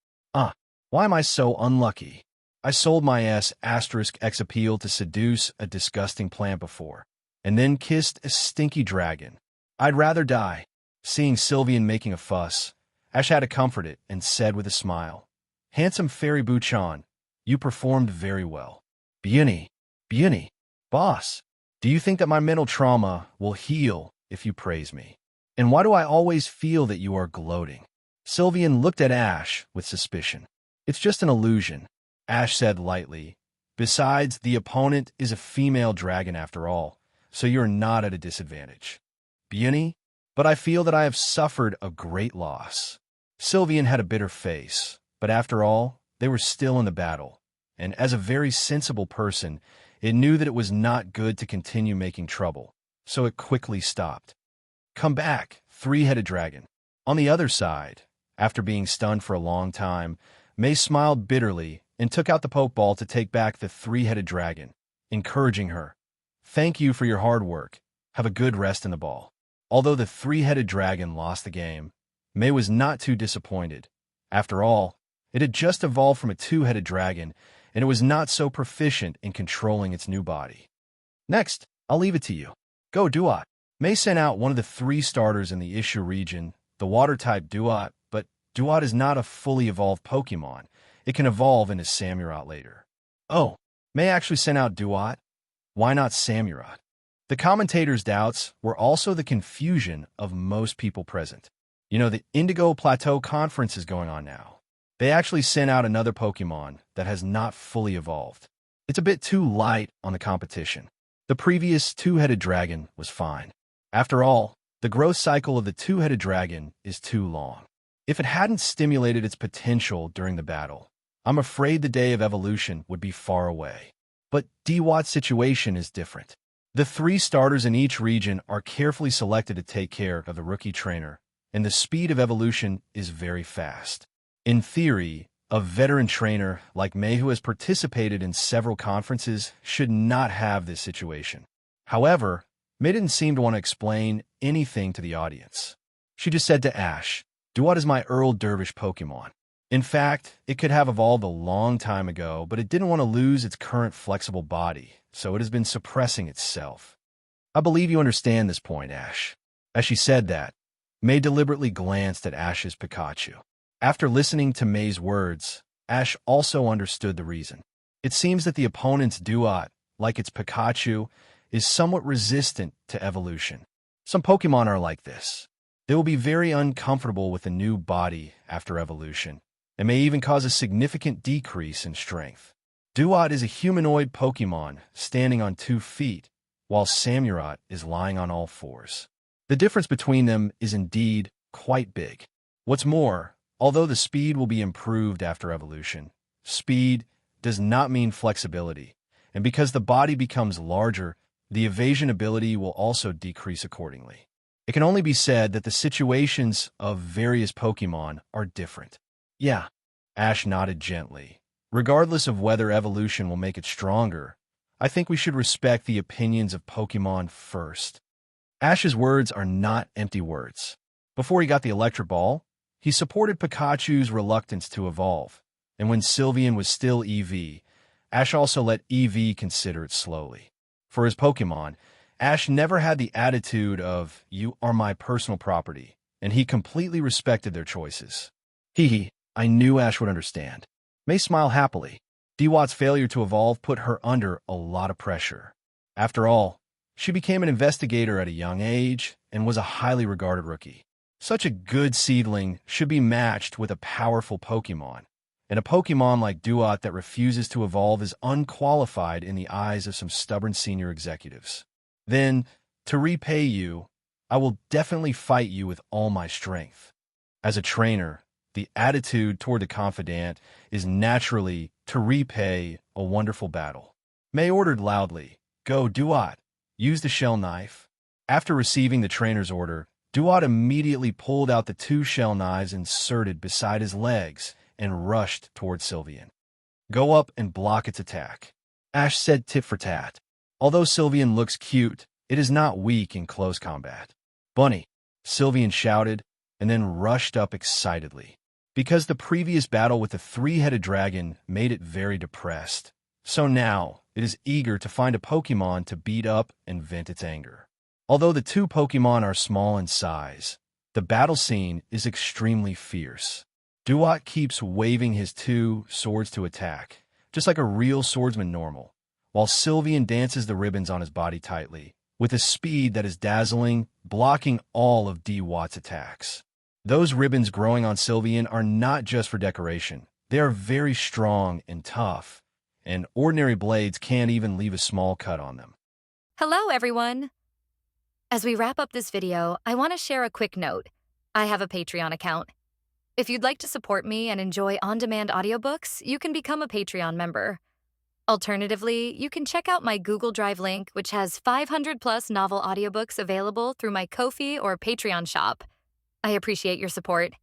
Why am I so unlucky? I sold my *X appeal to seduce a disgusting plant before, and then kissed a stinky dragon. I'd rather die. Seeing Sylveon making a fuss, Ash had to comfort it and said with a smile, "Handsome Fairy Buchan, you performed very well." Beauty, beauty. Boss, do you think that my mental trauma will heal if you praise me? And why do I always feel that you are gloating? Sylveon looked at Ash with suspicion. It's just an illusion, Ash said lightly. Besides, the opponent is a female dragon after all, so you're not at a disadvantage. Beauty, but I feel that I have suffered a great loss. Sylveon had a bitter face, but after all, they were still in the battle, and as a very sensible person, it knew that it was not good to continue making trouble, so it quickly stopped. Come back, three-headed dragon. On the other side, after being stunned for a long time, May smiled bitterly and took out the Pokeball to take back the three-headed dragon, encouraging her. Thank you for your hard work. Have a good rest in the ball. Although the three-headed dragon lost the game, May was not too disappointed. After all, it had just evolved from a two-headed dragon, and it was not so proficient in controlling its new body. Next, I'll leave it to you. Go, Duat. May sent out one of the 3 starters in the Ishu region, the water-type Duat, but Duat is not a fully evolved Pokemon. It can evolve into Samurott later. Oh, May actually sent out Duat? Why not Samurott? The commentator's doubts were also the confusion of most people present. You know, the Indigo Plateau Conference is going on now. They actually sent out another Pokemon that has not fully evolved. It's a bit too light on the competition. The previous two-headed dragon was fine. After all, the growth cycle of the two-headed dragon is too long. If it hadn't stimulated its potential during the battle, I'm afraid the day of evolution would be far away. But Diwat's situation is different. The 3 starters in each region are carefully selected to take care of the rookie trainer, and the speed of evolution is very fast. In theory, a veteran trainer like Mei who has participated in several conferences should not have this situation. However, Mei didn't seem to want to explain anything to the audience. She just said to Ash, "Duat is my Earl Dervish Pokemon. In fact, it could have evolved a long time ago, but it didn't want to lose its current flexible body, so it has been suppressing itself. I believe you understand this point, Ash." As she said that, Mei deliberately glanced at Ash's Pikachu. After listening to Mei's words, Ash also understood the reason. It seems that the opponent's Duat, like its Pikachu, is somewhat resistant to evolution. Some Pokemon are like this. They will be very uncomfortable with a new body after evolution, and may even cause a significant decrease in strength. Duat is a humanoid Pokemon standing on 2 feet, while Samurott is lying on all 4s. The difference between them is indeed quite big. What's more, although the speed will be improved after evolution, speed does not mean flexibility, and because the body becomes larger, the evasion ability will also decrease accordingly. It can only be said that the situations of various Pokemon are different. Yeah, Ash nodded gently. Regardless of whether evolution will make it stronger, I think we should respect the opinions of Pokemon first. Ash's words are not empty words. Before he got the Electric Ball, he supported Pikachu's reluctance to evolve, and when Sylveon was still EV, Ash also let EV consider it slowly. For his Pokemon, Ash never had the attitude of, "You are my personal property," and he completely respected their choices. I knew Ash would understand. Mei smiled happily. Diwat's failure to evolve put her under a lot of pressure. After all, she became an investigator at a young age and was a highly regarded rookie. Such a good seedling should be matched with a powerful Pokemon, and a Pokemon like Duat that refuses to evolve is unqualified in the eyes of some stubborn senior executives. Then, to repay you, I will definitely fight you with all my strength. As a trainer, the attitude toward the confidant is naturally to repay a wonderful battle. Mei ordered loudly, "Go, Duat, use the shell knife." After receiving the trainer's order, Duat immediately pulled out the 2 shell knives inserted beside his legs and rushed toward Sylveon. "Go up and block its attack," Ash said tit for tat. Although Sylveon looks cute, it is not weak in close combat. "Bunny," Sylveon shouted, and then rushed up excitedly. Because the previous battle with the 3-headed dragon made it very depressed, so now it is eager to find a Pokemon to beat up and vent its anger. Although the 2 Pokemon are small in size, the battle scene is extremely fierce. Duat keeps waving his 2 swords to attack, just like a real swordsman normal, while Sylveon dances the ribbons on his body tightly, with a speed that is dazzling, blocking all of Diwat's attacks. Those ribbons growing on Sylveon are not just for decoration. They are very strong and tough, and ordinary blades can't even leave a small cut on them. Hello, everyone. As we wrap up this video, I want to share a quick note. I have a Patreon account. If you'd like to support me and enjoy on-demand audiobooks, you can become a Patreon member. Alternatively, you can check out my Google Drive link, which has 500+ novel audiobooks available through my Ko-fi or Patreon shop. I appreciate your support.